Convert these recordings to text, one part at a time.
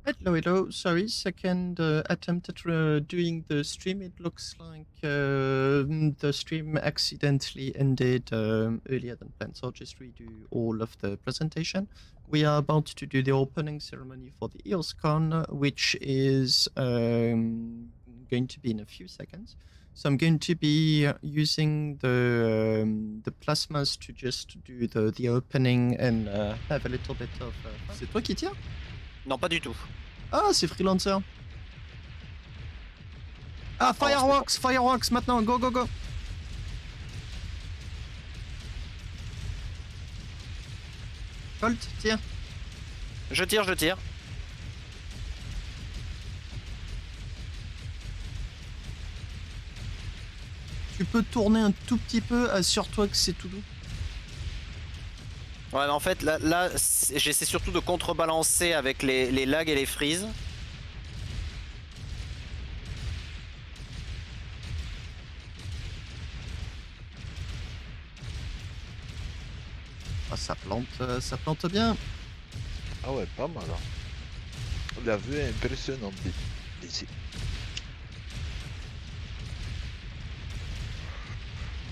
Hello, hello. Sorry, second attempt at doing the stream. It looks like the stream accidentally ended earlier than planned, so I'll just redo all of the presentation. We are about to do the opening ceremony for the EOS Con, which is going to be in a few seconds. So I'm going to be using the plasmas to just do the opening and have a little bit of fun. C'est toi qui tires? Non, pas du tout. Ah, c'est Freelancer. Ah, Fireworks, Fireworks, maintenant, go, go, go. Colt, tire. Je tire, je tire. Tu peux tourner un tout petit peu, assure-toi que c'est tout doux. Ouais, mais en fait, là j'essaie surtout de contrebalancer avec les lags et les freezes. Ah, ça plante bien. Ah ouais, pas mal. Hein. La vue est impressionnante d'ici.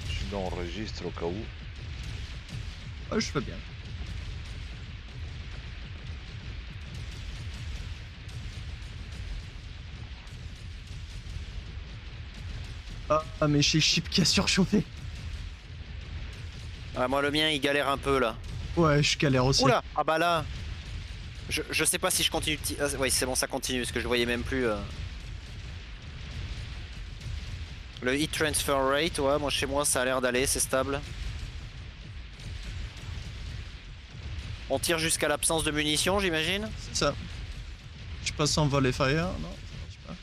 Je l'enregistre au cas où. Ah, je fais bien. Ah, mais chez Chip qui a surchauffé. Ouais, moi, le mien, il galère un peu là. Ouais, je galère aussi. Oula! Ah bah là! Je sais pas si je continue de tirer. Oui, c'est bon, ça continue, parce que je voyais même plus. Le heat transfer rate, ouais, moi chez moi, ça a l'air d'aller, c'est stable. On tire jusqu'à l'absence de munitions, j'imagine? C'est ça. Je passe en volley fire, non, ça marche pas.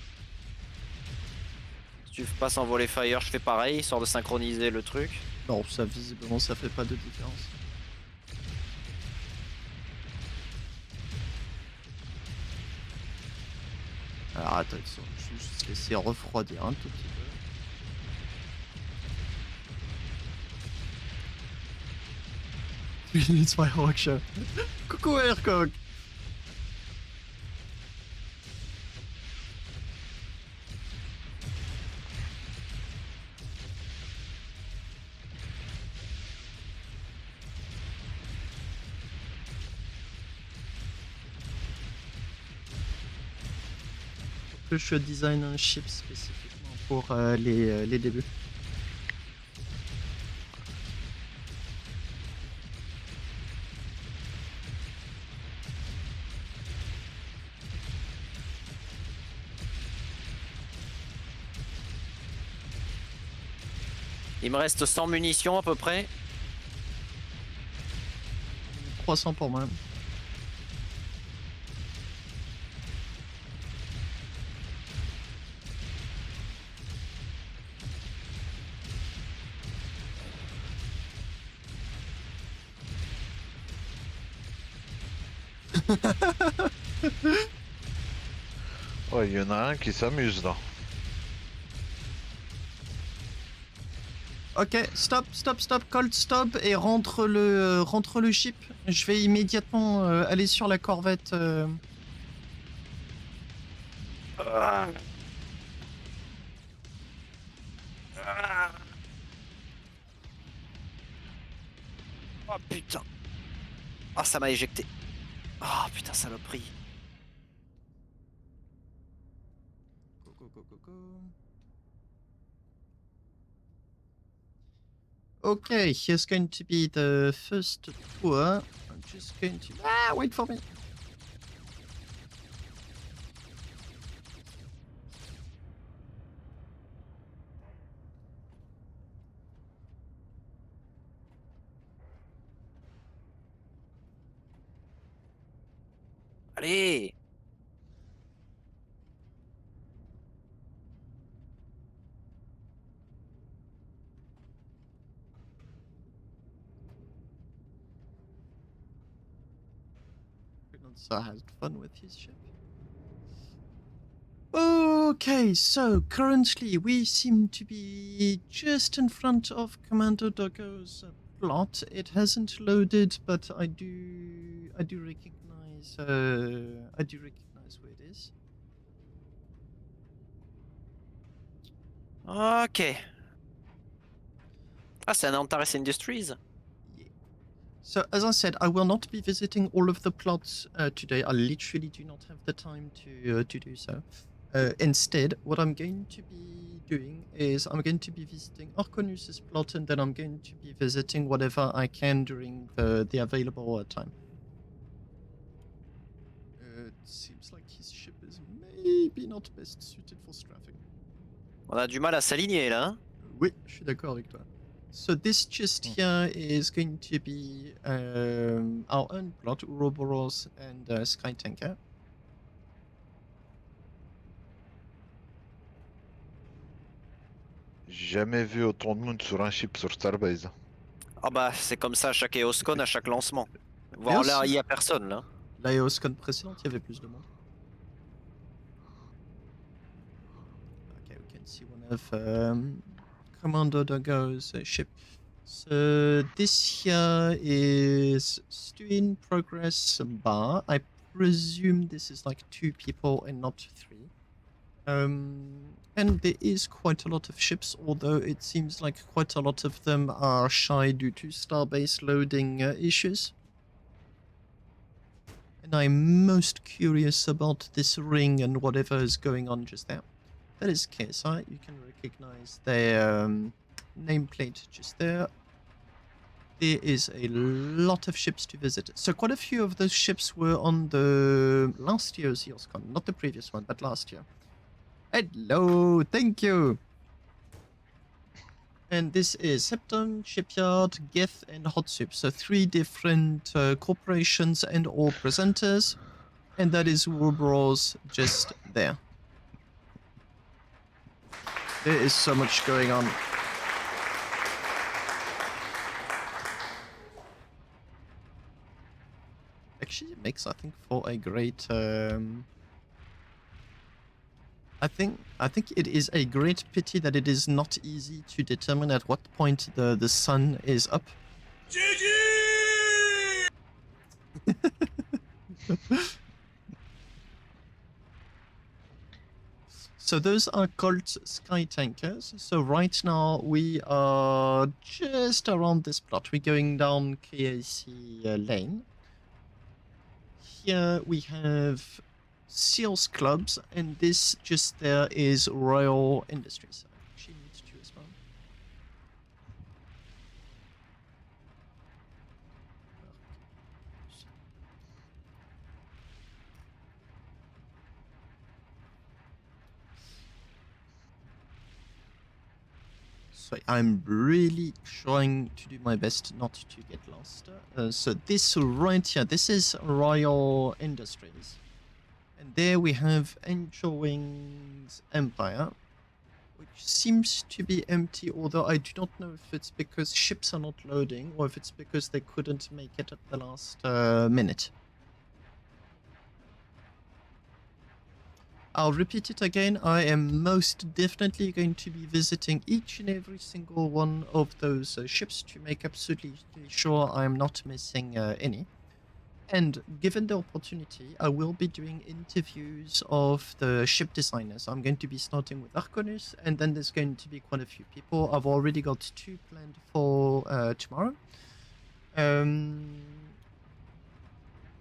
Si tu passes en volley fire, je fais pareil, histoire de synchroniser le truc. Non, ça visiblement ça fait pas de différence. Alors attends, je vais juste laisser refroidir un tout petit peu. It's Firework Show. Coucou Aircock. Que je design un chip spécifiquement pour les débuts. Il me reste 100 munitions à peu près. 300 pour moi. Ouais, il y en a un qui s'amuse là. Ok, stop, Colt, stop et rentre le ship. Je vais immédiatement aller sur la corvette. Oh putain. Ah, ça m'a éjecté. Ah putain, saloperie. Go, go, go, go, go. Okay, here's going to be the first tour. I'm just going to... Ah, wait for me. Allez! So has fun with his ship. Okay, so currently we seem to be just in front of Commander Doggo's plot. It hasn't loaded, but I do recognize Ok. Ah, c'est un Antares Industries. Yeah. So as I said, I will not be visiting all of the plots today. I literally do not have the time to do so. Instead, what I'm going to be doing is I'm going to be visiting Arconus's plot, and then I'm going to be visiting whatever I can during the available time. It seems like his ship is maybe not best suited for strafing. On a du mal à s'aligner là. Hein? Oui, je suis d'accord avec toi. So this just here is going to be our own plot, Ouroboros and Sky Tanker. J'ai jamais vu autant de monde sur un ship sur Starbase. Ah bah, c'est comme ça à chaque EOS Con, à chaque lancement. Voir EOS, là, il y a personne là. la EOS Con précédente, il y avait plus de monde. Okay, we can see one of Commander Dogo's ship. So this here is stew in progress bar. I presume this is like 2 people and not 3. And there is quite a lot of ships, although it seems like quite a lot of them are shy due to Starbase loading issues. And I'm most curious about this ring and whatever is going on just there. That is KSI. You can recognize their nameplate just there. There is a lot of ships to visit. So quite a few of those ships were on the last year's EOS Con, not the previous one, but last year. Hello, thank you. And this is Septon, Shipyard, Geth, and Hot Soup. So 3 different corporations and or presenters. And that is Ouroboros just there. There is so much going on. Actually, it makes, I think, for a great... I think it is a great pity that it is not easy to determine at what point the sun is up. GG! So those are called Sky Tankers. So right now we are just around this plot. We're going down KAC lane. Here we have Seals Clubs, and this just there is Royal Industries. I actually need to as well. So I'm really trying to do my best not to get lost. So this right here, this is Royal Industries. And there we have Enjoying's Empire, which seems to be empty, although I do not know if it's because ships are not loading or if it's because they couldn't make it at the last minute. I'll repeat it again. I am most definitely going to be visiting each and every single one of those ships to make absolutely sure I'm not missing any. And given the opportunity, I will be doing interviews of the ship designers. I'm going to be starting with Arconus, and then there's going to be quite a few people. I've already got 2 planned for tomorrow.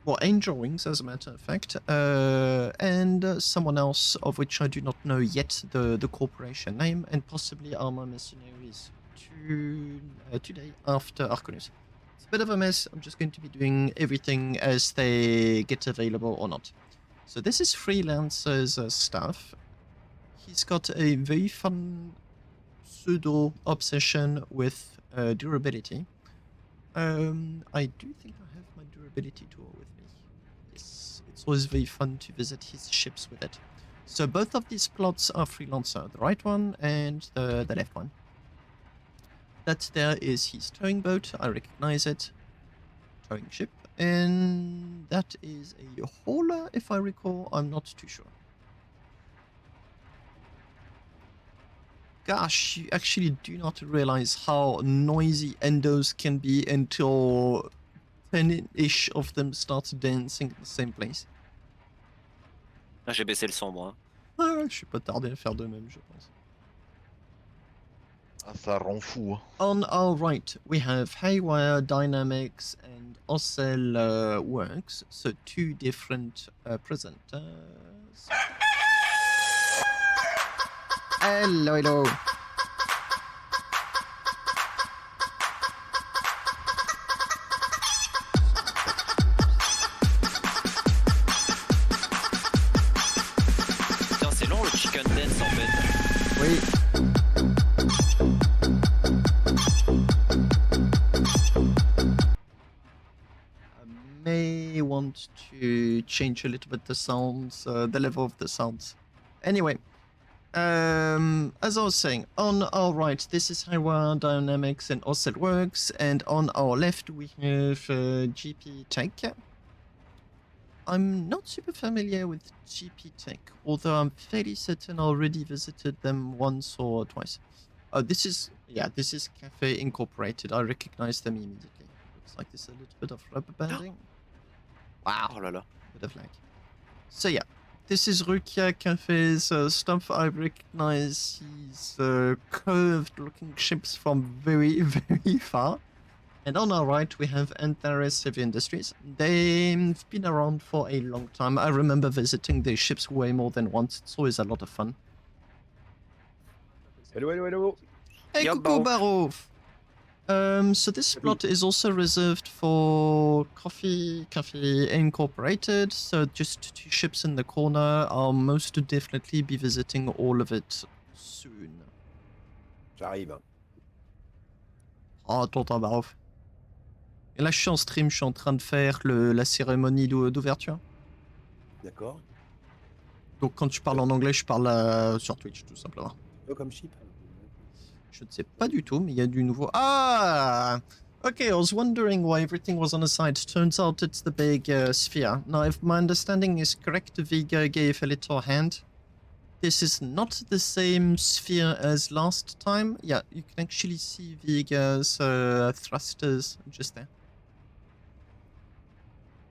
Well, Angel Wings, as a matter of fact, and someone else of which I do not know yet the corporation name, and possibly Armor Mercenaries today after Arconus. It's a bit of a mess. I'm just going to be doing everything as they get available or not. So this is Freelancer's stuff. He's got a very fun pseudo obsession with durability. I do think I have my durability tool with me. Yes, it's always very fun to visit his ships with it. So both of these plots are Freelancer, the right one and the left one. That there is his towing boat, I recognize it. Towing ship. And that is a hauler, if I recall, I'm not too sure. Gosh, you actually do not realize how noisy endos can be until 10-ish of them start dancing at the same place. Ah, j'ai baissé le son moi. Ah, je suis pas tardé à faire de même, je pense. Ah, ça rend fou. Hein. On our right, we have Haywire, Dynamics, and Ocel Works, so 2 different presenters. Hello, hello. Putain, c'est long le chicken dance en fait. Oui. I may want to change a little bit the sounds, the level of the sounds. Anyway, as I was saying, on our right, this is Haywire, Dynamics, and Ocel Works, and on our left, we have GP Tech. I'm not super familiar with GP Tech, although I'm fairly certain I already visited them once or twice. Oh, this is Cafe Incorporated. I recognize them immediately. Looks like there's a little bit of rubber banding. Wow, Oh là là. bit of lag. So yeah, this is Rukia Cafe's stuff. I recognize these curved-looking ships from very, very far. And on our right, we have Antares Heavy Industries. They've been around for a long time. I remember visiting their ships way more than once. It's always a lot of fun. Hello, hello, hello. Hey, Yo, coucou, Barov! So this slot is also reserved for Cafe Incorporated. So just 2 ships in the corner. I'll most definitely be visiting all of it soon. J'arrive. Oh, attends, Barov. Et là, je suis en stream, je suis en train de faire la cérémonie d'ouverture. D'accord. Donc quand tu parles en anglais, je parle sur Twitch, tout simplement. Comme ship. Je ne sais pas du tout, mais il y a du nouveau. Ah! Okay, I was wondering why everything was on the side. Turns out it's the big sphere. Now, if my understanding is correct, Vega gave a little hand. This is not the same sphere as last time. Yeah, you can actually see Vega's thrusters just there.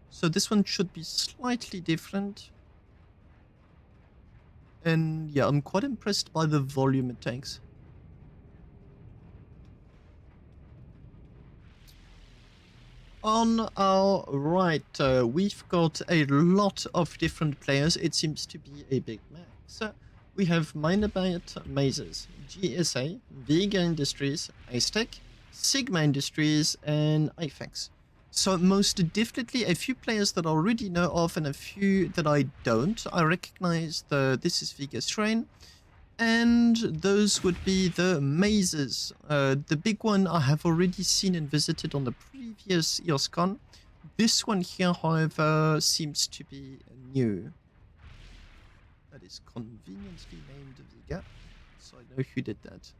So this one should be slightly different. And yeah, I'm quite impressed by the volume it takes. On our right, we've got a lot of different players. It seems to be a big max. We have Minerbite Mazes, GSA, Vega Industries, Aztec, Sigma Industries, and IFEX. So most definitely a few players that I already know of and a few that I don't. I recognize this is Vega's train. And those would be the mazes. The big one I have already seen and visited on the previous EOS Con. This one here, however, seems to be new. That is conveniently named Vega, so I know who did that.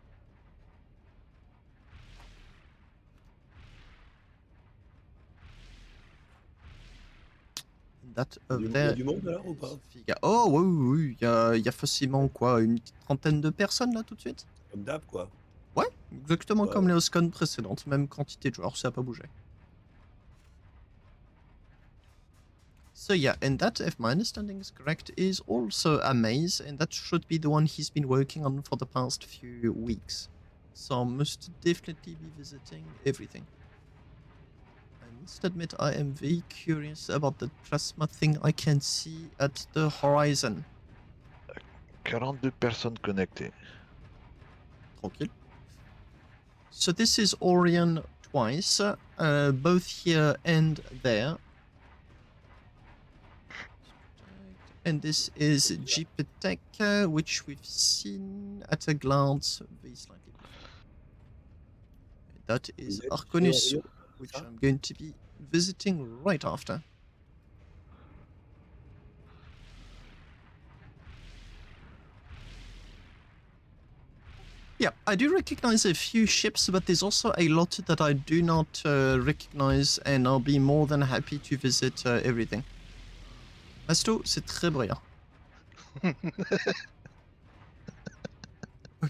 That over Il y there. a du monde alors ou pas? Vega. Oh oui, oui, oui. Il y a facilement quoi, une petite trentaine de personnes là tout de suite. Comme d'hab quoi. Ouais, exactement Ouais, comme ouais. les Oscon précédentes, même quantité de joueurs, ça n'a pas bougé. So yeah, and that, if my understanding is correct, is also a maze, and that should be the one he's been working on for the past few weeks. So I must definitely be visiting everything. I must admit I am very curious about the plasma thing I can see at the horizon. 42 personnes connectées. Tranquille. So this is Orion twice, both here and there. And this is Jeepetech, which we've seen at a glance very slightly. That is Arconus, which I'm going to be visiting right after. Yeah, I do recognize a few ships, but there's also a lot that I do not recognize, and I'll be more than happy to visit everything. Masto, c'est très brillant. Je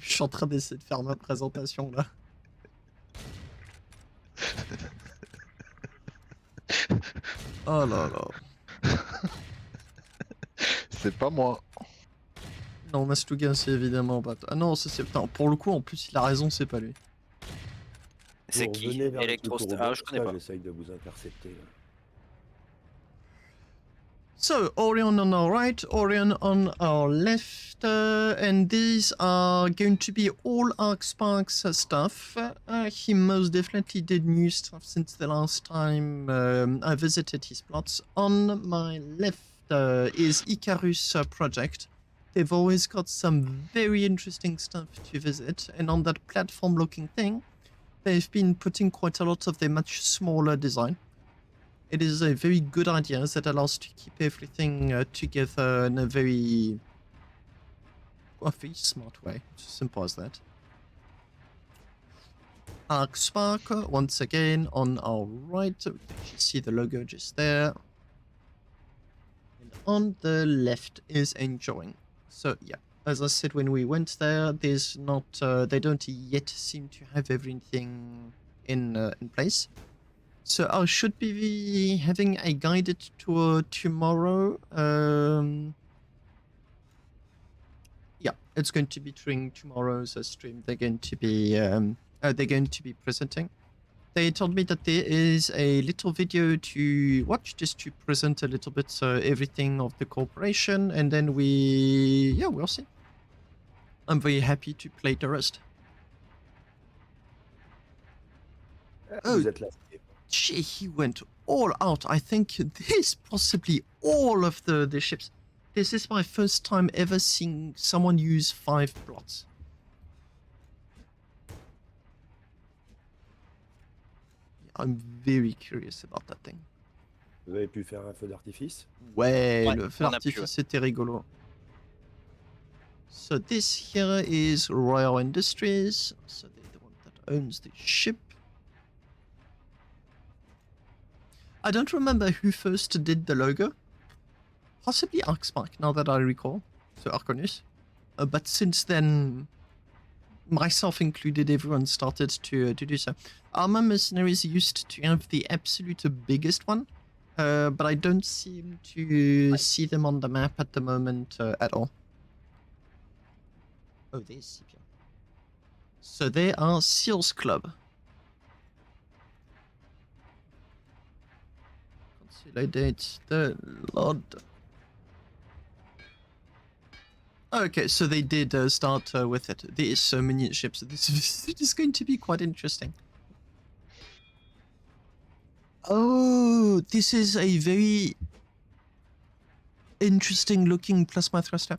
suis en train d'essayer de faire ma présentation là. Oh là là. C'est pas moi. Non, Mastuga, c'est évidemment pas. Ah non, ça c'est. Putain, pour le coup, en plus, il a raison, c'est pas lui. C'est Vous qui? revenez vers le truc Ah, je connais pas. J'essaye de vous intercepter. Là. So, Orion on our right, Orion on our left, and these are going to be all Ark Spark's stuff. He most definitely did new stuff since the last time I visited his plots. On my left is Icarus project. They've always got some very interesting stuff to visit, and on that platform-looking thing, they've been putting quite a lot of their much smaller design. It is a very good idea that allows to keep everything together in a very smart way. It's as simple as that. Ark Spark, once again, on our right. You can see the logo just there. And on the left is Enjoying. So, yeah, as I said when we went there, there's not... they don't yet seem to have everything in place. So I should be having a guided tour tomorrow. Yeah, it's going to be during tomorrow's stream. They're going to be presenting. They told me that there is a little video to watch just to present a little bit everything of the corporation, and then we'll see. I'm very happy to play the rest. Vous êtes là. Gee, he went all out. I think this possibly all of the ships. This is my first time ever seeing someone use 5 plots. I'm very curious about that thing. Vous avez pu faire un feu d'artifice? Ouais, Ouais, le feu on a pu, d'artifice c'était rigolo. So this here is Royal Industries. So they're the one that owns the ship. I don't remember who first did the logo. Possibly Ark Spark, now that I recall. So Arconus. But since then, myself included, everyone started to do so. Armor Mercenaries used to have the absolute biggest one, but I don't seem to see them on the map at the moment at all. Oh, there's Sepia. So they are Seals Club. Consolidate the Lord. Okay, so they did start with it. There's so many ships. This is going to be quite interesting. Oh, this is a very interesting looking plasma thruster.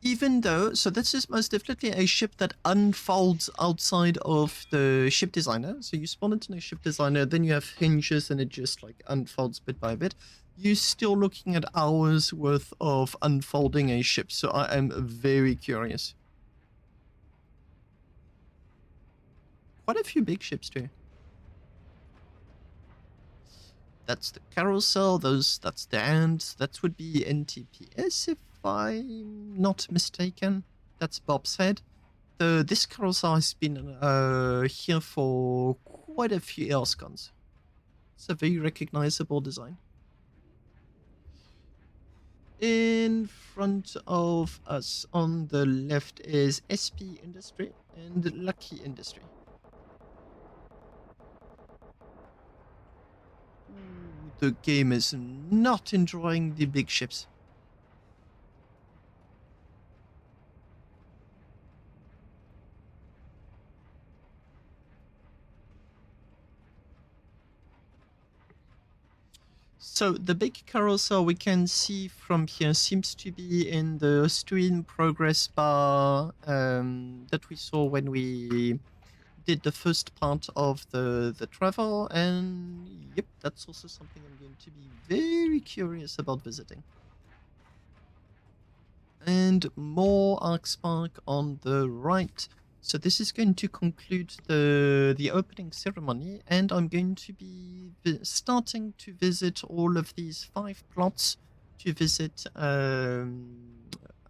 Even though, so this is most definitely a ship that unfolds outside of the ship designer. So you spawn it in a ship designer, then you have hinges and it just like unfolds bit by bit. You're still looking at hours worth of unfolding a ship. So I am very curious. Quite a few big ships too. That's the carousel, that's the ants, that would be NTPS if I'm not mistaken. That's Bob's head. This carousel has been here for quite a few EOS Cons. It's a very recognizable design. In front of us on the left is SP Industry and Lucky Industry. The game is not enjoying the big ships. So the big carousel we can see from here seems to be in the stream progress bar that we saw when we did the first part of the travel, and yep, that's also something I'm going to be very curious about visiting. And more Ark Spark on the right. So this is going to conclude the opening ceremony, and I'm going to be starting to visit all of these 5 plots to visit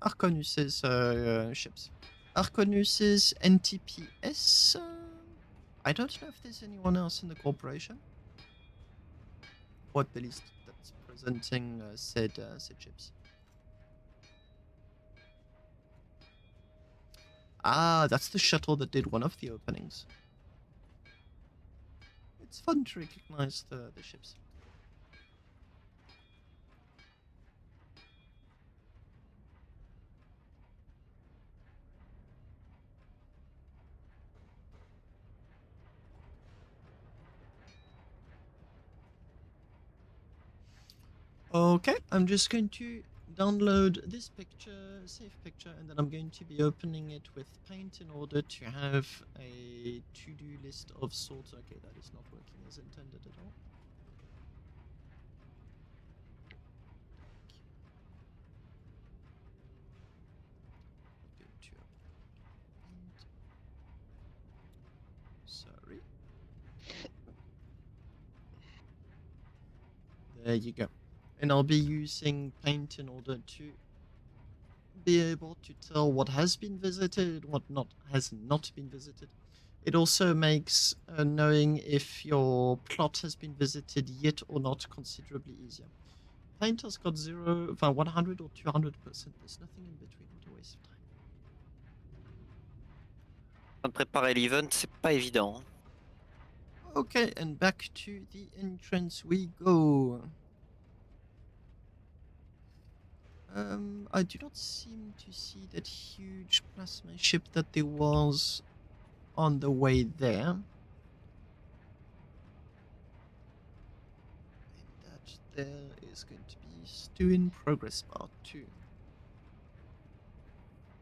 Arconus's ships. Arconus's NTPS. I don't know if there's anyone else in the corporation, or at the least that's presenting said ships. Ah, that's the shuttle that did one of the openings. It's fun to recognize the ships. Okay, I'm just going to download this picture, save picture, and then I'm going to be opening it with Paint in order to have a to-do list of sorts. Okay, that is not working as intended at all. Not going to Paint. Sorry. There you go. And I'll be using Paint in order to be able to tell what has been visited, what has not been visited. It also makes knowing if your plot has been visited yet or not considerably easier. Paint has got 100 or 200%. There's nothing in between. What a waste of time. En train de préparer l'event, c'est pas évident. Okay, and back to the entrance we go. I do not seem to see that huge plasma ship that there was on the way there. And that there is going to be Stew in Progress Part 2.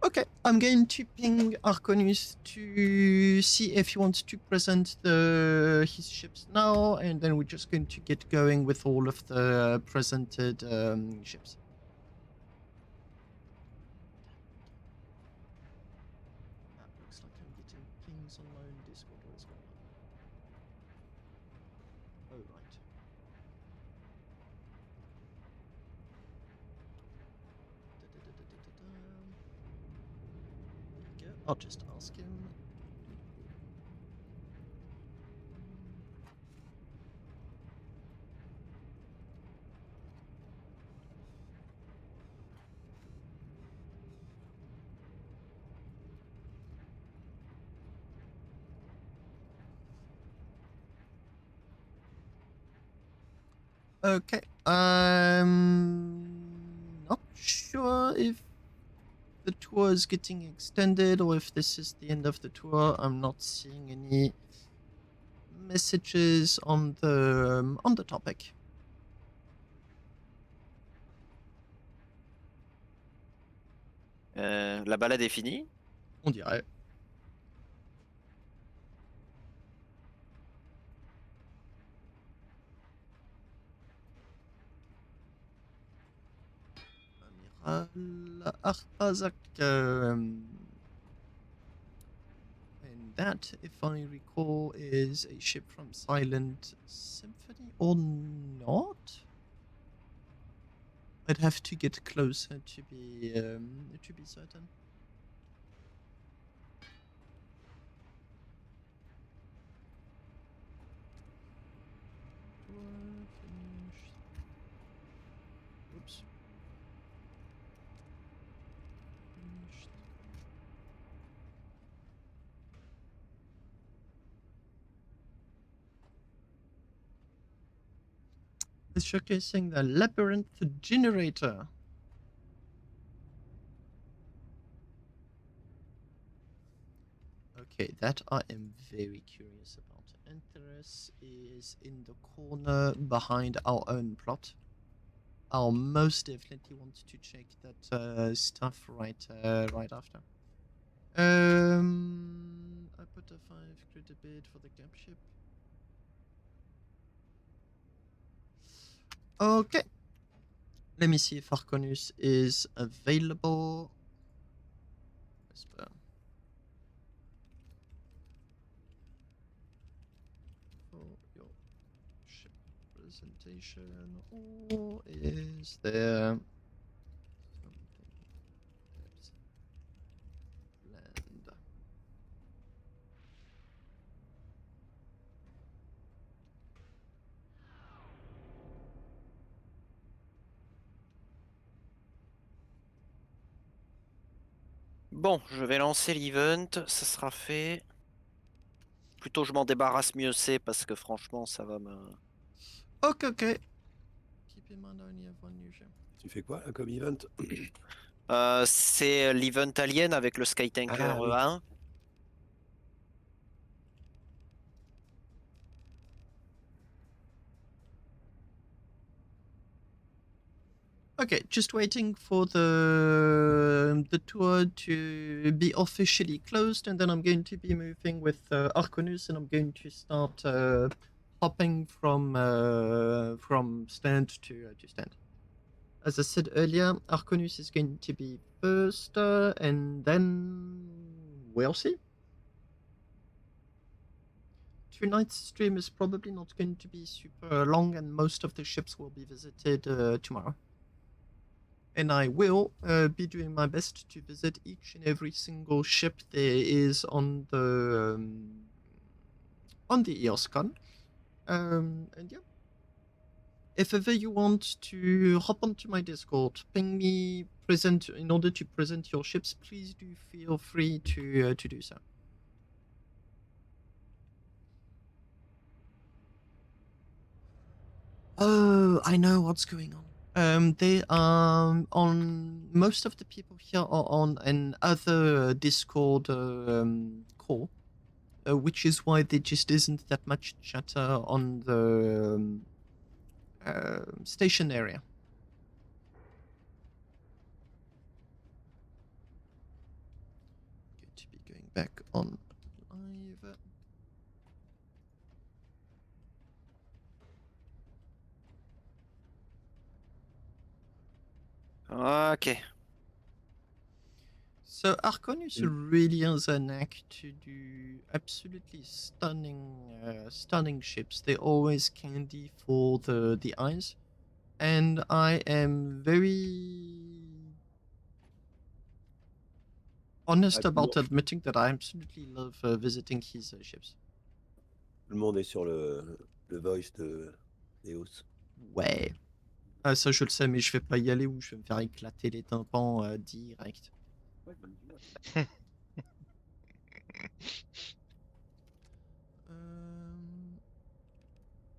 Okay, I'm going to ping Arconius to see if he wants to present his ships now, and then we're just going to get going with all of the presented ships. That looks like I'm getting pings on my own Discord. What is going on? Oh, right. There we go. I'll just ask him. Okay, I'm not sure if the tour is getting extended or if this is the end of the tour. I'm not seeing any messages on the topic. La balade est finie. On dirait. Amiral Arpazak. And that, if I recall, is a ship from Silent Symphony or not? I'd have to get closer to be certain. Finished. Oops. Finished. It's showcasing the Labyrinth Generator. Okay, that I am very curious about. Antares is in the corner behind our own plot. I'll most definitely want to check that stuff right after. I put a 5 credit bid for the cap ship. Okay. Let me see if Arconius is available. Whisper. For your ship presentation, or is there something that's planned? Bon, je vais lancer l'event, ça sera fait. Plutôt je m'en débarrasse, mieux c'est, parce que franchement, ça va me... Ok, ok. Keep in mind I only have one new ship. Tu fais quoi là, comme event? C'est l'event alien avec le Skytanker Ah oui. 1. Okay, just waiting for the tour to be officially closed, and then I'm going to be moving with Arconus, and I'm going to start hopping from stand to stand. As I said earlier, Arconus is going to be first, and then we'll see. Tonight's stream is probably not going to be super long, and most of the ships will be visited tomorrow. And I will be doing my best to visit each and every single ship there is on the EOS Con. And yeah, if ever you want to hop onto my Discord, ping me, in order to present your ships, please do feel free to do so. Oh, I know what's going on. They are on. Most of the people here are on another Discord call, which is why there just isn't that much chatter on the station area. Going to be going back on live. Ok. So Arconus really has a knack to do absolutely stunning ships. They're always candy for the eyes, and I am very honest about admitting that I absolutely love visiting his ships. Tout le monde est sur le voice de EOS. Ouais. Ah, ça je le sais, mais je vais pas y aller ou je vais me faire éclater les tympans direct.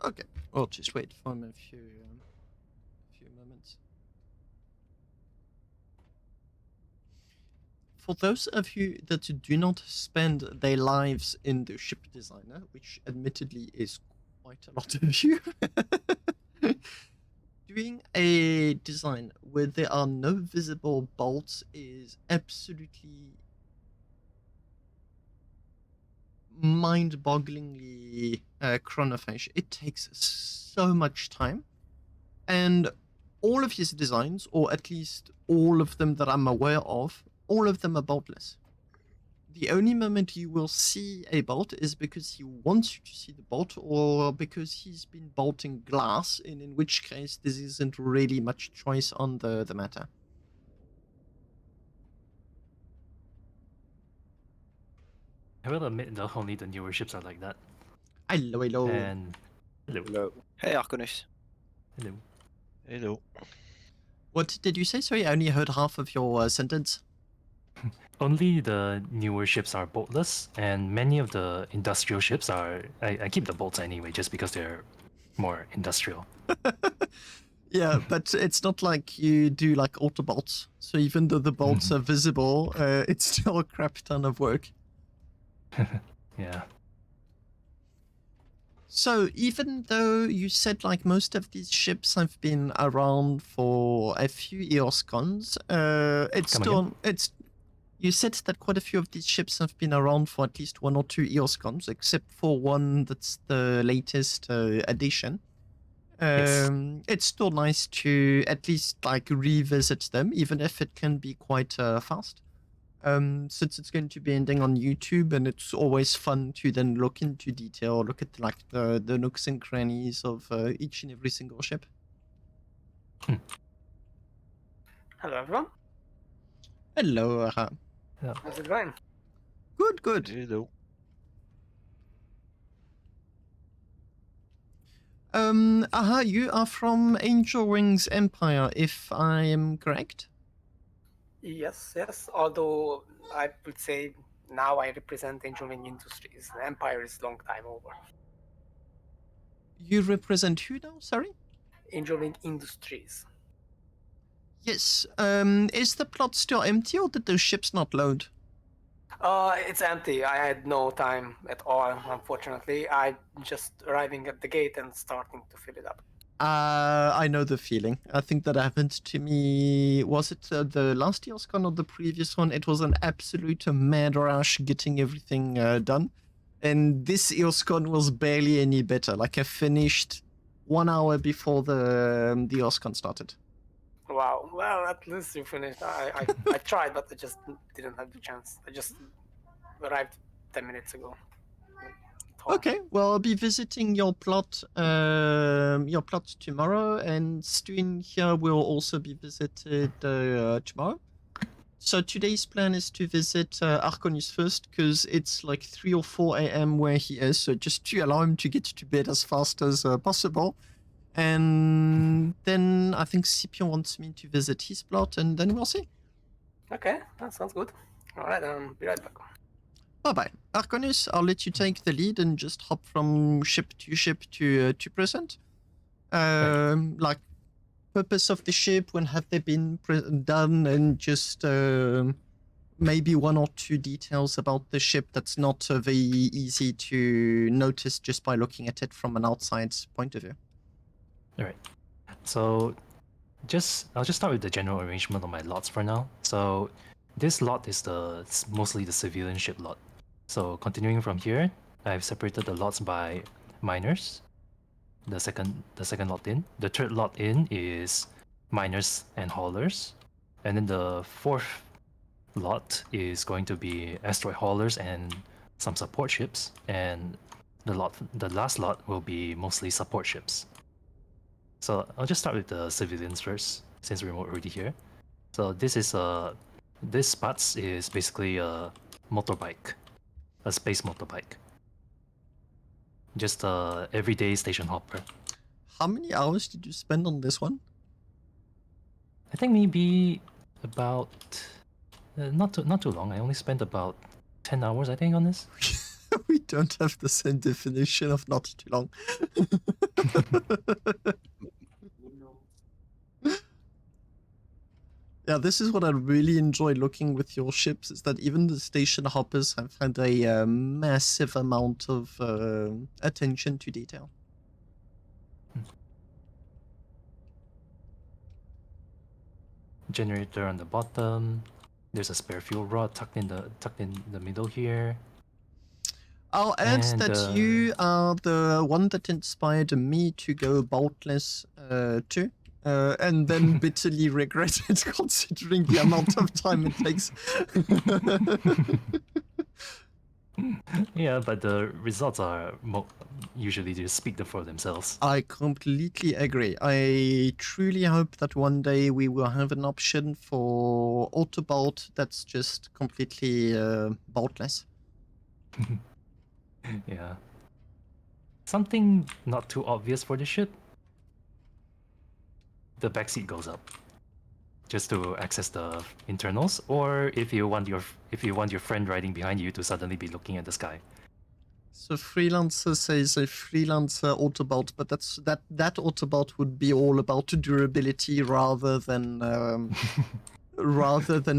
Okay, I'll just wait for him a few moments. For those of you that do not spend their lives in the ship designer, which admittedly is quite a lot of you, doing a design where there are no visible bolts is absolutely mind-bogglingly chronophage. It takes so much time, and all of his designs, or at least all of them that I'm aware of, all of them are boltless. The only moment you will see a bolt is because he wants you to see the bolt, or because he's been bolting glass, and in which case there isn't really much choice on the matter. I will admit that only the newer ships are like that. Hello. And hello. Hello. Hey Arconus. Hello. Hello. What did you say? Sorry, I only heard half of your sentence. Only the newer ships are boltless, and many of the industrial ships are. I keep the bolts anyway, just because they're more industrial. Yeah, but it's not like you do like auto bolts. So even though the bolts are visible, it's still a crap ton of work. Yeah. So even though you said like most of these ships have been around for a few EOS cons, you said that quite a few of these ships have been around for at least 1 or 2 EOS cons, except for one that's the latest addition. Yes. It's still nice to at least like revisit them, even if it can be quite fast. Since it's going to be ending on YouTube, and it's always fun to then look into detail, look at like the nooks and crannies of each and every single ship. Hello, everyone. Hello. How's it going? Good. Hello. You are from Angel Wings Empire, if I am correct. Yes. Although I would say now I represent Engineering Industries. The Empire is long time over. You represent who now? Sorry. Engineering Industries. Yes. Is the plot still empty, or did those ships not load? It's empty. I had no time at all, unfortunately. I just arriving at the gate and starting to fill it up. I know the feeling. I think that happened to me. Was it the last EOS Con or the previous one? It was an absolute mad rush getting everything done. And this EOS Con was barely any better. Like I finished 1 hour before the EOS Con started. Wow. Well, at least you finished. I tried, but I just didn't have the chance. I just arrived 10 minutes ago. at home. Okay, well, I'll be visiting your plot tomorrow, and Stuin here will also be visited tomorrow. So today's plan is to visit Arconius first, because it's like 3 or 4 a.m. where he is, so just to allow him to get to bed as fast as possible. And then I think Scipion wants me to visit his plot, and then we'll see. Okay, that sounds good. All right, be right back. Bye-bye. Arconius, I'll let you take the lead and just hop from ship to present. Like, purpose of the ship, when have they been done, and just maybe 1 or 2 details about the ship that's not very easy to notice just by looking at it from an outside point of view. All right. So I'll just start with the general arrangement of my lots for now. So this lot is mostly the civilian ship lot. So continuing from here, I've separated the lots by miners. The second lot in. The third lot in is miners and haulers. And then the fourth lot is going to be asteroid haulers and some support ships. And the last lot will be mostly support ships. So I'll just start with the civilians first, since we're already here. So this Spatz is basically a motorbike, a space motorbike. Just a everyday station hopper. How many hours did you spend on this one? I think maybe about not too long. I only spent about 10 hours, I think, on this. We don't have the same definition of not too long. Yeah, this is what I really enjoy looking with your ships, is that even the station hoppers have had a massive amount of attention to detail. Generator on the bottom. There's a spare fuel rod tucked in the middle here. I'll add And, that you are the one that inspired me to go boltless too. And then bitterly regret it, considering the amount of time it takes. Yeah, but the results are usually just speak for themselves. I completely agree. I truly hope that one day we will have an option for autobolt that's just completely boltless. Yeah. Something not too obvious for the ship. The backseat goes up, just to access the internals, or if you want your friend riding behind you to suddenly be looking at the sky. So freelancer says a freelancer autobolt, but that autobolt would be all about durability rather than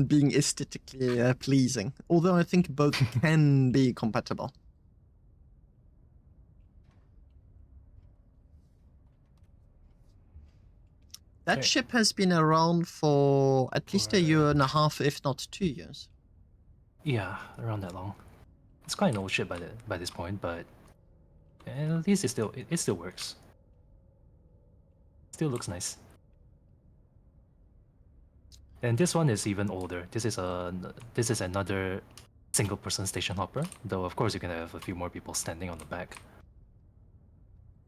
being aesthetically pleasing. Although I think both can be compatible. That Okay. ship has been around for at least a year and a half, if not 2 years. Yeah, around that long. It's quite an old ship by this point, but at least it still works. Still looks nice. And this one is even older. This is another single person station hopper, though of course you can have a few more people standing on the back.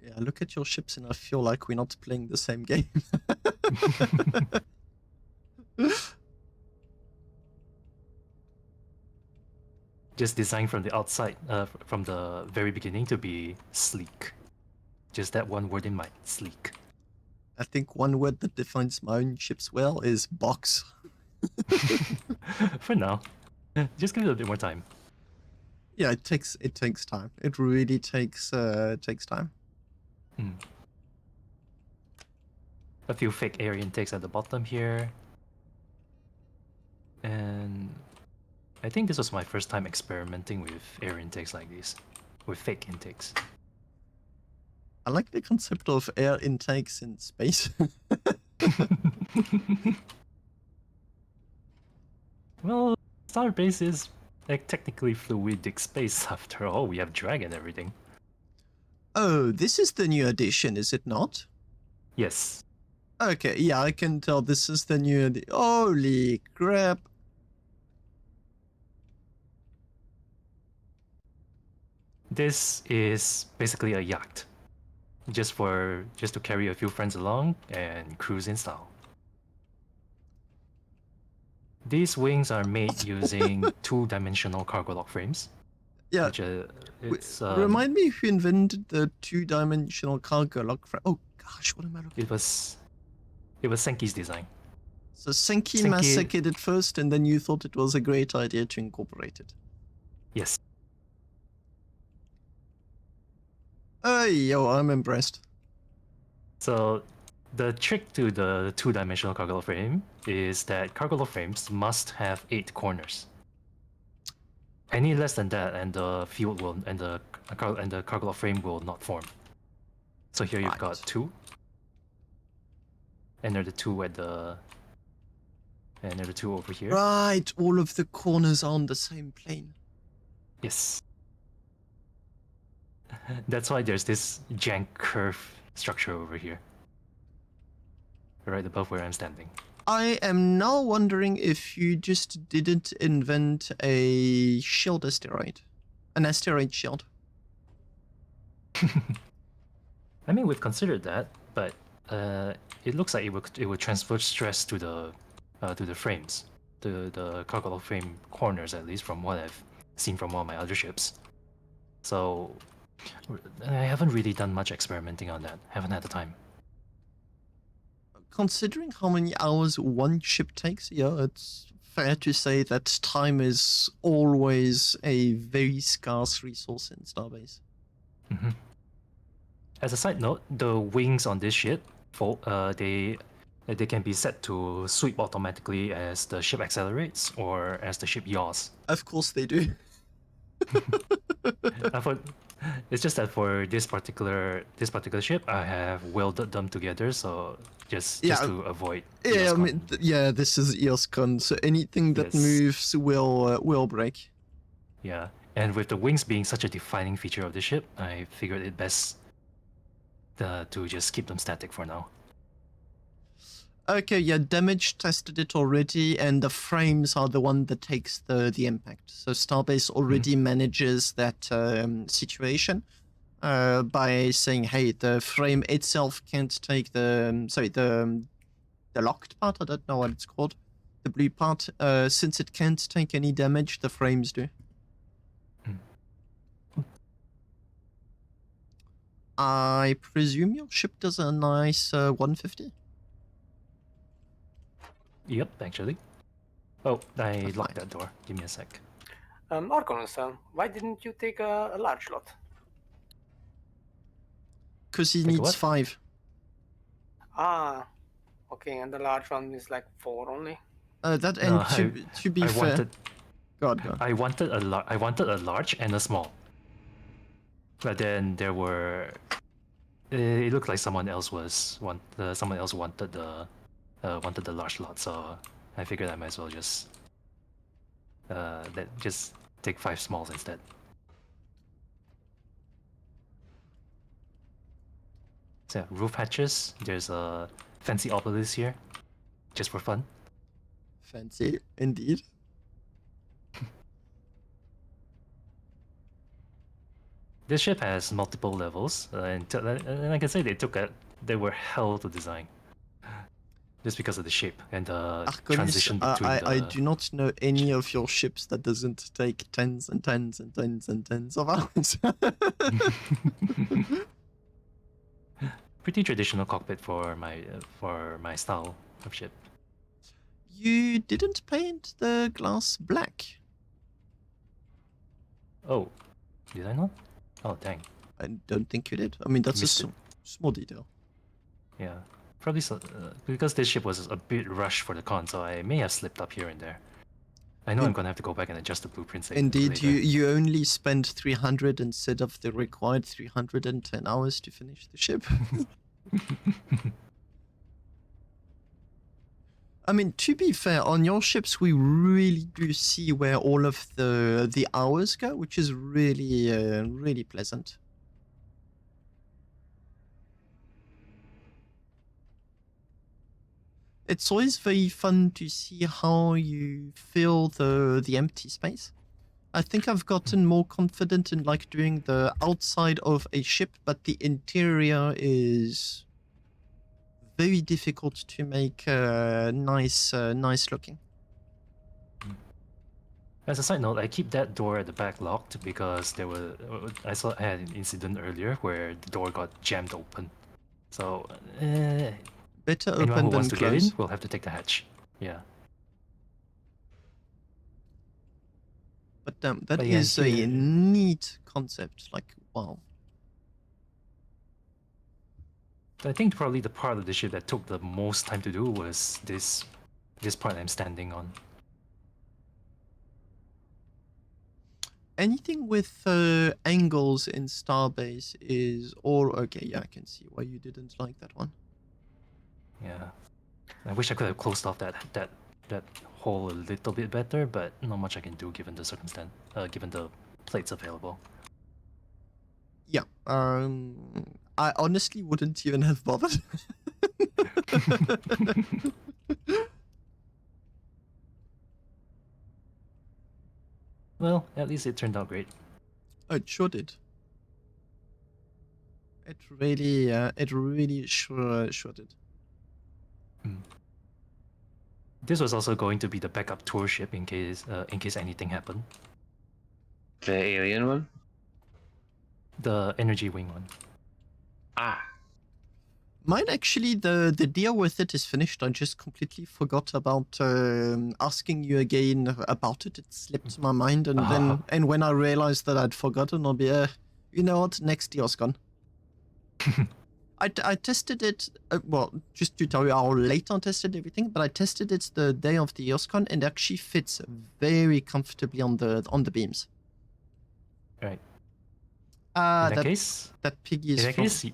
Yeah, look at your ships and I feel like we're not playing the same game. Just designed from the outside, from the very beginning to be sleek. Just that one word in mind, sleek. I think one word that defines my own ships well is box. For now. Just give it a bit more time. Yeah, it takes time. It really takes time. A few fake air intakes at the bottom here. And I think this was my first time experimenting with air intakes like these, with fake intakes. I like the concept of air intakes in space. Well, Starbase is like technically fluidic space after all. We have drag and everything. Oh, this is the new edition, is it not? Yes. Okay, yeah, I can tell this is the new Holy crap. This is basically a yacht. Just to carry a few friends along and cruise in style. These wings are made using two-dimensional cargo lock frames. Yeah. Which it's Remind me who invented the two-dimensional cargo lock frame. Oh gosh, what am I looking? it was Senki's design. So Senki Senki- massacred it first, and then you thought it was a great idea to incorporate it. Yes. Oh, yo, I'm impressed. So the trick to the two-dimensional cargo lock frame is that cargo lock frames must have 8 corners. Any less than that, and the field will and the cargo lock frame will not form. So here you've got Right. 2. And there are the 2 at the. And there are the 2 over here. Right, all of the corners are on the same plane. Yes. That's why there's this jank curve structure over here. Right above where I'm standing. I am now wondering if you just didn't invent a shield asteroid. An asteroid shield. I mean, we've considered that, but it looks like it would transfer stress to the frames, to the cargo lock frame corners, at least from what I've seen from one of my other ships. So I haven't really done much experimenting on that. Haven't had the time. Considering how many hours one ship takes, yeah, it's fair to say that time is always a very scarce resource in Starbase. Mm-hmm. As a side note, the wings on this ship, they can be set to sweep automatically as the ship accelerates or as the ship yaws. Of course they do. It's just that for this particular ship, I have welded them together, so just to avoid. Yeah, EOS I mean, Con. yeah, this is EOS Con, so anything that Yes. moves will break. Yeah, and with the wings being such a defining feature of the ship, I figured it best to just keep them static for now. Okay, yeah, damage tested it already, and the frames are the one that takes the impact. So Starbase already manages that situation by saying, hey, the frame itself can't take the locked part. I don't know what it's called, the blue part. Since it can't take any damage, the frames do. I presume your ship does a nice 150. Yep, actually. Oh, I That's locked fine. that door. Give me a sec. Arkonus, why didn't you take a large lot? Because he Take a needs what? 5. Ah, okay, and the large one is like 4 only. That No, and to be I fair, wanted go on. I wanted a large and a small. But then there were. It looked like someone else wanted the large lot, so I figured I might as well just take 5 smalls instead. So yeah, roof hatches. There's a fancy obelisk here, just for fun. Fancy indeed. This ship has multiple levels, and I can say they were hell to design. Just because of the shape and the Arconis, transition between I do not know any of your ships that doesn't take tens and tens and tens and tens of hours. Pretty traditional cockpit for my style of ship. You didn't paint the glass black. Oh, did I not? Oh, dang. I don't think you did. I mean, that's a Missed it. small detail. Yeah, probably so, because this ship was a bit rushed for the con, so I may have slipped up here and there. I know I'm gonna have to go back and adjust the blueprints Indeed, later. you only spent 300 instead of the required 310 hours to finish the ship. I mean, to be fair, on your ships we really do see where all of the hours go, which is really really pleasant. It's always very fun to see how you fill the empty space. I think I've gotten more confident in like doing the outside of a ship, but the interior is very difficult to make nice looking. As a side note, I keep that door at the back locked because I had an incident earlier where the door got jammed open. So Better anyone open who than wants to get in close. will have to take the hatch. Yeah. But that But yeah, is a here- neat concept. Like, wow. I think probably the part of the ship that took the most time to do was this part I'm standing on. Anything with angles in Starbase is all okay. Yeah, I can see why you didn't like that one. Yeah. I wish I could have closed off that hole a little bit better, but not much I can do given the circumstance, given the plates available. Yeah. I honestly wouldn't even have bothered. Well, at least it turned out great. It sure did. It really sure did. This was also going to be the backup tour ship in case anything happened. The alien one? The energy wing one. Ah, Mine actually, the deal with it is finished. I just completely forgot about asking you again about it. It slipped my mind, and then when I realized that I'd forgotten, I'll be, you know what? Next EOS Con. I tested it. Well, just to tell you how late I tested everything, but I tested it the day of the EOS Con, and it actually fits very comfortably on the beams. Right. Ah, In that case, that piggy is in that from... case,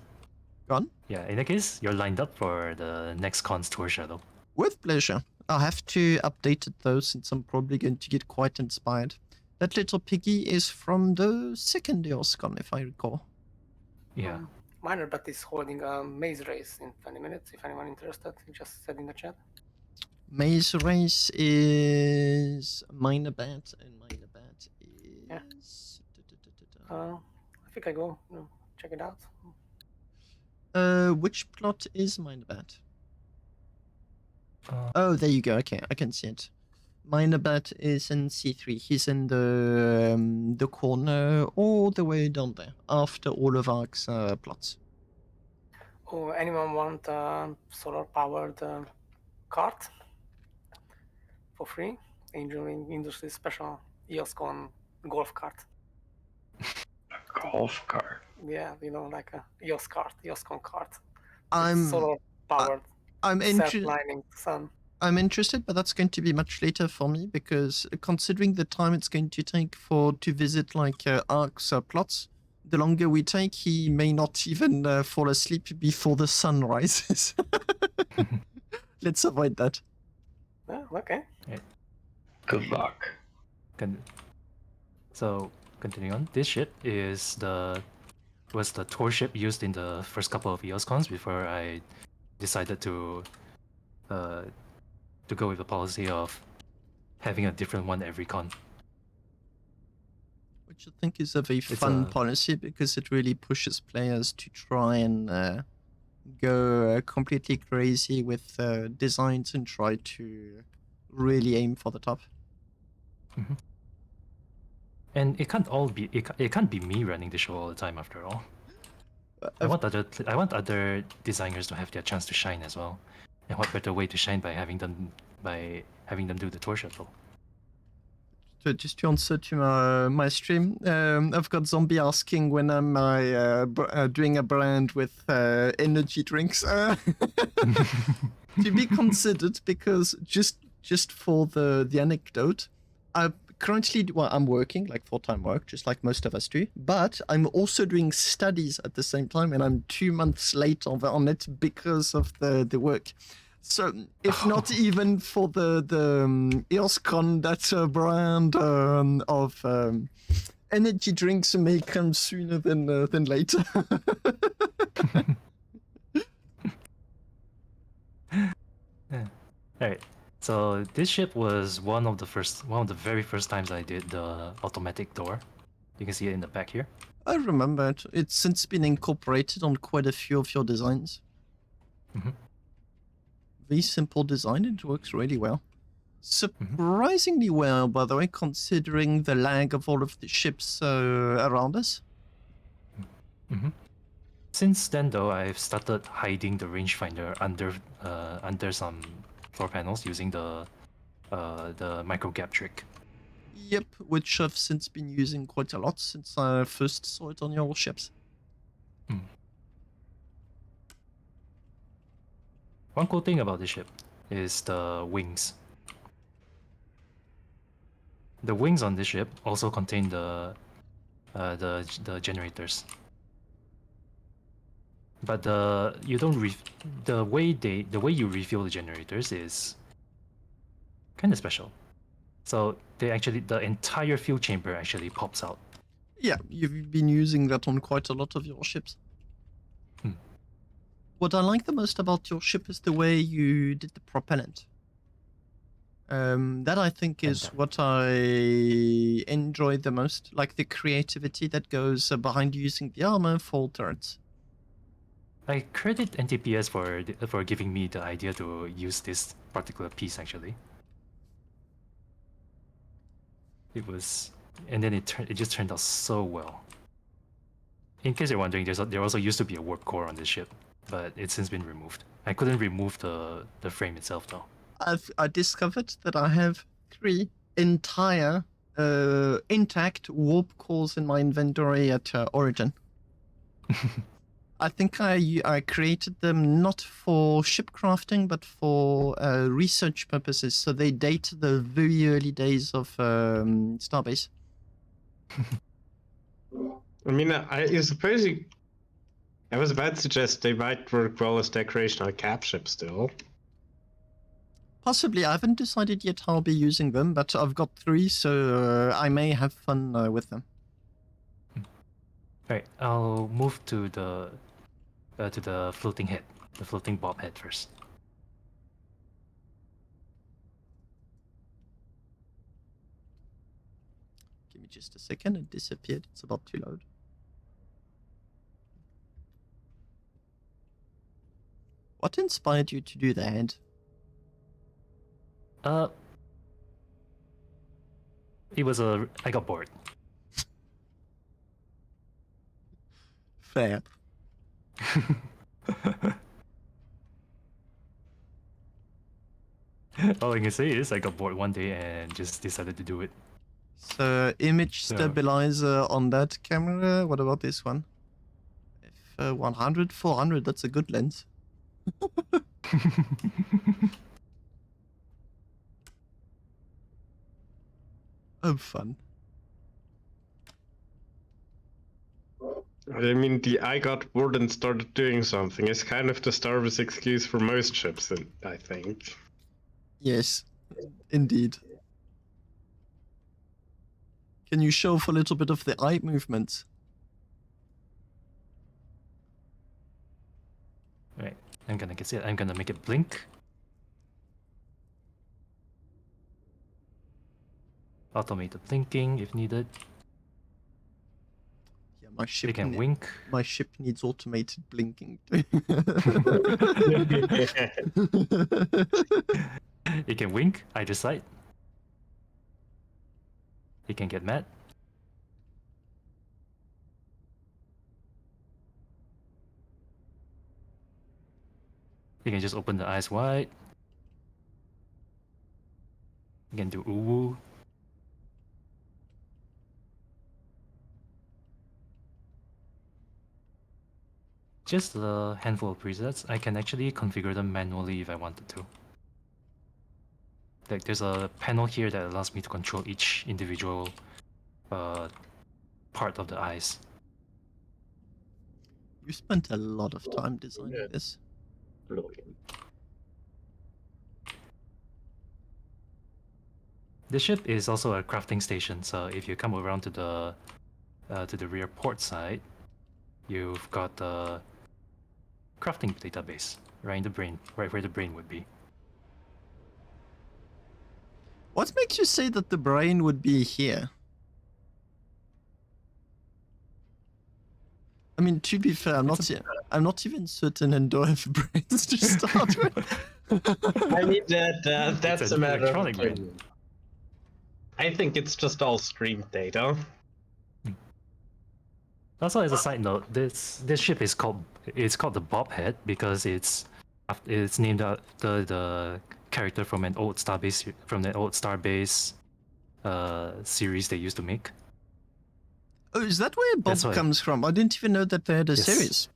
Gone? yeah. In that case, you're lined up for the next con's tour shuttle. With pleasure. I'll have to update it though, since I'm probably going to get quite inspired. That little piggy is from the second EOS Con, if I recall. Yeah. Minor Bat is holding a maze race in 20 minutes. If anyone interested, just said in the chat. Maze Race is Minor Bat, and Minor Bat is... Yeah. I think I go check it out. Which plot is Minor Bat? Uh, Oh, there you go. Okay, I can see it. Minor Bat is in C3. He's in the corner all the way down there, after all of Ark's plots. Oh, anyone want solar-powered cart for free? Angel Industries special EOS Con golf cart. a golf cart. Yeah, you know, like a EOS cart, EOS Con cart. I'm Solar-powered, I'm interested. self-lining sun. I'm interested, but that's going to be much later for me because considering the time it's going to take to visit like Ark's plots, the longer we take, he may not even fall asleep before the sun rises. Let's avoid that. Oh, okay. Good luck. So continuing on, this ship was the tour ship used in the first couple of EOS Cons before I decided to go with the policy of having a different one every con. Which I think is a very fun policy because it really pushes players to try and go completely crazy with designs and try to really aim for the top. Mm-hmm. And it can't all be it can't be me running the show all the time after all. I want other designers to have their chance to shine as well. And what better way to shine by having them do the tour shuttle? So just to answer to my stream, I've got Zombie asking when am I doing a brand with energy drinks. To be considered, because just for the anecdote, currently, well, I'm working like full-time work, just like most of us do, but I'm also doing studies at the same time, and I'm 2 months late on it because of the work. So, if not even for the EOS Con, that's a brand of energy drinks may come sooner than later. Yeah. All right. So this ship was one of the very first times I did the automatic door. You can see it in the back here. I remember it. It's since been incorporated on quite a few of your designs. Mhm. Very simple design. It works really well. Surprisingly well, by the way, considering the lag of all of the ships around us. Since then, though, I've started hiding the rangefinder under some floor panels using the micro gap trick. Yep, which I've since been using quite a lot since I first saw it on your ships. One cool thing about this ship is the wings. The wings on this ship also contain the generators. But the way you refuel the generators is kind of special. So the entire fuel chamber actually pops out. Yeah, you've been using that on quite a lot of your ships. What I like the most about your ship is the way you did the propellant. That I think is what I enjoy the most, like the creativity that goes behind using the armor for turrets. I credit NTPS for giving me the idea to use this particular piece actually. And then it just turned out so well. In case you're wondering, there also used to be a warp core on this ship, but it's since been removed. I couldn't remove the frame itself though. I discovered that I have 3 entire intact warp cores in my inventory at Origin. I think I created them not for ship crafting, but for research purposes. So they date the very early days of Starbase. I mean, I suppose I was about to suggest they might work well as decoration on a cap ship still. Possibly. I haven't decided yet how I'll be using them, but I've got 3, so I may have fun with them. Alright, I'll move to the floating head, the floating bob head first. Give me just a second. It disappeared. It's about to load. What inspired you to do the head? I got bored. Fair. All I can say is I got bored one day and just decided to do it. So image stabilizer on that camera. What about this one? If 100, 400, that's a good lens. Oh, fun. I mean, I got bored and started doing something. It's kind of the Starbase excuse for most ships, I think. Yes, indeed. Can you show off a little bit of the eye movements? Right, I'm gonna make it blink. Automate the blinking if needed. Yeah, my ship It can wink. My ship needs automated blinking. It can wink either side. It can get mad. You can just open the eyes wide. You can do uwu. Just a handful of presets. I can actually configure them manually if I wanted to. Like there's a panel here that allows me to control each individual part of the eyes. You spent a lot of time designing this. The ship is also a crafting station, so if you come around to the rear port side, you've got the crafting database right in the brain, right where the brain would be. What makes you say that the brain would be here? I mean, to be fair, I'm not even certain Endo have brains to start with. I mean that's It's a an matter of electronic brain. opinion. I think it's just all stream data. Also, as a side note, this ship is called the Bobhead because it's named after the character from an old Starbase series they used to make. Oh, is that where Bob That's why. comes from? I didn't even know that they had a Yes. series.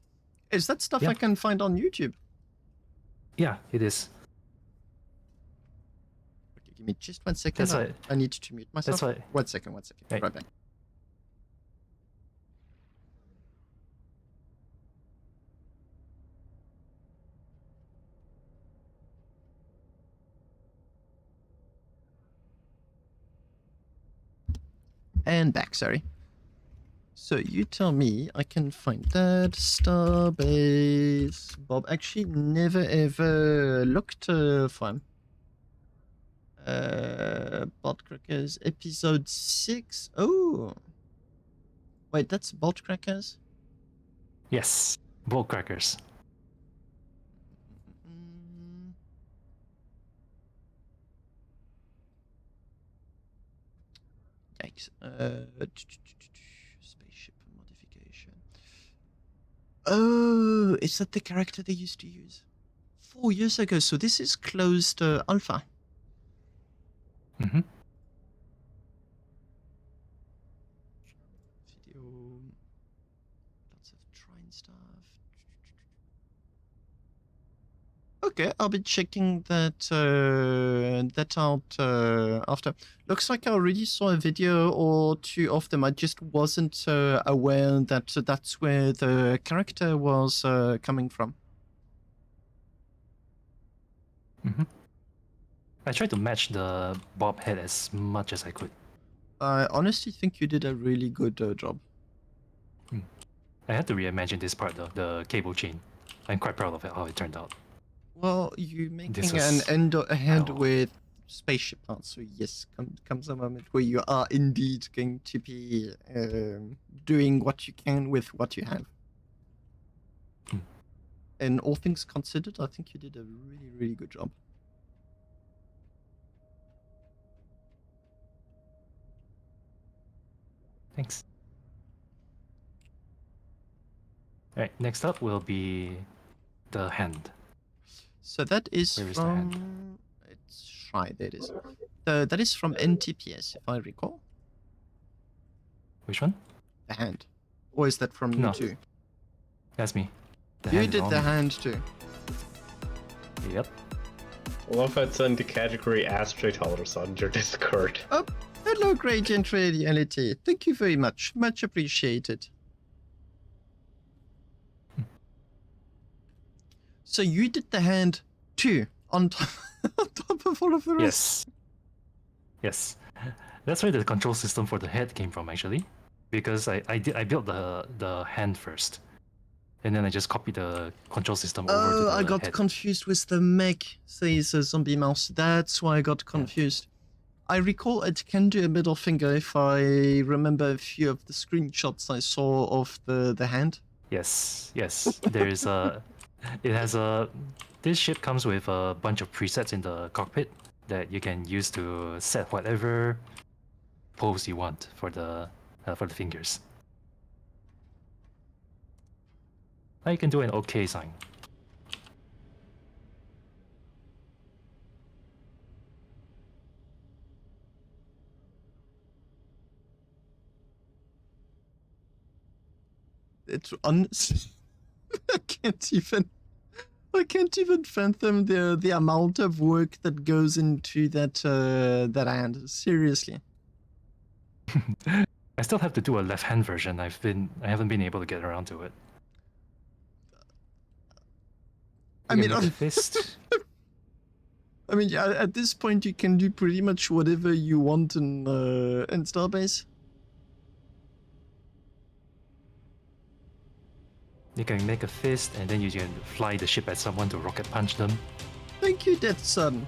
Is that stuff Yeah. I can find on YouTube? Yeah, it is. Okay, give me just 1 second. That's why. I need to mute myself. That's why. 1 second. Right. Right back. And back, sorry. So you tell me I can find that Starbase. Bob actually never ever looked for him. Bolt Crackers episode 6. Oh. Wait, that's Bolt Crackers? Yes, bolt crackers. Mm. Yikes. Spaceship modification. Oh, is that the character they used to use? 4 years ago, so this is closed alpha. Mm-hmm. Video. Lots of Trine stuff. Okay, I'll be checking that out after. Looks like I already saw a video or two of them. I just wasn't aware that that's where the character was coming from. Mm-hmm. I tried to match the bob head as much as I could. I honestly think you did a really good job. I had to reimagine this part though, the cable chain. I'm quite proud of it, how it turned out. Well, you making This an was end ahead hell. with spaceship parts, so yes, comes a moment where you are indeed going to be doing what you can with what you have. And all things considered, I think you did a really, really good job. Thanks. Alright, next up will be the hand. So that is Where is the hand? from... It's right, there it is. That is from NTPS, if I recall. Which one? The hand. Or is that from No. you too? That's me. The You hand is did on the me. hand too. Yep. I love how it's in the category Astro Tolerance on your Discord. Oh, hello, Gradient Reality. Thank you very much. Much appreciated. So you did the hand too, on top, on top of all of the rest? Yes. Yes. That's where the control system for the head came from actually. Because I built the hand first. And then I just copied the control system over to Oh, the I got head. confused with the mech, says Zombie Mouse. That's why I got confused. I recall it can do a middle finger if I remember a few of the screenshots I saw of the hand. Yes, yes. There's a. It has a. This ship comes with a bunch of presets in the cockpit that you can use to set whatever pose you want for the fingers. Now you can do an OK sign. It's honestly, I can't even fathom the amount of work that goes into that hand. Seriously. I still have to do a left-hand version. I haven't been able to get around to it. I You mean, can make a fist. I mean, yeah, at this point you can do pretty much whatever you want in Starbase. You can make a fist, and then you can fly the ship at someone to rocket punch them. Thank you, Death Son.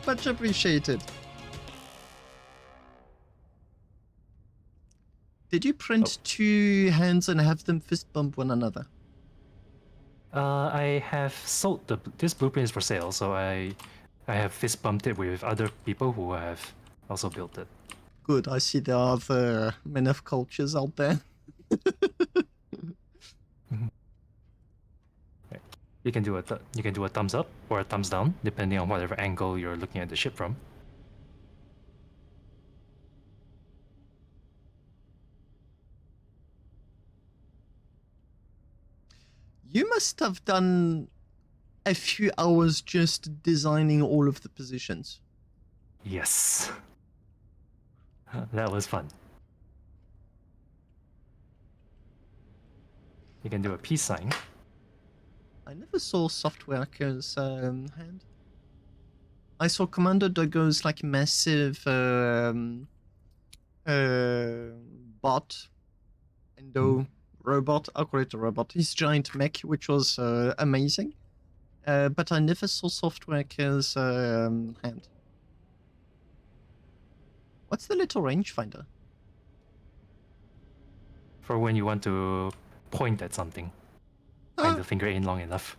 Much appreciated. Did you print 2 hands and have them fist bump one another? I have sold this blueprint is for sale, so I have fist bumped it with other people who have also built it. Good, I see there are other men of cultures out there. You can do a thumbs up or a thumbs down, depending on whatever angle you're looking at the ship from. You must have done a few hours just designing all of the positions. Yes. That was fun. You can do a peace sign. I never saw Softworker's hand. I saw Commander Doggo's like massive bot, endo robot. I'll call it a robot. His giant mech, which was amazing. But I never saw Softworker's hand. What's the little rangefinder? For when you want to point at something. Find the finger in long enough.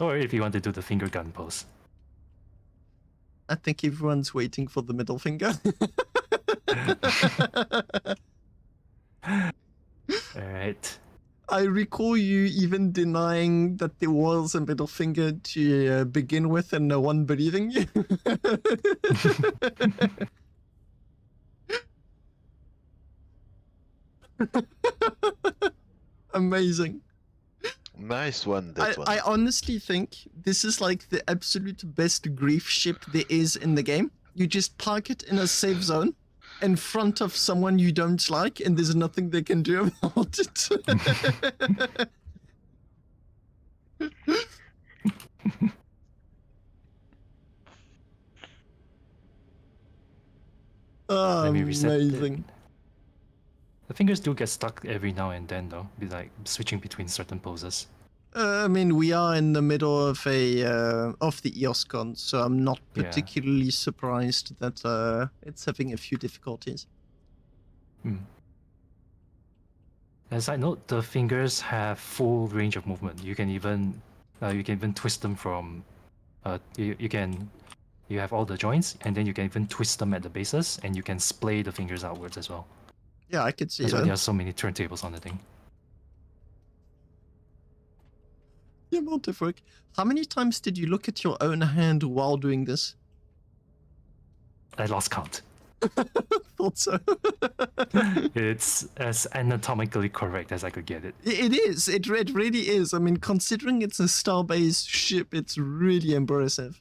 Or if you want to do the finger gun pose. I think everyone's waiting for the middle finger. Alright. I recall you even denying that there was a middle finger to begin with and no one believing you. Amazing. Nice one, that one. I honestly think this is like the absolute best grief ship there is in the game. You just park it in a safe zone in front of someone you don't like, and there's nothing they can do about it. Oh, Let me reset it. amazing. The fingers do get stuck every now and then, though. Be like switching between certain poses. I mean, we are in the middle of the EOS Con, so I'm not Yeah. particularly surprised that it's having a few difficulties. As I note, the fingers have full range of movement. You can even twist them from. You have all the joints, and then you can even twist them at the bases, and you can splay the fingers outwards as well. Yeah, I could see That's why that. there are so many turntables on the thing. The amount of work. How many times did you look at your own hand while doing this? I lost count. Thought so. It's as anatomically correct as I could get it. It is. It really is. I mean, considering it's a Starbase ship, it's really impressive.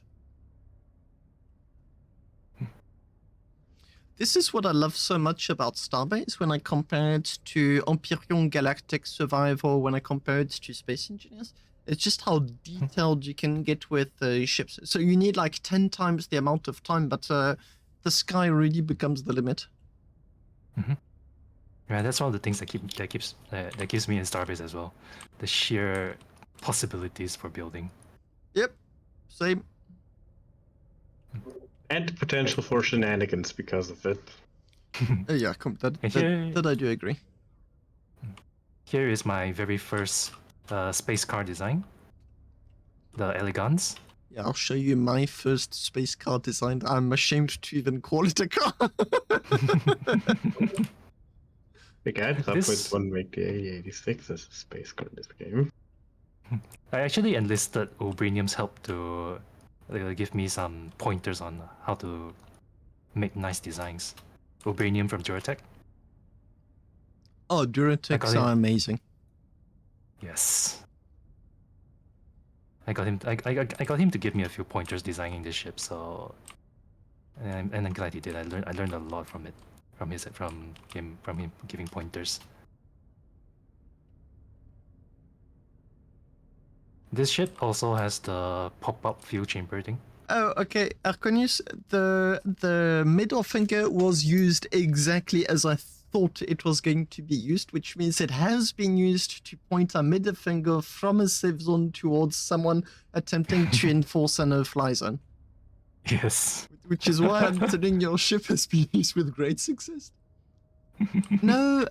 This is what I love so much about Starbase when I compare it to Empyrean Galactic Survival, when I compare it to Space Engineers. It's just how detailed you can get with ships. So you need like 10 times the amount of time, but the sky really becomes the limit. Yeah, that's one of the things that keeps me in Starbase as well. The sheer possibilities for building. Yep, same. And the potential for shenanigans because of it. Yeah, that I do agree. Here is my very first space car design. The Elegance. Yeah, I'll show you my first space car design. I'm ashamed to even call it a car. The guy that This- would make the A86 as a space car in this game. I actually enlisted Obranium's help to give me some pointers on how to make nice designs. Obranium from Duratech. Oh, Duratec's him. are amazing. Yes. I got him. I got him to give me a few pointers designing this ship. So, and I'm glad he did. I learned a lot from it, from him giving pointers. This ship also has the pop-up fuel chamber thing. Oh, okay. Arconius, the middle finger was used exactly as I thought it was going to be used, which means it has been used to point a middle finger from a safe zone towards someone attempting to enforce a no-fly zone. Yes. Which is why I'm telling your ship has been used with great success. No,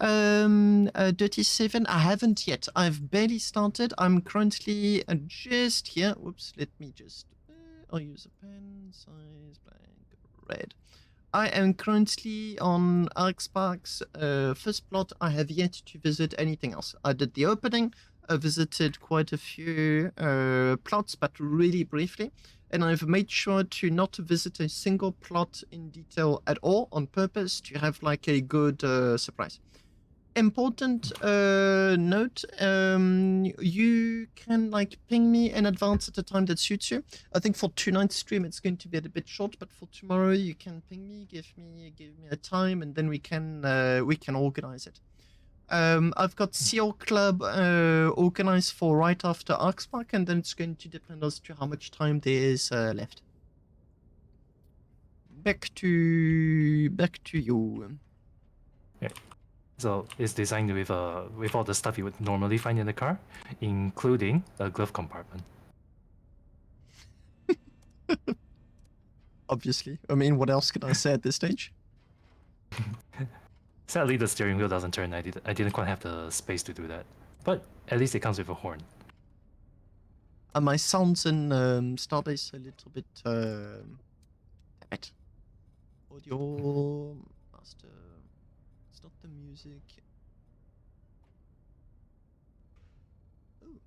Dirty Seven, I haven't yet. I've barely started. I'm currently just here. Whoops, let me just... I'll use a pen, size, blank, red. I am currently on Ark Spark's first plot. I have yet to visit anything else. I did the opening, I visited quite a few plots, but really briefly. And I've made sure to not visit a single plot in detail at all on purpose to have like a good surprise. Important note, you can like ping me in advance at a time that suits you. I think for tonight's stream it's going to be a bit short, but for tomorrow you can ping me, give me a time, and then we can organize it. I've got Seal Club organized for right after Ark Spark, and then it's going to depend as to how much time there is left. Back to you. Yeah. So it's designed with all the stuff you would normally find in the car, including a glove compartment. Obviously, I mean, what else can I say at this stage? Sadly, the steering wheel doesn't turn. I didn't quite have the space to do that. But at least it comes with a horn. My sounds in Starbase a little bit. Audio master. It's not the music. Oh.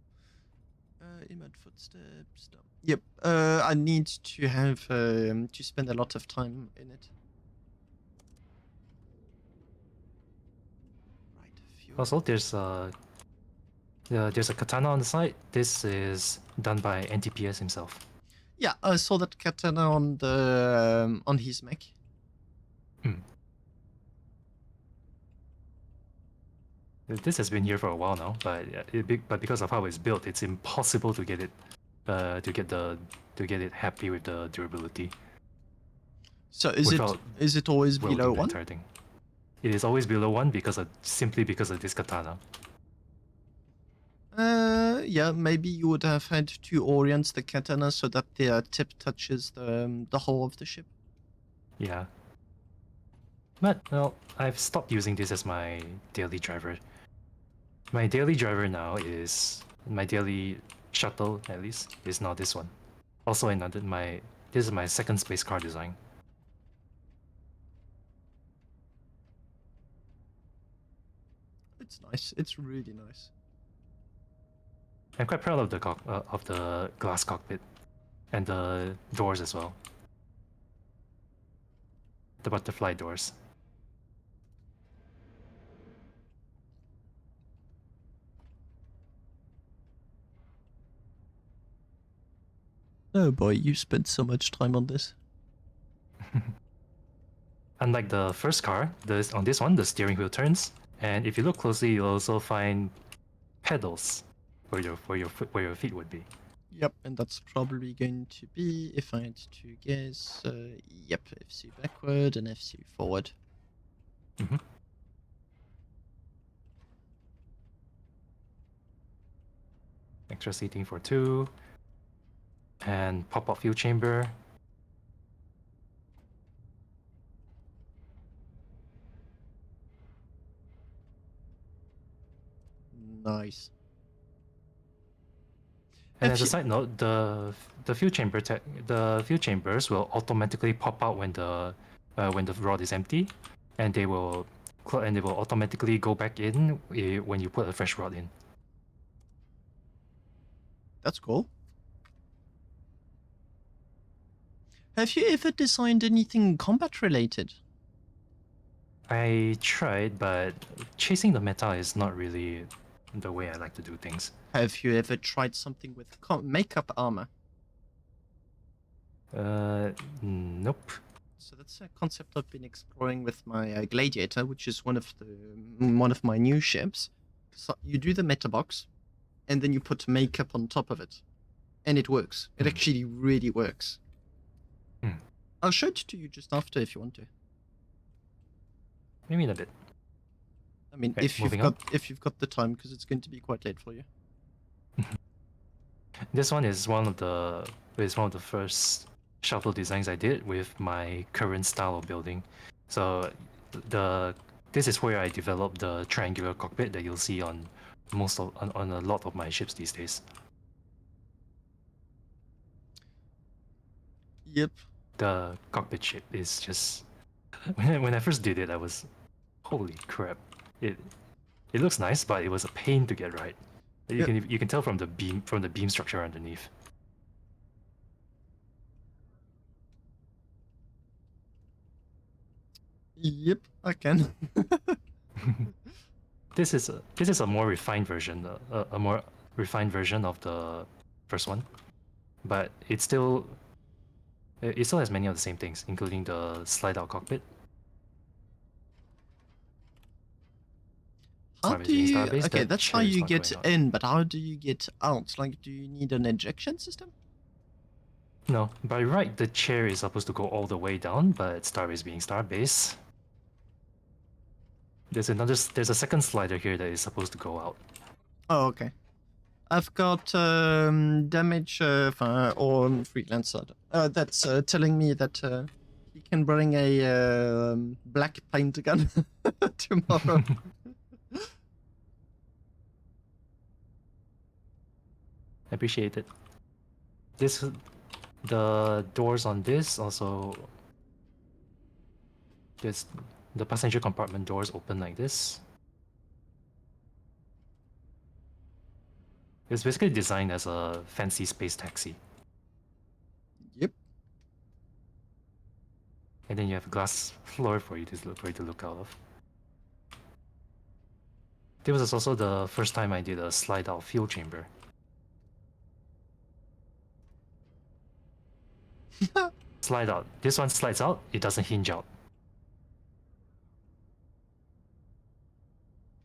Image footsteps. No. Yep. I need to have to spend a lot of time in it. Also, there's a katana on the side. This is done by NTPS himself. Yeah, I saw that katana on the on his mech. This has been here for a while now, but because of how it's built, it's impossible to get it to get it happy with the durability. So is it always below 1? Thing. It is always below 1 simply because of this katana. Yeah, maybe you would have had to orient the katana so that the tip touches the hull of the ship. Yeah. But, well, I've stopped using this as my daily driver. My daily driver now is... My daily shuttle, at least, is now this one. Also this is my second space car design. It's nice. It's really nice. I'm quite proud of the glass cockpit and the doors as well. The butterfly doors. Oh boy, you spent so much time on this. Unlike the first car, on this one, the steering wheel turns, and if you look closely, you'll also find pedals where your feet would be. Yep, and that's probably going to be, if I had to guess, yep, FC backward and FC forward. Mm-hmm. Extra seating for 2. And pop-up fuel chamber. Nice. And as a side note, the fuel chambers will automatically pop out when the rod is empty, and they will automatically go back in when you put a fresh rod in. That's cool. Have you ever designed anything combat related? I tried, but chasing the meta is not really the way I like to do things. Have you ever tried something with makeup armor? Nope. So that's a concept I've been exploring with my gladiator, which is one of my new ships. So you do the meta box, and then you put makeup on top of it, and it works. It actually really works. I'll show it to you just after if you want to. Maybe in a bit. I mean, Okay, if you've got the time, because it's going to be quite late for you. This one is one of the first shuttle designs I did with my current style of building. So this is where I developed the triangular cockpit that you'll see on on a lot of my ships these days. Yep. The cockpit shape is just when I first did it, I was holy crap. It looks nice, but it was a pain to get right. You can tell from the beam structure underneath. Yep, I can. This is a more refined version, a more refined version of the first one, but it still has many of the same things, including the slide out cockpit. How do you? Starbase, Okay, that that's how chair is you not get going out. in, but how do you get out? Like, do you need an ejection system? No, by right the chair is supposed to go all the way down, but Starbase being Starbase, there's a second slider here that is supposed to go out. Oh, okay. I've got damage or freelancer. That's telling me that he can bring a black paint gun tomorrow. Appreciate it. The doors on this also, the passenger compartment doors open like this. It's basically designed as a fancy space taxi. Yep. And then you have a glass floor for you to look out of. This was also the first time I did a slide out fuel chamber. Slide out. This one slides out, it doesn't hinge out.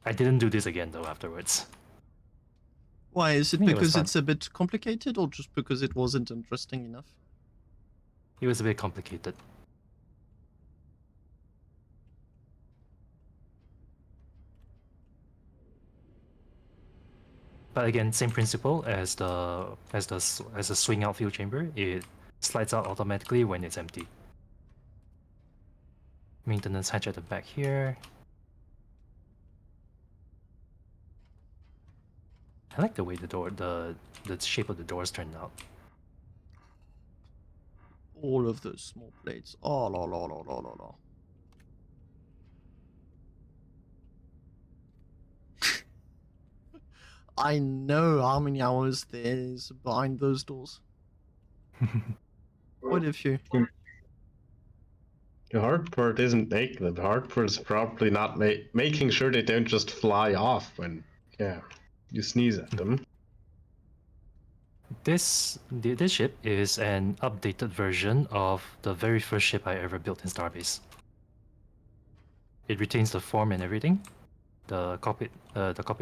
I didn't do this again though afterwards. Why? Is it I think it was because fun. it's a bit complicated, or just because it wasn't interesting enough? It was a bit complicated. But again, same principle as the swing out fuel chamber. It slides out automatically when it's empty. Maintenance hatch at the back here. I like the way the shape of the doors turned out. All of those small plates. Oh, la la la la la la. I know how many hours there's behind those doors. What if you? The hard part isn't making them. The hard part is probably not making sure they don't just fly off when, you sneeze at them. This ship is an updated version of the very first ship I ever built in Starbase. It retains the form and everything, the cockpit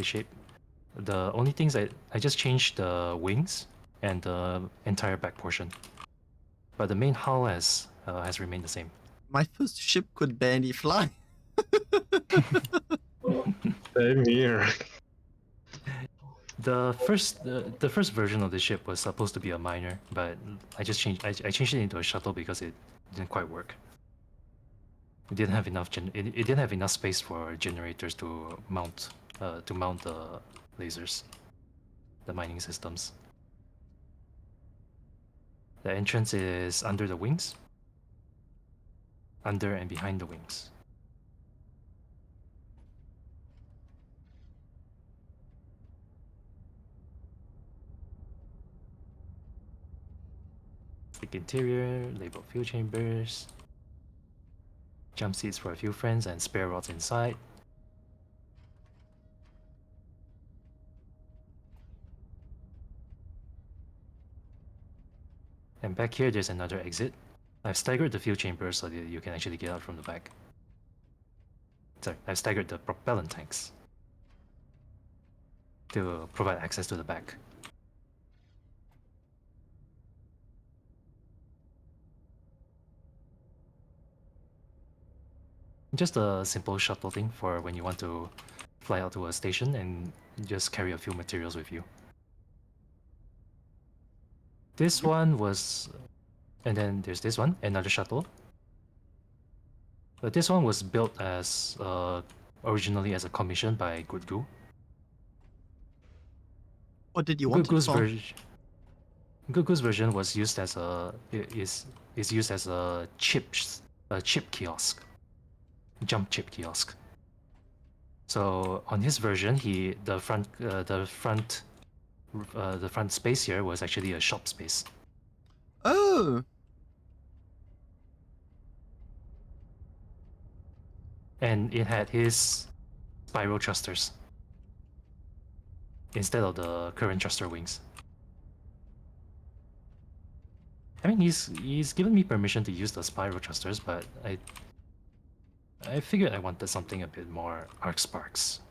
shape. The only things I just changed the wings and the entire back portion, but the main hull has remained the same. My first ship could barely fly. Same here. The first version of the ship was supposed to be a miner, but I changed it into a shuttle because it didn't quite work. It didn't have enough it didn't have enough space for generators to mount the lasers, the mining systems. The entrance is under the wings, under and behind the wings. Thick interior, labeled fuel chambers. Jump seats for a few friends and spare rods inside. And back here, there's another exit. I've staggered the fuel chambers so that you can actually get out from the back. Sorry, I've staggered the propellant tanks to provide access to the back. Just a simple shuttle thing for when you want to fly out to a station and just carry a few materials with you. This one was, and then there's this one, another shuttle. But this one was built as originally as a commission by Good Goo. What did you want it for? Good Goo's version was used as is used as a chip kiosk, jump chip kiosk. So on his version, the front space here was actually a shop space. Oh, And it had his spiral thrusters instead of the current thruster wings. I mean, he's given me permission to use the spiral thrusters, but I figured I wanted something a bit more Ark Sparks.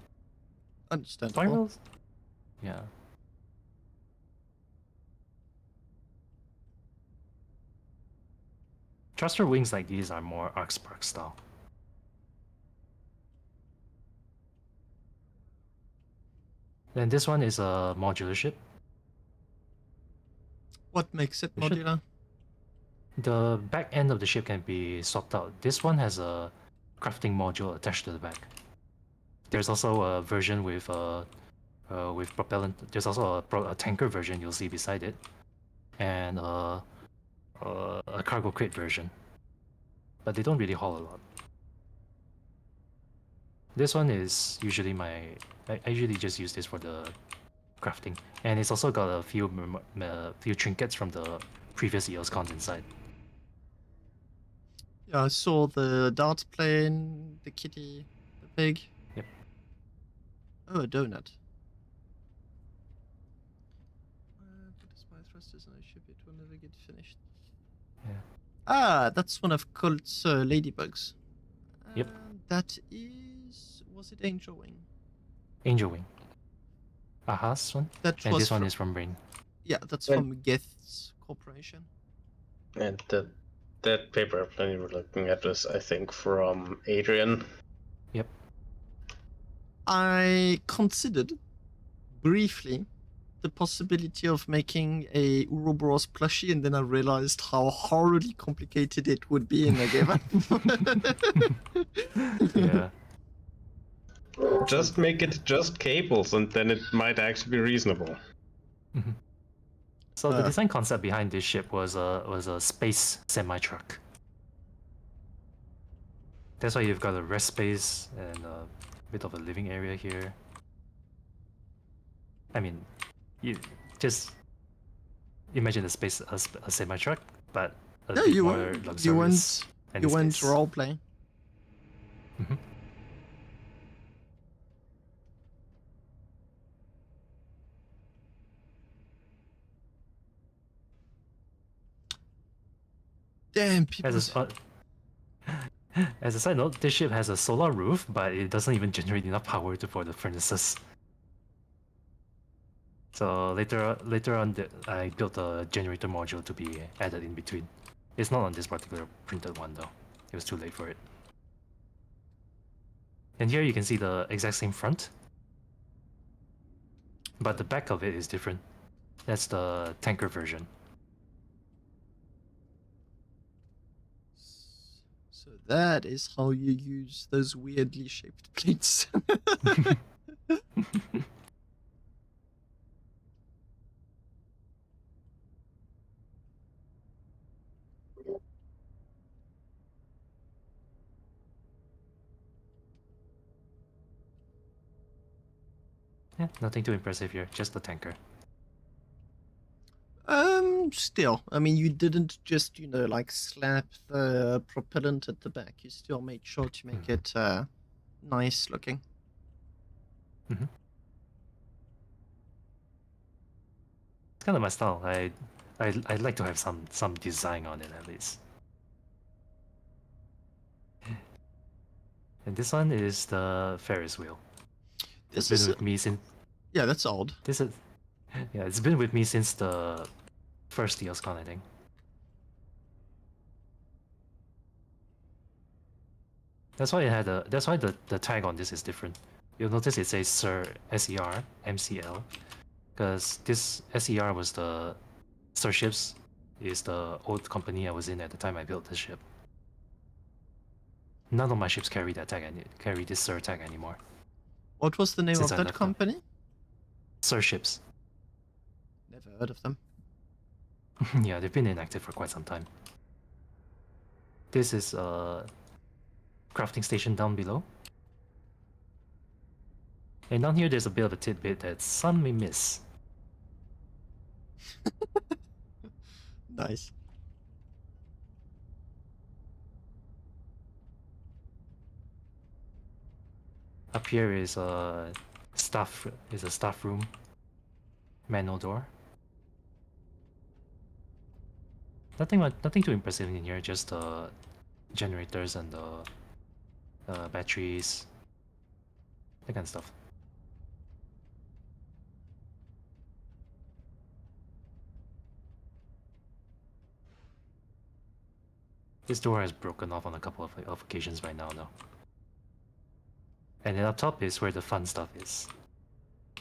understandable. Spirals? Yeah. Thruster wings like these are more Ark Spark style. Then this one is a modular ship. What makes it We should- modular? The back end of the ship can be swapped out. This one has a crafting module attached to the back. There's also a version with propellant. There's also a tanker version you'll see beside it, and a cargo crate version. But they don't really haul a lot. This one is usually I usually just use this for the crafting, and it's also got a few trinkets from the previous EOS Cons inside. Yeah, I saw the dart plane, the kitty, the pig. Yep. Oh, a donut. Put the spy thrusters on a ship, it will never get finished. Yeah. Ah, that's one of Colt's ladybugs. Yep. That is... Was it Angel Wing? Angel Wing. Aha's one, That and was this one from- is from Brain. Yeah, that's Well- from Geth's corporation. And that paper airplane you were looking at is, I think, from Adrian. Yep. I considered briefly the possibility of making a Ouroboros plushie, and then I realized how horribly complicated it would be, and I gave up. Yeah. Just make it just cables, and then it might actually be reasonable. So the design concept behind this ship was a space semi-truck. That's why you've got a rest space and a bit of a living area here. I mean, you just imagine a semi-truck, but a No, bit you more went, luxurious. and you went space. roleplay. Mhm. Damn, people. As a side note, this ship has a solar roof, but it doesn't even generate enough power for the furnaces. So later on, I built a generator module to be added in between. It's not on this particular printed one though. It was too late for it. And here you can see the exact same front, but the back of it is different. That's the tanker version. So that is how you use those weirdly shaped plates. Yeah, nothing too impressive here, just the tanker. Still, I mean, you didn't just, like slap the propellant at the back. You still made sure to make it nice looking. It's kind of my style. I like to have some design on it at least. And this one is the Ferris wheel. It's This been is with me since yeah, that's odd. this is yeah, it's been with me since the first EOS Con, I think. That's why the tag on this is different. You'll notice it says Sir SER MCL, because this SER was the Sir Ships is the old company I was in at the time I built this ship. None of my ships carry that tag carry this Sir tag anymore. What was the name Since of I that left them. company? Sir Ships. Never heard of them. Yeah, they've been inactive for quite some time. This is a crafting station down below. And down here there's a bit of a tidbit that some may miss. Nice. Up here is a staff room. Manual door. Nothing too impressive in here, just generators and batteries, that kind of stuff. This door has broken off on a couple of occasions right now, though. And then up top is where the fun stuff is.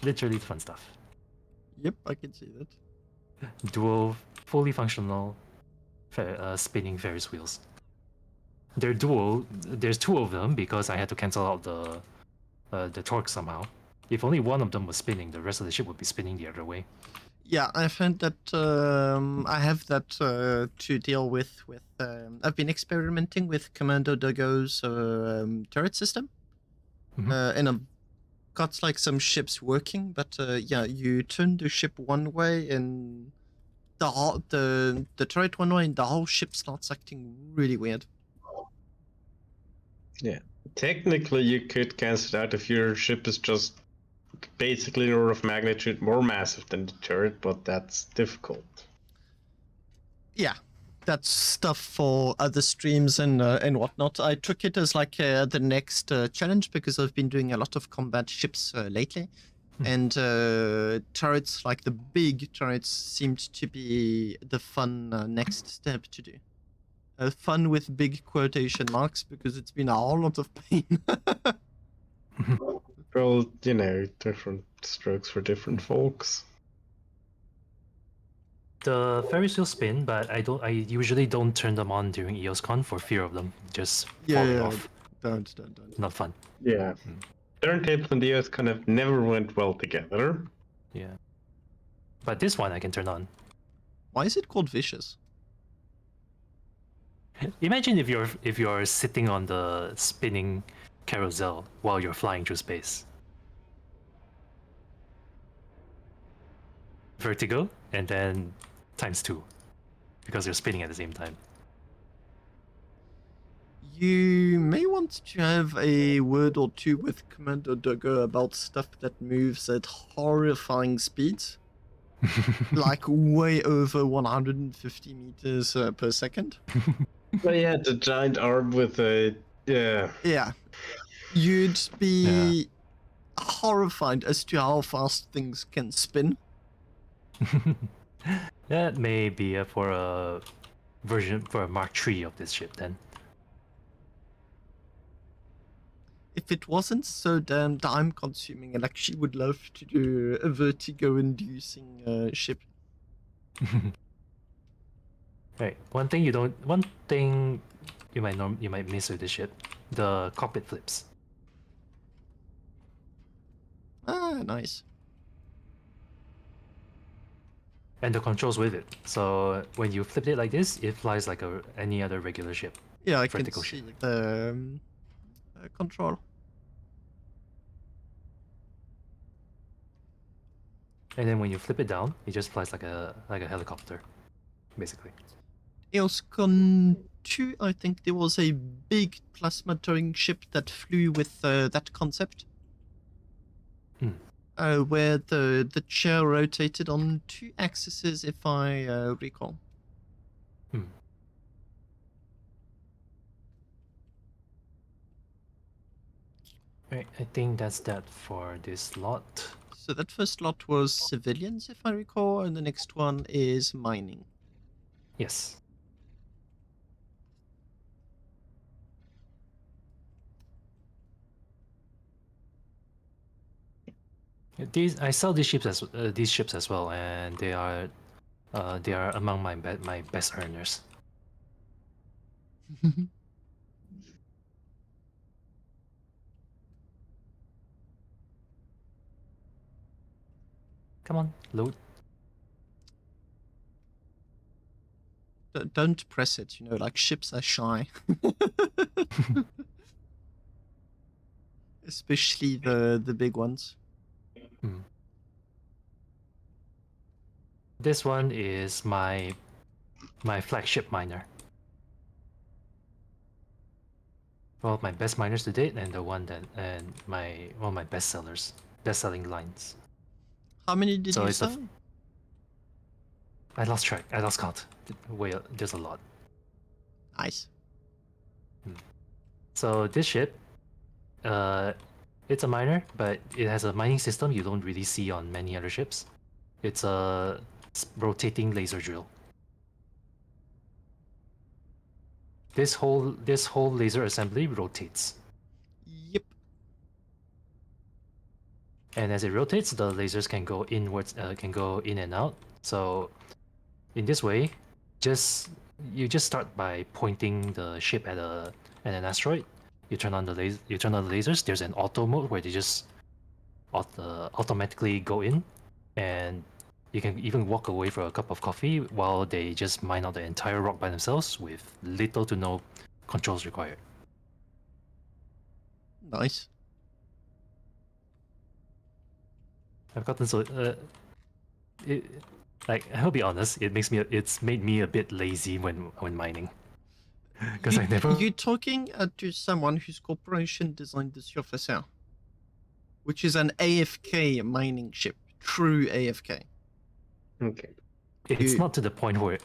Literally the fun stuff. Yep, I can see that. Dual, fully functional, spinning Ferris wheels. They're dual. There's two of them because I had to cancel out the torque somehow. If only one of them was spinning, the rest of the ship would be spinning the other way. Yeah, I found that I have that to deal with. I've been experimenting with Commando Doggo's turret system, and I've got like some ships working. But yeah, you turn the ship one way and the turret one way, and the whole ship starts acting really weird. Yeah. Technically, you could cancel it out if your ship is just basically an order of magnitude more massive than the turret, but that's difficult. Yeah, that's stuff for other streams and whatnot. I took it as like the next challenge because I've been doing a lot of combat ships lately, and turrets, like the big turrets, seemed to be the fun next step to do. Fun with big quotation marks because it's been a whole lot of pain. Well, different strokes for different folks. The Ferris wheel spin, but I usually don't turn them on during EOS Con for fear of them just falling off. Don't. Not fun. Yeah. Turntables and EOS kind of never went well together. Yeah. But this one I can turn on. Why is it called vicious? Imagine if you're sitting on the spinning carousel while you're flying through space. Vertigo, and then ×2, because you're spinning at the same time. You may want to have a word or two with Commander Doggo about stuff that moves at horrifying speeds. Like way over 150 meters per second. But yeah, the giant arm with a Yeah. You'd be horrified as to how fast things can spin. That may be for a Mark III of this ship then. If it wasn't so damn time consuming, I actually would love to do a vertigo inducing ship. Right. One thing you might miss with this ship, the cockpit flips. Ah, nice. And the controls with it. So when you flip it like this, it flies like any other regular ship. Yeah, I can Vertical see ship. the control. And then when you flip it down, it just flies like a helicopter. basically. EOS Con 2, I think there was a big plasma towing ship that flew with that concept. Where the chair rotated on 2 axes, if I recall. Right, I think that's that for this lot. So that first lot was civilians, if I recall, and the next one is mining. Yes. I sell these ships as well, and they are among my best earners. Come on, load. Don't press it, like ships are shy. Especially the big ones. This one is my flagship miner. Well, my best miners to date, and one of my best selling lines. How many did you sell? I lost track. I lost count. There's a lot. Nice. So this ship, it's a miner, but it has a mining system you don't really see on many other ships. It's a rotating laser drill. This whole laser assembly rotates. Yep. And as it rotates, the lasers can go inwards, can go in and out. So, in this way, you just start by pointing the ship at an asteroid. You turn on the lasers. There's an auto mode where they just automatically go in, and you can even walk away for a cup of coffee while they just mine out the entire rock by themselves with little to no controls required. Nice. I've gotten so I'll be honest, it's made me a bit lazy when mining. Because I never. You're talking to someone whose corporation designed the Surfacer, which is an AFK mining ship, true AFK. Okay. It's not to the point where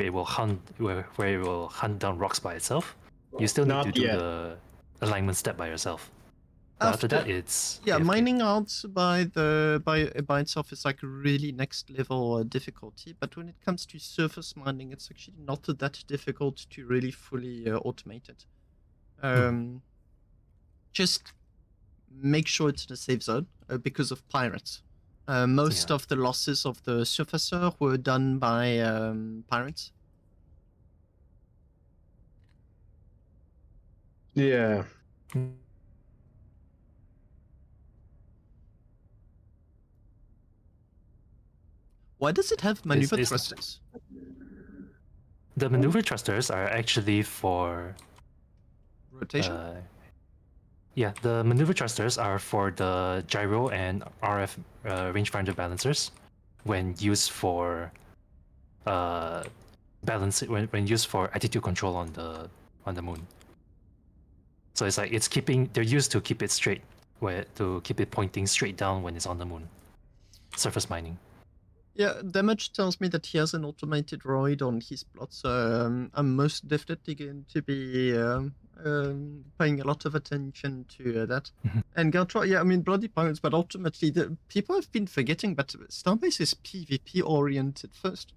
it will hunt where it will hunt down rocks by itself. You still need to do the alignment step by yourself. But after that, it's AFK. Mining out by itself is like really next level difficulty. But when it comes to surface mining, it's actually not that difficult to really fully automate it. Just make sure it's in a safe zone because of pirates. Most of the losses of the Surfacer were done by pirates. Yeah. Why does it have maneuver thrusters? The maneuver thrusters are actually for rotation. The maneuver thrusters are for the gyro and RF rangefinder balancers when used for when used for attitude control on the moon. So it's like they're used to keep it straight, to keep it pointing straight down when it's on the moon. Surface mining. Yeah, Damage tells me that he has an automated droid on his plot, so I'm most definitely going to be paying a lot of attention to that. And Galtra, bloody pirates, but ultimately, people have been forgetting, but Starbase is PvP oriented first.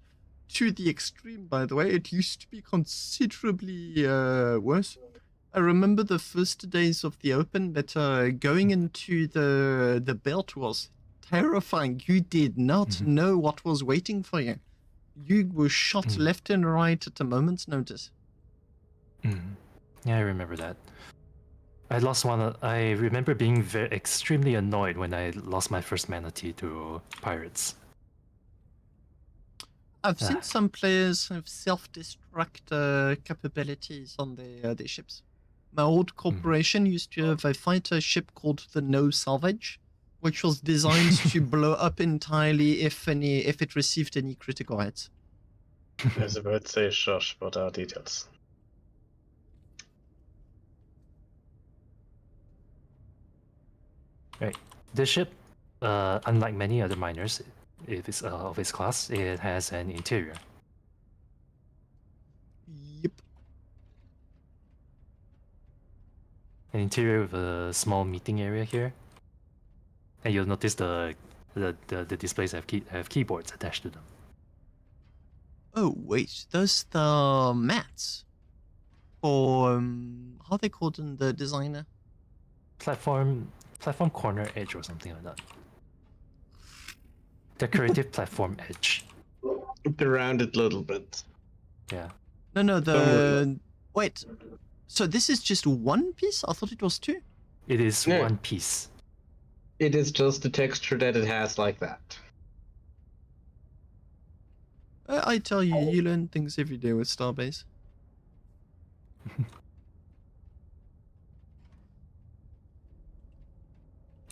To the extreme, by the way, it used to be considerably worse. I remember the first days of the Open, but going into the belt was terrifying. You did not know what was waiting for you. You were shot left and right at a moment's notice. Yeah, I remember that. I lost one. I remember being extremely annoyed when I lost my first manatee to pirates. I've seen some players have self-destruct capabilities on their ships. My old corporation used to have a fighter ship called the No Salvage, which was designed to blow up entirely if it received any critical hits. I was about to say shush, but details. Right. This ship, unlike many other miners, of its class, it has an interior. Yep. An interior with a small meeting area here. And you'll notice the displays have keyboards attached to them. Oh wait, those the mats for how they called in the designer? Platform corner edge or something like that. Decorative platform edge. The rounded little bit. Yeah. No, Somewhere. wait. So this is just one piece? I thought it was two. It is No. one piece. It is just the texture that it has like that. I tell you, you learn things every day with Starbase.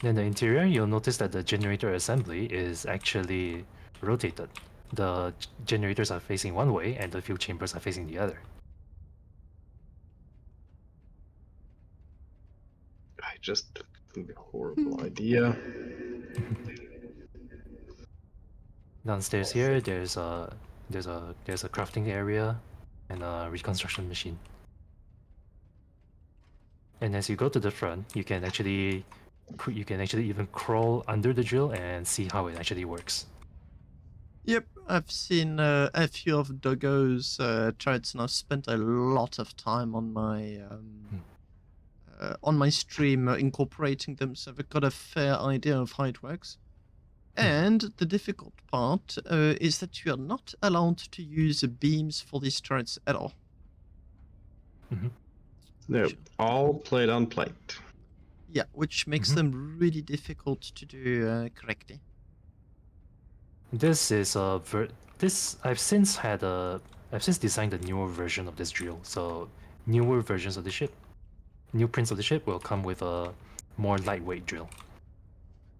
In the interior, you'll notice that the generator assembly is actually rotated. The generators are facing one way and the fuel chambers are facing the other. I just took a horrible idea. Downstairs here, there's a crafting area and a reconstruction machine. And as you go to the front, you can actually even crawl under the drill and see how it actually works. Yep, I've seen a few of Doggo's charts, and I've spent a lot of time on my stream incorporating them, so I've got a fair idea of how it works. And the difficult part is that you are not allowed to use beams for these turrets at all. No, all plate on plate. Yeah, which makes them really difficult to do correctly. This is I've since designed a newer version of this drill. So newer versions of the ship, new prints of the ship will come with a more lightweight drill.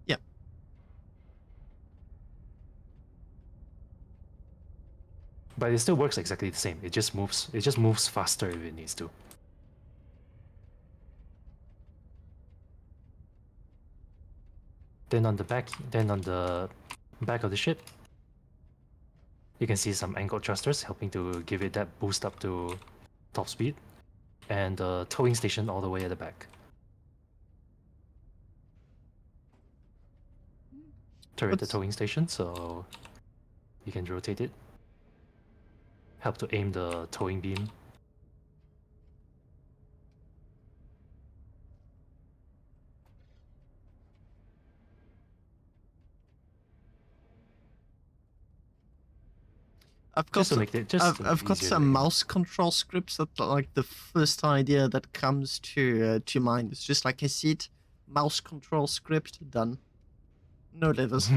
Yeah. But it still works exactly the same. It just moves faster if it needs to. Then on the back of the ship, you can see some angled thrusters helping to give it that boost up to top speed, and a towing station all the way at the back. Turret the towing station, so you can rotate it. Help to aim the towing beam. I've got I've got some mouse control scripts that are like the first idea that comes to mind. It's just like I see it, mouse control script done. No levers.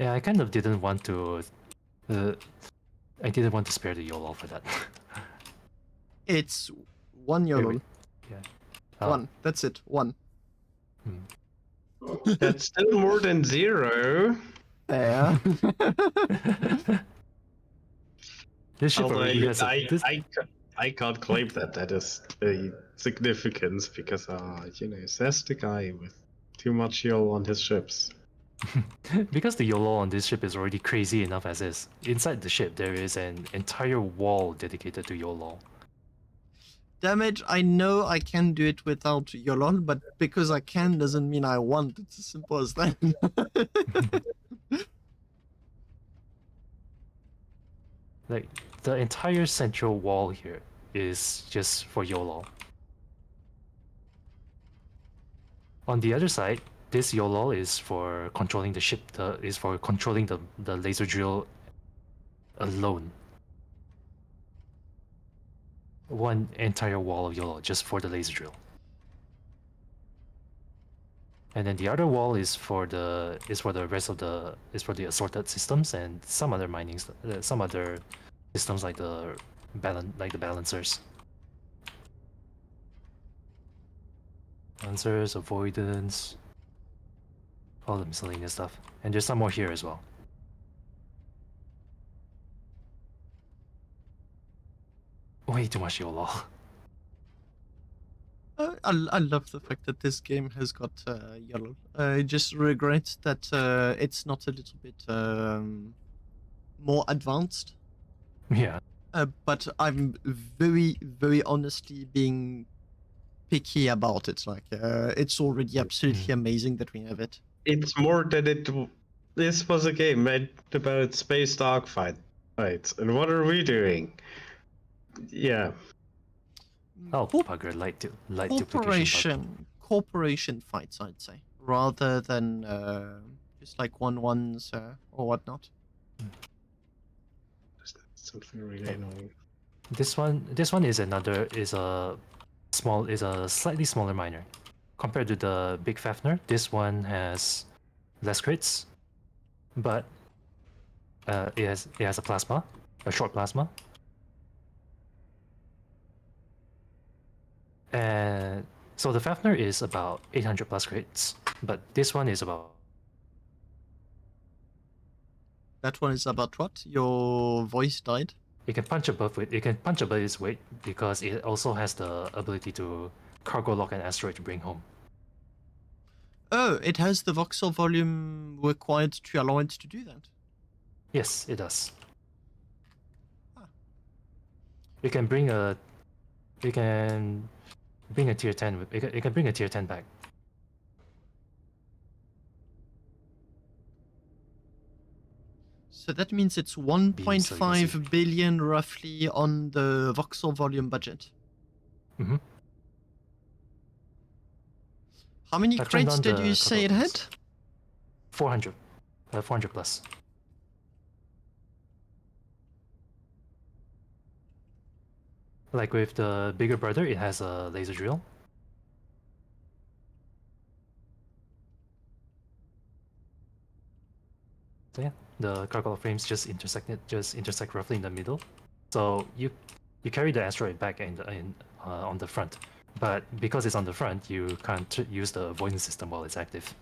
Yeah, I kind of didn't want to. I didn't want to spare the YOLO for that. It's one YOLO. Yeah. One. That's it. One. That's still more than zero. Yeah. This ship Although already has I can't claim that is a significance because says the guy with too much YOLO on his ships. Because the YOLO on this ship is already crazy enough as is. Inside the ship, there is an entire wall dedicated to YOLO. Damage, I know I can do it without YOLO, but because I can doesn't mean I want. It's as simple as that. Like, the entire central wall here is just for YOLO. On the other side, this YOLO is for controlling the ship, is for controlling the laser drill alone. One entire wall of YOLO just for the laser drill. And then the other wall is for the rest of the assorted systems and some other some other systems like the balancers. Balancers, avoidance. all the miscellaneous stuff, and there's some more here as well. Way too much YOLO. I love the fact that this game has got yellow. I just regret that it's not a little bit more advanced. Yeah. But I'm very, very honestly being picky about it. Like, it's already absolutely amazing that we have it. It's more that this was a game made about space dogfight, right? And what are we doing? Yeah. Oh, Corp- bugger, light duplication. corporation fights, I'd say, rather than just like 1-1s or whatnot. Something really annoying. This one is a slightly smaller miner compared to the big Fafnir. This one has less crits, but it has a plasma, a short plasma, and so the Fafnir is about 800 plus crits, but this one is about. That one is about what? Your voice died? It can punch above its weight because it also has the ability to cargo lock an asteroid to bring home. Oh, it has the voxel volume required to allow it to do that. Yes, it does. Huh. It can bring a tier 10. It can bring a tier 10 back. So that means it's 1.5 billion roughly on the voxel volume budget. Mm-hmm. How many I've turned crates on did the you say it had? 400. 400 plus. Like with the bigger brother, it has a laser drill. So yeah, the cargo frames just intersect roughly in the middle. So you carry the asteroid back on the front, but because it's on the front, you can't use the avoidance system while it's active.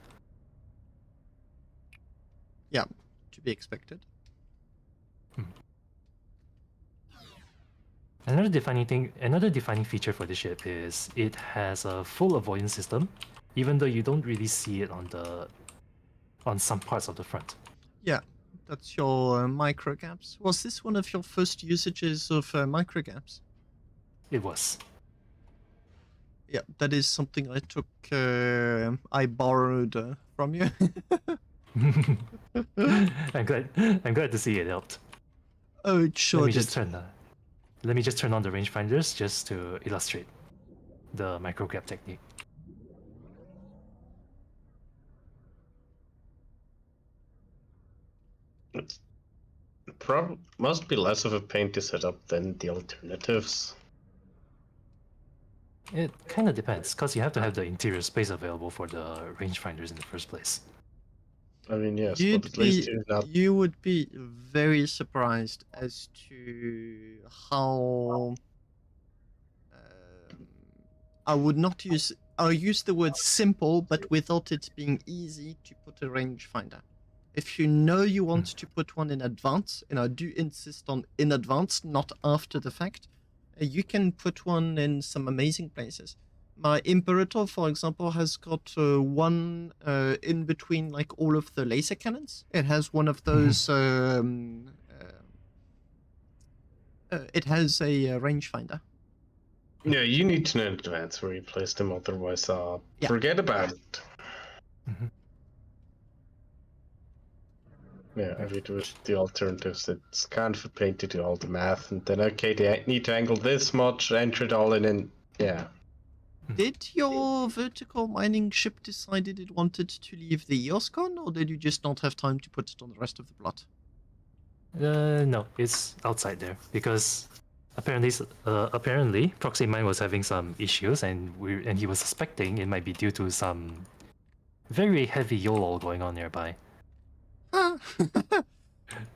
Yeah, to be expected. Another defining feature for this ship is it has a full avoidance system, even though you don't really see it on some parts of the front. Yeah, that's your micro gaps. Was this one of your first usages of micro gaps? It was. Yeah, that is something I took. I borrowed from you. I'm glad to see it helped. Oh, it sure did. Let me just turn on the rangefinders just to illustrate the micrograb technique. It must be less of a pain to set up than the alternatives. It kind of depends, because you have to have the interior space available for the rangefinders in the first place. I mean, yes, but at least you're not. You would be very surprised as to how. I'll use the word simple, but without it being easy to put a rangefinder. If you know you want to put one in advance, and I do insist on in advance, not after the fact, you can put one in some amazing places. My Imperator, for example, has got one in between like all of the laser cannons. It has one of those. It has a rangefinder. Yeah, you need to know in advance where you place them, otherwise, forget about it. Mm-hmm. Yeah, if you do the alternatives, it's kind of a pain to do all the math, and then okay, they need to angle this much, enter it all in, and yeah. Did your vertical mining ship decided it wanted to leave the EOS Con, or did you just not have time to put it on the rest of the plot? No, it's outside there because apparently Proxy Mine was having some issues, and he was suspecting it might be due to some very heavy YOLO going on nearby.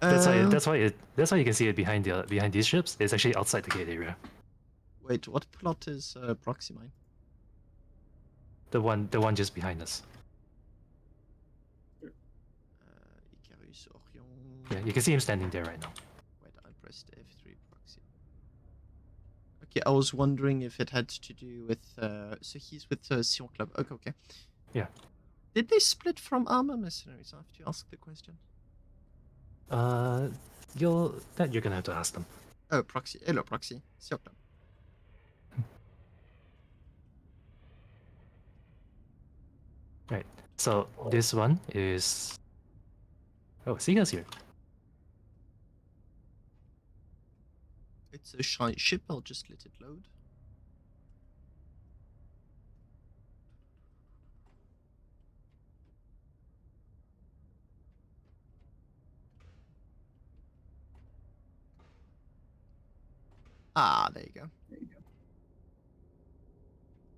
That's why you can see it behind these ships. It's actually outside the gate area. Wait, what plot is Proxy Mine? The one just behind us. Yeah, you can see him standing there right now. Wait, I pressed F3 proxy. Okay, I was wondering if it had to do with. So he's with Sion Club. Okay, okay. Yeah. Did they split from Armor Mercenaries? I have to ask the question. You're gonna have to ask them. Oh, proxy. Hello, proxy. Sion Club. Right. So this one is. Oh, Siga's here. It's a shy ship. I'll just let it load. Ah, there you go.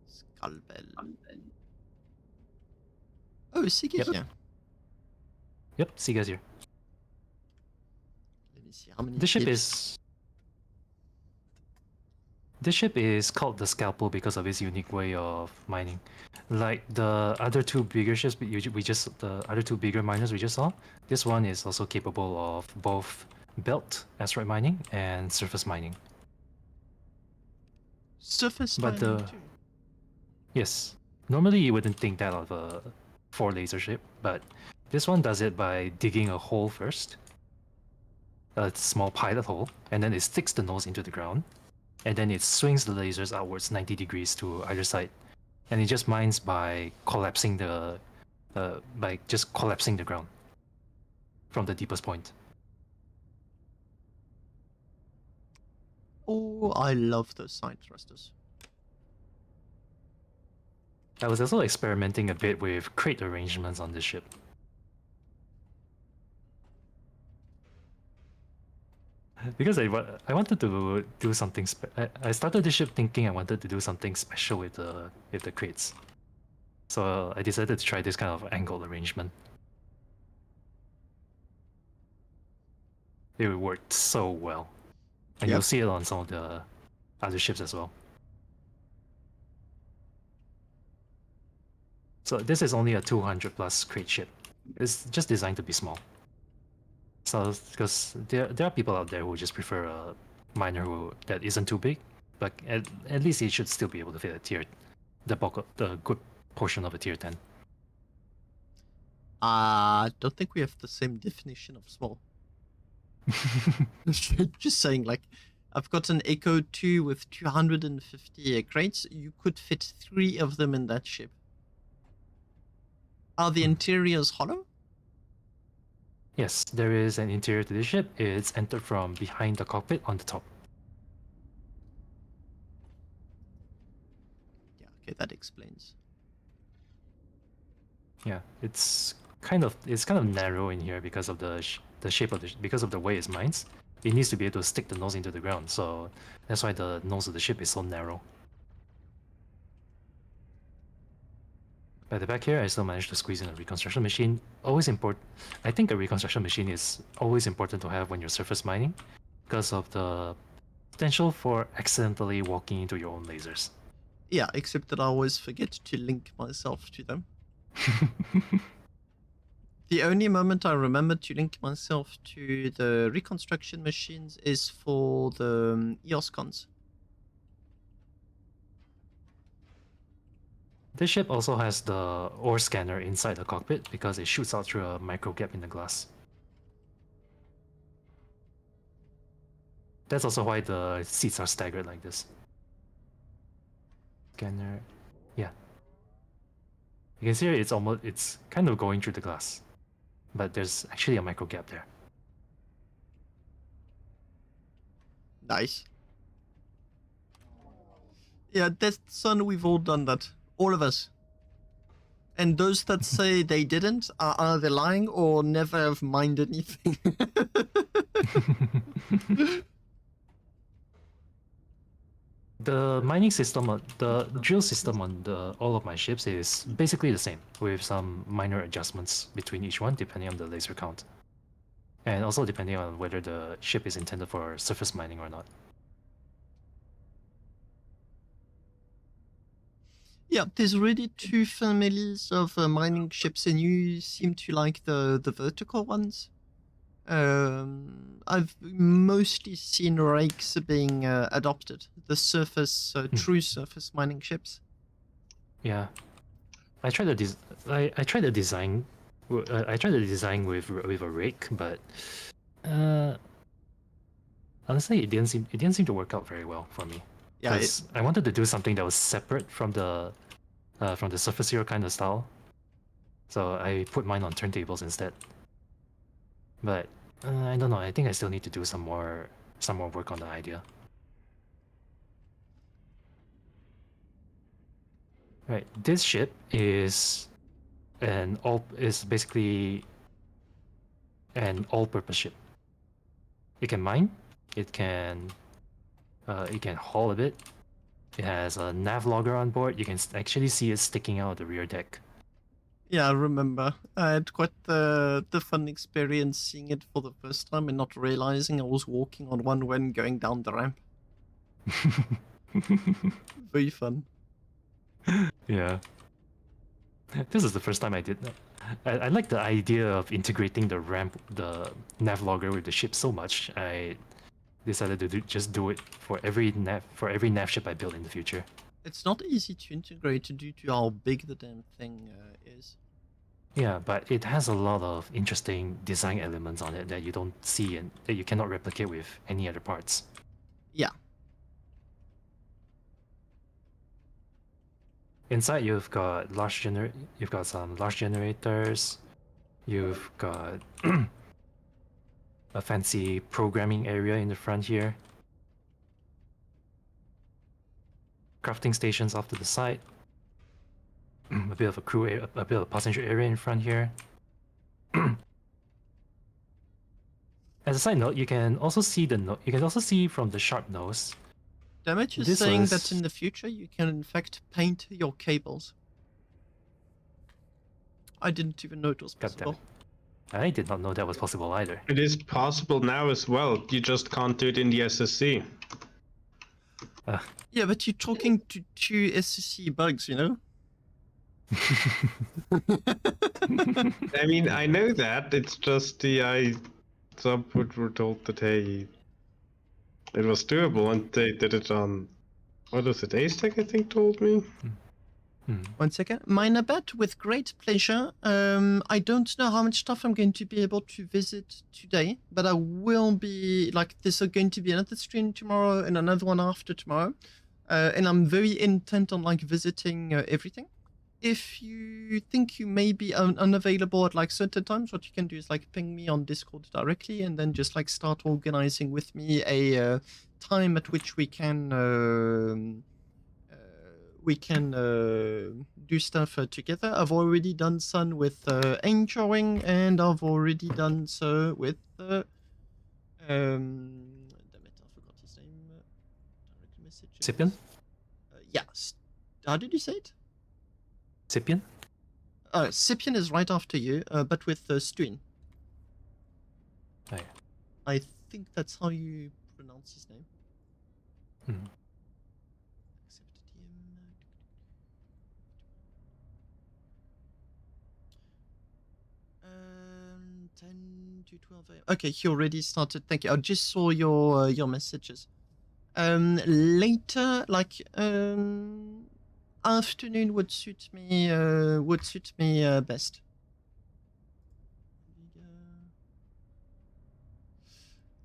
Skullbell. Oh, Siggy here. Yep, Siga's here. Let me see how many. This ship ships- is. This ship is called the Scalpel because of its unique way of mining. Like the other two bigger ships the other two bigger miners we just saw, this one is also capable of both belt asteroid mining and surface mining. Surface But mining the- too. Yes. Normally you wouldn't think that of a 4 laser ship, but this one does it by digging a hole first. A small pilot hole, and then it sticks the nose into the ground, and then it swings the lasers outwards 90 degrees to either side. And it just mines by collapsing the ground from the deepest point. Oh, I love those side thrusters. I was also experimenting a bit with crate arrangements on this ship. Because I wanted to do something. I started this ship thinking I wanted to do something special with the crates. So I decided to try this kind of angled arrangement. It worked so well, and Yep. you'll see it on some of the other ships as well. So this is only a 200 plus crate ship. It's just designed to be small. So because there are people out there who just prefer a miner that isn't too big, but at least it should still be able to fit the good portion of a tier 10. I don't think we have the same definition of small. Just saying, like, I've got an Echo 2 with 250 crates. You could fit 3 of them in that ship. Are the interiors hollow? Yes, there is an interior to this ship. It's entered from behind the cockpit on the top. Yeah, okay, that explains. Yeah, it's kind of narrow in here because of the shape of because of the way it mines. It needs to be able to stick the nose into the ground, so that's why the nose of the ship is so narrow. At the back here, I still managed to squeeze in a reconstruction machine. I think a reconstruction machine is always important to have when you're surface mining, because of the potential for accidentally walking into your own lasers. Yeah, except that I always forget to link myself to them. The only moment I remember to link myself to the reconstruction machines is for the EOS Cons. This ship also has the ore scanner inside the cockpit because it shoots out through a micro gap in the glass. That's also why the seats are staggered like this. Scanner, yeah. You can see here it's kind of going through the glass, but there's actually a micro gap there. Nice. Yeah, that's son, we've all done that. All of us. And those that say they didn't are either lying or never have mined anything. The mining system, the drill system on all of my ships is basically the same, with some minor adjustments between each one depending on the laser count. And also depending on whether the ship is intended for surface mining or not. Yeah, there's already 2 families of mining ships, and you seem to like the vertical ones. I've mostly seen rakes being adopted. The surface, true surface mining ships. Yeah, I tried the I tried the design. I tried the design with a rake, but honestly, it didn't seem to work out very well for me. Yeah, Because I wanted to do something that was separate from the surface zero kind of style. So I put mine on turntables instead. But I don't know. I think I still need to do some more work on the idea. Right. This ship is basically an all-purpose ship. It can mine. It can haul a bit. It has a nav logger on board. You can actually see it sticking out of the rear deck. yeah, I remember. I had quite the fun experience seeing it for the first time and not realizing I was walking on one when going down the ramp. Very fun. Yeah. This is the first time I did that. I like the idea of integrating the nav logger with the ship so much. I decided to just do it for every nav ship I build in the future. It's not easy to integrate due to how big the damn thing is. Yeah, but it has a lot of interesting design elements on it that you don't see and that you cannot replicate with any other parts. Yeah. Inside, you've got some large generators. You've got a fancy programming area in the front here. Crafting stations off to the side. A bit of a bit of a passenger area in front here. As a side note, you can also see from the sharp nose. Damage is This saying that was- in the future you can in fact paint your cables. I didn't even know it was God damn possible. it. I did not know that was possible either. It is possible now as well. You just can't do it in the SSC. Yeah, but you're talking to two SCC bugs, you know? I mean, I know that. It's just some were told that hey, it was doable, and they did it on what was it? Aztec, I think, told me. One second. Minerbet, with great pleasure. I don't know how much stuff I'm going to be able to visit today, but I will be, like, there's going to be another stream tomorrow and another one after tomorrow. And I'm very intent on, like, visiting everything. If you think you may be unavailable at, like, certain times, what you can do is, like, ping me on Discord directly and then just, like, start organizing with me a time at which we can do stuff together. I've already done some with Anchoring, and I've already done so with damn it, I forgot his name. Direct messages. Scipion? Yes. How did you say it? Scipion? Scipion is right after you, but with Stuin. Oh, yeah. I think that's how you pronounce his name. Hmm. Accepted him. 10 to 12 a.m. Okay, he already started. Thank you. I just saw your messages. Later, like afternoon would suit me. Best.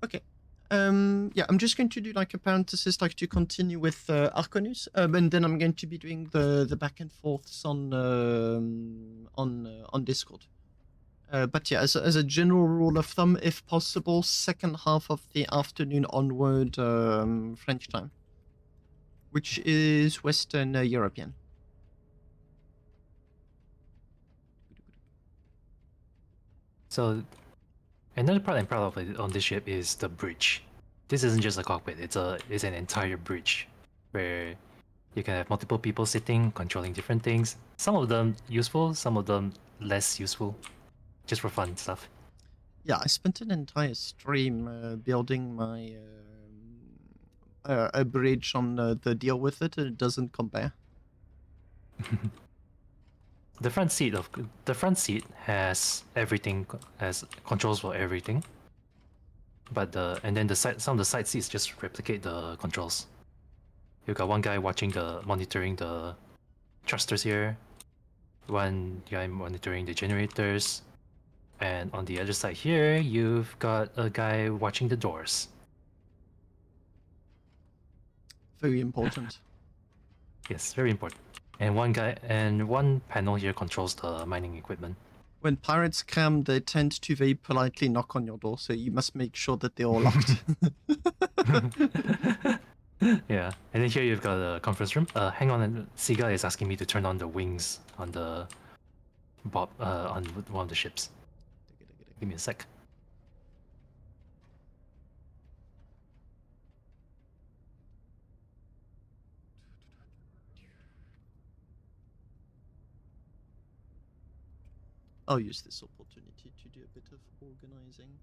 Okay. Yeah, I'm just going to do like a parenthesis, like to continue with Arconus, and then I'm going to be doing the back and forths on Discord. But yeah, as a general rule of thumb, if possible, second half of the afternoon onward French time, which is Western European. So, another part I'm proud of on this ship is the bridge. This isn't just a cockpit; it's an entire bridge, where you can have multiple people sitting, controlling different things. Some of them useful, some of them less useful, just for fun stuff. Yeah, I spent an entire stream building my a bridge on the deal with it, and it doesn't compare. The front seat has everything, has controls for everything. but and then some of the side seats just replicate the controls. You've got one guy monitoring the thrusters here, one guy monitoring the generators, and on the other side here, you've got a guy watching the doors. Very important. Yes, very important. And one panel here controls the mining equipment. When pirates come, they tend to very politely knock on your door, so you must make sure that they're all locked. Yeah, and then here you've got a conference room. Hang on, Siga is asking me to turn on the wings on the on one of the ships. Give me a sec. I'll use this opportunity to do a bit of organizing.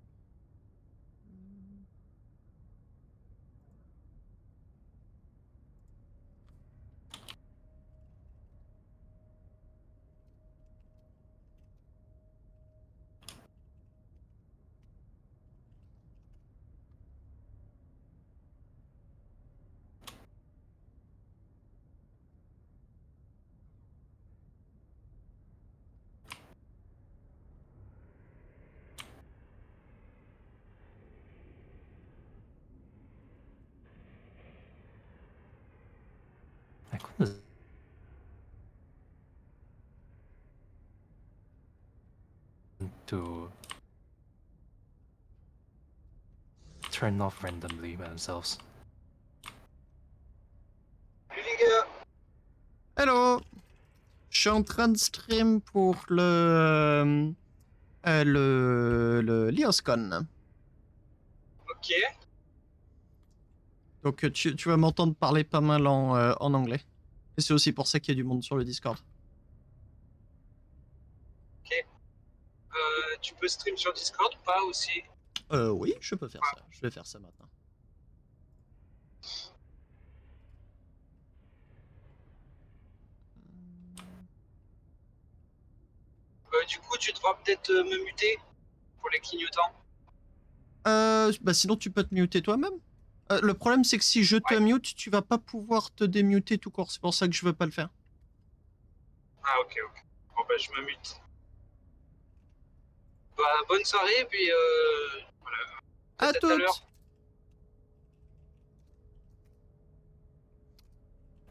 I couldn't. To turn off randomly by themselves. Hello! Je suis en train de stream pour le l'EOS Con. Ok. Donc tu vas m'entendre parler pas mal en anglais. Et c'est aussi pour ça qu'il y a du monde sur le Discord. Ok. Tu peux stream sur Discord ou pas aussi? Oui, je peux faire ça. Je vais faire ça maintenant. Du coup, tu devras peut-être me muter pour les clignotants. Bah sinon tu peux te muter toi-même. Le problème c'est que si je te mute, tu vas pas pouvoir te démuter tout court. C'est pour ça que je veux pas le faire. Ah ok. Bon bah je me mute. Bah bonne soirée puis voilà. À Peut-être à l'heure. toutes.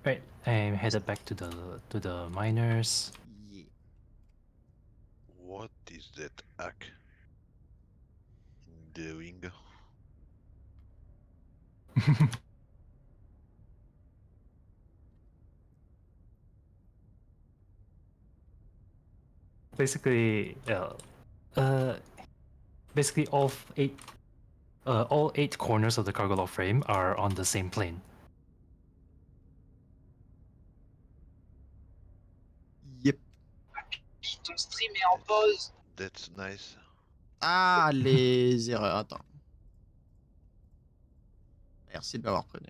Right, I'm headed back to the miners. Yeah. What is that hack doing? Basically, basically all eight corners of the cargo loft frame are on the same plane. Yep. Ton stream est en pause. That's nice. Ah, les erreurs. Attends. Merci de m'avoir prévenu.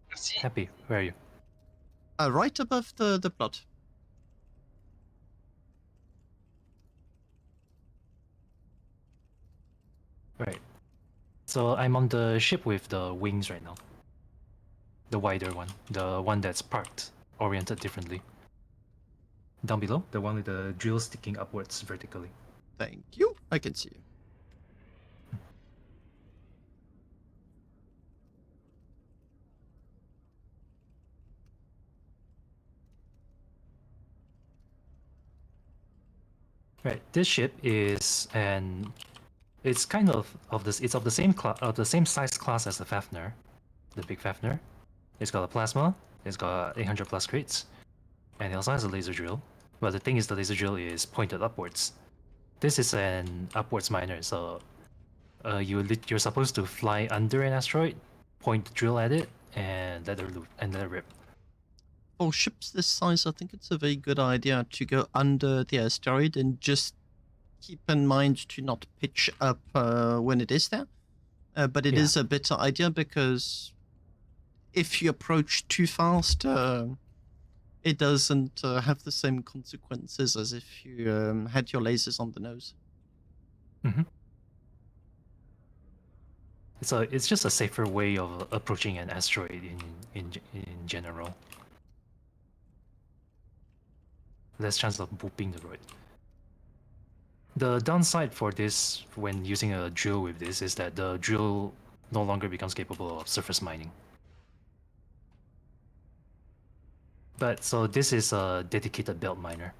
Merci. Happy, where are you? Right above the plot. Right. So I'm on the ship with the wings right now. The wider one. The one that's parked, oriented differently. Down below, the one with the drill sticking upwards vertically. Thank you. I can see you. Right. This ship is it's kind of this. It's of the same size class as the Fafnir, the big Fafnir. It's got a plasma. It's got 800 plus crates, and it also has a laser drill. But the thing is, the laser drill is pointed upwards. This is an upwards miner, so you're supposed to fly under an asteroid, point the drill at it, and let it rip. For ships this size, I think it's a very good idea to go under the asteroid and just keep in mind to not pitch up when it is there. But it is a better idea because if you approach too fast, it doesn't have the same consequences as if you had your lasers on the nose. It's just a safer way of approaching an asteroid in general. Less chance of booping the roid. The downside for this, when using a drill with this, is that the drill no longer becomes capable of surface mining. But so this is a dedicated belt miner.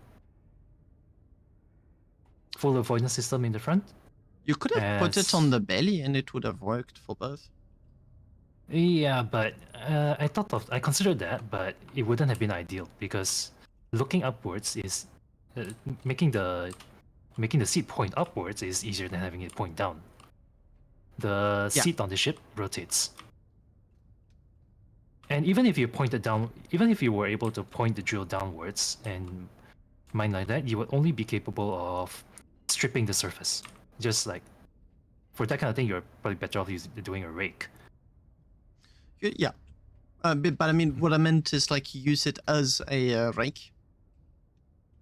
Full avoidance system in the front. You could have put it on the belly and it would have worked for both. Yeah, but I considered that, but it wouldn't have been ideal because looking upwards is making the seat point upwards is easier than having it point down. The seat on the ship rotates. And even if you point it down, even if you were able to point the drill downwards and mine like that, you would only be capable of stripping the surface. Just like, for that kind of thing, you're probably better off doing a rake. Yeah. But I mean, what I meant is like use it as a rake.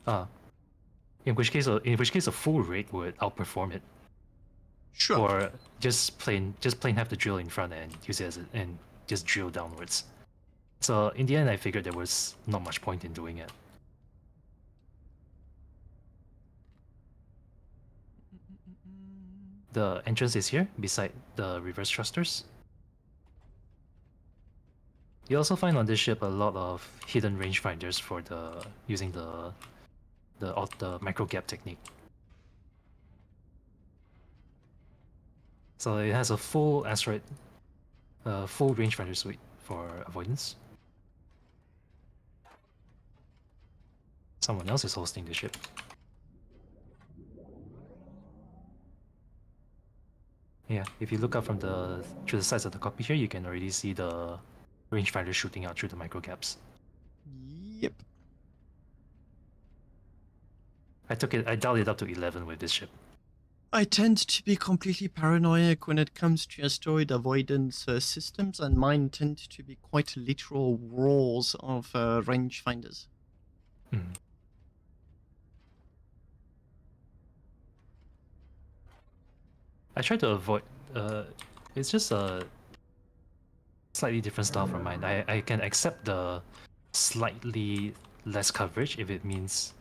In which case a full rake would outperform it. Sure. Or just plain have the drill in front and use it and just drill downwards. So in the end, I figured there was not much point in doing it. The entrance is here, beside the reverse thrusters. You also find on this ship a lot of hidden rangefinders for using the micro gap technique. So it has a full full rangefinder suite for avoidance. Someone else is hosting the ship. Yeah, if you look up through the sides of the cockpit here, you can already see the rangefinder shooting out through the micro gaps. Yep. I dialed it up to 11 with this ship. I tend to be completely paranoid when it comes to asteroid avoidance systems, and mine tend to be quite literal roars of rangefinders. I try to avoid. It's just a slightly different style from mine. I can accept the slightly less coverage if it means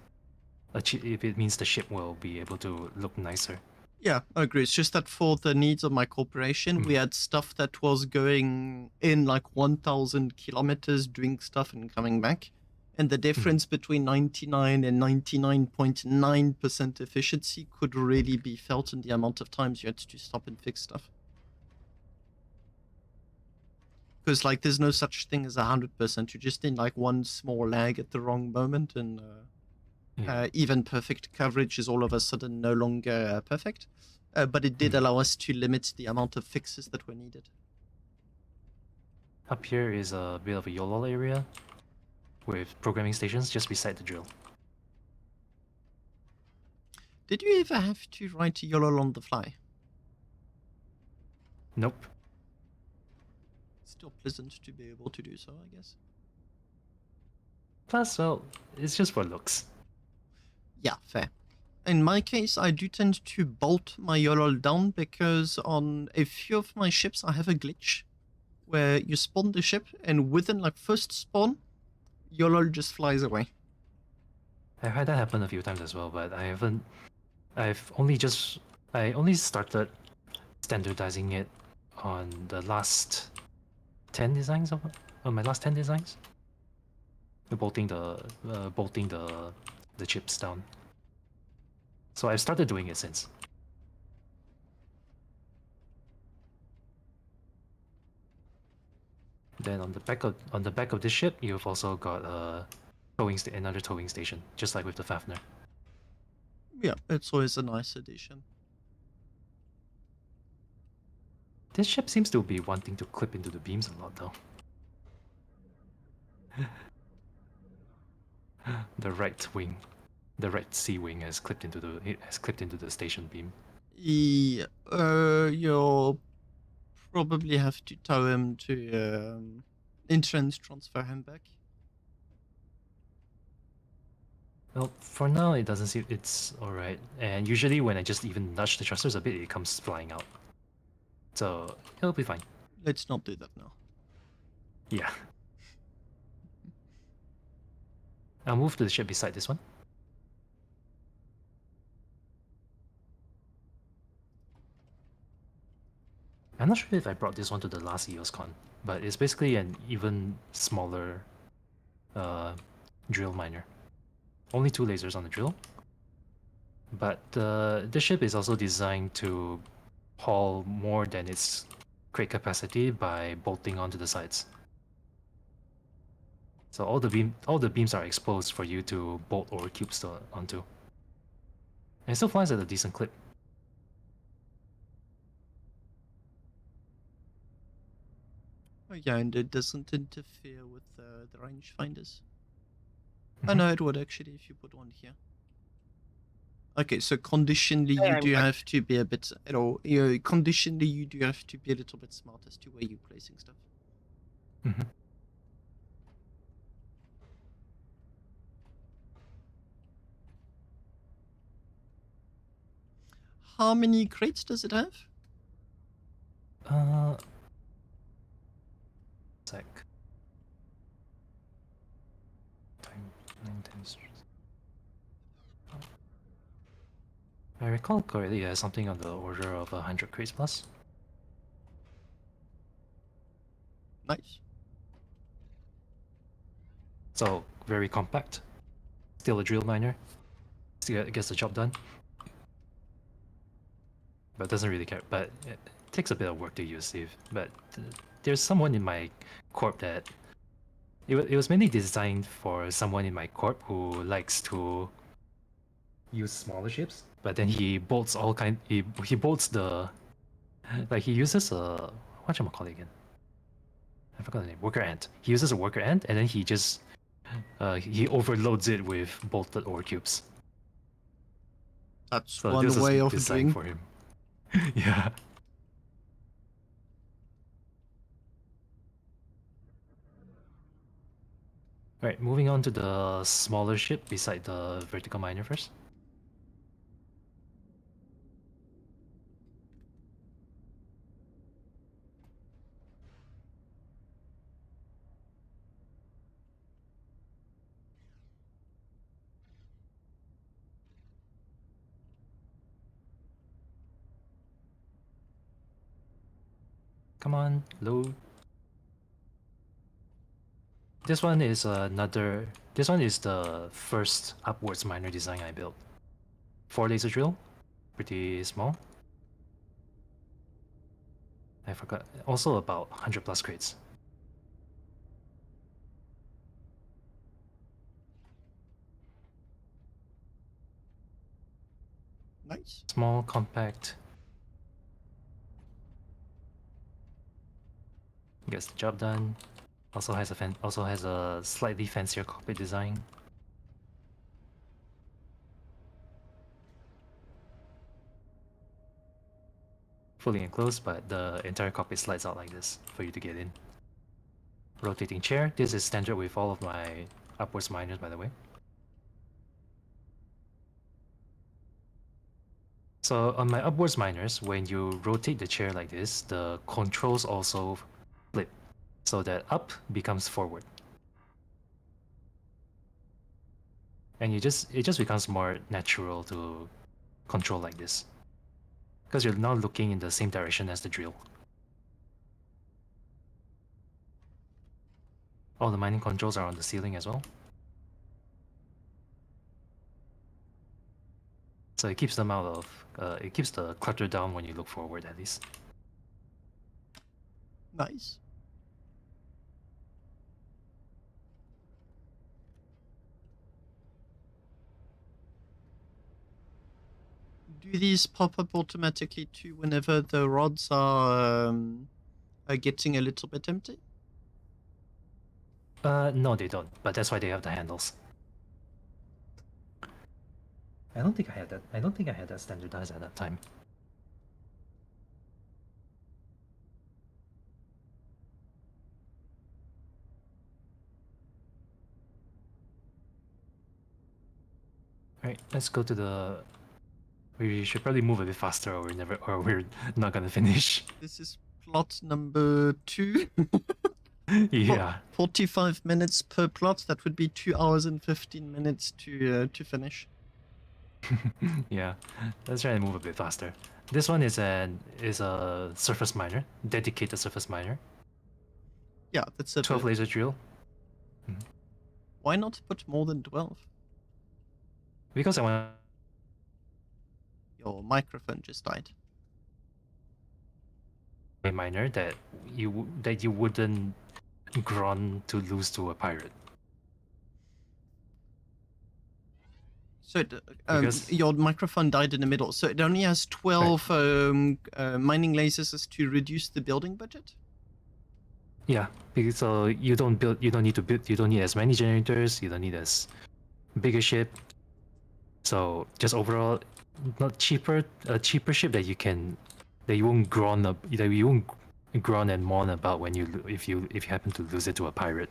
the ship will be able to look nicer. Yeah, I agree. It's just that for the needs of my corporation, we had stuff that was going in like 1,000 kilometers, doing stuff and coming back. And the difference between 99 and 99.9% efficiency could really be felt in the amount of times you had to stop and fix stuff. Because like there's no such thing as 100%. You're just in like one small lag at the wrong moment, and even perfect coverage is all of a sudden no longer perfect. But it did allow us to limit the amount of fixes that were needed. Up here is a bit of a YOLO area with programming stations just beside the drill. Did you ever have to write YOLO on the fly? Nope. Still pleasant to be able to do so, I guess. Plus, well, it's just for looks. Yeah, fair. In my case, I do tend to bolt my YOLO down because on a few of my ships I have a glitch where you spawn the ship and within like first spawn, YOLO just flies away. I've had that happen a few times as well, but I only started standardizing it on the last 10 designs on my last 10 designs. Bolting the chips down. So I've started doing it since. Then on the back of this ship, you've also got another towing station, just like with the Fafnir. Yeah, it's always a nice addition. This ship seems to be wanting to clip into the beams a lot, though. The right C wing has clipped into the station beam. Yeah, you'll probably have to tow him to entrance, transfer him back. Well, for now it doesn't seem it's alright. And usually when I just even nudge the thrusters a bit, it comes flying out. So it'll be fine. Let's not do that now. Yeah. I'll move to the ship beside this one. I'm not sure if I brought this one to the last EOS Con, but it's basically an even smaller drill miner. Only 2 lasers on the drill. But this ship is also designed to haul more than its crate capacity by bolting onto the sides. So all the beams are exposed for you to bolt or cubes onto. And it still flies at a decent clip. Oh yeah, and it doesn't interfere with the rangefinders. I Mhm. know it would actually if you put one here. Okay, so conditionally you do have to be a bit, conditionally you do have to be a little bit smart as to where you're placing stuff. Mhm. How many crates does it have? Sec. 9 times. I recall correctly, it has something on the order of 100 crates plus. Nice. So very compact. Still a drill miner. Still gets the job done. But doesn't really care. But it takes a bit of work to use, Steve. But there's someone in my corp that it was mainly designed for someone in my corp who likes to use smaller ships. But then he bolts all kind. He bolts the like he uses a whatchamacallit again. I forgot the name. Worker ant. He uses a worker ant, and then he just he overloads it with bolted ore cubes. That's So one this was way of designed doing. for him. Yeah. Alright, moving on to the smaller ship beside the vertical miner first. Come on, load. This one is another. This one is the first upwards miner design I built. 4 laser drill, pretty small. I forgot. Also about 100 plus crates. Nice. Small, compact. Gets the job done. Also has a slightly fancier cockpit design. Fully enclosed, but the entire cockpit slides out like this for you to get in. Rotating chair. This is standard with all of my upwards miners, by the way. So on my upwards miners, when you rotate the chair like this, the controls also flip, so that up becomes forward. And it just becomes more natural to control like this. Because you're now looking in the same direction as the drill. All the mining controls are on the ceiling as well. So it keeps them out of, it keeps the clutter down when you look forward at least. Nice. Do these pop up automatically too whenever the rods are getting a little bit empty? No, they don't, but that's why they have the handles. I don't think I had that. I don't think I had that standardized at that time. Right, let's go to the. We should probably move a bit faster, or we're not gonna finish. This is plot number 2. Yeah. 45 minutes per plot. That would be 2 hours and 15 minutes to finish. Yeah. Let's try and move a bit faster. This one is a surface miner, dedicated surface miner. Yeah, that's a 12 laser drill. Why not put more than 12? Because I want. Your microphone just died. A miner that you wouldn't grunt to lose to a pirate. So Because- your microphone died in the middle. So it only has 12 mining lasers to reduce the building budget? Yeah, because you don't need as many generators, you don't need as big a ship. So just overall, not cheaper, a cheaper ship that you won't groan and mourn about when if you happen to lose it to a pirate.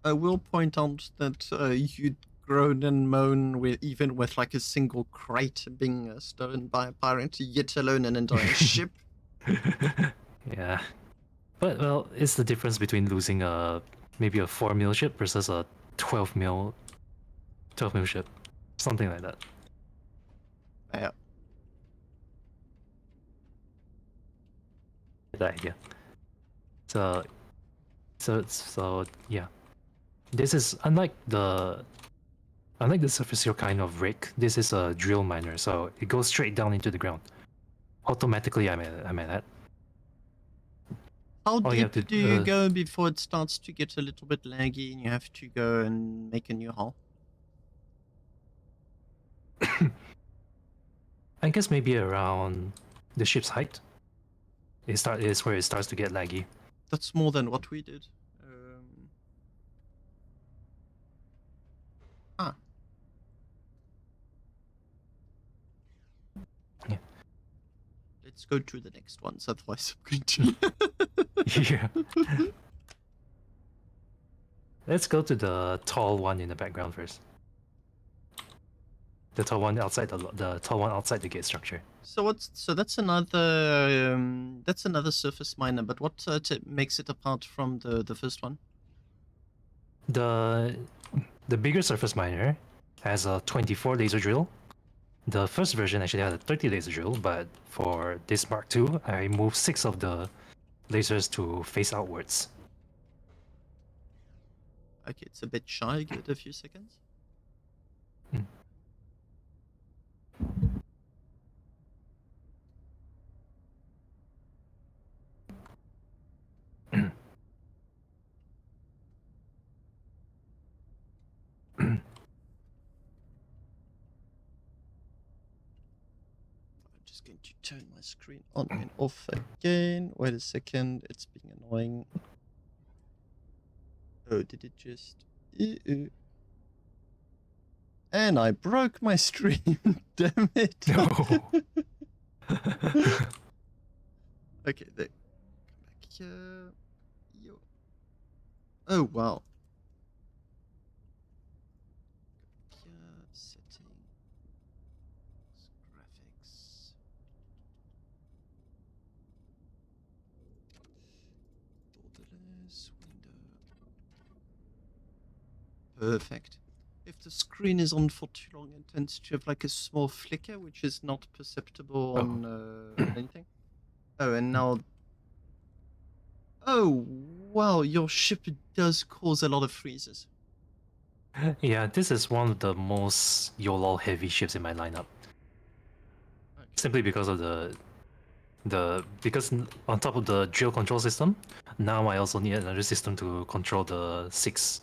I will point out that you'd groan and moan even with like a single crate being stolen by a pirate, yet alone an entire ship. Yeah, but well, it's the difference between losing maybe a 4 mil ship versus a 12 mil ship, something like that. Yeah. That idea. So yeah, this is unlike the surface hill kind of rig. This is a drill miner, so it goes straight down into the ground. Automatically, I mean that. How All you deep have to- do you go before it starts to get a little bit laggy and you have to go and make a new hull? I guess maybe around the ship's height. Is where it starts to get laggy. That's more than what we did. Yeah. Let's go to the next ones, otherwise I'm going to... Yeah. Let's go to the tall one in the background first. The tall one outside the gate structure. So that's another surface miner, but what makes it apart from the first one? The bigger surface miner has a 24 laser drill. The first version actually had a 30 laser drill, but for this Mark II, I moved 6 of the lasers to face outwards. Okay, it's a bit shy. Give it a few seconds. I'm just going to turn my screen on and off again. Wait a second, it's being annoying. Oh, did it just... And I broke my stream. Damn it. No. Okay, there. Come back here. Yo. Oh, wow. Here, settings, graphics. Borderless window. Perfect. If the screen is on for too long, it tends to have like a small flicker, which is not perceptible on anything. Oh, and now... Oh, wow, your ship does cause a lot of freezes. Yeah, this is one of the most YOLO heavy ships in my lineup. Okay. Simply because of because on top of the drill control system, now I also need another system to control the 6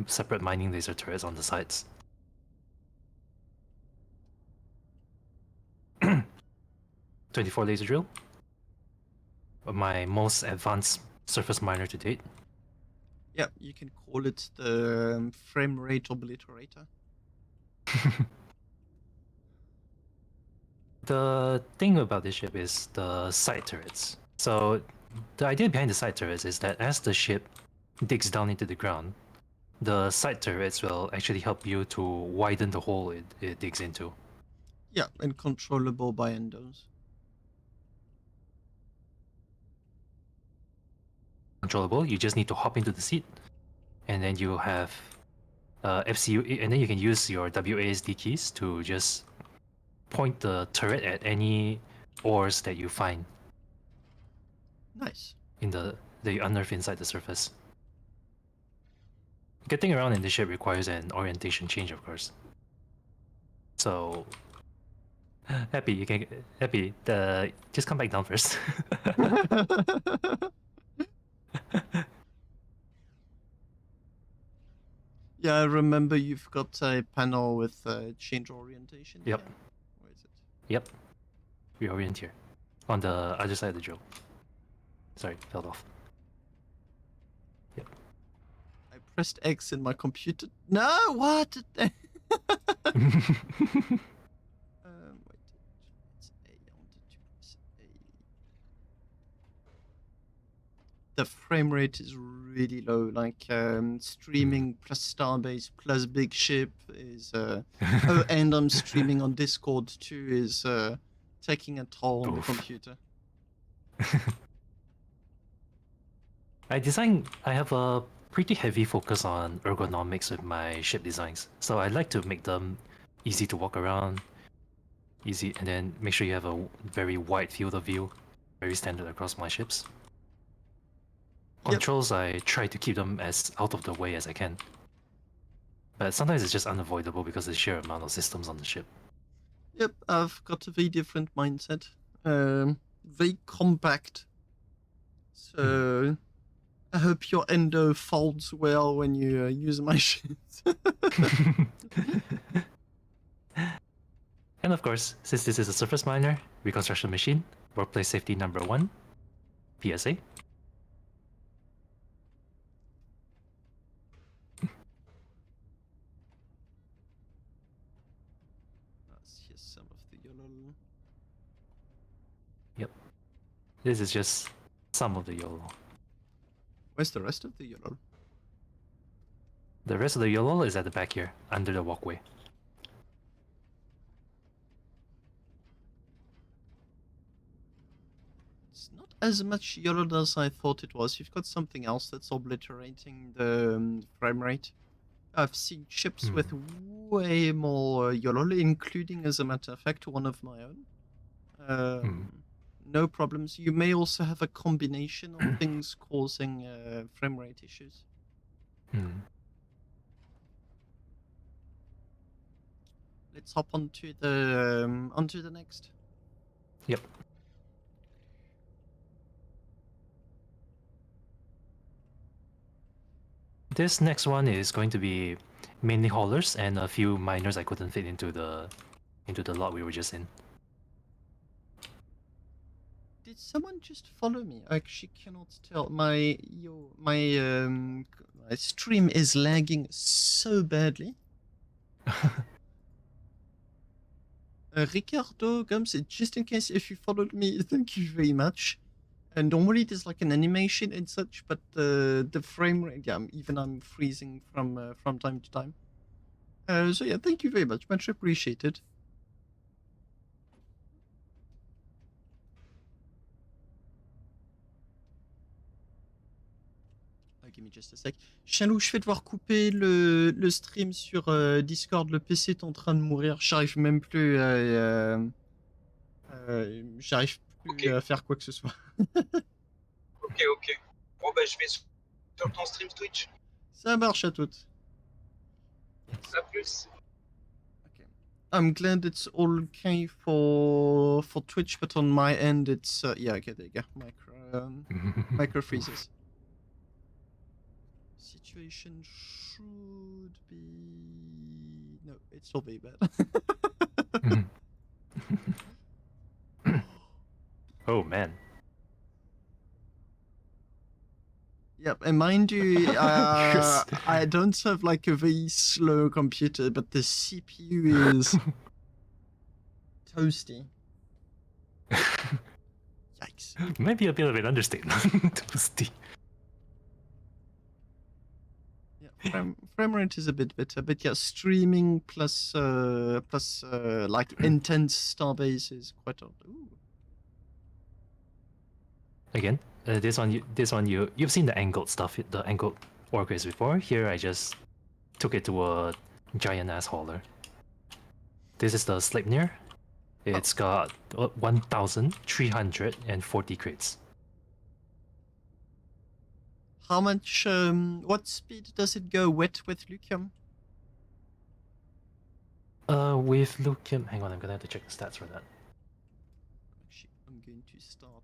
separate mining laser turrets on the sides. 24 laser drill. My most advanced surface miner to date. Yeah, you can call it the frame rate obliterator. The thing about this ship is the side turrets. So the idea behind the side turrets is that as the ship digs down into the ground, the side turrets will actually help you to widen the hole it digs into. Yeah, and controllable by endos. Controllable, you just need to hop into the seat, and then you have FCU, and then you can use your WASD keys to just point the turret at any ores that you find Nice. in the that you unearth inside the surface. Getting around in the ship requires an orientation change, of course. So, Happy, you can Happy. Just come back down first. Yeah, I remember you've got a panel with change orientation. Yep. Here. Where is it? Yep. Reorient here, on the other side of the drill. Sorry, fell off. Yep. I pressed X in my computer. No, what? Wait. It's A. I wanted to press A. The frame rate is really low. Like streaming plus Starbase plus big ship is. Oh, and I'm streaming on Discord too. Is taking a toll on the Oof. computer. I have a pretty heavy focus on ergonomics with my ship designs. So I like to make them easy to walk around, easy, and then make sure you have a very wide field of view, very standard across my ships. Yep. Controls, I try to keep them as out of the way as I can. But sometimes it's just unavoidable because of the sheer amount of systems on the ship. Yep, I've got a very different mindset. Very compact. So I hope your endo folds well when you use my shit. And of course, since this is a surface miner, reconstruction machine, workplace safety number 1, PSA. Here's some of the YOLO. Yep. This is just some of the YOLO. Where's the rest of the YOLO? The rest of the YOLO is at the back here, under the walkway. It's not as much YOLO as I thought it was. You've got something else that's obliterating the frame rate. I've seen ships with way more YOLO, including, as a matter of fact, one of my own. No problems. You may also have a combination of things causing frame rate issues. Let's hop onto the next. Yep. This next one is going to be mainly haulers and a few miners I couldn't fit into the lot we were just in. Did someone just follow me? I actually cannot tell. My stream is lagging so badly. Ricardo Gums, just in case if you followed me, thank you very much. And normally there's like an animation and such, but the frame rate, yeah, even I'm freezing from time to time. So yeah, thank you very much, much appreciated. Give me just a sec. Chalou, je vais devoir couper le stream sur Discord. Le PC est en train de mourir. J'arrive même plus à... j'arrive plus à faire quoi que ce soit. Ok. Bon, ben, je vais sur ton stream Twitch. Ça marche à toutes. À plus. Okay. I'm glad it's all okay for Twitch, but on my end it's... yeah, okay, there you go. Micro freezes. Situation should be... No, it's still very bad. Oh man. Yep, and mind you, I don't have like a very slow computer, but the CPU is toasty. Yikes. Maybe a bit of an understatement. Toasty. Yeah. frame rate is a bit better, but yeah, streaming plus like intense Starbase is quite old. Ooh. Again, this one you've seen the angled stuff, the angled orcas before. Here I just took it to a giant ass hauler. This is the Sleipnir. It's got 1,340 crates. How much? What speed does it go wet with Lucium? With Lucium, hang on, I'm gonna have to check the stats for that. Actually, I'm going to start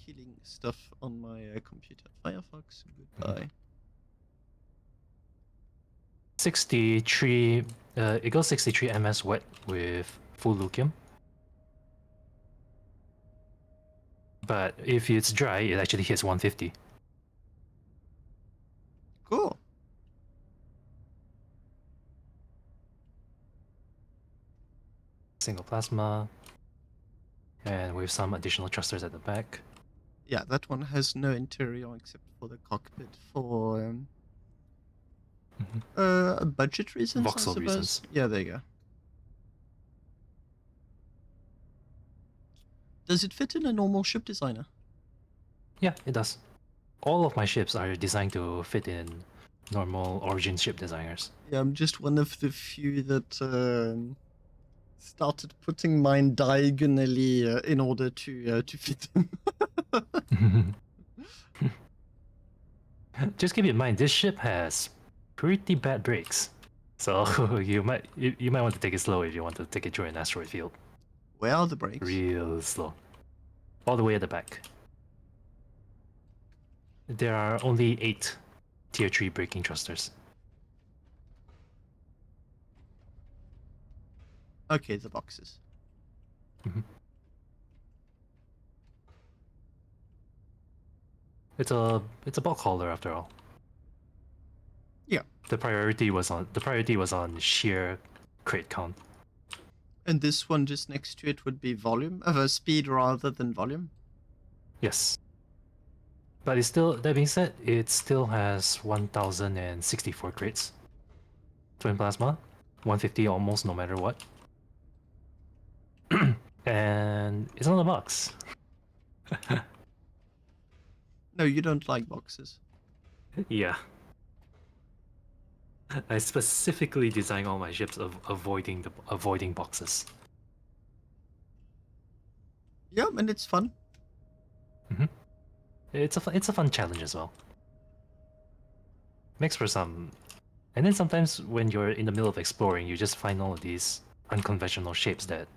killing stuff on my computer. Firefox, goodbye. 63. It goes 63 ms wet with full Lucium. But if it's dry, it actually hits 150. Cool. Single plasma. And with some additional thrusters at the back. Yeah, that one has no interior except for the cockpit for budget reasons. I Voxel suppose. reasons. Yeah, there you go. Does it fit in a normal ship designer? Yeah, it does. All of my ships are designed to fit in normal Origin ship designers. Yeah, I'm just one of the few that started putting mine diagonally in order to fit them. Just keep in mind, this ship has pretty bad brakes, so you might want to take it slow if you want to take it through an asteroid field. Where are the brakes? Real slow, all the way at the back. There are only 8 Tier 3 braking thrusters. Okay, the boxes. It's a bulk hauler after all. Yeah. The priority was on sheer crate count. And this one just next to it would be volume of a speed rather than volume. Yes. But it's still, that being said, it still has 1,064 crates. Twin plasma, 150 almost no matter what. And it's on the box. No, you don't like boxes. Yeah. I specifically designed all my ships of avoiding boxes. Yeah, and it's fun. It's a fun challenge as well. Makes for some, and then sometimes when you're in the middle of exploring, you just find all of these unconventional shapes that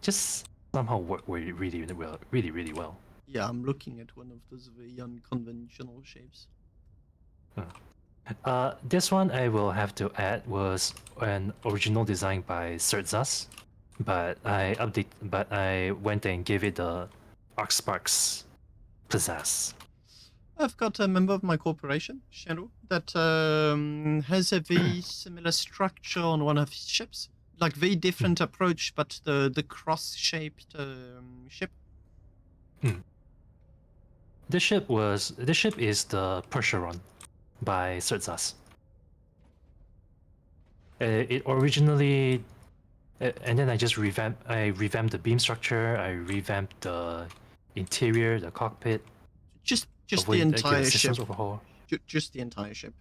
just somehow work really well. Yeah, I'm looking at one of those very unconventional shapes. This one I will have to add was an original design by Sertzas, but I went and gave it the Ark Sparks pizzazz. I've got a member of my corporation, Shadow, that has a very similar structure on one of his ships. Like very different approach, but the cross-shaped ship. This ship is the Percheron by Sertzas. It originally, and then I revamped the beam structure. I revamped the interior, the cockpit. Just the entire ship. Overhaul. Just the entire ship.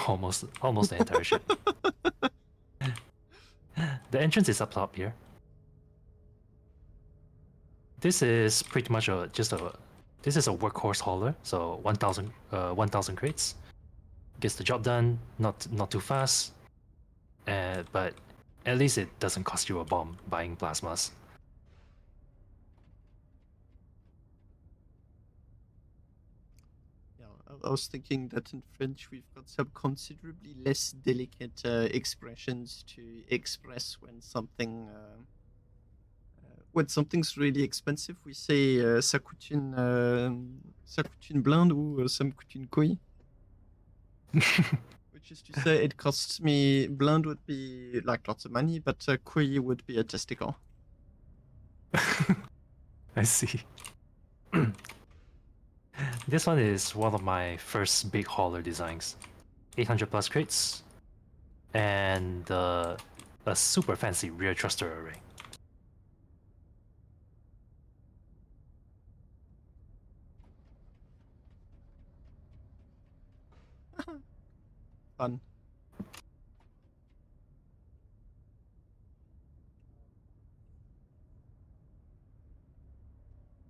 Almost the entire ship. The entrance is up top here. This is pretty much this is a workhorse hauler, so 1,000 crates. Gets the job done, not too fast, but at least it doesn't cost you a bomb buying plasmas. Yeah, I was thinking that in French we've got some considerably less delicate expressions to express when something when something's really expensive. We say ça coûte une blinde ou ça me coûte une couille. Which is to say, it costs me, blinde would be like lots of money, but couille would be a testicle. I see. This one is one of my first big hauler designs. 800 plus crates, and a super fancy rear thruster array. Fun.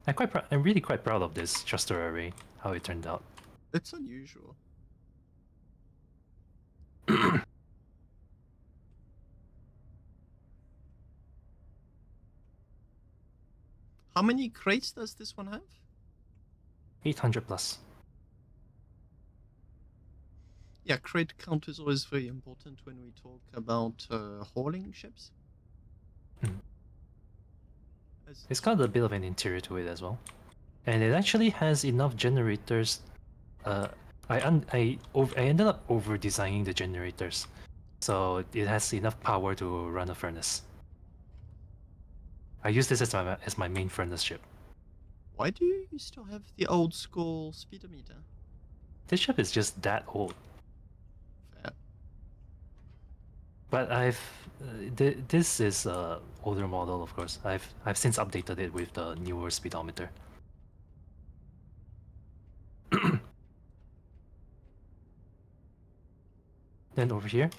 I'm really quite proud of this thruster array, how it turned out. It's unusual. How many crates does this one have? 800 plus. Yeah, crate count is always very important when we talk about hauling ships. Hmm. As- It's got a bit of an interior to it as well, and it actually has enough generators. I ended up over designing the generators, so it has enough power to run a furnace. I use this as my main furnace ship. Why do you still have the old school speedometer? This ship is just that old. Fair. But this is a older model, of course. I've since updated it with the newer speedometer. Then over here,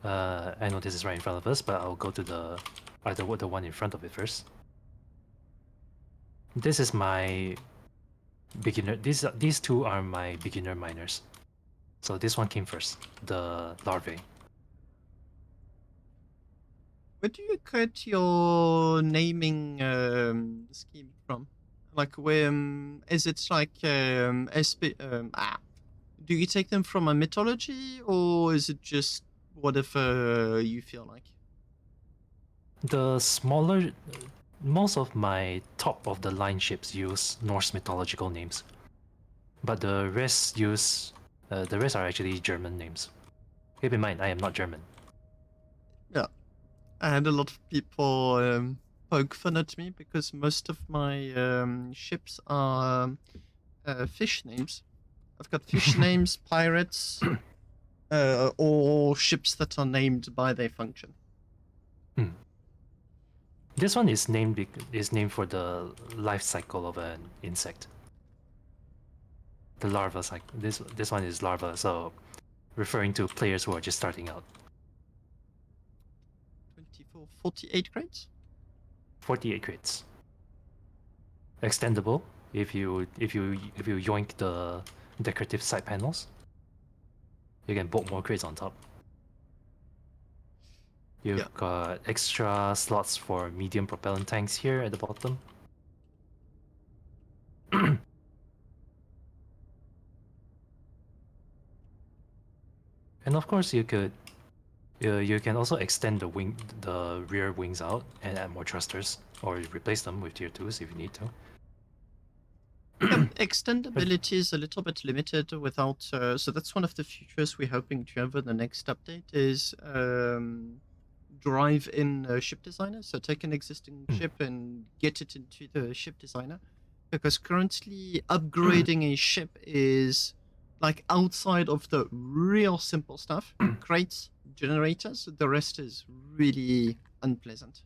I know this is right in front of us, but I'll go to the one in front of it first. This is my beginner. These two are my beginner miners. So this one came first, the larvae. Where do you get your naming scheme from? Like, where is it like do you take them from a mythology, or is it just whatever you feel like? The smaller, most of my top of the line ships use Norse mythological names, but the rest are actually German names. Keep in mind, I am not German. Yeah, and a lot of people poke fun at me because most of my ships are fish names. I've got fish names, pirates, or ships that are named by their function. This one is named for the life cycle of an insect. The larva cycle. This one is larva, so referring to players who are just starting out. 24, 48 crates. 48 crates. Extendable if you yoink the decorative side panels. You can bolt more crates on top. You've got extra slots for medium propellant tanks here at the bottom. And of course, you can also extend the rear wings out and add more thrusters, or replace them with tier 2s if you need to. Extendability is a little bit limited without, so that's one of the features we're hoping to have in the next update is drive-in ship designer. So take an existing ship and get it into the ship designer, because currently upgrading a ship is like outside of the real simple stuff, crates, generators. The rest is really unpleasant.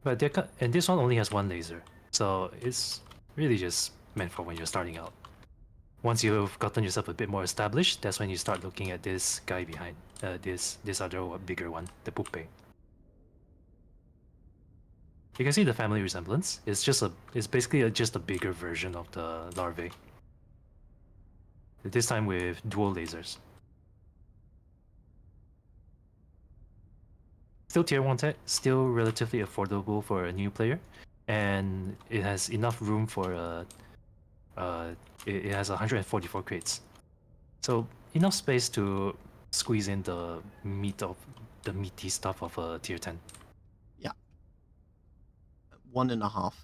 But this one only has one laser, so it's really just meant for when you're starting out. Once you've gotten yourself a bit more established, that's when you start looking at this guy behind, this other bigger one, the puppe. You can see the family resemblance. It's basically just a bigger version of the larvae. This time with dual lasers. Still tier 1 tech, still relatively affordable for a new player, and it has enough room for it has 144 crates, so enough space to squeeze in the meaty stuff of a tier 10. Yeah, 1.5.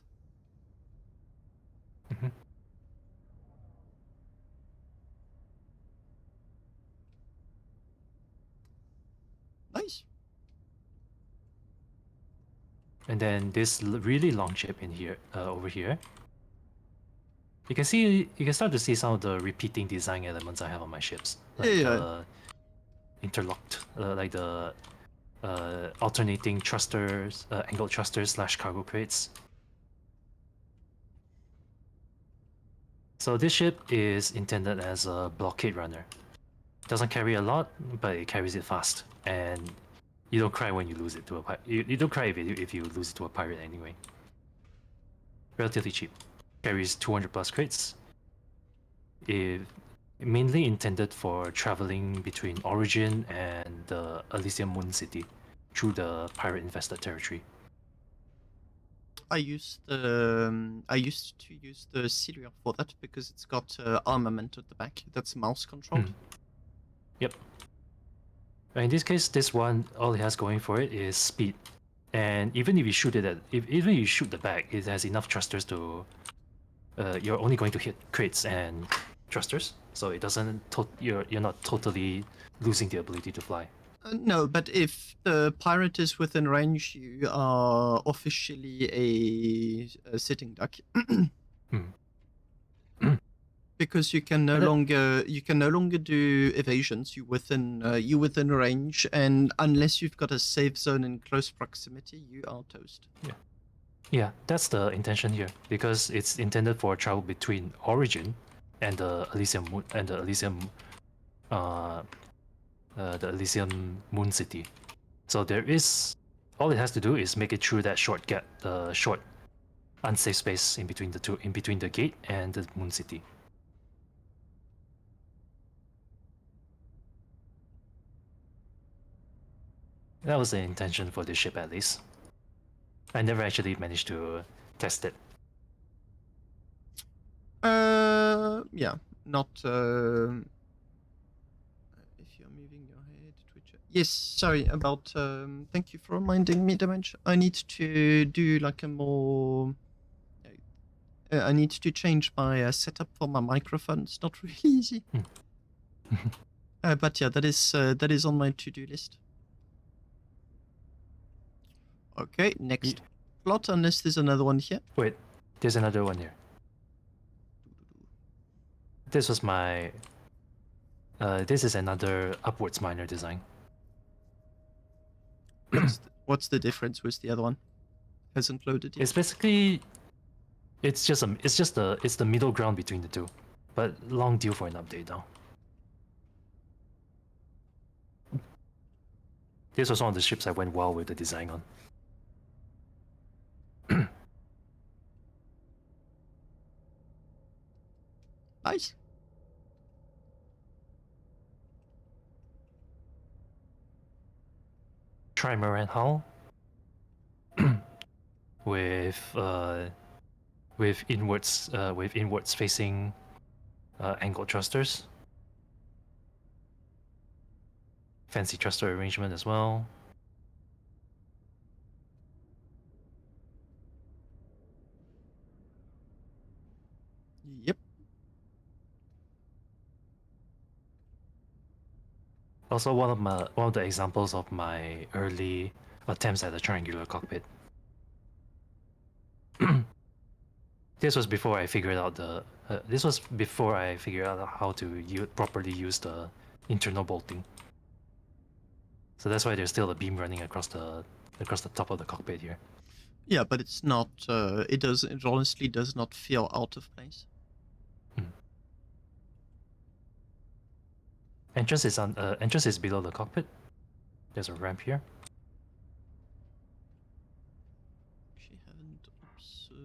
Nice. And then this really long ship in here, over here. you can start to see some of the repeating design elements I have on my ships, like Yeah. interlocked, like the alternating thrusters, angled thrusters / cargo crates. So this ship is intended as a blockade runner. Doesn't carry a lot, but it carries it fast, and you don't cry when you lose it to a pirate. You don't cry if you lose it to a pirate anyway. Relatively cheap. Carries 200 plus crates. Mainly intended for traveling between Origin and the Elysium Moon City through the pirate-infested territory. I used to use the Celia for that because it's got armament at the back that's mouse controlled. Yep. In this case, this one, all it has going for it is speed, and even if you shoot it even if you shoot the back, it has enough thrusters to. You're only going to hit crates and thrusters, so it doesn't. You're not totally losing the ability to fly. No, but if the pirate is within range, you are officially a sitting duck. Because you can no longer do evasions. You within range, and unless you've got a safe zone in close proximity, you are toast. Yeah, that's the intention here, because it's intended for travel between Origin and the Elysium Moon City. So there is all it has to do is make it through that short gap, the short unsafe space in between the gate and the Moon City. That was the intention for this ship, at least. I never actually managed to test it. Yeah, not. If you're moving your head, Twitch. Yes, sorry about. Thank you for reminding me, Damage. I need to do like a more. I need to change my setup for my microphone. It's not really easy. But yeah, that is on my to-do list. Okay, next plot, unless there's another one here. Wait, there's another one here. This was my. This is another upwards miner design. What's the difference with the other one? Hasn't loaded yet. It's basically. It's the middle ground between the two, but long due for an update now. This was one of the ships I went well with the design on. Nice. Trimaran hull with inwards facing angled thrusters. Fancy thruster arrangement as well. Yep. Also, one of the examples of my early attempts at a triangular cockpit. This was before I figured out how to properly use the internal bolting. So that's why there's still a beam running across the top of the cockpit here. Yeah, but it's not. It honestly does not feel out of place. Entrance is below the cockpit. There's a ramp here. Actually, haven't observed.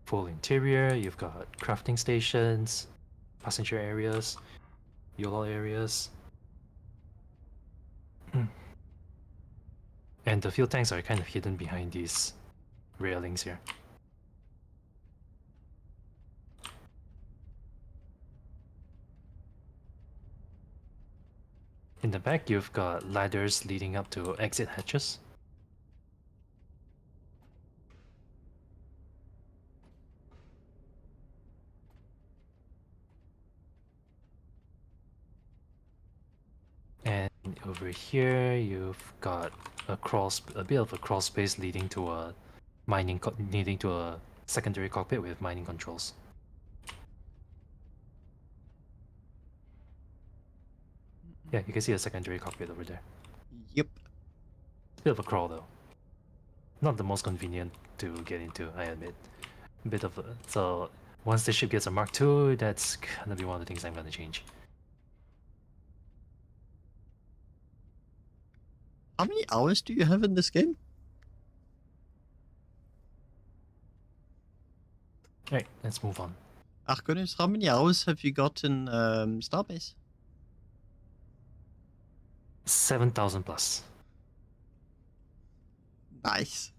Full interior. You've got crafting stations, passenger areas, YOLO areas. And the fuel tanks are kind of hidden behind these railings here. In the back, you've got ladders leading up to exit hatches. And over here, you've got a bit of a crawl space leading to a leading to a secondary cockpit with mining controls. Yeah, you can see a secondary cockpit over there. Yep. Bit of a crawl though. Not the most convenient to get into, I admit. Bit of a, so once the ship gets a Mark II, that's gonna be one of the things I'm gonna change. How many hours do you have in this game? Alright, let's move on. Arconis, how many hours have you got in Starbase? 7,000 plus. Nice.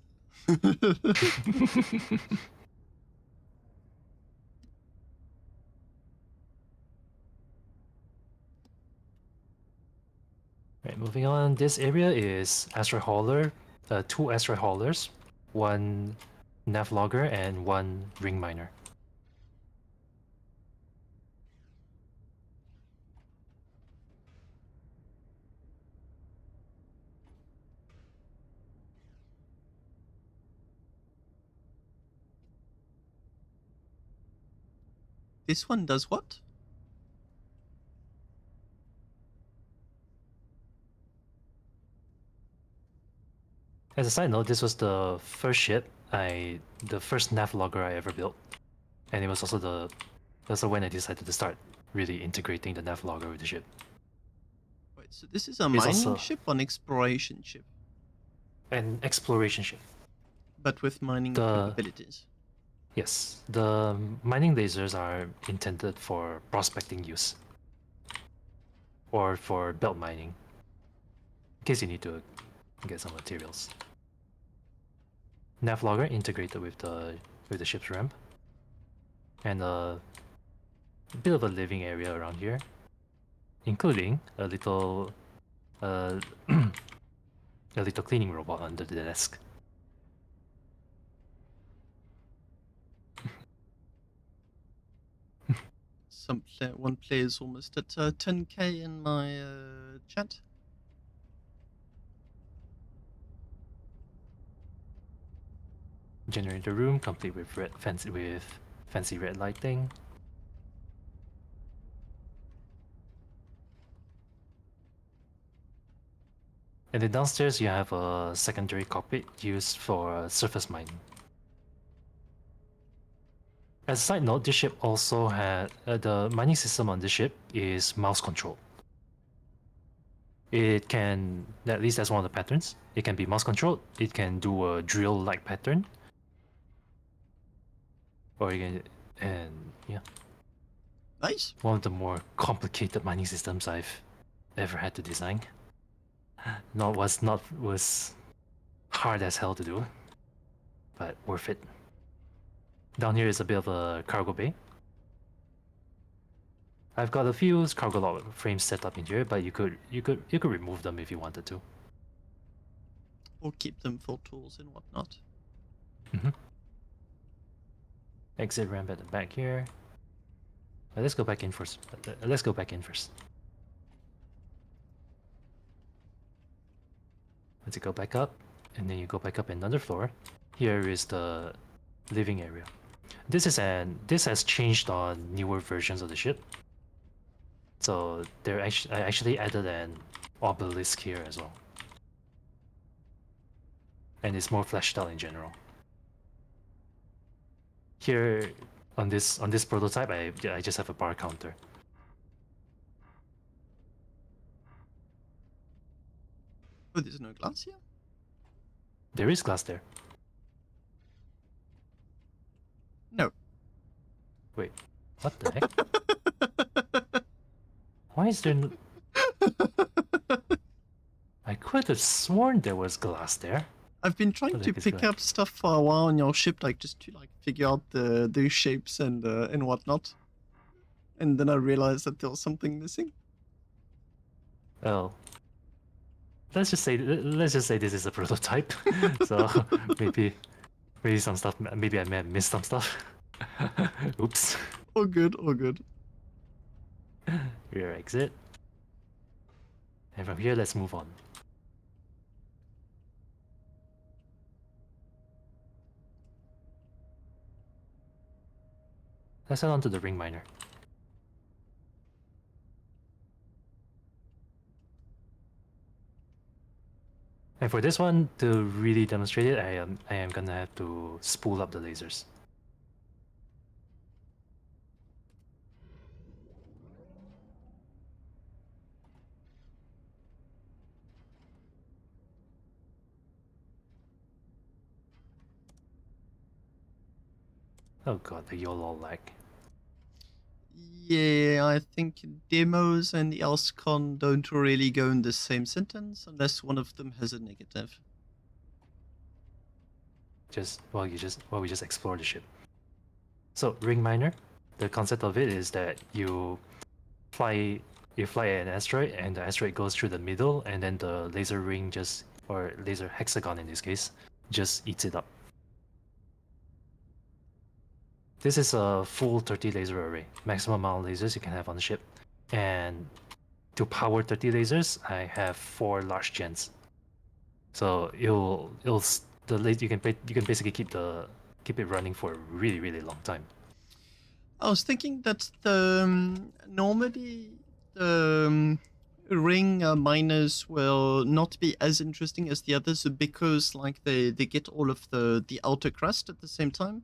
Right, moving on. This area is asteroid hauler, 2 asteroid haulers, 1 nav logger, and 1 ring miner. This one does what? As a side note, this was the first ship the first nav logger I ever built, and it was also when I decided to start really integrating the nav logger with the ship. Wait, so this is a It's mining also- ship or an exploration ship? An exploration ship. But with mining The- capabilities. Yes, the mining lasers are intended for prospecting use, or for belt mining, in case you need to get some materials. Nav logger integrated with the ship's ramp, and a bit of a living area around here, including a little a little cleaning robot under the desk. One player is almost at 10k in my chat. Generator room complete with fancy red lighting. And then downstairs you have a secondary cockpit used for surface mining. As a side note, this ship also had the mining system on this ship is mouse controlled. It can, at least that's one of the patterns. It can be mouse controlled. It can do a drill-like pattern, or you can, and yeah, Nice. one of the more complicated mining systems I've ever had to design. Was hard as hell to do, but worth it. Down here is a bit of a cargo bay. I've got a few cargo log frames set up in here, but you could remove them if you wanted to. Or keep them for tools and whatnot. Exit ramp at the back here. Let's go back in first. Let's go back in first. Once you go back up, and then you go back up another floor. Here is the living area. This has changed on newer versions of the ship. So I actually added an obelisk here as well, and it's more fleshed out in general. Here on this prototype, I just have a bar counter. Oh, there's no glass here? There is glass there. No. Wait, what the heck? Why is there no... I could have sworn there was glass there. I've been trying What the to heck is pick that? up stuff for a while on your ship, like just to like figure out the shapes and whatnot. And then I realized that there was something missing. Oh. Let's just say this is a prototype. So maybe some stuff, maybe I may have missed some stuff. Oops. All good, all good. Rear exit. And from here, let's move on. Let's head on to the ring miner. And for this one, to really demonstrate it, I am gonna have to spool up the lasers. Oh god, the YOLO lag. Yeah, I think demos and EOS Con don't really go in the same sentence unless one of them has a negative. We just explore the ship. So ring miner, the concept of it is that you fly an asteroid and the asteroid goes through the middle and then the laser ring or laser hexagon in this case, just eats it up. This is a full 30 laser array, maximum amount of lasers you can have on the ship. And to power 30 lasers, I have 4 large gens. So you can basically keep it running for a really, really long time. I was thinking that the normally the ring miners will not be as interesting as the others because like they get all of the outer crust at the same time.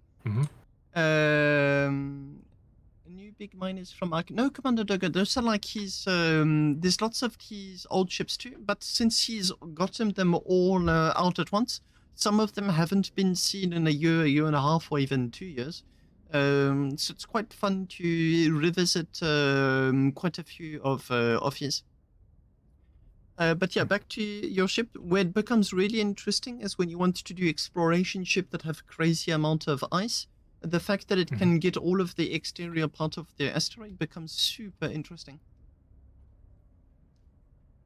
New big miners from Ark. No, Commander Duggar, those are like his. There's lots of his old ships too, but since he's gotten them all out at once, some of them haven't been seen in a year and a half, or even 2 years. So it's quite fun to revisit quite a few of his. But yeah, back to your ship. Where it becomes really interesting is when you want to do exploration ship that have crazy amount of ice. The fact that it can get all of the exterior part of the asteroid becomes super interesting.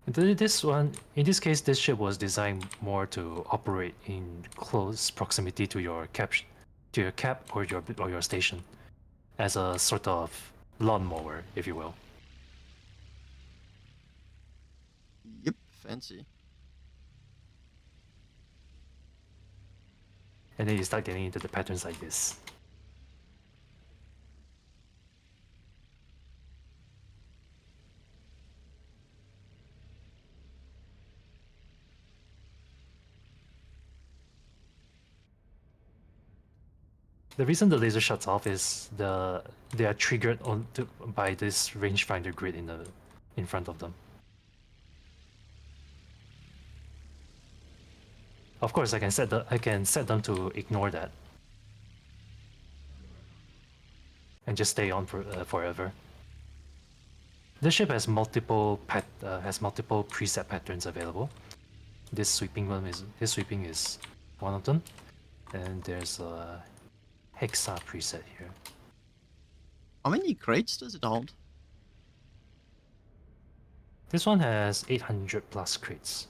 In this case, this ship was designed more to operate in close proximity to your cap or your station, as a sort of lawnmower, if you will. Yep, fancy. And then you start getting into the patterns like this. The reason the laser shuts off is they are triggered by this rangefinder grid in front of them. Of course, I can set them to ignore that and just stay on forever. This ship has multiple preset patterns available. This sweeping is one of them, and there's a hexa preset here. How many crates does it hold? This one has 800 plus crates.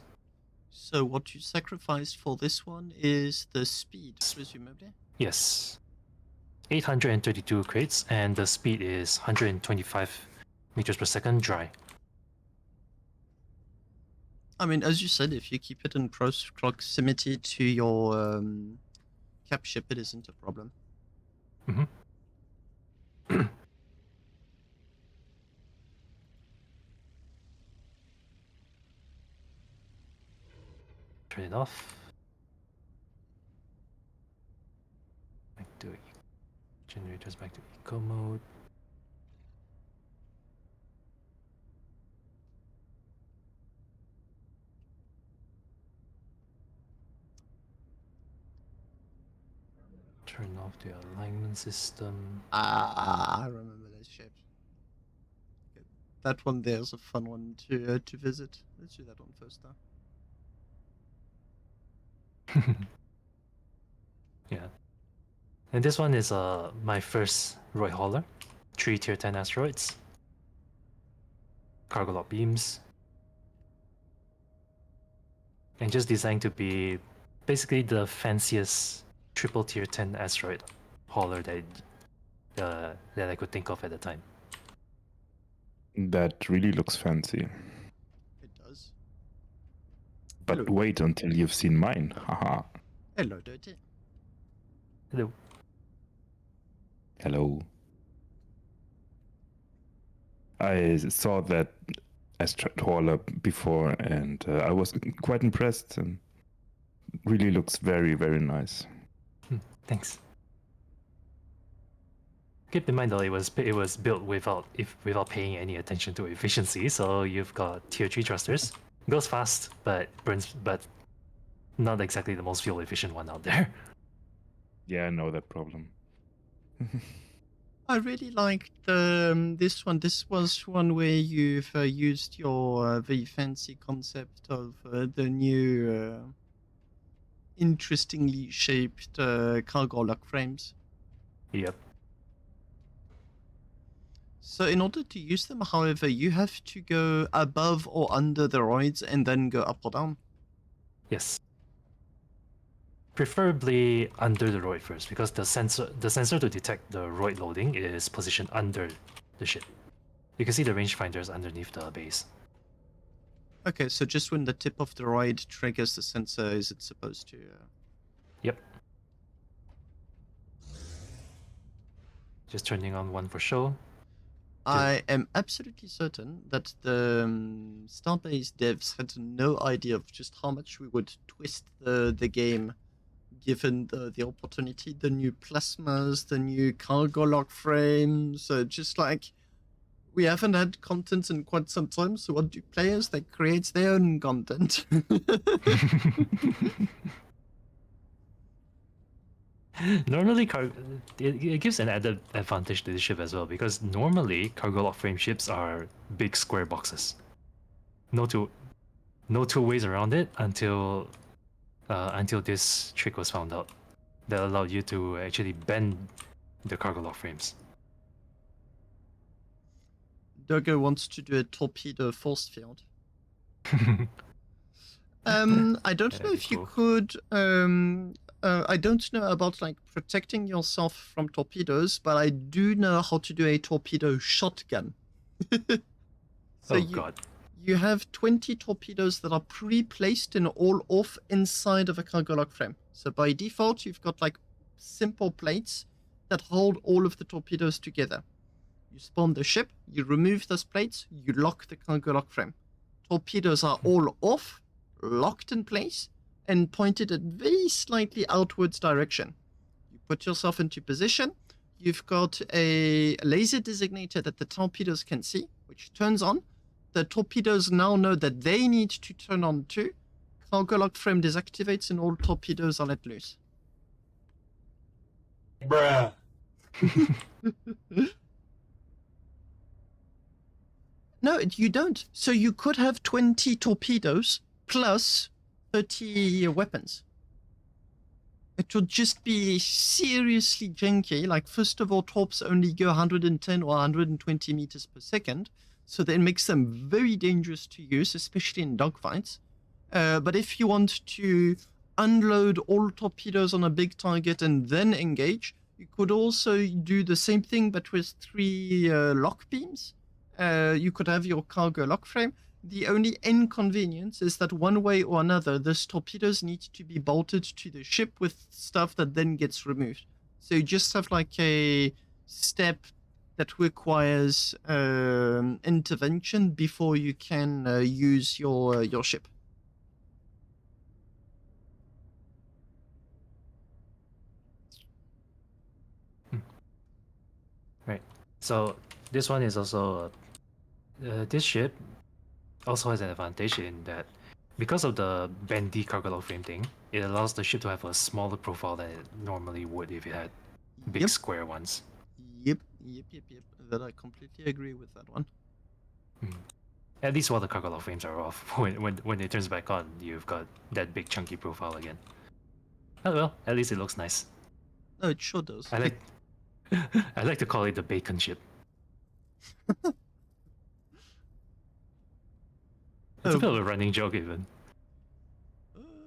So what you sacrificed for this one is the speed, presumably? Yes. 832 crates, and the speed is 125 meters per second dry. I mean, as you said, if you keep it in proximity to your cap ship, it isn't a problem. Turn it off. Back to generators, back to eco mode. Turn off the alignment system. I remember those ships. Okay. That one there's a fun one to visit. Let's do that one first, though. Yeah. And this one is my first Roy Hauler. 3 tier 10 asteroids. Cargo lock beams. And just designed to be basically the fanciest triple tier 10 asteroid hauler that I could think of at the time. That really looks fancy. It does. But Hello. wait until you've seen mine. Haha. Hello, Dirty. Hello. Hello. I saw that trawler before, and I was quite impressed. And really looks very, very nice. Thanks. Keep in mind though, it was built without paying any attention to efficiency. So you've got tier 3 thrusters. Goes fast, but not exactly the most fuel efficient one out there. Yeah, I know that problem. I really liked this one. This was one where you've used your very fancy concept of the new, interestingly shaped cargo lock frames. Yep. So in order to use them, however, you have to go above or under the roids and then go up or down. Yes. Preferably under the roid first, because the sensor to detect the roid loading is positioned under the ship. You can see the rangefinders underneath the base. Okay, so just when the tip of the roid triggers the sensor, is it supposed to? Yep. Just turning on one for show. I am absolutely certain that the Starbase devs had no idea of just how much we would twist the game, given the opportunity, the new plasmas, the new cargo lock frames, just like we haven't had content in quite some time, so what do players? They create their own content. Normally, it gives an added advantage to the ship as well, because normally cargo lock frame ships are big square boxes. No two ways around it until this trick was found out that allowed you to actually bend the cargo lock frames. Doggo wants to do a torpedo force field. I don't know if you could. I don't know about like protecting yourself from torpedoes, but I do know how to do a torpedo shotgun. So God. You have 20 torpedoes that are pre-placed and all off inside of a cargo lock frame. So by default, you've got like simple plates that hold all of the torpedoes together. You spawn the ship, you remove those plates, you lock the cargo lock frame. Torpedoes are all off, locked in place, and pointed at very slightly outwards direction. You put yourself into position. You've got a laser designator that the torpedoes can see, which turns on. The torpedoes now know that they need to turn on too. Cargo lock frame deactivates and all torpedoes are let loose. Bruh. No, you don't. So you could have 20 torpedoes plus 30 weapons. It would just be seriously janky. Like, first of all, torps only go 110 or 120 meters per second, so that makes them very dangerous to use, especially in dogfights. But if you want to unload all torpedoes on a big target and then engage, you could also do the same thing, but with 3 lock beams. You could have your cargo lock frame. The only inconvenience is that one way or another, those torpedoes need to be bolted to the ship with stuff that then gets removed. So you just have like a step that requires intervention before you can use your ship. Right. So this one is also this ship also has an advantage in that because of the bendy cargo lock frame thing, it allows the ship to have a smaller profile than it normally would if it had big square ones. Yep. That I completely agree with that one. At least while the cargo lock frames are off, when it turns back on, you've got that big chunky profile again. Oh well, at least it looks nice. No, it sure does. I like to call it the bacon ship. It's a bit of a running joke, even.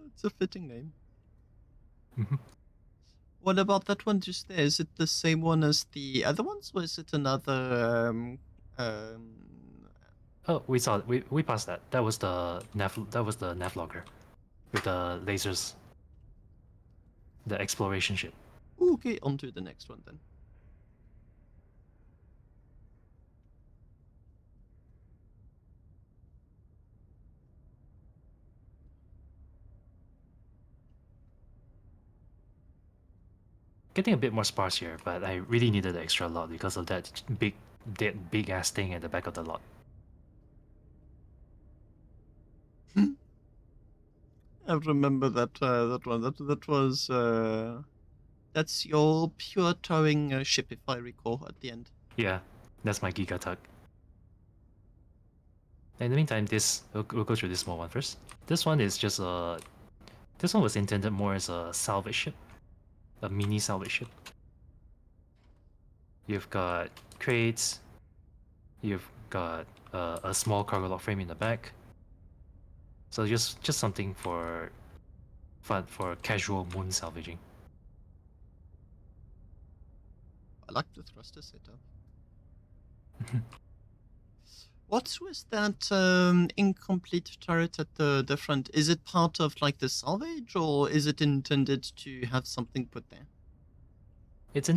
It's a fitting name. What about that one just there? Is it the same one as the other ones, or is it another? Oh, we saw it. We passed that. That was the nav. That was the nav logger. with the lasers, the exploration ship. Okay, on to the next one then. Getting a bit more sparse here, but I really needed an extra lot because of that big ass thing at the back of the lot. I remember that that one. That was that's your pure towing ship, if I recall, at the end. Yeah, that's my Giga Tug. In the meantime, we'll go through this small one first. This one is just a. This one was intended more as a salvage ship, a mini salvage ship. You've got crates. You've got a small cargo lock frame in the back. So just something for fun, for casual moon salvaging. I like the thruster setup. What's with that incomplete turret at the front? Is it part of like the salvage, or is it intended to have something put there? It's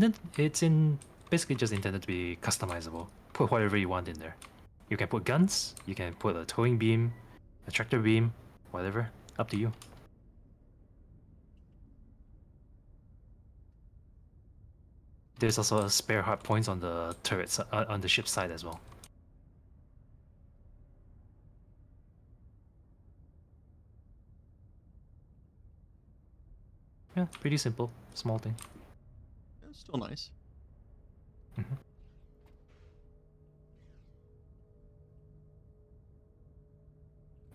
basically just intended to be customizable. Put whatever you want in there. You can put guns, you can put a towing beam, a tractor beam, whatever. Up to you. There's also a spare hard points on the turrets on the ship side as well. Yeah, pretty simple, small thing. Yeah, still nice. Mm-hmm.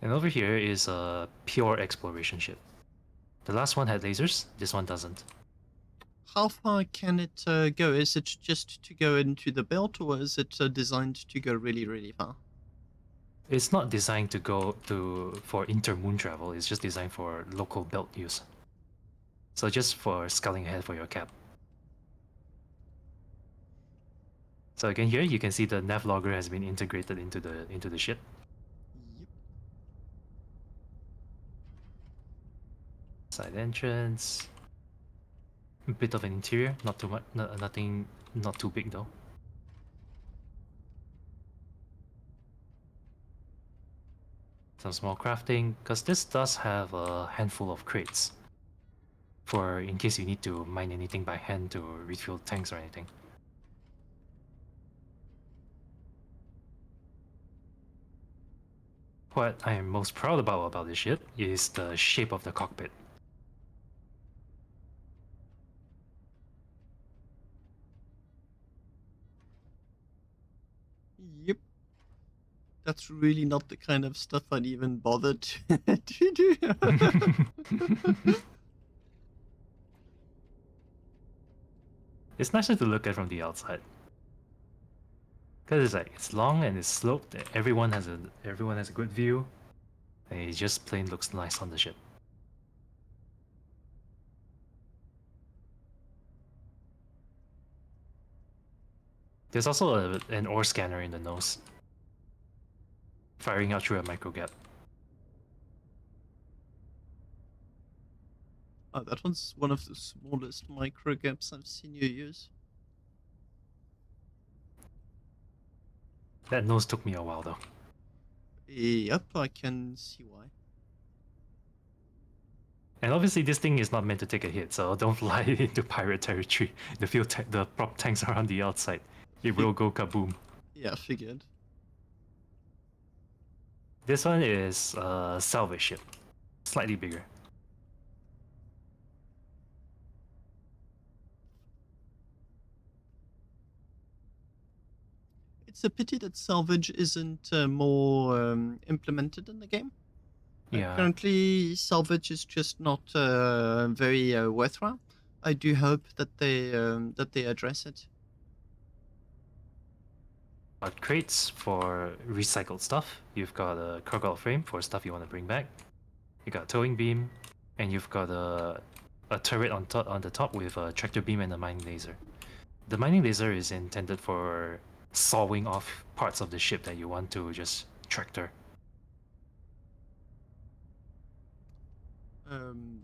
And over here is a pure exploration ship. The last one had lasers, this one doesn't. How far can it go? Is it just to go into the belt, or is it designed to go really, really far? It's not designed to go for inter-moon travel, it's just designed for local belt use. So just for scouting ahead for your cap. So again here you can see the nav logger has been integrated into the ship. Yep. Side entrance. A bit of an interior, not too much, nothing, not too big though. Some small crafting, because this does have a handful of crates for in case you need to mine anything by hand to refuel tanks or anything. What I am most proud about this ship is the shape of the cockpit. Yep. That's really not the kind of stuff I'd even bother to do. It's nicer to look at from the outside. Cause it's like it's long and it's sloped. Everyone has a good view, and it just plain looks nice on the ship. There's also an ore scanner in the nose, firing out through a micro gap. Oh, that one's one of the smallest micro gaps I've seen you use. That nose took me a while though. Yep, I can see why. And obviously this thing is not meant to take a hit, so don't fly into pirate territory. The prop tanks are on the outside. It will go kaboom. Yeah, figured. This one is a salvage ship, slightly bigger. It's a pity that salvage isn't more implemented in the game. Yeah. Currently, salvage is just not very worthwhile. I do hope that they address it. Crates for recycled stuff. You've got a cargo frame for stuff you want to bring back. You got a towing beam, and you've got a turret on the top with a tractor beam and a mining laser. The mining laser is intended for sawing off parts of the ship that you want to just tractor.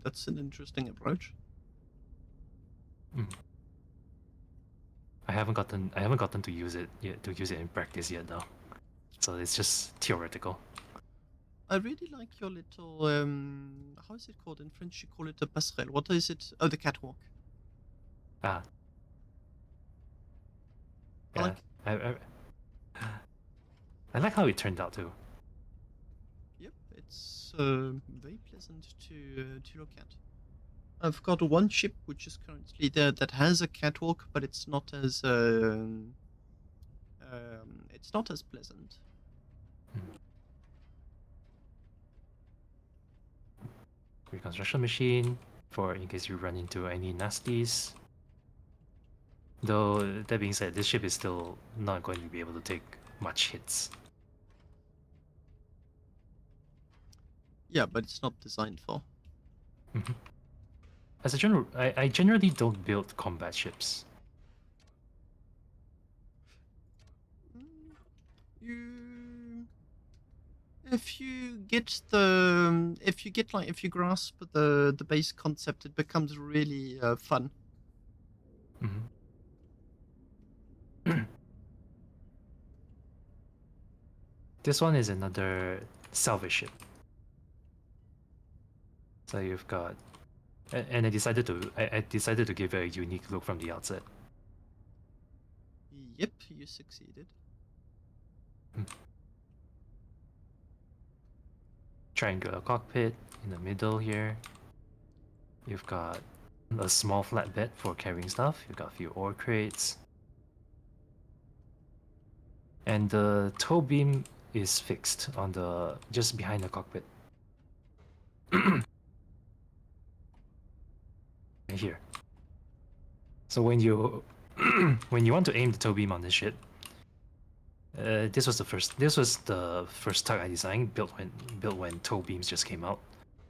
That's an interesting approach. I haven't gotten to use it yet, to use it in practice yet though. So it's just theoretical. I really like your little how is it called in French? You call it a passerelle. What is it? Oh, the catwalk. Ah. I Yeah. like. I like how it turned out too. Yep, it's very pleasant to look at. I've got one ship which is currently there that has a catwalk, but it's not as pleasant. Reconstruction machine for in case you run into any nasties. Though that being said, this ship is still not going to be able to take much hits. Yeah, but it's not designed for. As a general, I generally don't build combat ships. If you grasp the base concept, it becomes really fun. This one is another salvage ship. So you've got, and I decided to give it a unique look from the outset. Yep, you succeeded. Triangular cockpit in the middle here. You've got a small flatbed for carrying stuff. You've got a few ore crates. And the tow beam is fixed on just behind the cockpit. Right here. So when you want to aim the tow beam on this ship, this was the first tug I designed, built when tow beams just came out.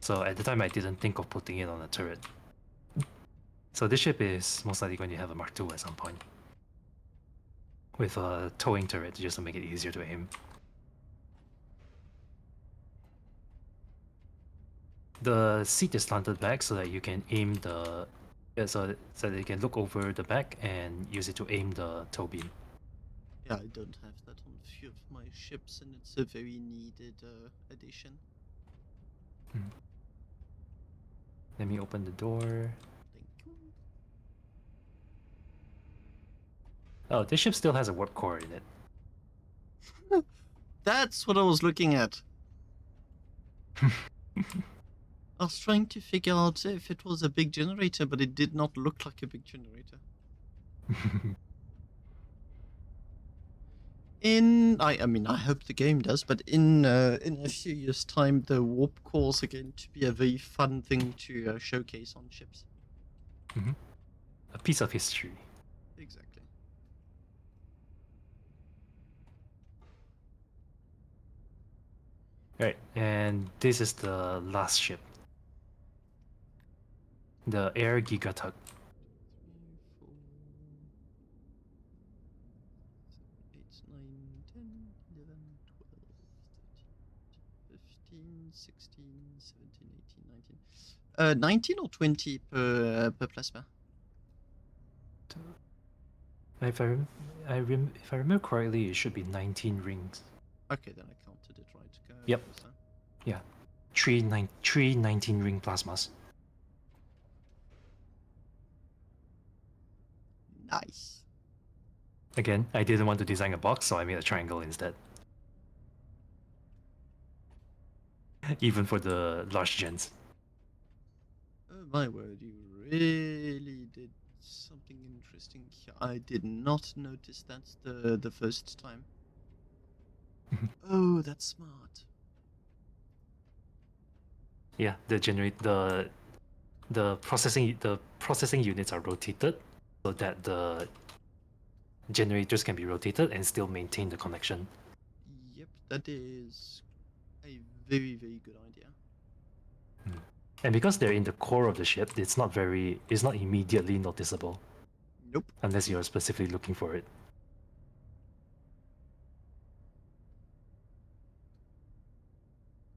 So at the time I didn't think of putting it on a turret. So this ship is most likely going to have a Mark II at some point, with a towing turret just to make it easier to aim. The seat is slanted back so that you can aim so that you can look over the back and use it to aim the tow beam. Yeah, I don't have that on a few of my ships, and it's a very needed addition. Let me open the door. Thank you. Oh, this ship still has a warp core in it. That's what I was looking at. I was trying to figure out if it was a big generator, but it did not look like a big generator. I mean, I hope the game does, but in a few years' time, the warp cores are going to be a very fun thing to showcase on ships. A piece of history. Exactly. Right, and this is the last ship. The Air Gigatug. 3, 4, 8, 9, 10, 11, 12, 13, 15, 16, 17, 18, 19. 19 or 20 per plasma? If I remember correctly, it should be 19 rings. Okay, then I counted it right. Yep. Yeah. Three 19-ring plasmas. Nice. Again, I didn't want to design a box, so I made a triangle instead. Even for the large gens. Oh my word, you really did something interesting here. I did not notice that the first time. Oh, that's smart. Yeah, the processing units are rotated so that the generators can be rotated and still maintain the connection. Yep, that is a very, very good idea. And because they're in the core of the ship, it's not immediately noticeable. Nope. Unless you're specifically looking for it.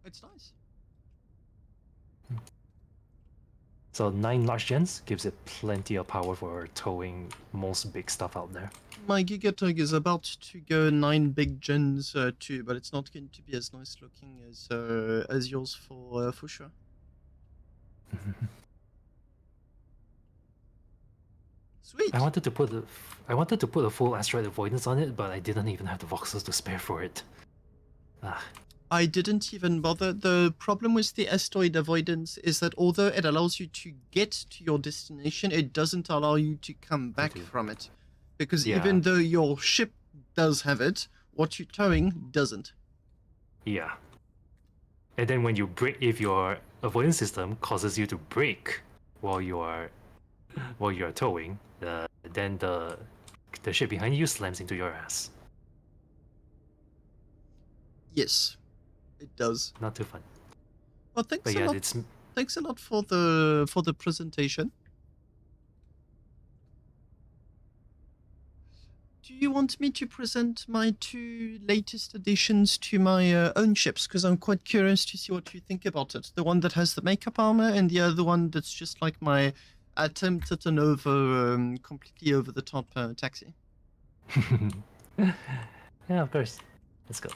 It's nice. So 9 large gens gives it plenty of power for towing most big stuff out there. My Gigatug is about to go 9 big gens too, but it's not going to be as nice looking as yours for sure. Sweet. I wanted to put a full asteroid avoidance on it, but I didn't even have the voxels to spare for it. Ah. I didn't even bother. The problem with the asteroid avoidance is that although it allows you to get to your destination, it doesn't allow you to come back from it. Because even though your ship does have it, what you're towing doesn't. Yeah. And then when you brake, if your avoidance system causes you to brake while you are towing, then the ship behind you slams into your ass. Yes, it does. Not too fun. Well, thanks But a yeah, lot. Thanks a lot for the presentation. Do you want me to present my 2 latest additions to my own ships? Because I'm quite curious to see what you think about it. The one that has the makeup armor and the other one that's just like my attempt at an completely over-the-top taxi. Yeah, of course. Let's go.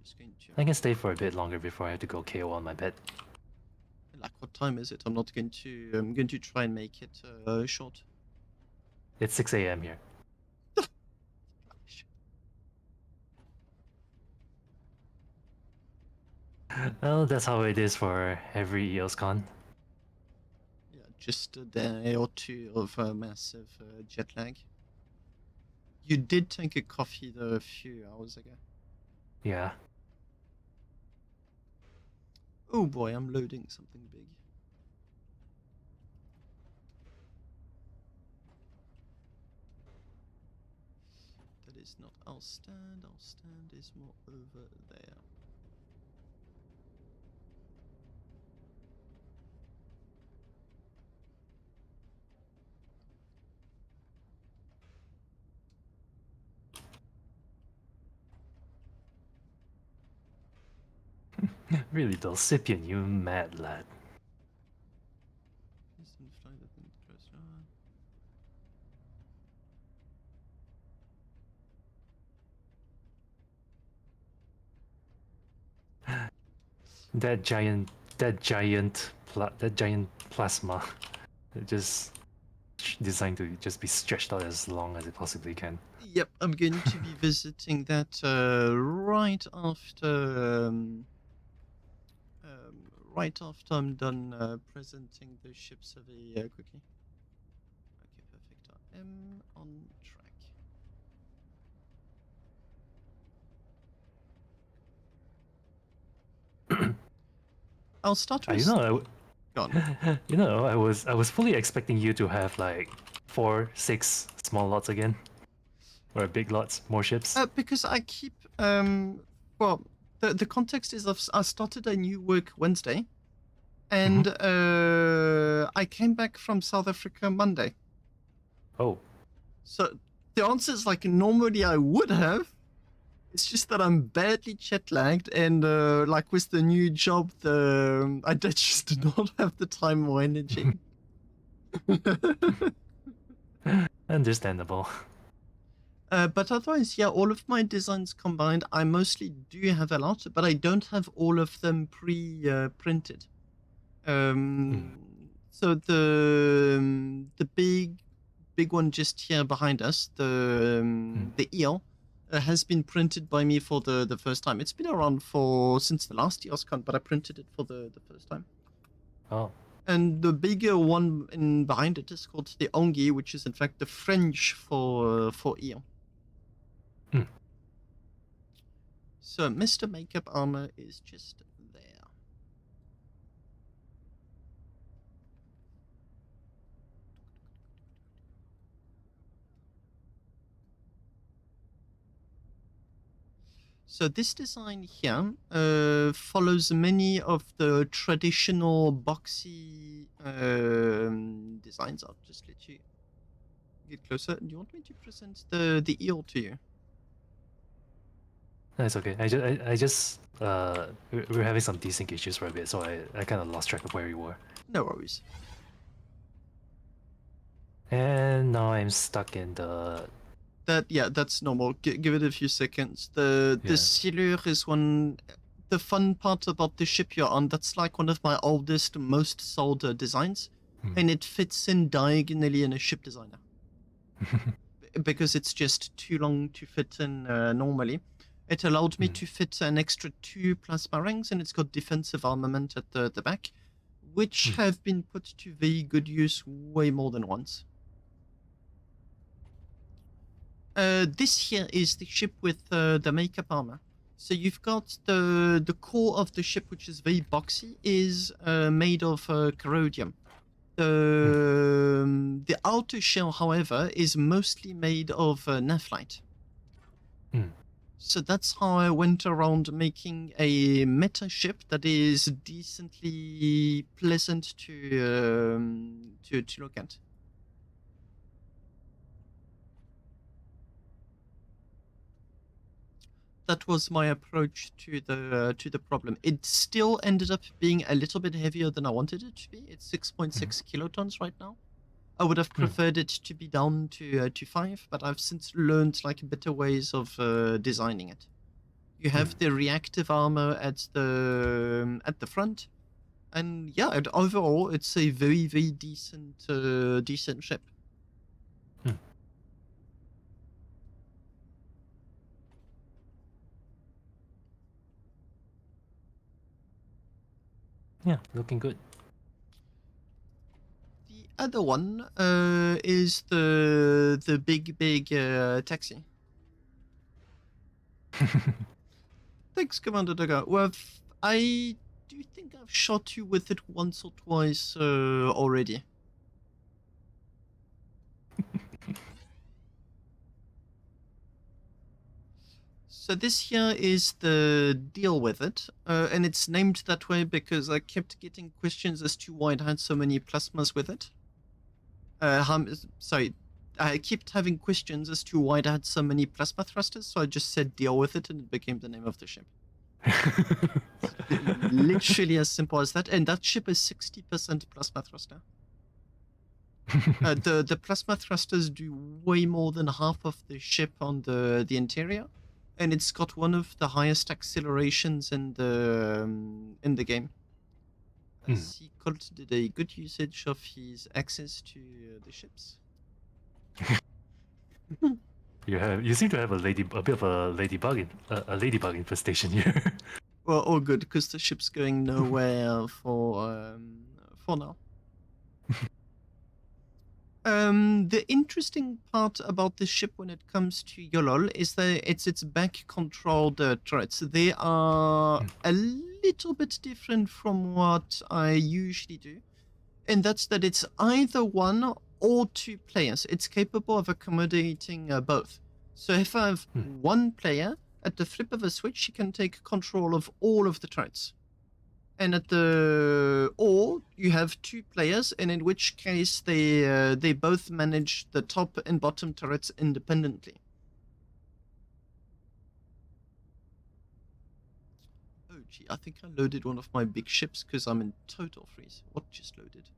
Just going to... I can stay for a bit longer before I have to go KO on my bed. Like, what time is it? I'm not going to... I'm going to try and make it short. It's 6 a.m. here. Well, that's how it is for every EOS Con. Yeah, just a day or 2 of massive jet lag. You did take a coffee though a few hours ago. Yeah. Oh boy, I'm loading something big. That is not our stand. Our stand is more over there. Really, Dulcipian, you mad lad. That giant plasma, just designed to just be stretched out as long as it possibly can. Yep, I'm going to be visiting that right after I'm done presenting the ship survey quickly. Okay, perfect. I am on track. I'll start with... I was fully expecting you to have like 4, 6 small lots again, or big lots, more ships. Because I keep well, the context is I started a new work Wednesday, and I came back from South Africa Monday. Oh. So the answer is like normally I would have. It's just that I'm badly jet lagged, and like with the new job, I just did not have the time or energy. Understandable. But otherwise, yeah, all of my designs combined, I mostly do have a lot, but I don't have all of them pre-printed. So the big one just here behind us, the EL, has been printed by me for the first time. It's been around since the last EOS Con, but I printed it for the first time. Oh. And the bigger one behind it is called the Ongi, which is in fact the French for EL. So Mr. Makeup Armor is just there. So this design here follows many of the traditional boxy designs. I'll just let you get closer. Do you want me to present the eel to you? That's okay. I just we were having some desync issues for a bit, so I kind of lost track of where we were. No worries. And now I'm stuck in the. That's normal. Give it a few seconds. The Yeah. Silure is one. The fun part about the ship you're on, that's like one of my oldest, most sold designs, and it fits in diagonally in a ship designer because it's just too long to fit in normally. It allowed me to fit an extra 2 plasma rings, and it's got defensive armament at the back, which have been put to very good use way more than once. This here is the ship with the makeup armor. So you've got the core of the ship, which is very boxy, is made of corrodium. The outer shell, however, is mostly made of nephrite. So that's how I went around making a meta ship that is decently pleasant to look at. That was my approach to the problem. It still ended up being a little bit heavier than I wanted it to be. It's 6.6 kilotons right now. I would have preferred it to be down to 5, but I've since learned like better ways of designing it. You have the reactive armor at the front, and yeah, overall it's a very decent ship. Yeah, looking good. The other one is the big taxi. Thanks, Commander Duggar. Well, I do think I've shot you with it once or twice already. So this here is the deal with it, and it's named that way because I kept getting questions as to why it had so many plasmas with it. I kept having questions as to why it had so many plasma thrusters, so I just said deal with it, and it became the name of the ship. Literally as simple as that, and that ship is 60% plasma thruster. The plasma thrusters do way more than half of the ship on the interior, and it's got one of the highest accelerations in the game. Sea Colt did a good usage of his access to the ships. You seem to have a bit of a ladybug infestation here. Well, all good because the ship's going nowhere for now. The interesting part about the ship when it comes to YOLOL is that it's its back-controlled turrets. They are a little bit different from what I usually do, and that's that it's either 1 or 2 players. It's capable of accommodating both. So if I have 1 player, at the flip of a switch, he can take control of all of the turrets. And or you have 2 players, and in which case they both manage the top and bottom turrets independently. Oh gee, I think I loaded one of my big ships because I'm in total freeze. What just loaded?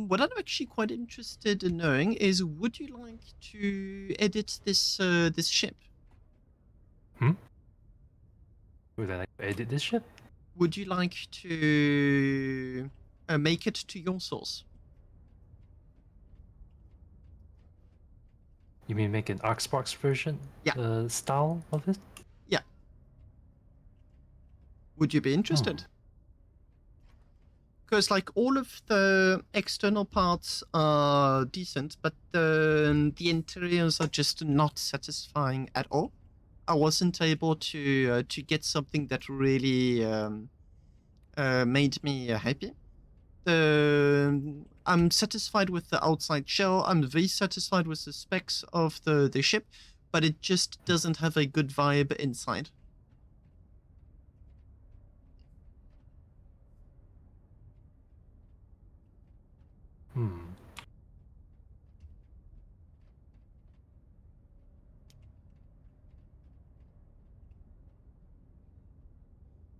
What I'm actually quite interested in knowing is, would you like to edit this ship? Would I like to edit this ship? Would you like to make it to your source? You mean make an Ark Sparks version? Yeah. Style of it? Yeah. Would you be interested? Because like all of the external parts are decent, but the interiors are just not satisfying at all. I wasn't able to get something that really made me happy. I'm satisfied with the outside shell. I'm very satisfied with the specs of the ship, but it just doesn't have a good vibe inside.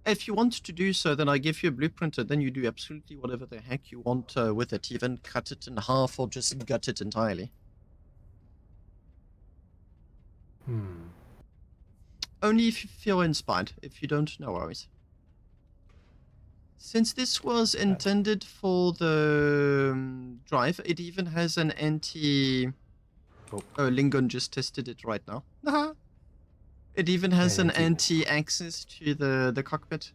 If you want to do so, then I give you a blueprint, and then you do absolutely whatever the heck you want with it. Even cut it in half or just gut it entirely. Hmm. Only if you feel inspired. If you don't, no worries. Since this was intended for the drive, it even has an anti... Oh. Lingon just tested it right now. It even has an Anti- anti-access to the cockpit.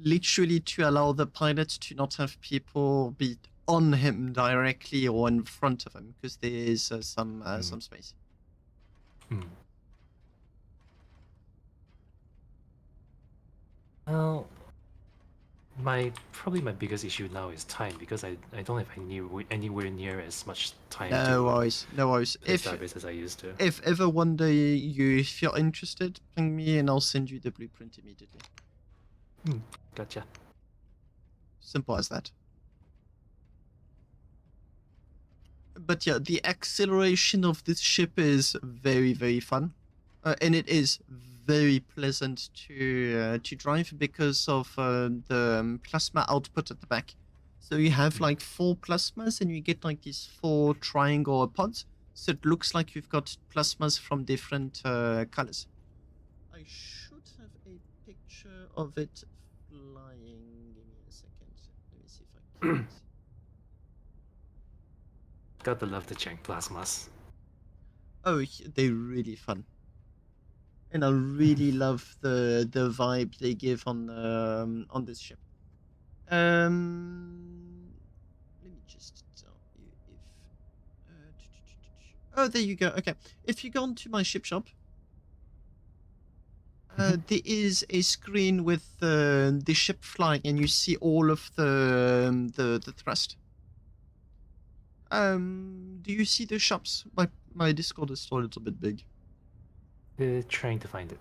Literally to allow the pilot to not have people be on him directly or in front of him, because there is some space. Hmm. Well, probably my biggest issue now is time, because I don't have anywhere near as much time No worries, no worries. play Starbase as I used to. If ever one day you feel interested, ping me and I'll send you the blueprint immediately. Gotcha. Simple as that. But yeah, the acceleration of this ship is very, very fun, and it is very pleasant to drive because of the plasma output at the back. So you have like 4 plasmas, and you get like these 4 triangle pods. So it looks like you've got plasmas from different colors. I should have a picture of it flying. Give me a second. Let me see if I can. Gotta love the jank plasmas. Oh, they're really fun, and I really love the vibe they give on this ship. Let me just tell you if. Oh, there you go. Okay, if you go onto my ship shop, there is a screen with the ship flying, and you see all of the thrust. Do you see the shops? My Discord is still a little bit big. Trying to find it.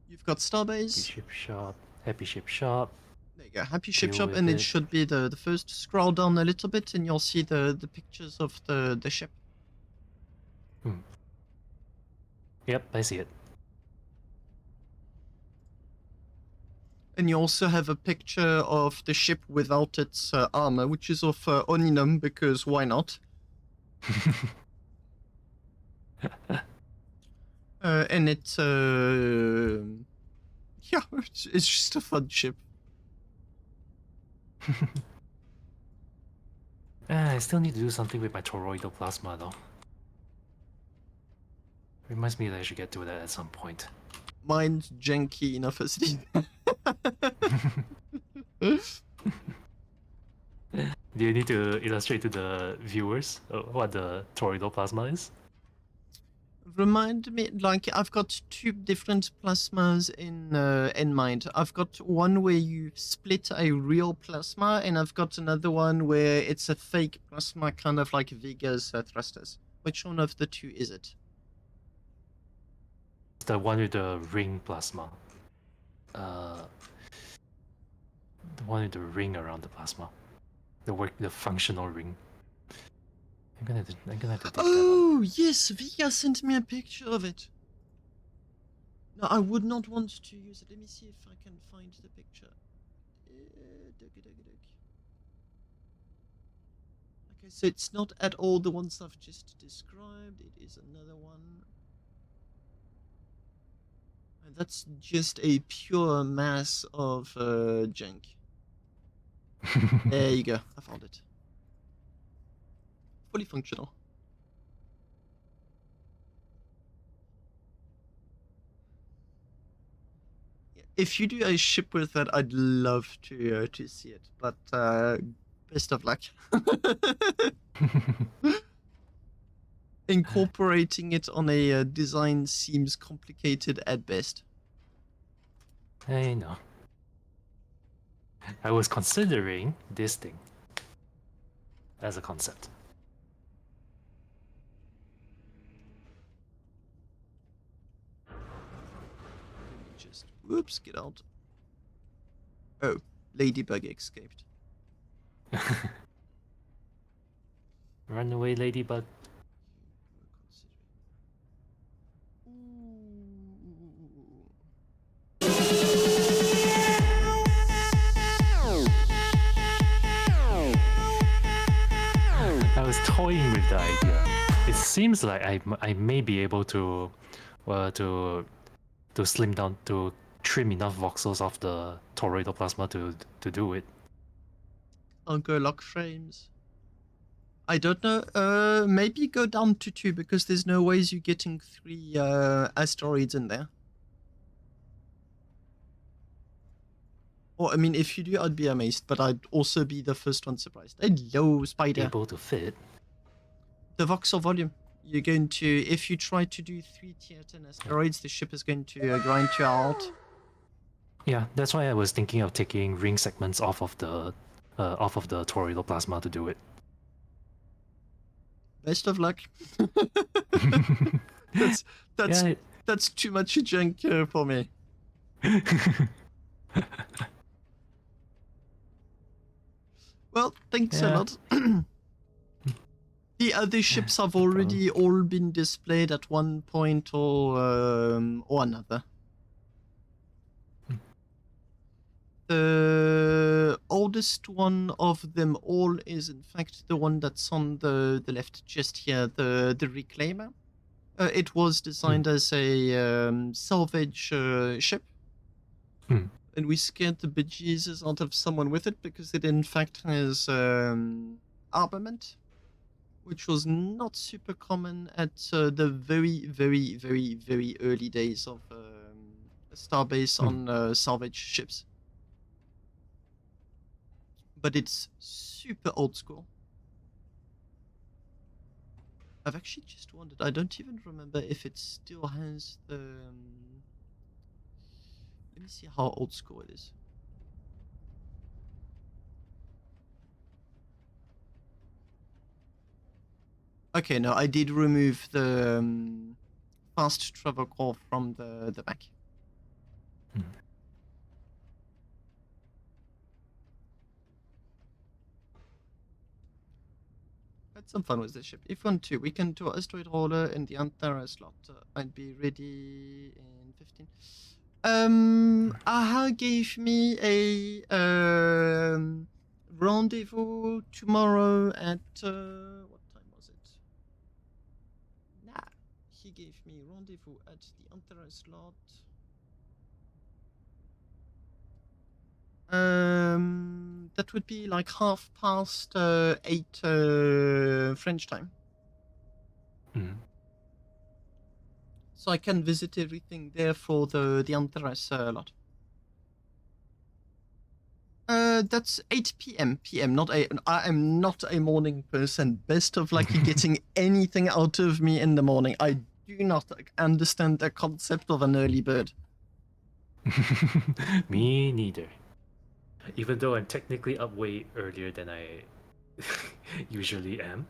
You've got Starbase. Happy Ship Shop. Happy Ship Shop. There you go. Happy Ship Deal Shop, with and it it. should be the first. Scroll down a little bit, and you'll see the pictures of the ship. Yep, I see it. And you also have a picture of the ship without its armor, which is of Oninum, because why not? And it's yeah, it's just a fun ship. I still need to do something with my toroidal plasma though. Reminds me that I should get to that at some point. Mine's janky enough as it is. Do you need to illustrate to the viewers what the toroidal plasma is? Remind me, like I've got 2 different plasmas in mind. I've got one where you split a real plasma, and I've got another one where it's a fake plasma, kind of like Vega's thrusters. Which one of the 2 is it? The one with the ring plasma. The one with the ring around the plasma. The functional ring. I'm gonna have to dig that up. Oh, yes, Vega sent me a picture of it. No, I would not want to use it. Let me see if I can find the picture. Okay, so it's not at all the ones I've just described. It is another one. And that's just a pure mass of junk. There you go. I found it. Fully functional. If you do a ship with that, I'd love to see it. But best of luck. Incorporating it on a design seems complicated at best. I know. I was considering this thing as a concept. Just whoops, get out. Oh, Ladybug escaped. Run away, ladybug. toying with the idea. It seems like I may be able to slim down, to trim enough voxels off the toroidal plasma to do it. I'll go lock frames. I don't know. Maybe go down to 2 because there's no ways you're getting 3 asteroids in there. Or I mean, if you do, I'd be amazed, but I'd also be the first one surprised. Hello, spider. Able to fit. The voxel volume. You're going to, if you try to do 3 tier 10 asteroids, the ship is going to grind you out. Yeah, that's why I was thinking of taking ring segments off of the toroidal plasma to do it. Best of luck. That's too much junk for me. Well, thanks a lot. The other ships have already all been displayed at one point or another. The oldest one of them all is in fact the one that's on the left just here, the Reclaimer. It was designed as a salvage ship. And we scared the bejesus out of someone with it because it in fact has armament, which was not super common at the very, very, very, very early days of Starbase on salvage ships. But it's super old school. I've actually just wondered, I don't even remember if it still has the... let me see how old school it is. Okay, no, I did remove the fast travel core from the back. Had some fun with this ship. If you want to, we can do asteroid roller in the Antara slot. I'd be ready in 15. Aha gave me a rendezvous tomorrow at what time was it? Nah, he gave me rendezvous at the Antara slot. That would be like 8:30 French time. So I can visit everything there for the Antares lot. That's 8 p.m. Not I am not a morning person. Best of luck in getting anything out of me in the morning. I do not understand the concept of an early bird. Me neither. Even though I'm technically up way earlier than I usually am.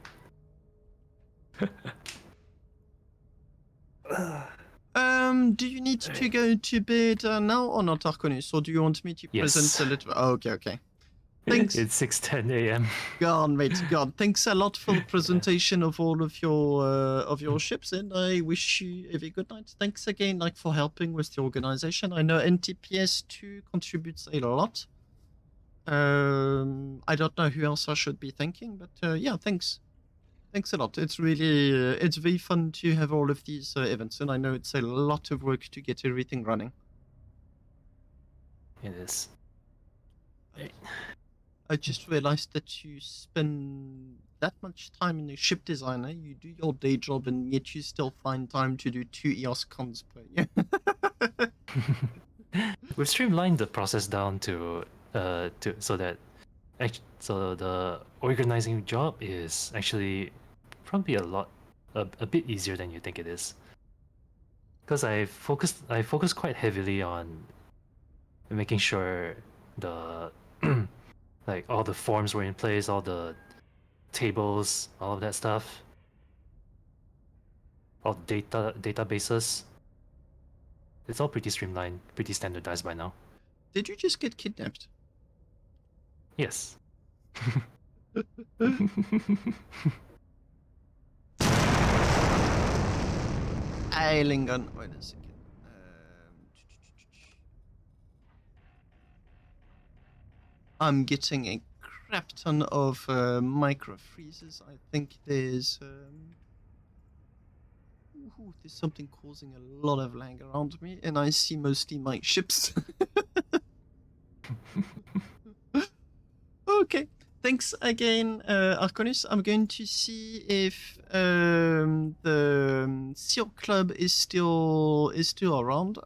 Do you need to go to bed now or not, Arconus? Or do you want me to present a little? Oh, okay. Thanks. It's 6:10 a.m. God, mate, God. Thanks a lot for the presentation of all of your ships, and I wish you a very good night. Thanks again, for helping with the organization. I know NTPS2 contributes a lot. I don't know who else I should be thanking, but yeah, thanks. Thanks a lot. It's really, it's very fun to have all of these events, and I know it's a lot of work to get everything running. It is. I just realized that you spend that much time in a ship designer, you do your day job, and yet you still find time to do 2 EOS cons per year. We've streamlined the process down so that the organizing job is actually probably a bit easier than you think it is. Because I focused quite heavily on making sure the all the forms were in place, all the tables, all of that stuff, all the databases. It's all pretty streamlined, pretty standardized by now. Did you just get kidnapped? Yes. Eilingon. Wait a second. I'm getting a crap ton of micro freezes. I think there's there's something causing a lot of lag around me, and I see mostly my ships. Okay, thanks again, Arconus. I'm going to see if the SEAL Club is still around.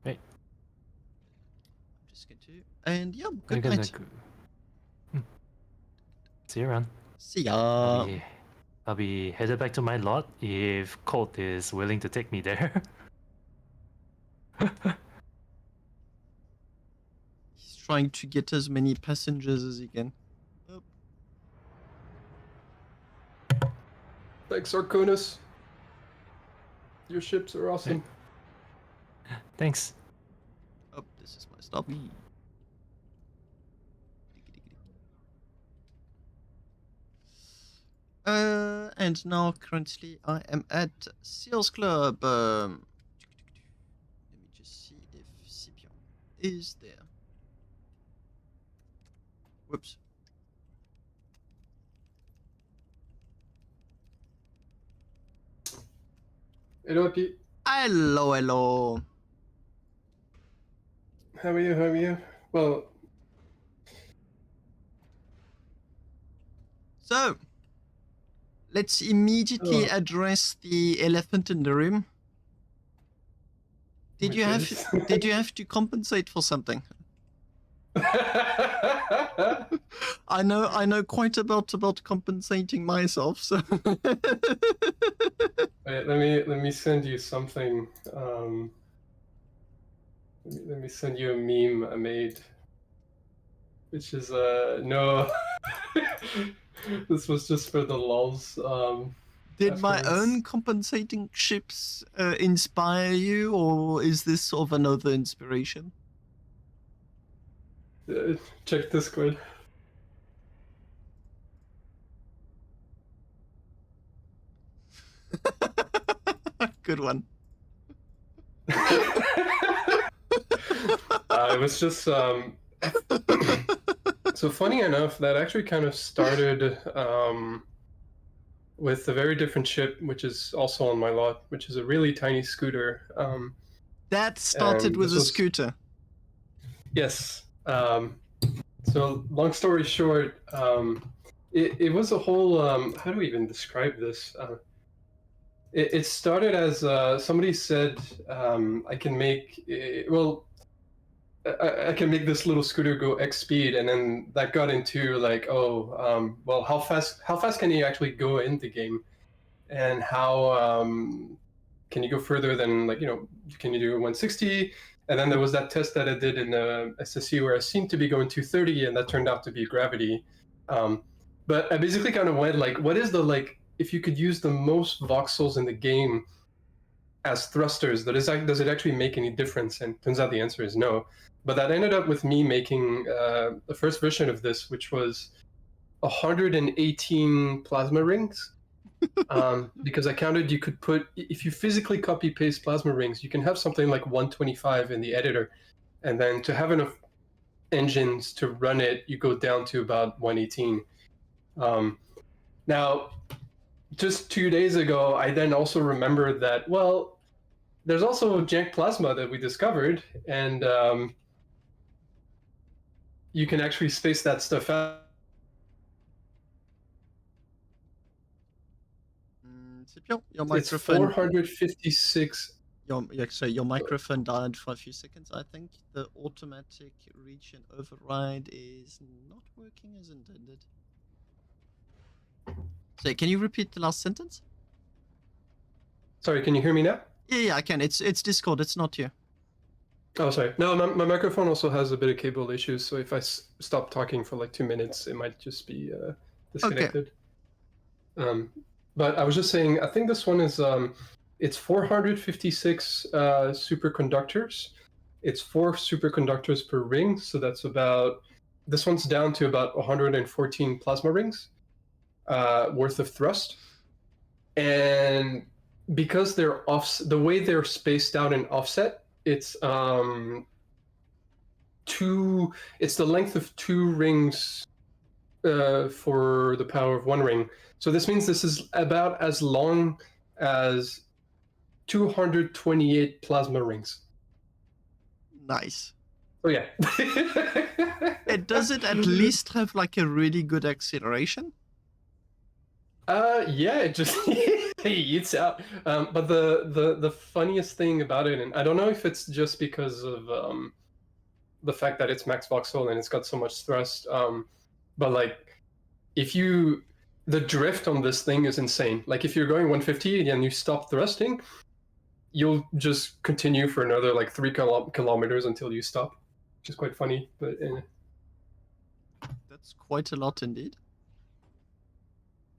Right. I'm just going to, and yeah, I'm good gonna night. See you around. See ya. I'll be headed back to my lot if Colt is willing to take me there. He's trying to get as many passengers as he can. Oh. Thanks, Arconus. Your ships are awesome. Thanks. Oh, this is my stop. And now currently I am at Seals Club. Let me just see if Scipion is there. Whoops. Hello, Pete. Hello, hello. How are you? How are you? Well, so let's immediately address the elephant in the room. Did you have to compensate for something? I know quite about compensating myself. So wait, let me send you something. Let me send you a meme I made, which is no. This was just for the lulz. Did my afterwards. own compensating ships inspire you, or is this sort of another inspiration? Check Discord. Good one. It was just so funny enough that actually kind of started with a very different ship, which is also on my lot, which is a really tiny scooter. That started with a scooter. Yes. So long story short, it was a whole. How do we even describe this? It started as somebody said, I can make I can make this little scooter go X speed, and then that got into like, well, how fast can you actually go in the game, and how can you go further than, like, can you do 160? And then there was that test that I did in SSC where I seemed to be going 230, and that turned out to be gravity. But I basically kind of went like, what is the, like, if you could use the most voxels in the game as thrusters, does it actually make any difference? And turns out the answer is no. But that ended up with me making the first version of this, which was 118 plasma rings. Because I counted you could put, if you physically copy paste plasma rings, you can have something like 125 in the editor. And then to have enough engines to run it, you go down to about 118. Now, just 2 days ago, I then also remembered that, well, there's also jank plasma that we discovered, and you can actually space that stuff out. Scipion, your It's microphone. 456. Your microphone died for a few seconds. I think the automatic reach and override is not working as intended. So can you repeat the last sentence? Sorry, can you hear me now? Yeah, I can. It's Discord. It's not you. Oh, sorry. No, my microphone also has a bit of cable issues, so if I stop talking for like 2 minutes, it might just be disconnected. Okay. But I was just saying, I think this one is it's 456 superconductors. It's 4 superconductors per ring, so that's about, this one's down to about 114 plasma rings worth of thrust. And because they're the way they're spaced out in offset, it's two. It's the length of 2 rings for the power of 1 ring. So this means this is about as long as 228 plasma rings. Nice. Oh yeah. Does it at least have like a really good acceleration? Yeah, it just eats out. But the funniest thing about it, and I don't know if it's just because of the fact that it's max voxel and it's got so much thrust, but like the drift on this thing is insane. Like if you're going 150 and you stop thrusting, you'll just continue for another like 3 kilometers until you stop, which is quite funny. But That's quite a lot indeed.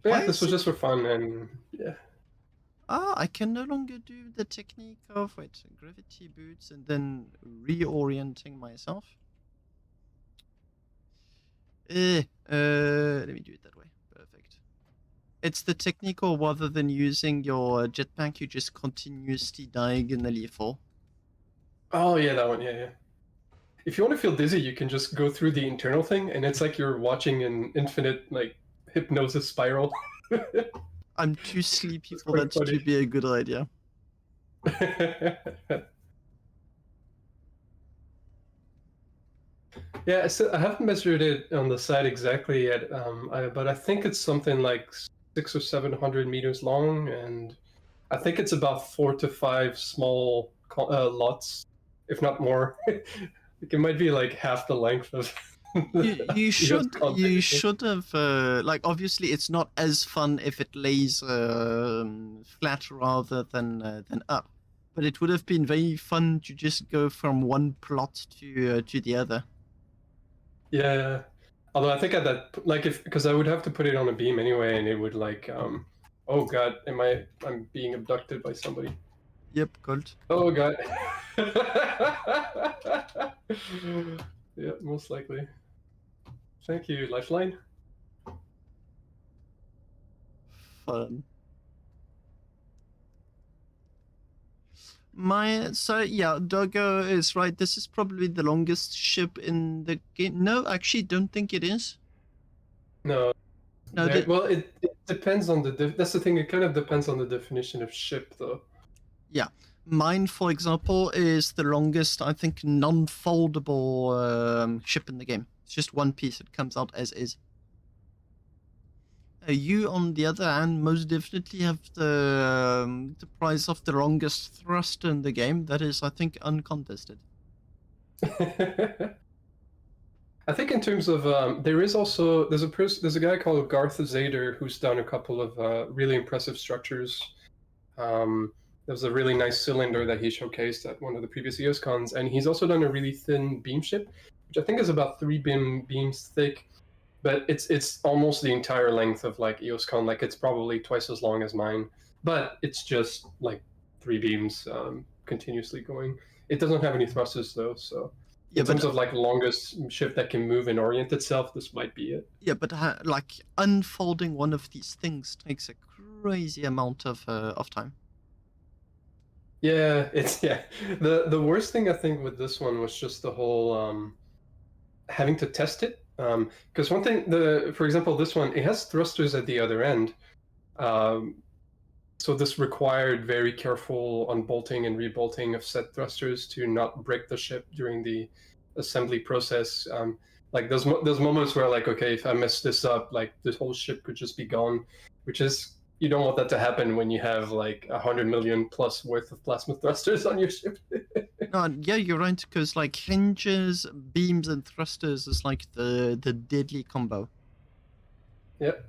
yeah, Why this is was it- just for fun, and yeah. Ah, I can no longer do the technique of gravity boots and then reorienting myself. Let me do it that way. Perfect. It's the technique, or rather than using your jetpack, you just continuously diagonally fall. Oh yeah, that one. Yeah. If you want to feel dizzy, you can just go through the internal thing, and it's like you're watching an infinite like hypnosis spiral. I'm too sleepy It's for quite that funny. to be a good idea. Yeah, so I haven't measured it on the side exactly yet, but I think it's something like 600 or 700 meters long, and I think it's about 4 to 5 small lots, if not more. It might be like half the length of. You should Con. have like, obviously it's not as fun if it lays flat rather than up, but it would have been very fun to just go from one plot to the other. Yeah, although I think at that, like, because I would have to put it on a beam anyway, and it would like, oh god, I'm being abducted by somebody. Yep, Colt. Oh god. Yeah, most likely. Thank you, Lifeline. Fun. So yeah, Doggo is right. This is probably the longest ship in the game. No, actually, don't think it is. No. No, Well, it depends on that's the thing. It kind of depends on the definition of ship, though. Yeah. Mine, for example, is the longest, I think, non-foldable ship in the game. It's just one piece. It comes out as is. You, on the other hand, most definitely have the prize of the longest thruster in the game. That is, I think, uncontested. I think in terms of there is also there's a guy called Garth Zader who's done a couple of really impressive structures. There was a really nice cylinder that he showcased at one of the previous EOS cons, and he's also done a really thin beam ship, which I think is about 3 beams thick, but it's almost the entire length of like EOS Con. Like it's probably twice as long as mine, but it's just like 3 beams continuously going. It doesn't have any thrusters though, so in terms of like longest ship that can move and orient itself, this might be it. Yeah, but like unfolding one of these things takes a crazy amount of time. Yeah, the worst thing I think with this one was just the whole having to test it. Because one thing, for example, this one, it has thrusters at the other end. So this required very careful unbolting and rebolting of set thrusters to not break the ship during the assembly process. Like there's moments where like, okay, if I mess this up, like this whole ship could just be gone, which is, you don't want that to happen when you have like 100 million plus worth of plasma thrusters on your ship. No, yeah, you're right, because like hinges, beams, and thrusters is like the deadly combo. Yep.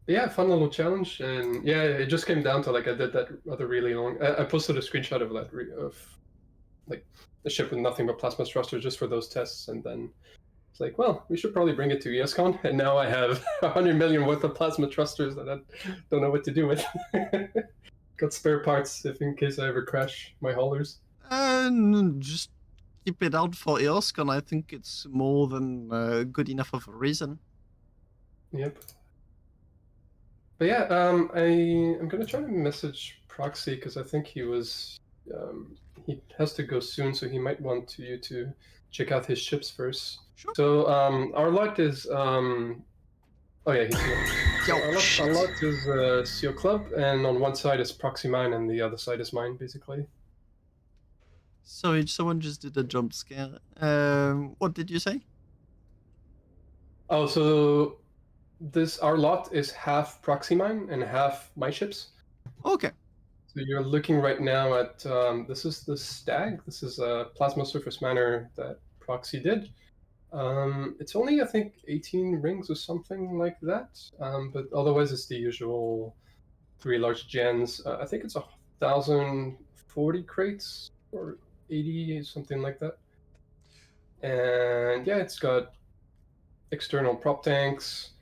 Yeah, fun little challenge, and yeah, it just came down to like I did that other really long. I posted a screenshot of that of like the ship with nothing but plasma thrusters just for those tests, and then it's like, well, we should probably bring it to EOS Con, and now I have 100 million worth of plasma thrusters that I don't know what to do with. Got spare parts if in case I ever crash my haulers. Just keep it out for EOS Con. I think it's more than good enough of a reason. Yep. But yeah, I'm gonna try to message Proxy because I think he was he has to go soon, so he might want you to check out his ships first. Sure. So our lot is oh yeah, he's here. So Yo, our lot is Seal Club, and on one side is Proxy Mine, and the other side is mine, basically. Sorry, someone just did a jump scare. What did you say? Oh, so our lot is half Proxy Mine and half my ships. Okay. So you're looking right now at this is the Stag. This is a plasma surface miner that Proxy did. It's only, I think, 18 rings or something like that. But otherwise, it's the usual 3 large gens. I think it's 1,040 crates or 80, something like that. And yeah, it's got external prop tanks.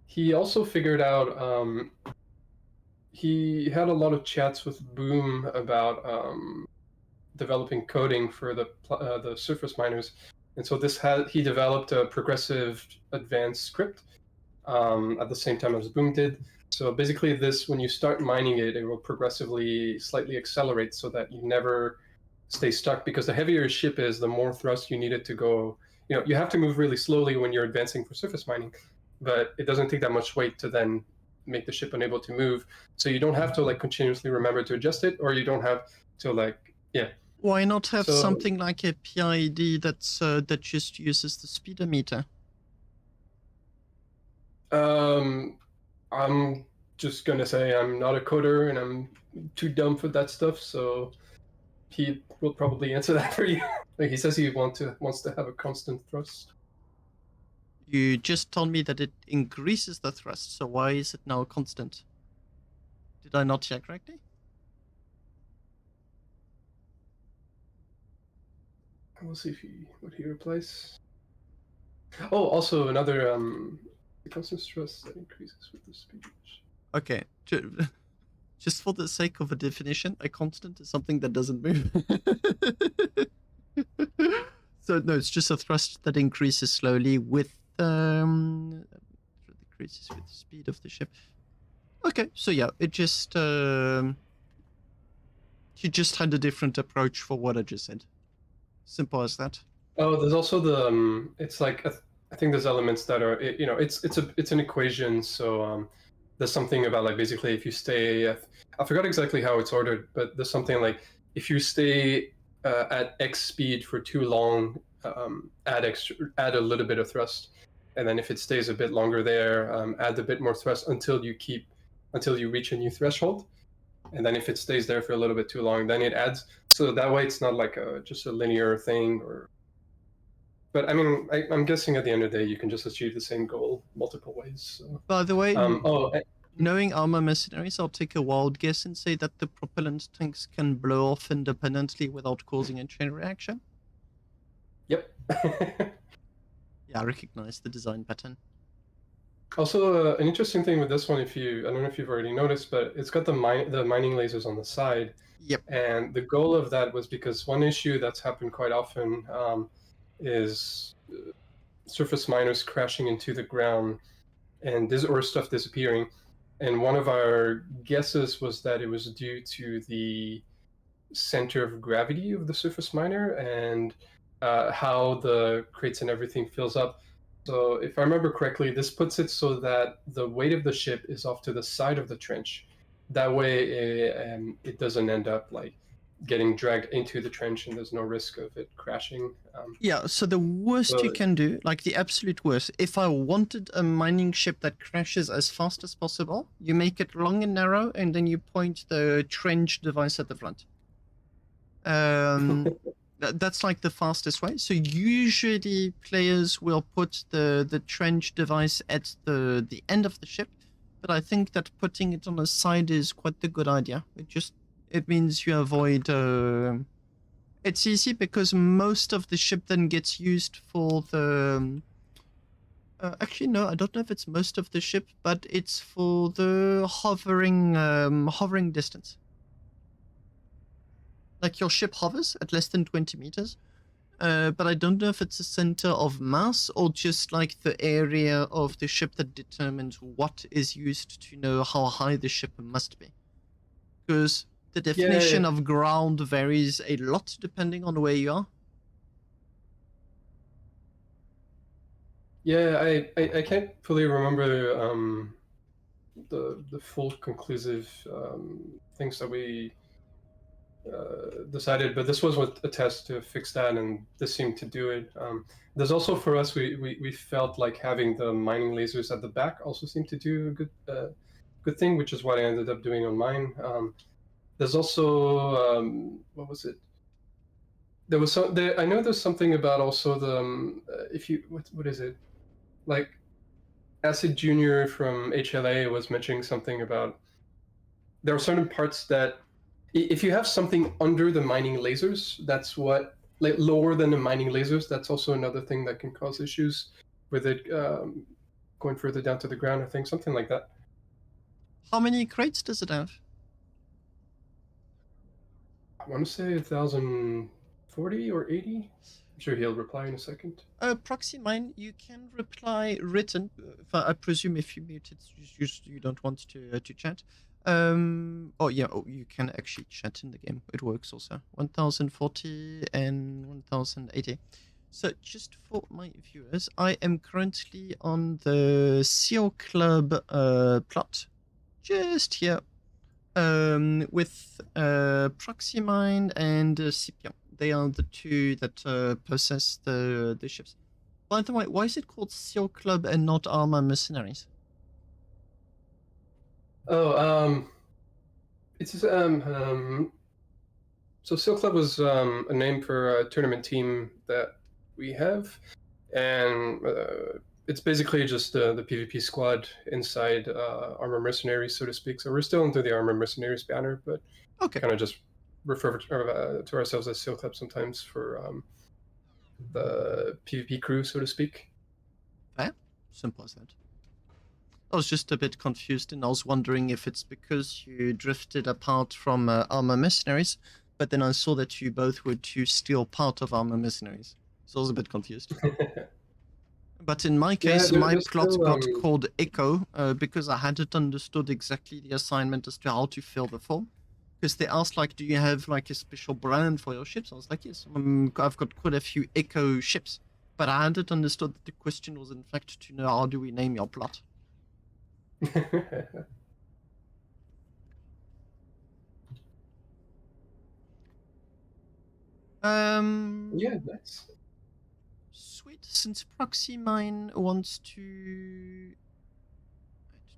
He also figured out. He had a lot of chats with Boom about developing coding for the surface miners. And so he developed a progressive advanced script at the same time as Boom did. So basically when you start mining it, it will progressively slightly accelerate so that you never stay stuck, because the heavier your ship is, the more thrust you need it to go. You have to move really slowly when you're advancing for surface mining, but it doesn't take that much weight to then make the ship unable to move. So you don't have to like continuously remember to adjust it, or you don't have to Why not have something like a PID that just uses the speedometer? I'm just gonna say I'm not a coder and I'm too dumb for that stuff, so he will probably answer that for you. Like he says he wants to have a constant thrust. You just told me that it increases the thrust, so why is it now constant? Did I not hear correctly? We'll see what he replies. Oh, also another the constant thrust that increases with the speed. Okay, just for the sake of a definition, a constant is something that doesn't move. So no, it's just a thrust that increases slowly with decreases with the speed of the ship. Okay, so yeah, it just you just had a different approach for what I just said. Simple as that. Oh, there's also the it's like I think there's elements that are it's an equation. So there's something about like basically if you stay I forgot exactly how it's ordered, but there's something like if you stay at X speed for too long, add a little bit of thrust, and then if it stays a bit longer there, add a bit more thrust until you reach a new threshold, and then if it stays there for a little bit too long, then it adds. So that way it's not like just a linear thing. But I mean, I'm guessing at the end of the day you can just achieve the same goal multiple ways. So. By the way, knowing armor mercenaries, I'll take a wild guess and say that the propellant tanks can blow off independently without causing a chain reaction. Yep. Yeah, I recognize the design pattern. Also, an interesting thing with this one, I don't know if you've already noticed, but it's got the mining lasers on the side. Yep. And the goal of that was because one issue that's happened quite often is surface miners crashing into the ground or stuff disappearing. And one of our guesses was that it was due to the center of gravity of the surface miner and how the crates and everything fills up. So if I remember correctly, this puts it so that the weight of the ship is off to the side of the trench. That way it doesn't end up like getting dragged into the trench and there's no risk of it crashing. Yeah, so the worst you can do, like the absolute worst, if I wanted a mining ship that crashes as fast as possible, you make it long and narrow and then you point the trench device at the front. That's like the fastest way. So usually players will put the trench device at the end of the ship, but I think that putting it on the side is quite a good idea. It means you avoid... it's easy because most of the ship then gets used for the... actually, no, I don't know if it's most of the ship, but it's for the hovering distance. Like your ship hovers at less than 20 meters, but I don't know if it's a center of mass or just like the area of the ship that determines what is used to know how high the ship must be. Because the definition of ground varies a lot depending on where you are. Yeah, I can't fully remember the full conclusive things that we decided, but this was a test to fix that, and this seemed to do it. There's also for us, we felt like having the mining lasers at the back also seemed to do a good thing, which is what I ended up doing on mine. There's also what was it? There was I know there's something about also the if you what is it, like Acid Junior from HLA was mentioning something about there are certain parts that if you have something under the mining lasers, that's what, like lower than the mining lasers, that's also another thing that can cause issues with it going further down to the ground, I think, something like that. How many crates does it have? I want to say 1,040 or 80. I'm sure he'll reply in a second. Proxy mine, you can reply written. I presume if you mute it, you don't want to chat. Oh yeah, you can actually chat in the game. It works also. 1040 and 1080. So just for my viewers, I am currently on the CO Club plot, just here, with Proxy Mine and Scipion. They are the two that possess the ships. By the way, why is it called CO Club and not Armor Mercenaries? Oh, it's so Seal Club was a name for a tournament team that we have, and it's basically just the PvP squad inside Armor Mercenaries, so to speak. So we're still under the Armor Mercenaries banner, but kind of just refer to ourselves as Seal Club sometimes for the PvP crew, so to speak. Yeah, simple as that. I was just a bit confused, and I was wondering if it's because you drifted apart from Armor Mercenaries, but then I saw that you both were still part of Armor Mercenaries. So I was a bit confused. But in my case, my plot got called Echo because I hadn't understood exactly the assignment as to how to fill the form. Because they asked, like, do you have like a special brand for your ships? I was like, yes, I've got quite a few Echo ships. But I hadn't understood that the question was in fact to know how do we name your plot. Yeah, nice. Sweet. Since Proxy Mine wants to... Did you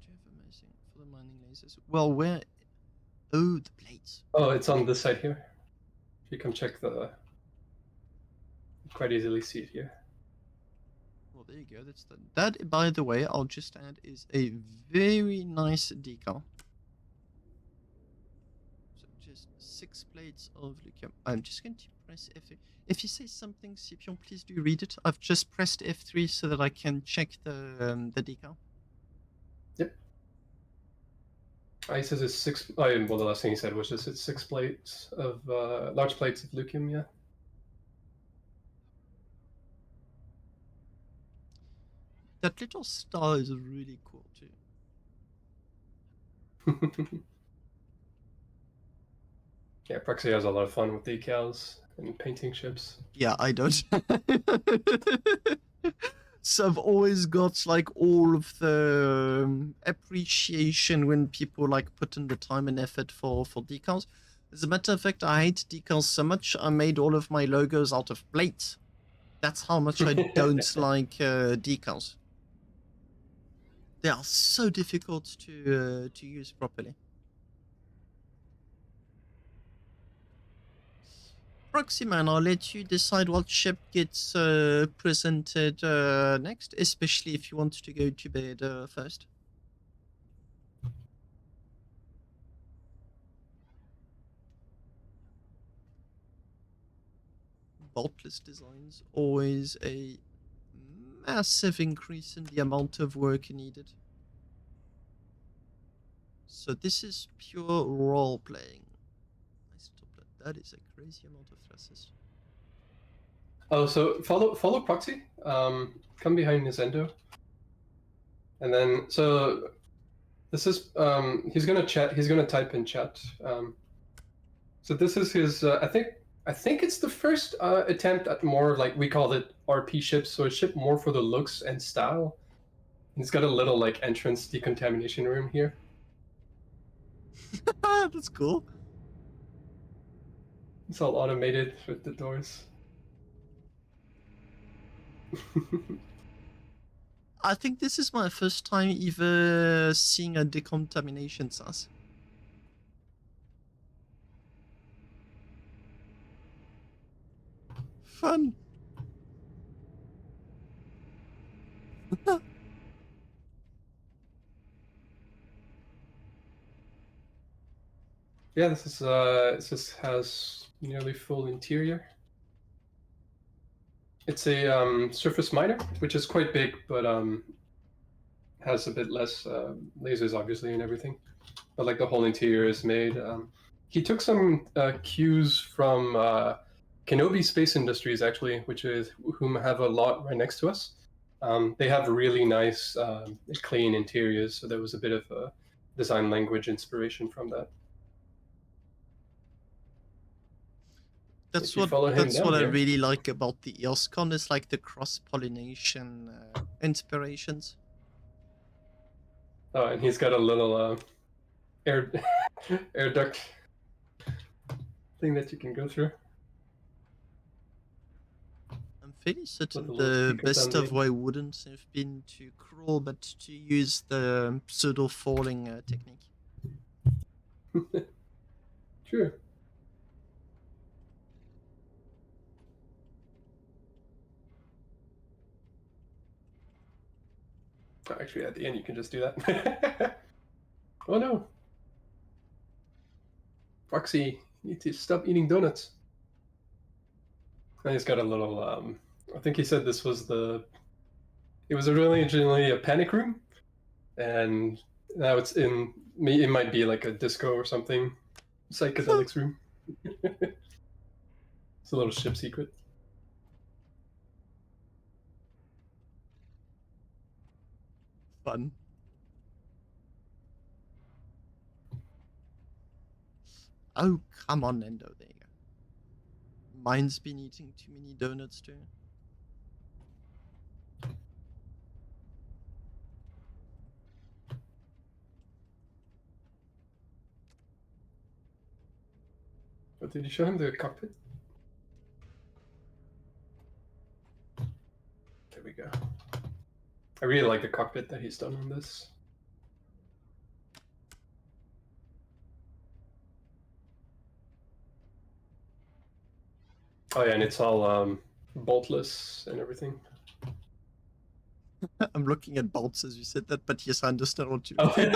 have amazing for the mining lasers? Well, where... Oh, the blades. Oh, it's on this side here. You can check the... Quite easily see it here. Well, there you go. That's the... That, by the way, I'll just add, is a very nice decal. So just 6 plates of lithium. I'm just going to press F3. If you say something, Scipion, please do read it. I've just pressed F3 so that I can check the decal. Yep. He says it's 6. Well, the last thing he said was just it's 6 plates of large plates of lithium. Yeah. That little star is really cool too. Yeah, Proxy has a lot of fun with decals and painting ships. Yeah, I don't. So I've always got like all of the appreciation when people like put in the time and effort for decals. As a matter of fact, I hate decals so much, I made all of my logos out of plates. That's how much I don't like decals. They are so difficult to use properly. Proxy Man, I'll let you decide what ship gets presented next, especially if you want to go to bed first. Boltless designs, always a massive increase in the amount of work needed. So this is pure role playing. That is a crazy amount of thrusters. Oh, so follow Proxy. Come behind Nintendo. And then so this is he's gonna chat. He's gonna type in chat. So this is his. I think it's the first attempt at more like we called it RP ships. So a ship more for the looks and style. He's got a little like entrance decontamination room here. That's cool. It's all automated with the doors. I think this is my first time ever seeing a decontamination SAS. Fun. Yeah, this just has nearly full interior. It's a surface miner, which is quite big, but has a bit less lasers, obviously, and everything. But like the whole interior is made. He took some cues from Kenobi Space Industries, actually, which is whom have a lot right next to us. They have really nice, clean interiors, so there was a bit of a design language inspiration from that. That's If you what follow him down I here- really like about the EOS Con is like the cross-pollination inspirations. Oh, and he's got a little air air duct thing that you can go through. I'm fairly certain With a little the speaker best down of there. way wouldn't have been to crawl, but to use the pseudo-falling technique. Sure. Oh, actually, at the end, you can just do that. Oh no. Foxy, you need to stop eating donuts. And he's got a little, I think he said this was it was originally a panic room, and now it might be like a disco or something, psychedelics room. It's a little ship secret. Fun. Oh, come on, Endo. There you go. Mine's been eating too many donuts too. But did you show him the cockpit? There we go. I really like the cockpit that he's done on this. Oh yeah, and it's all boltless and everything. I'm looking at bolts as you said that, but yes, I understand what you Oh. mean.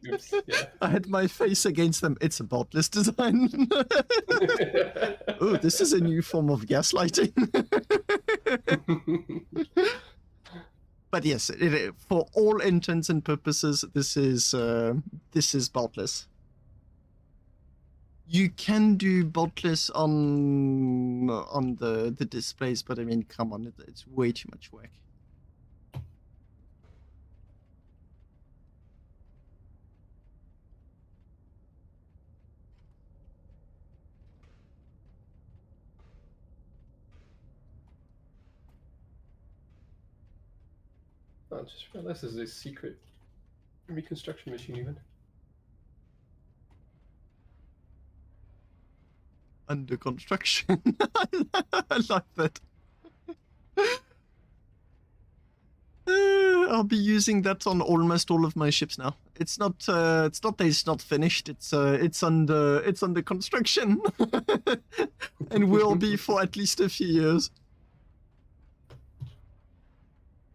Oops, yeah. I had my face against them. It's a boltless design. Oh, this is a new form of gaslighting. But yes, for all intents and purposes, this is boltless. You can do boltless on the displays, but I mean, come on, it's way too much work. I just realized this is a secret reconstruction machine even. Under construction. I like that. I'll be using that on almost all of my ships now. It's not that it's not finished. It's under construction, and will be for at least a few years.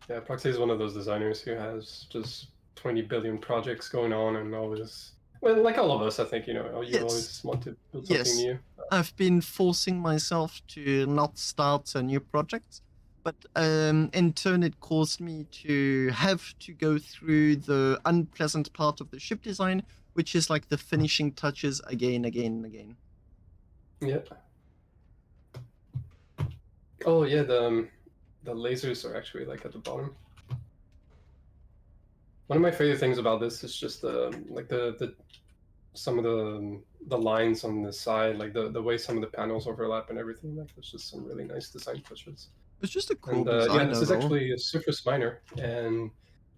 Yeah, Proxy is one of those designers who has just 20 billion projects going on and always, well, like all of us, I think, you always want to build something new. I've been forcing myself to not start a new project, but in turn it caused me to have to go through the unpleasant part of the ship design, which is like the finishing touches again. Yeah. Oh yeah, the lasers are actually like at the bottom. One of my favorite things about this is just the some of the lines on the side, like the way some of the panels overlap and everything. Like there's just some really nice design touches. It's just a cool And design yeah, this is overall. actually a surface miner, and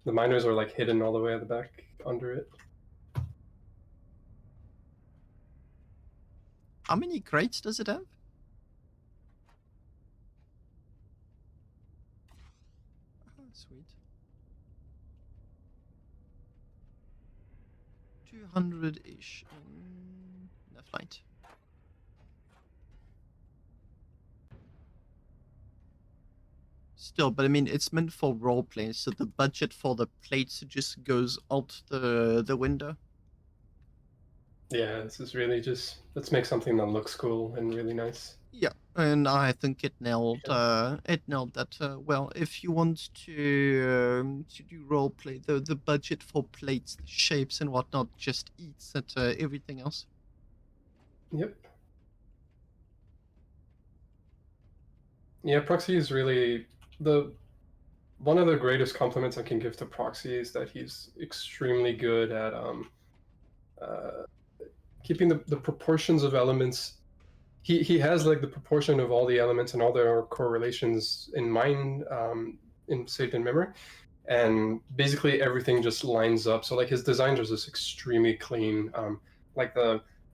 the miners are like hidden all the way at the back under it. How many crates does it have? Oh, sweet. 200-ish in enough light. Still, but I mean, it's meant for roleplay, so the budget for the plates just goes out the window. Yeah, this is really just, let's make something that looks cool and really nice. Yeah, and I think it nailed that well. If you want to do roleplay, the budget for plates, the shapes and whatnot just eats at everything else. Yep. Yeah, Proxy is really one of the greatest compliments I can give to Proxy is that he's extremely good at keeping the proportions of elements. He has like the proportion of all the elements and all their correlations in mind, saved in memory, and basically everything just lines up. So like his designs are just extremely clean. Like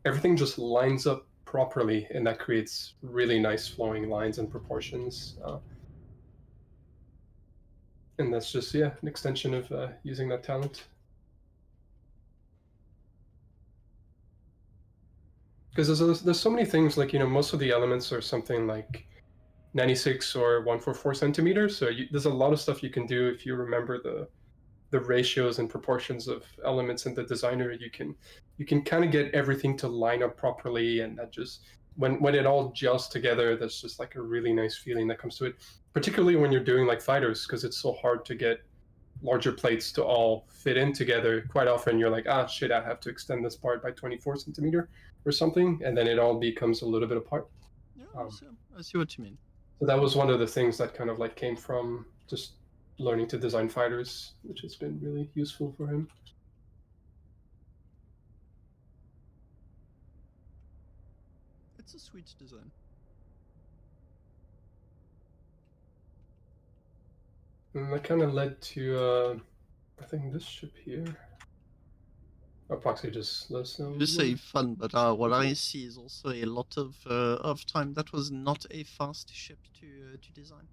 everything just lines up properly, and that creates really nice flowing lines and proportions. And that's just, yeah, an extension of using that talent. Because there's so many things, like, you know, most of the elements are something like 96 or 144 centimeters. So there's a lot of stuff you can do if you remember the ratios and proportions of elements in the designer. You can kind of get everything to line up properly, and that just when it all gels together, that's just like a really nice feeling that comes to it. Particularly when you're doing like fighters, because it's so hard to get larger plates to all fit in together. Quite often you're like, ah, shit, I have to extend this part by 24 centimeter or something, and then it all becomes a little bit apart. Yeah, I see what you mean. So that was one of the things that kind of like came from just learning to design fighters, which has been really useful for him. It's a sweet design. And that kind of led to, I think this ship here. Proxy just let us know. You say fun, but what I see is also a lot of time. That was not a fast ship to design.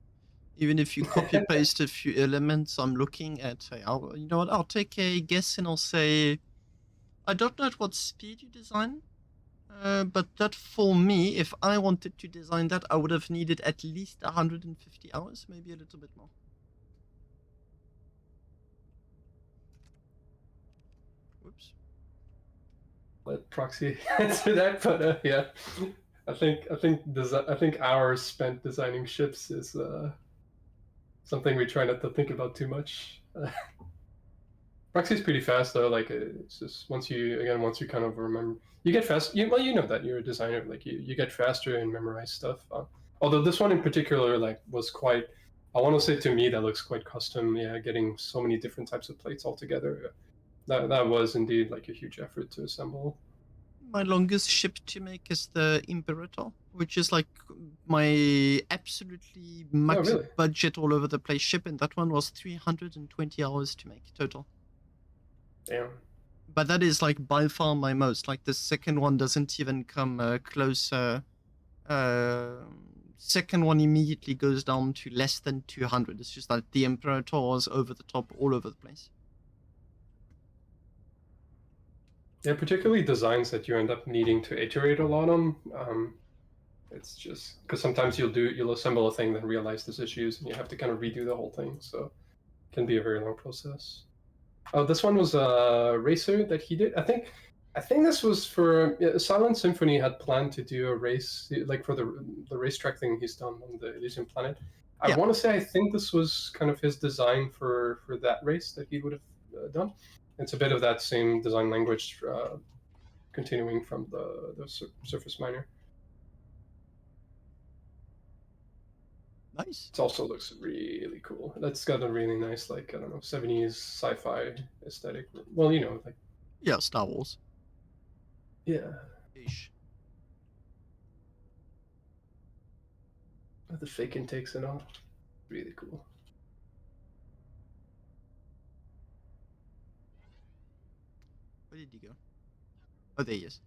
Even if you copy paste a few elements, I'm looking at. You know what? I'll take a guess and I'll say, I don't know at what speed you design, but that for me, if I wanted to design that, I would have needed at least 150 hours, maybe a little bit more. Whoops. Let Proxy answer that, but yeah, I think hours spent designing ships is something we try not to think about too much. Proxy's pretty fast though. Like it's just once you kind of remember, you get fast. Well, you know that you're a designer. Like you get faster and memorize stuff. Although this one in particular, like, was quite. I want to say to me that looks quite custom. Yeah, getting so many different types of plates all together. That was indeed like a huge effort to assemble. My longest ship to make is the Imperator, which is like my absolutely max budget all over the place ship, and that one was 320 hours to make total. Damn. But that is like by far my most. Like the second one doesn't even come close. Second one immediately goes down to less than 200. It's just that the Imperator was over the top, all over the place. Yeah, particularly designs that you end up needing to iterate a lot on. It's just because sometimes you'll assemble a thing, then realize there's issues, and you have to kind of redo the whole thing. So it can be a very long process. Oh, this one was a racer that he did. I think this was for Silent Symphony had planned to do a race, like for the racetrack thing he's done on the Elysian Planet. I want to say I think this was kind of his design for that race that he would have done. It's a bit of that same design language, continuing from the surface miner. Nice. It also looks really cool. That's got a really nice, like, I don't know, 70s sci-fi aesthetic. Well, you know, like. Yeah, Star Wars. Yeah. Ish. The fake intakes and all. Really cool. Where did he go? Oh, there he is.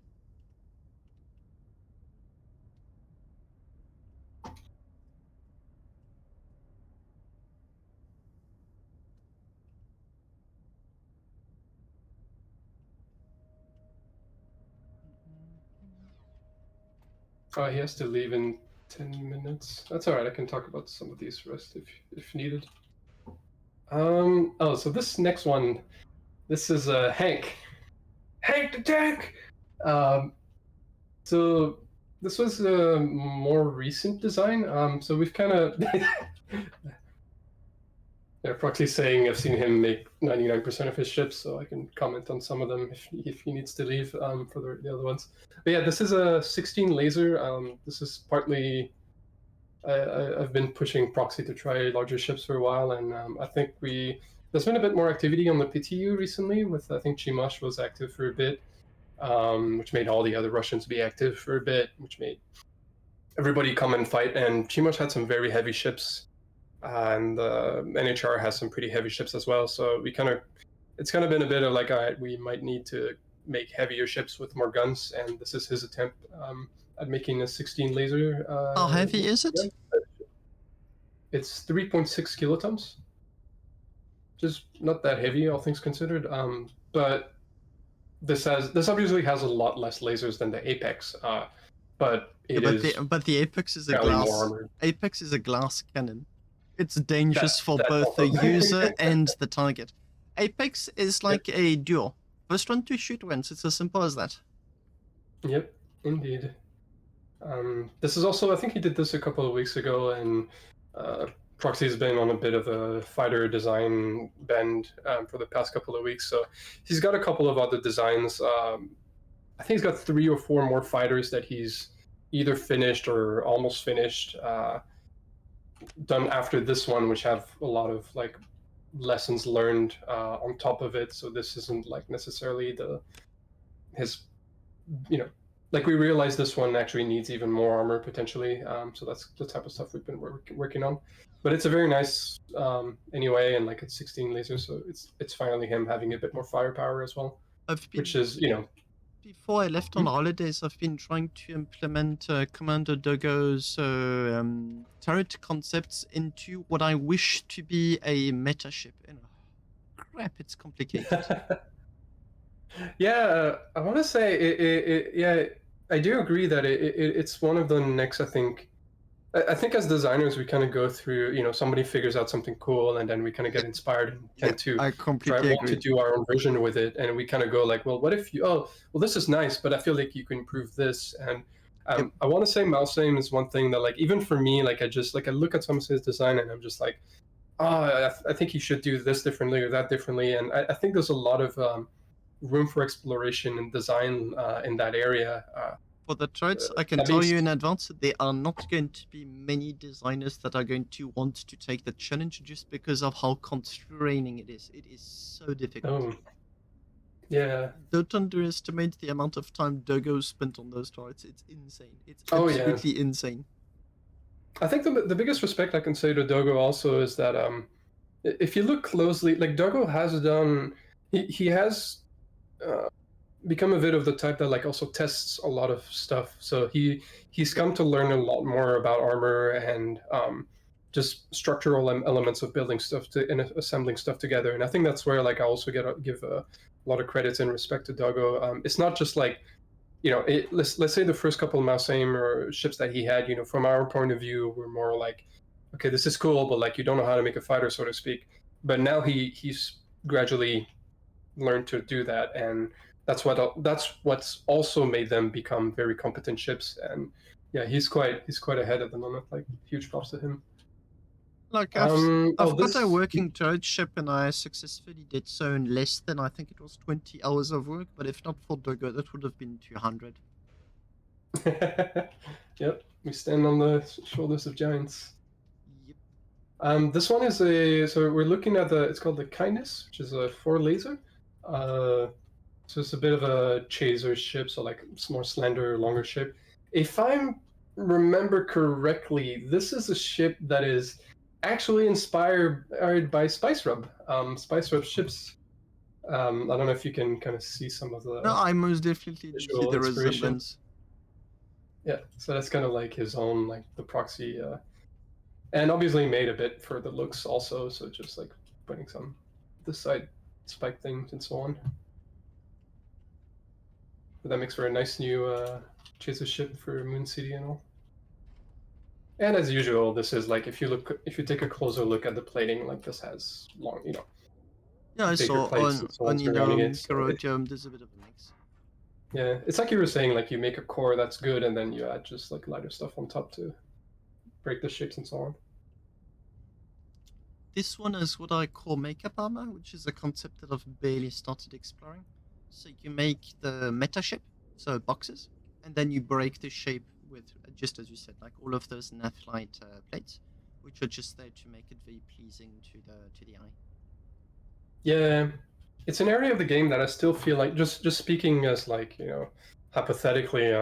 Oh, he has to leave in 10 minutes. That's all right. I can talk about some of these rest if needed. Oh, so this next one, this is Hank. Hank the Tank. So this was a more recent design. So we've kind of yeah, Proxy's saying I've seen him make 99% of his ships, so I can comment on some of them if he needs to leave for the other ones. But yeah, this is a 16 laser. This is partly I've been pushing Proxy to try larger ships for a while, and I think there's been a bit more activity on the PTU recently. With I think Chimash was active for a bit, which made all the other Russians be active for a bit, which made everybody come and fight. And Chimash had some very heavy ships. And NHR has some pretty heavy ships as well, so it's kind of been a bit of like, all right, we might need to make heavier ships with more guns, and this is his attempt at making a 16 laser. How heavy is it? It's 3.6 kilotons, just not that heavy, all things considered. But this obviously has a lot less lasers than the Apex, but but the Apex is a glass. Apex is a glass cannon. It's dangerous for both the user and the target. Apex is like a duel. First one to shoot wins. It's as simple as that. Yep, indeed. This is also, I think he did this a couple of weeks ago, and Proxy's been on a bit of a fighter design bend for the past couple of weeks. So he's got a couple of other designs. I think he's got 3 or 4 more fighters that he's either finished or almost finished. Done after this one, which have a lot of like lessons learned on top of it. So this isn't like necessarily his, like we realize this one actually needs even more armor potentially. So that's the type of stuff we've been working on. But it's a very nice anyway, and like it's 16 lasers, so it's finally him having a bit more firepower as well, which is Before I left on holidays, I've been trying to implement Commander Dogo's turret concepts into what I wish to be a meta ship. And crap, it's complicated. Yeah, I want to say yeah, I do agree that it's one of the next. I think as designers we kind of go through. Somebody figures out something cool, and then we kind of get inspired and tend to try to do our own version with it, and we kind of go like, well, what if this is nice, but I feel like you can improve this. And I want to say mouse aim is one thing that, like, even for me, like I look at some of his design and I'm just like, I think he should do this differently or that differently. And I think there's a lot of room for exploration and design in that area. For the turrets, I can tell you in advance, there are not going to be many designers that are going to want to take the challenge just because of how constraining it is. It is so difficult. Oh. Yeah. Don't underestimate the amount of time Dogo spent on those turrets. It's insane. It's absolutely insane. I think the biggest respect I can say to Dogo also is that if you look closely, like Dogo has done, he has become a bit of the type that like also tests a lot of stuff. So he's come to learn a lot more about armor and just structural elements of building stuff and assembling stuff together. And I think that's where like I also give a lot of credits and respect to Dogo. It's not just like, let's say the first couple of mouse aim or ships that he had, from our point of view, we're more like, okay, this is cool, but like you don't know how to make a fighter, so to speak. But now he's gradually learned to do that, and that's what's also made them become very competent ships. And yeah, he's quite ahead at the moment. Like, huge props to him. Like I've got a working turret ship, and I successfully did so in less than, I think it was 20 hours of work. But if not for Dogo, that would have been 200. Yep, we stand on the shoulders of giants. Yep. This one is so we're looking at it's called the Kindness, which is a 4 laser. So it's a bit of a chaser ship, so like it's more slender, longer ship. If I remember correctly, this is a ship that is actually inspired by Spice Rub. Spice Rub ships. I don't know if you can kind of see some of the No, I most definitely do see visual the inspiration. resemblance. Yeah, so that's kind of like his own, like the proxy, and obviously made a bit for the looks also. So just like putting some the side spike things and so on. But that makes for a nice new chaser ship for Moon City and all. And as usual, this is like if you take a closer look at the plating, like this has long, Yeah, I bigger saw plates and so on surrounding it. So there's a bit of a mix. yeah, it's like you were saying, like you make a core that's good, and then you add just like lighter stuff on top to break the shapes and so on. This one is what I call makeup armor, which is a concept that I've barely started exploring. So you make the meta ship, so boxes, and then you break the shape with, just as you said, like all of those naphthalite plates, which are just there to make it very pleasing to the eye. Yeah, it's an area of the game that I still feel like, just speaking as like, hypothetically,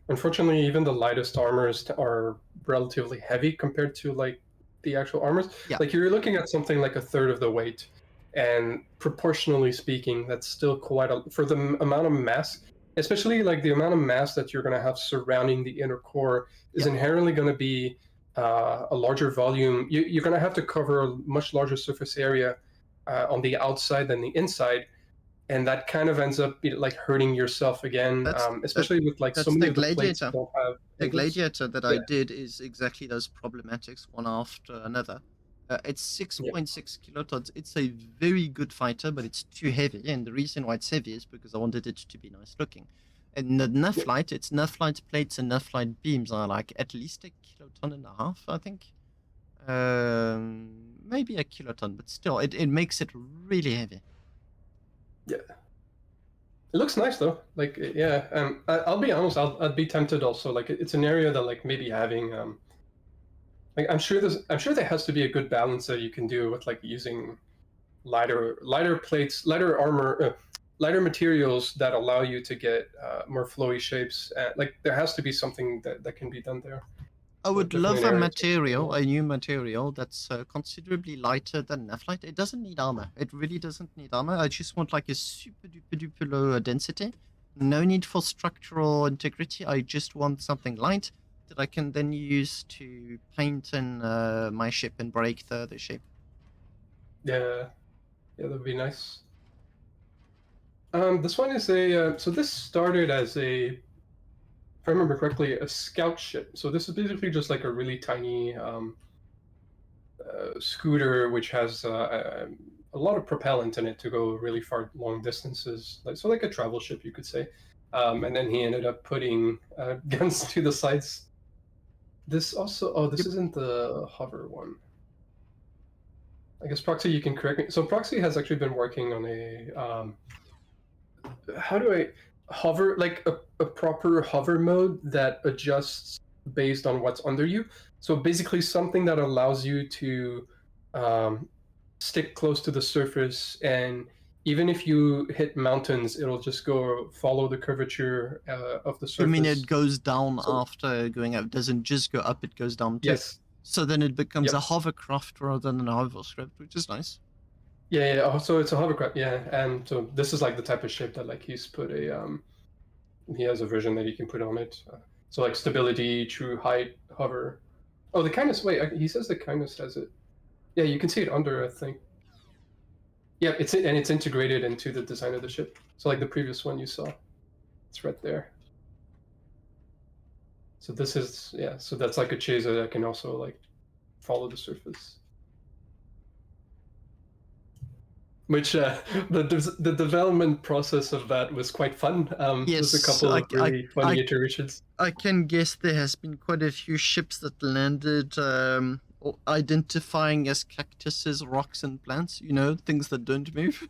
unfortunately, even the lightest armors are relatively heavy compared to like the actual armors. Yeah. Like you're looking at something like a third of the weight, and proportionally speaking, that's still quite a, for the amount of mass, especially like the amount of mass that you're going to have surrounding the inner core is inherently going to be a larger volume. You're going to have to cover a much larger surface area on the outside than the inside, and that kind of ends up like hurting yourself again, especially with like so many of the plates don't have the angles. gladiator that I did is exactly those problematics, one after another. It's 6.6 kilotons. It's a very good fighter, but it's too heavy, and the reason why it's heavy is because I wanted it to be nice looking. And the naphthalite, its naphthalite plates and naphthalite beams are like at least 1.5 kilotons, I think. Maybe 1 kiloton, but still, it makes it really heavy. Yeah. It looks nice though. Like, yeah. I'll be honest. I'd be tempted also. Like, it's an area that like maybe having like I'm sure there has to be a good balance that you can do with like using lighter plates, lighter armor, lighter materials that allow you to get more flowy shapes. Like there has to be something that can be done there. I would love a new material that's considerably lighter than naphthalite. It doesn't need armor. It really doesn't need armor. I just want like a super duper low density. No need for structural integrity. I just want something light that I can then use to paint in my ship and break the shape. Yeah, that'd be nice. This one is a so this started as a, if I remember correctly, a scout ship. So this is basically just like a really tiny scooter which has a lot of propellant in it to go really far long distances, like a travel ship you could say. And then he ended up putting guns to the sides. This also, this isn't the hover one. I guess Proxy, you can correct me. So Proxy has actually been working on a how do I hover, like a proper hover mode that adjusts based on what's under you. So basically something that allows you to stick close to the surface, and even if you hit mountains, it'll just go follow the curvature of the surface. You mean it goes down after going up? It doesn't just go up, it goes down too. Yes. So then it becomes a hovercraft rather than a hovercraft, which is nice. Yeah. Oh, so it's a hovercraft. Yeah, and so this is like the type of ship that like he's put a he has a version that you can put on it. So like stability, true height, hover. Oh, the kindness. Wait, he says the kindness has it. Yeah, you can see it under, I think. Yeah, it's integrated into the design of the ship. So like the previous one you saw, it's right there. So this is, yeah, so that's like a chaser that can also like follow the surface. Which the development process of that was quite fun. Yes, there's a couple of really funny iterations. I can guess there has been quite a few ships that landed identifying as cactuses, rocks, and plants. You know, things that don't move.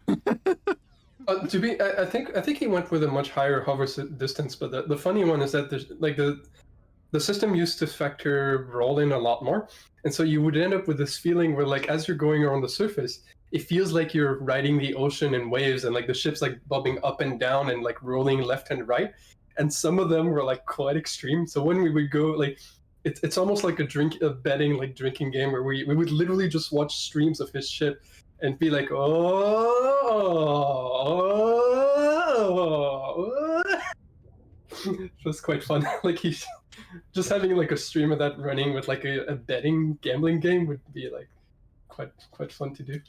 I think he went with a much higher hover distance, but the funny one is that there's like the system used to factor roll in a lot more, and so you would end up with this feeling where like as you're going around the surface, it feels like you're riding the ocean in waves, and like the ship's like bobbing up and down and like rolling left and right. And some of them were like quite extreme. So when we would go like, it's almost like a betting like drinking game where we would literally just watch streams of his ship and be like, oh. It was quite fun. Like he's just having like a stream of that running with like a betting gambling game would be like quite fun to do.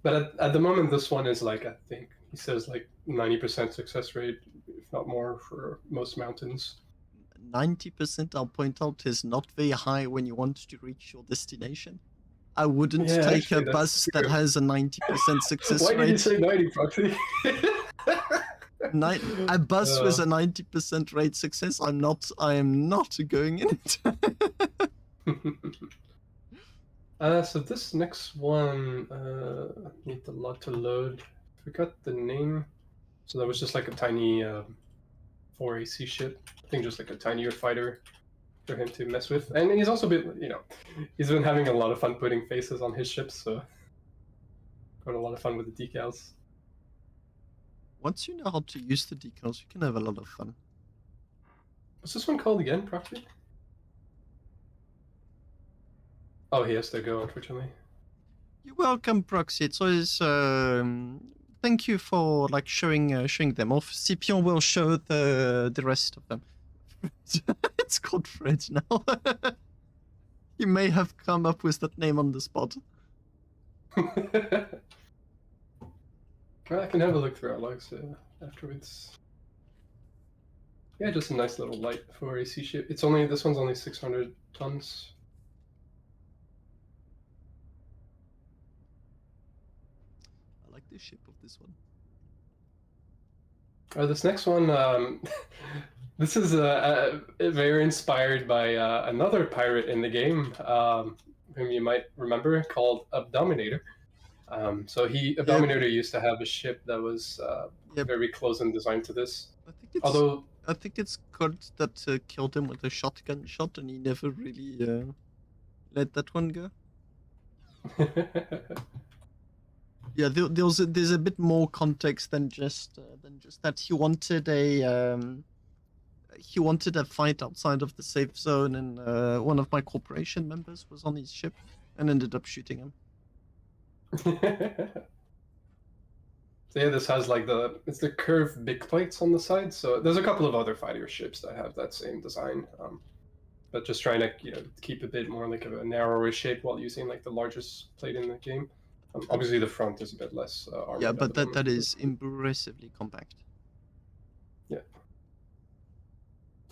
But at the moment, this one is like, I think he says like 90% success rate, if not more, for most mountains. 90%, I'll point out, is not very high when you want to reach your destination. I wouldn't Yeah, take actually, a that's bus true. that has a 90% success Why rate. did you say 90, Proxy? A bus with a 90% rate success, I am not going in it. So this next one, need a lot to load. Forgot the name. So that was just like a tiny 4AC ship. I think just like a tinier fighter for him to mess with. And he's also been, he's been having a lot of fun putting faces on his ships, so got a lot of fun with the decals. Once you know how to use the decals, you can have a lot of fun. What's this one called again, Proxy? Oh, he has to go, unfortunately. You're welcome, Proxy. It's always thank you for like showing them off. Scipion will show the rest of them. It's called Fred now. You may have come up with that name on the spot. I can have a look through our logs afterwards. Yeah, just a nice little light 4AC ship. This one's only 600 tons. I like the shape of this one. This next one, this is very inspired by another pirate in the game, whom you might remember, called Abdominator. So Abdominator used to have a ship that was very close in design to this. I think it's God that killed him with a shotgun shot, and he never really let that one go. Yeah, there's a bit more context than just that. He wanted a fight outside of the safe zone, and one of my corporation members was on his ship and ended up shooting him. So yeah, this has like it's the curved big plates on the side. So there's a couple of other fighter ships that have that same design, but just trying to keep a bit more like a narrower shape while using like the largest plate in the game. Obviously, the front is a bit less armored. Yeah, but that is impressively compact. Yeah,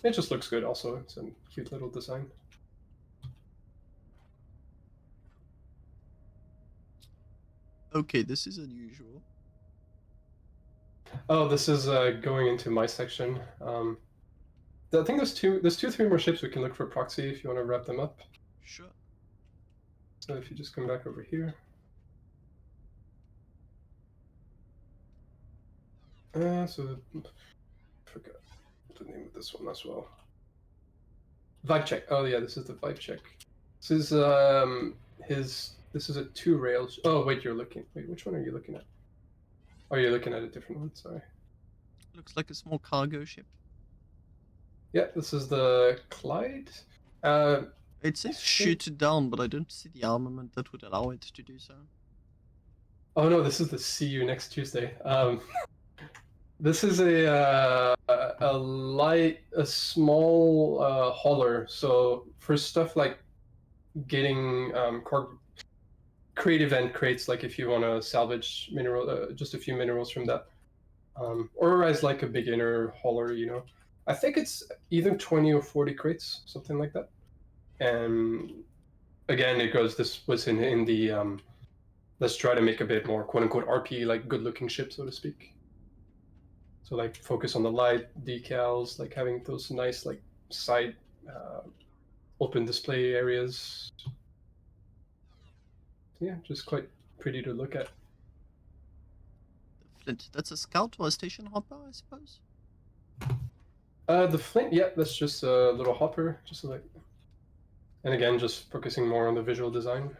it just looks good. Also, it's a cute little design. Okay, this is unusual. Oh, this is going into my section. I think there's 3 more ships we can look for Proxy if you want to wrap them up. Sure. So if you just come back over here. So I forgot the name of this one as well. Vibe check. Oh yeah, this is the vibe check. This is this is a 2 rails. Oh wait, which one are you looking at? Oh, you're looking at a different one, sorry. Looks like a small cargo ship. Yeah, this is the Clyde. It says shoot it down, but I don't see the armament that would allow it to do so. Oh no, this is the See You Next Tuesday. This is a small hauler. So for stuff like getting creative end crates, like if you want to salvage just a few minerals from that, or as like a beginner hauler, I think it's either 20 or 40 crates, something like that. And again, this was in the let's try to make a bit more quote unquote RP, like good looking ship, so to speak. So like focus on the light decals, like having those nice like side open display areas. Yeah, just quite pretty to look at. The Flint, that's a scout or a station hopper, I suppose? The Flint, yeah, that's just a little hopper, just like, and again, just focusing more on the visual design.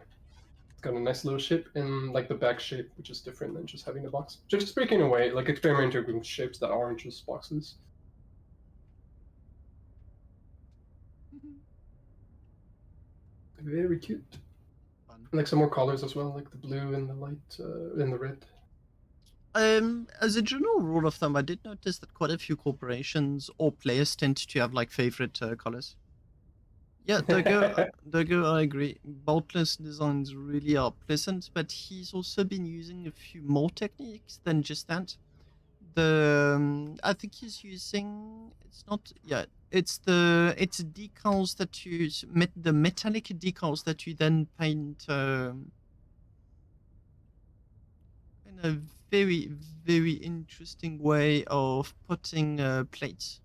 got a nice little ship in like the back shape, which is different than just having the box. Just breaking away, like experimenting with shapes that aren't just boxes. Very cute. Fun. Like some more colors as well, like the blue and the light and the red. As a general rule of thumb, I did notice that quite a few corporations or players tend to have like favorite colors. Yeah, Dogo, I agree. Boltless designs really are pleasant, but he's also been using a few more techniques than just that. I think he's using, it's decals that you the metallic decals that you then paint in a very, very interesting way of putting plates.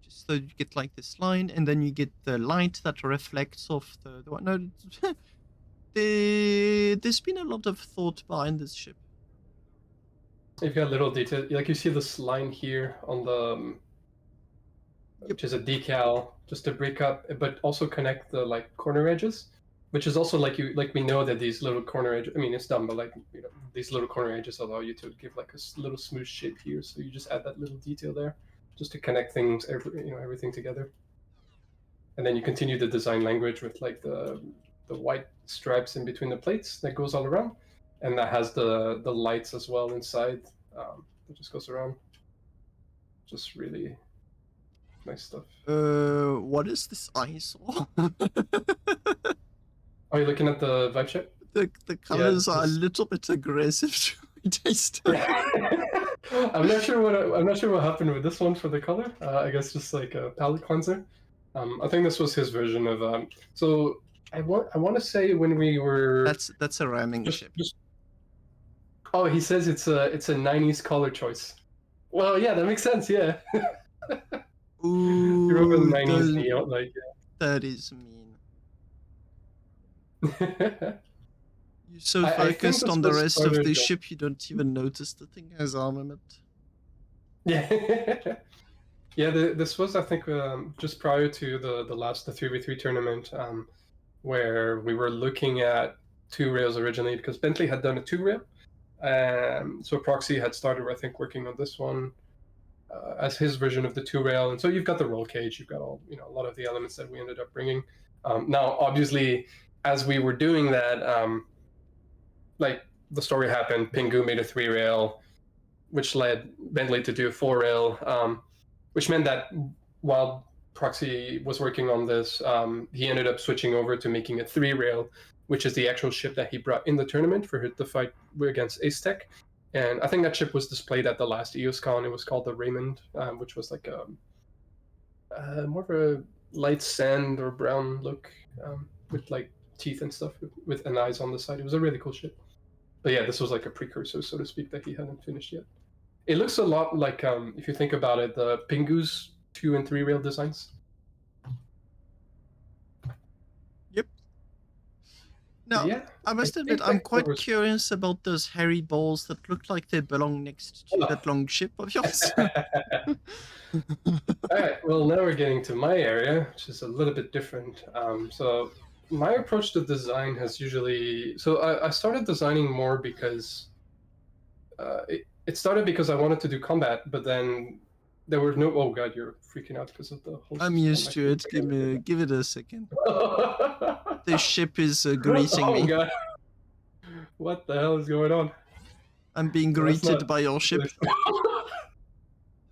Just so you get like this line, and then you get the light that reflects off the one. No, there's been a lot of thought behind this ship. You've got little detail, like you see this line here on the, which is a decal, just to break up, but also connect the like corner edges, which is also like we know that these little corner edges. I mean, it's dumb, but like these little corner edges allow you to give like a little smooth shape here. So you just add that little detail there, just to connect things, everything together. And then you continue the design language with like the white stripes in between the plates that goes all around. And that has the lights as well inside. That just goes around. Just really nice stuff. What is this I saw? Are you looking at the vibe check? The colors are a little bit aggressive to my taste. I'm not sure what happened with this one for the color. I guess just like a palette cleanser. I think this was his version of. So I want to say when we were. That's a ramming ship. Oh, he says it's a 90s color choice. Well, yeah, that makes sense. Yeah. Ooh, you remember the 90s neon, like. Yeah. That is mean. You're so focused on the rest of the ship, you don't even notice the thing has armament. Yeah. Yeah, this was, I think, just prior to the 3v3 tournament, where we were looking at 2 rails originally, because Bentley had done a 2 rail. So Proxy had started, I think, working on this one as his version of the 2 rail. And so you've got the roll cage, you've got all, a lot of the elements that we ended up bringing. Now, obviously, as we were doing that, like the story happened, Pingu made a 3 rail, which led Bentley to do a 4 rail, which meant that while Proxy was working on this, he ended up switching over to making a 3 rail, which is the actual ship that he brought in the tournament for the fight against Aztec. And I think that ship was displayed at the last EOS Con. It was called the Raymond, which was like more of a light sand or brown look with like teeth and stuff with an eyes on the side. It was a really cool ship. But yeah, this was like a precursor, so to speak, that he hadn't finished yet. It looks a lot like, if you think about it, the Pingu's 2 and 3 rail designs. No, yeah, I must admit, I'm quite curious about those hairy balls that look like they belong next to that long ship of yours. Alright, well, now we're getting to my area, which is a little bit different. So my approach to design has usually... So I started designing more because... It started because I wanted to do combat, but then there were no... Oh god, you're freaking out because of the whole... I'm used to it. Give it a second. This ship is greeting me. God. What the hell is going on? I'm being greeted by your ship.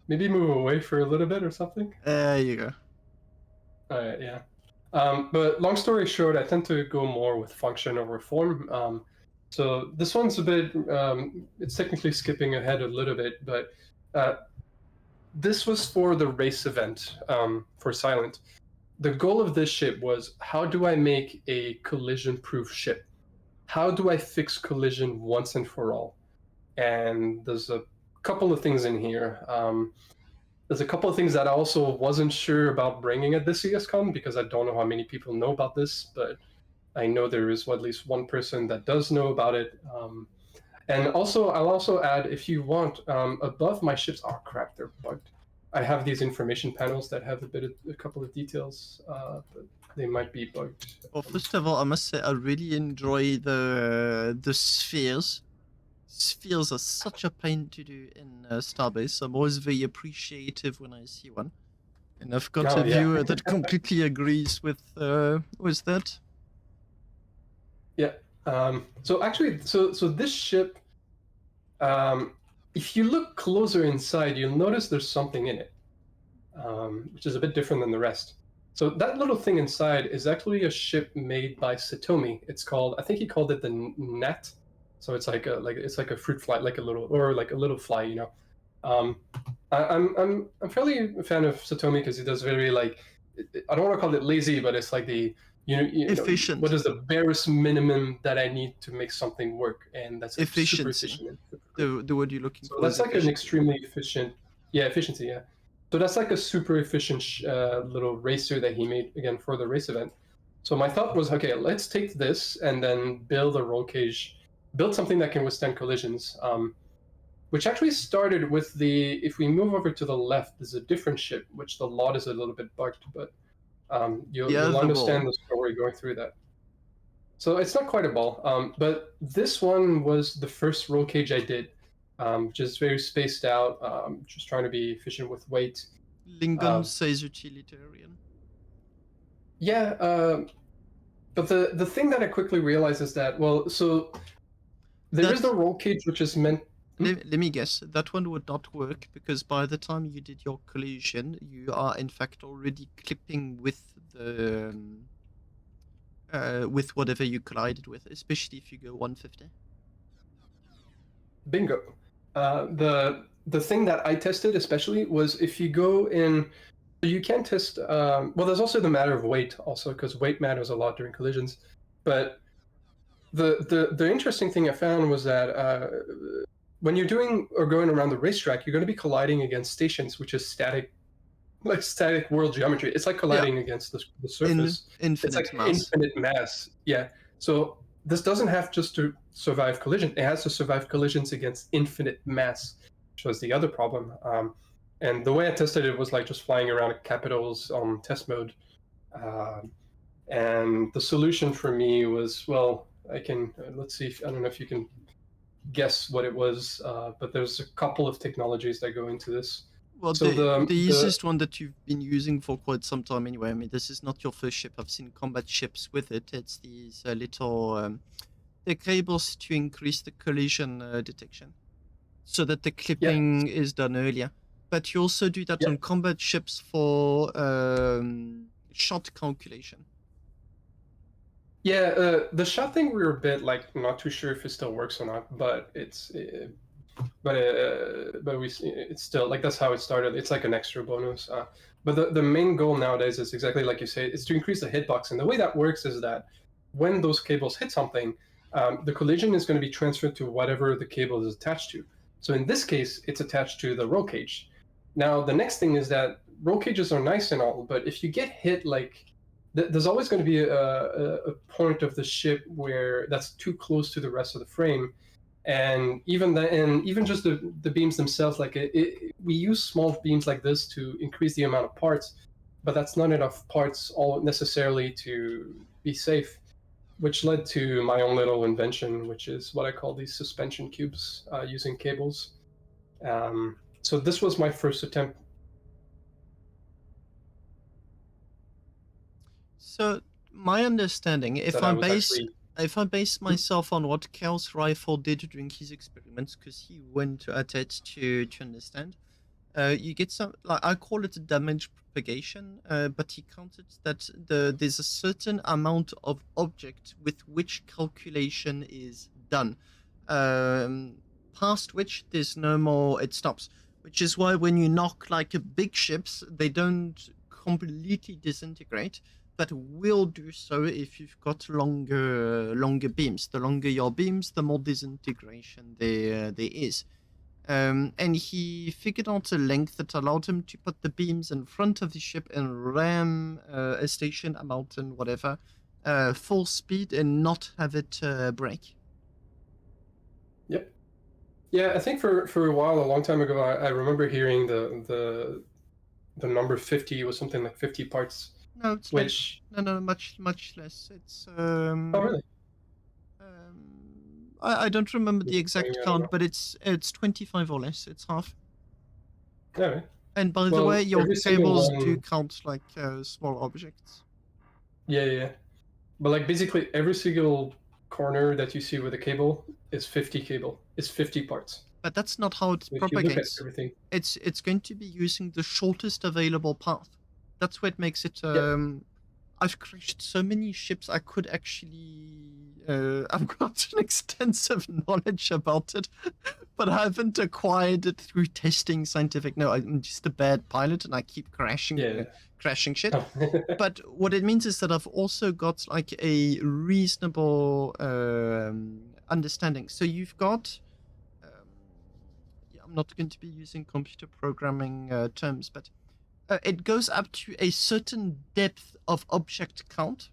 Maybe move away for a little bit or something? There you go. Alright, yeah. But long story short, I tend to go more with function over form. So this one's a bit, it's technically skipping ahead a little bit, but this was for the race event for Silent. The goal of this ship was, how do I make a collision-proof ship? How do I fix collision once and for all? And there's a couple of things in here. There's a couple of things that I also wasn't sure about bringing at this EOS Con, because I don't know how many people know about this, but I know there is at least one person that does know about it. And also, I'll also add, if you want, above my ships, oh crap, they're bugged. I have these information panels that have a couple of details, but they might be bugged. Well, first of all, I must say I really enjoy the spheres. Spheres are such a pain to do in Starbase. So I'm always very appreciative when I see one, and I've got Oh, a yeah. viewer that completely agrees with that. Yeah. So actually, so this ship, if you look closer inside, you'll notice there's something in it, which is a bit different than the rest. So that little thing inside is actually a ship made by Satomi. It's called, I think he called it the Gnat. So it's like a fruit fly, like a little fly, you know. I'm fairly a fan of Satomi because he does very like, I don't want to call it lazy, but it's like the Efficient. What is the barest minimum that I need to make something work, and that's like, super Efficiency. efficient. The word you're looking So for. that's is like an efficiency. extremely efficient, efficiency, yeah. So that's like a super efficient little racer that he made again for the race event. So my thought was, okay, let's take this and then build a roll cage, build something that can withstand collisions. Which actually started with if we move over to the left, there's a different ship, which the lot is a little bit bugged, but you'll understand the story going through that. So it's not quite a ball, but this one was the first roll cage I did, just very spaced out, just trying to be efficient with weight. Lingon says utilitarian. Yeah, but the thing that I quickly realized is that, well, so there is the roll cage, which is meant. Let me guess, that one would not work because by the time you did your collision, you are in fact already clipping with the with whatever you collided with, especially if you go 150. Bingo. The thing that I tested especially was if you go in, you can test. Well, there's also the matter of weight, also because weight matters a lot during collisions. But the interesting thing I found was that when you're doing or going around the racetrack, you're going to be colliding against stations, which is static world geometry. It's like colliding against the surface. Infinite it's like mass. infinite mass. Yeah. So this doesn't have just to survive collision. It has to survive collisions against infinite mass, which was the other problem. And the way I tested it was like just flying around at capitals on test mode. And the solution for me was, well, I can, let's see, I don't know if you can guess what it was, but there's a couple of technologies that go into this. Well, so the easiest one that you've been using for quite some time anyway. I mean, this is not your first ship. I've seen combat ships with it. It's these little the cables to increase the collision detection, so that the clipping is done earlier. But you also do that on combat ships for shot calculation. Yeah, the shot thing we were a bit like not too sure if it still works or not, but it's it's still like that's how it started. It's like an extra bonus. But the main goal nowadays is exactly like you say, is to increase the hitbox. And the way that works is that when those cables hit something, the collision is going to be transferred to whatever the cable is attached to. So in this case, it's attached to the roll cage. Now the next thing is that roll cages are nice and all, but if you get hit like there's always going to be a point of the ship where that's too close to the rest of the frame, and even just the beams themselves, like we use small beams like this to increase the amount of parts, but that's not enough parts all necessarily to be safe, which led to my own little invention, which is what I call these suspension cubes using cables. So this was my first attempt. So my understanding, if I base myself on what Chaos Rifle did during his experiments, because he went at it to understand, you get some, like I call it damage propagation, but he counted that there's a certain amount of object with which calculation is done, past which there's no more, it stops. Which is why when you knock like big ships, they don't completely disintegrate, but will do so if you've got longer beams. The longer your beams, the more disintegration there is. And he figured out a length that allowed him to put the beams in front of the ship and ram a station, a mountain, whatever, full speed and not have it break. Yep. Yeah, I think for a while, a long time ago, I remember hearing the number 50 was something like 50 parts No, it's which no, much less. It's oh really? I don't remember the exact I don't count, know. but it's 25 or less. It's half. Yeah. And by the Well, way, your every single cables one- do count like small objects. Yeah. But like basically every single corner that you see with a cable is 50 cable. It's 50 parts. But that's not how it If you look at propagates. everything. It's going to be using the shortest available path. That's what makes it. I've crashed so many ships. I could actually. I've got an extensive knowledge about it, but I haven't acquired it through testing scientific. No, I'm just a bad pilot, and I keep crashing shit. But what it means is that I've also got like a reasonable understanding. So you've got. I'm not going to be using computer programming terms, but it goes up to a certain depth of object count,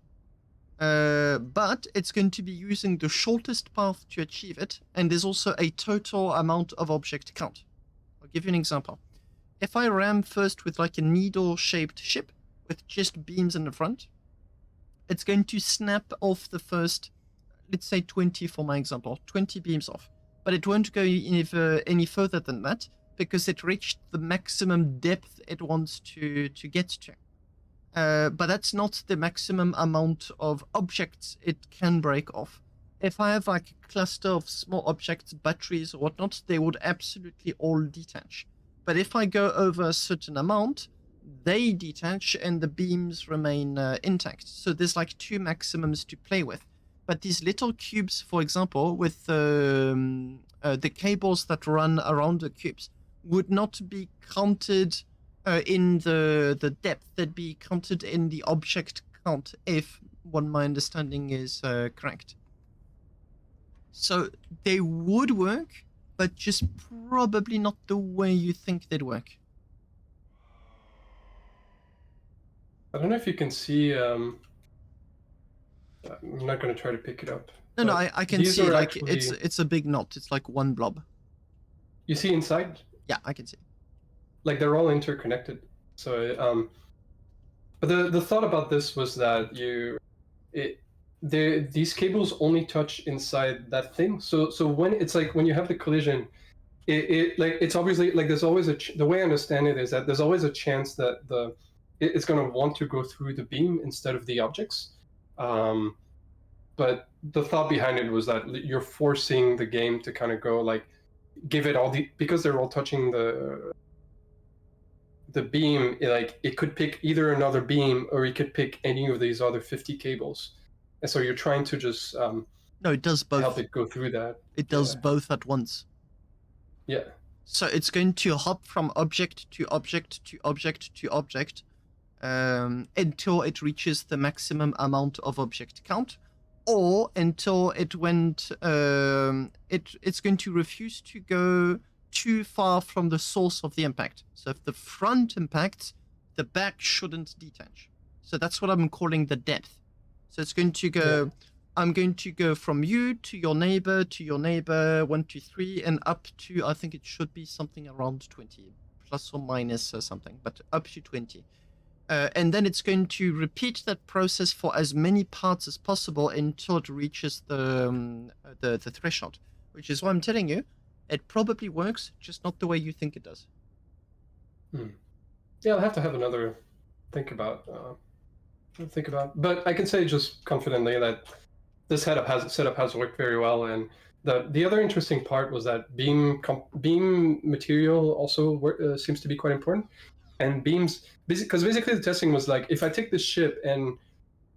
but it's going to be using the shortest path to achieve it, and there's also a total amount of object count. I'll give you an example. If I ram first with like a needle-shaped ship with just beams in the front, it's going to snap off the first, let's say 20 for my example, 20 beams off. But it won't go any further than that because it reached the maximum depth it wants to get to. But that's not the maximum amount of objects it can break off. If I have like a cluster of small objects, batteries or whatnot, they would absolutely all detach. But if I go over a certain amount, they detach and the beams remain intact. So there's like two maximums to play with. But these little cubes, for example, with the cables that run around the cubes, would not be counted in the depth. They'd be counted in the object count, if what my understanding is correct. So they would work, but just probably not the way you think they'd work. I don't know if you can see. I'm not going to try to pick it up. No, I can see like actually... it's a big knot. It's like one blob. You see inside? Yeah, I can see. Like they're all interconnected. So, but the thought about this was that these cables only touch inside that thing. So when it's like when you have the collision, it's obviously like there's always the way I understand it is that there's always a chance that it's going to want to go through the beam instead of the objects. But the thought behind it was that you're forcing the game to kind of go like give it all because they're all touching the beam, like it could pick either another beam or it could pick any of these other 50 cables, and so you're trying to just no, it does both. Help it go through that. It does both at once. Yeah. So it's going to hop from object to object to object to object until it reaches the maximum amount of object count, or until it went. It's going to refuse to go too far from the source of the impact. So if the front impacts, the back shouldn't detach. So that's what I'm calling the depth. So it's going to go. Yeah. I'm going to go from you to your neighbor, 1, 2, 3, and up to, I think it should be something around 20, plus or minus something, but up to 20. And then it's going to repeat that process for as many parts as possible until it reaches the threshold, which is why I'm telling you, it probably works, just not the way you think it does. Yeah, I'll have to have another think about. But I can say just confidently that this setup has worked very well, and the other interesting part was that beam material also seems to be quite important, and beams because basically the testing was like if I take this ship and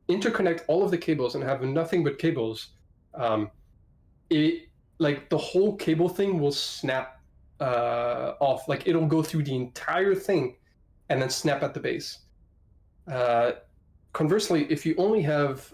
interconnect all of the cables and have nothing but cables, it like the whole cable thing will snap off, like it'll go through the entire thing and then snap at the base. Conversely, if you only have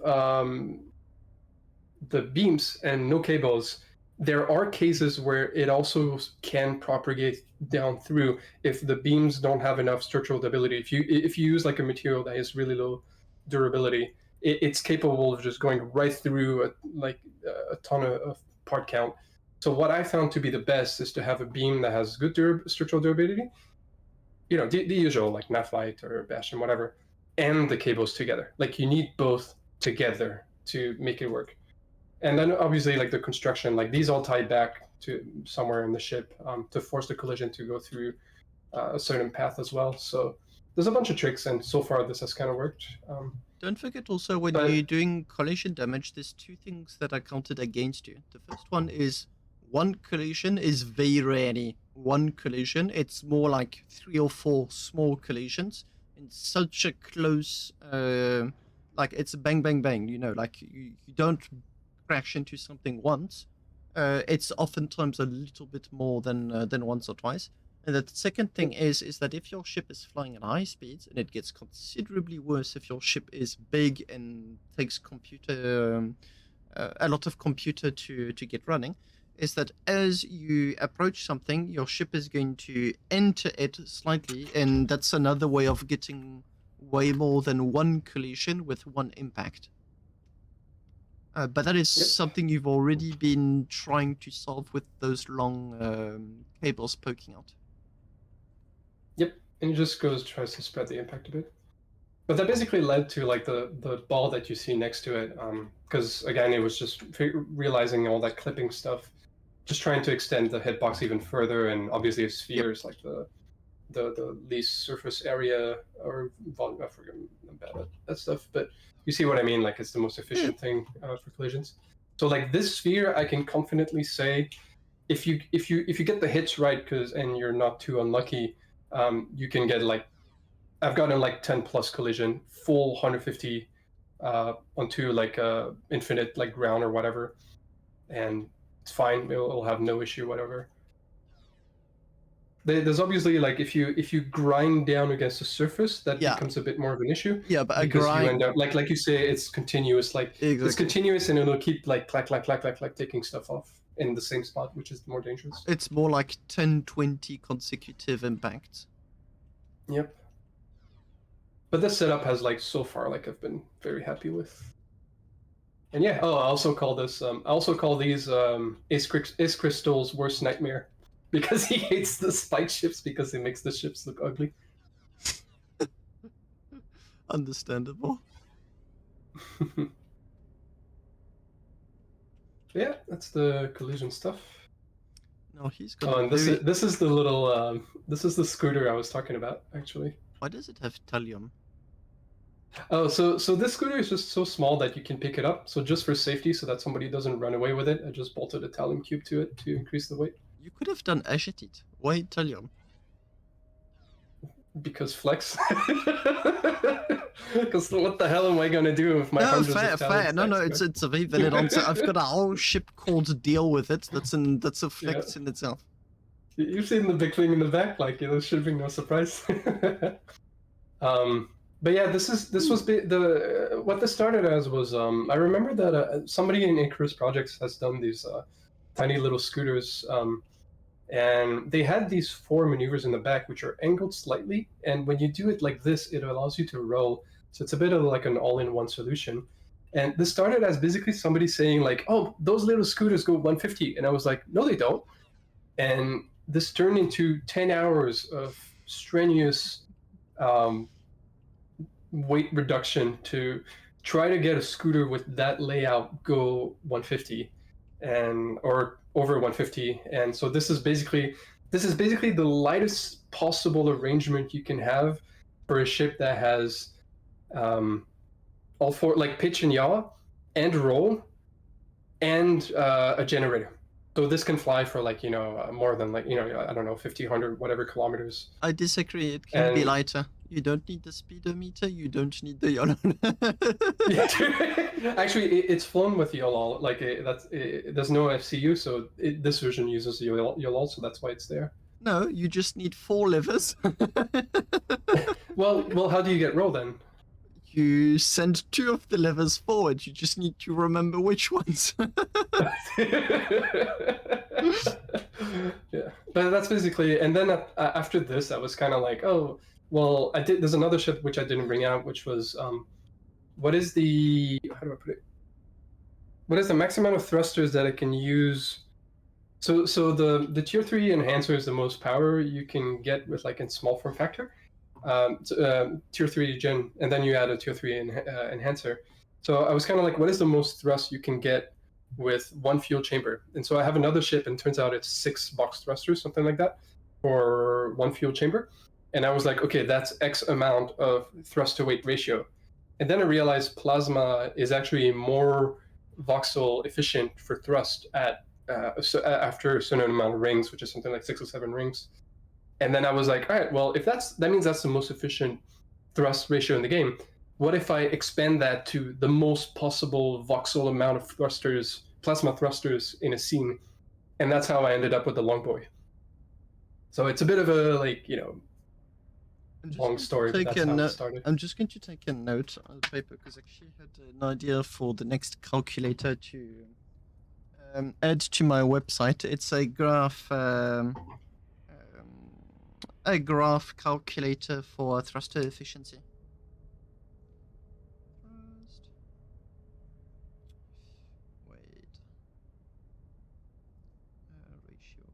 the beams and no cables, there are cases where it also can propagate down through if the beams don't have enough structural durability. If you use like a material that has really low durability, it's capable of just going right through a ton of part count. So what I found to be the best is to have a beam that has good structural durability. You know, the usual like Naphthalite or Bastion, whatever. and the cables together. Like you need both together to make it work. And then obviously like the construction, like these all tie back to somewhere in the ship to force the collision to go through a certain path as well. So there's a bunch of tricks, and so far this has kind of worked. Don't forget also when but- you're doing collision damage, there's two things that are counted against you. The first one is one collision is very rarely one collision. It's more like 3 or 4 small collisions in such a close, like it's bang, bang, bang, you know, like you don't crash into something once. It's oftentimes a little bit more than once or twice. And the second thing is that if your ship is flying at high speeds, and it gets considerably worse if your ship is big and takes computer a lot of computer to get running, is that as you approach something, your ship is going to enter it slightly, and that's another way of getting way more than one collision with one impact. But that is something you've already been trying to solve with those long cables poking out. Yep, and it just tries to spread the impact a bit. But that basically led to like the ball that you see next to it, because again, it was just realizing all that clipping stuff, just trying to extend the hitbox even further, and obviously a sphere is like the least surface area or volume. I forget about that stuff, but you see what I mean. Like it's the most efficient thing for collisions. So like this sphere, I can confidently say, if you get the hits right, and you're not too unlucky, you can get like, I've gotten like 10 plus collision, full 150 onto like infinite like ground or whatever, and it's fine. It'll have no issue, whatever. There's obviously like if you grind down against the surface, that becomes a bit more of an issue. Yeah, but because grind... you end up like you say, it's continuous. Like exactly. It's continuous, and it'll keep like clack, taking stuff off in the same spot, which is more dangerous. It's more like 10, 20 consecutive impacts. Yep. But this setup has like so far, like I've been very happy with. And yeah, I also call this these Ace Crystal's worst nightmare, because he hates the spike ships because it makes the ships look ugly. Understandable. Yeah, that's the collision stuff. No, he's got. Oh, and this is the little this is the scooter I was talking about, actually. Why does it have thallium? Oh, so this scooter is just so small that you can pick it up. So just for safety, so that somebody doesn't run away with it, I just bolted a thallium cube to it to increase the weight. You could have done achetit. Why thallium? Because flex. Because what the hell am I gonna do with my hundreds of fair. No, stacks, it's a very valid answer. I've got a whole ship called to deal with it. That's a flex in itself. You've seen the big thing in the back, like this should be no surprise. But yeah, this was what this started as was I remember that somebody in Icarus Projects has done these tiny little scooters, and they had these 4 maneuvers in the back which are angled slightly, and when you do it like this, it allows you to roll. So it's a bit of like an all-in-one solution. And this started as basically somebody saying like, "Oh, those little scooters go 150," and I was like, "No, they don't." And this turned into 10 hours of strenuous weight reduction to try to get a scooter with that layout go 150 or over 150. And so this is basically the lightest possible arrangement you can have for a ship that has all 4, like pitch and yaw and roll and a generator. So this can fly for like, more than like, I don't know, 50, 100, whatever kilometers. I disagree. It can be lighter. You don't need the speedometer. You don't need the YOLO. Actually, it's flown with YOLO. Like there's no FCU, so this version uses YOLO, so that's why it's there. No, you just need 4 levers. Well, how do you get roll then? You send 2 of the levers forward. You just need to remember which ones. Yeah, but that's basically. And then after this, I was kind of like, oh, well, there's another ship which I didn't bring out, which was what is the, how do I put it? What is the max amount of thrusters that it can use? So the tier 3 enhancer is the most power you can get with like in small form factor. tier 3 gen, and then you add a tier 3 enhancer. So I was kind of like, what is the most thrust you can get with one fuel chamber? And so I have another ship, and it turns out it's 6 box thrusters, something like that, for one fuel chamber. And I was like, okay, that's X amount of thrust to weight ratio. And then I realized plasma is actually more voxel efficient for thrust at after a certain amount of rings, which is something like 6 or 7 rings. And then I was like, all right, well, if that means that's the most efficient thrust ratio in the game, what if I expand that to the most possible voxel amount of thrusters, plasma thrusters in a scene? And that's how I ended up with the Longboy. So it's a bit of a, like, you know, long story, but that's how it started. I'm just going to take a note on the paper because I actually had an idea for the next calculator to add to my website. It's a graph calculator for thruster efficiency. Ratio.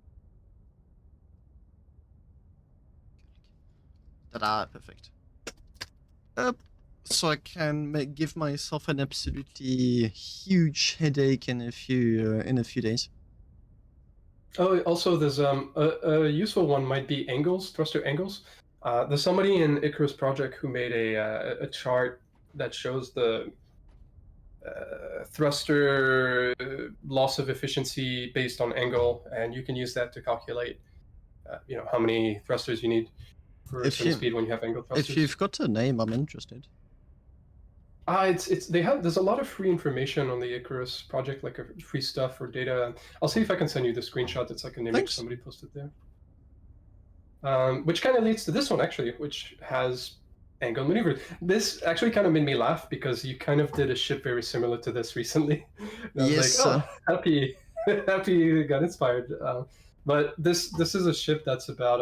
Ta-da! Perfect. So I can give myself an absolutely huge headache in a few days. Oh, also there's a useful one might be angles, thruster angles. There's somebody in Icarus Project who made a chart that shows the thruster loss of efficiency based on angle, and you can use that to calculate, you know, how many thrusters you need for swim speed when you have angle thrusters. If you've got a name, I'm interested. There's a lot of free information on the Icarus project, like free stuff or data. I'll see if I can send you the screenshot. It's like an image somebody posted there. Which kind of leads to this one actually, which has angle maneuver. This actually kind of made me laugh because you kind of did a ship very similar to this recently. And I was like, oh, happy you got inspired. But this is a ship that's about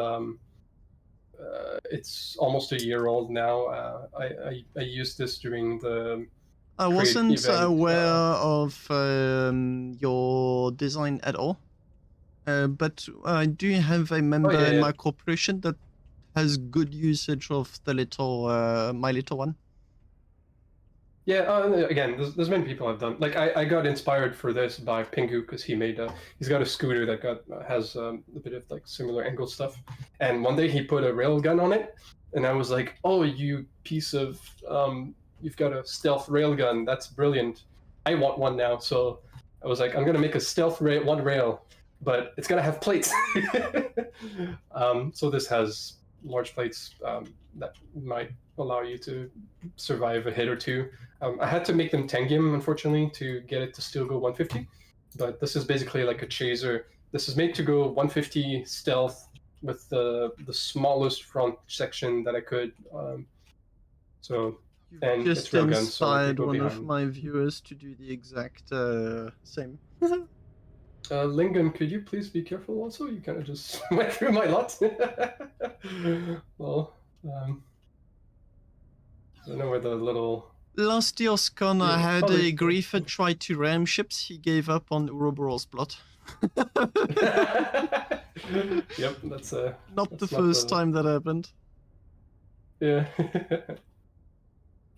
it's almost a year old now. I used this during the. I wasn't event. aware of your design at all, but I do have a member in my corporation that has good usage of the little my little one. Yeah, again, there's many people I've done. Like I got inspired for this by Pingu because he's got a scooter that has a bit of like similar angle stuff, and one day he put a railgun on it, and I was like, oh, you piece of you've got a stealth railgun. That's brilliant. I want one now. So I was like, I'm gonna make a stealth one rail, but it's gonna have plates. So this has large plates that might allow you to survive a hit or two. I had to make them tangium, unfortunately, to get it to still go 150. But this is basically like a chaser. This is made to go 150 stealth with the smallest front section that I could. And Just it's railgun, so inspired go one behind. of my viewers to do the exact same. Lingen, could you please be careful also? You kind of just went through my lot. Well, I don't know where the little... Last EOS Con, I had a griefer try to ram ships. He gave up on Ouroboros plot. Yep, that's not the first time that happened. Yeah.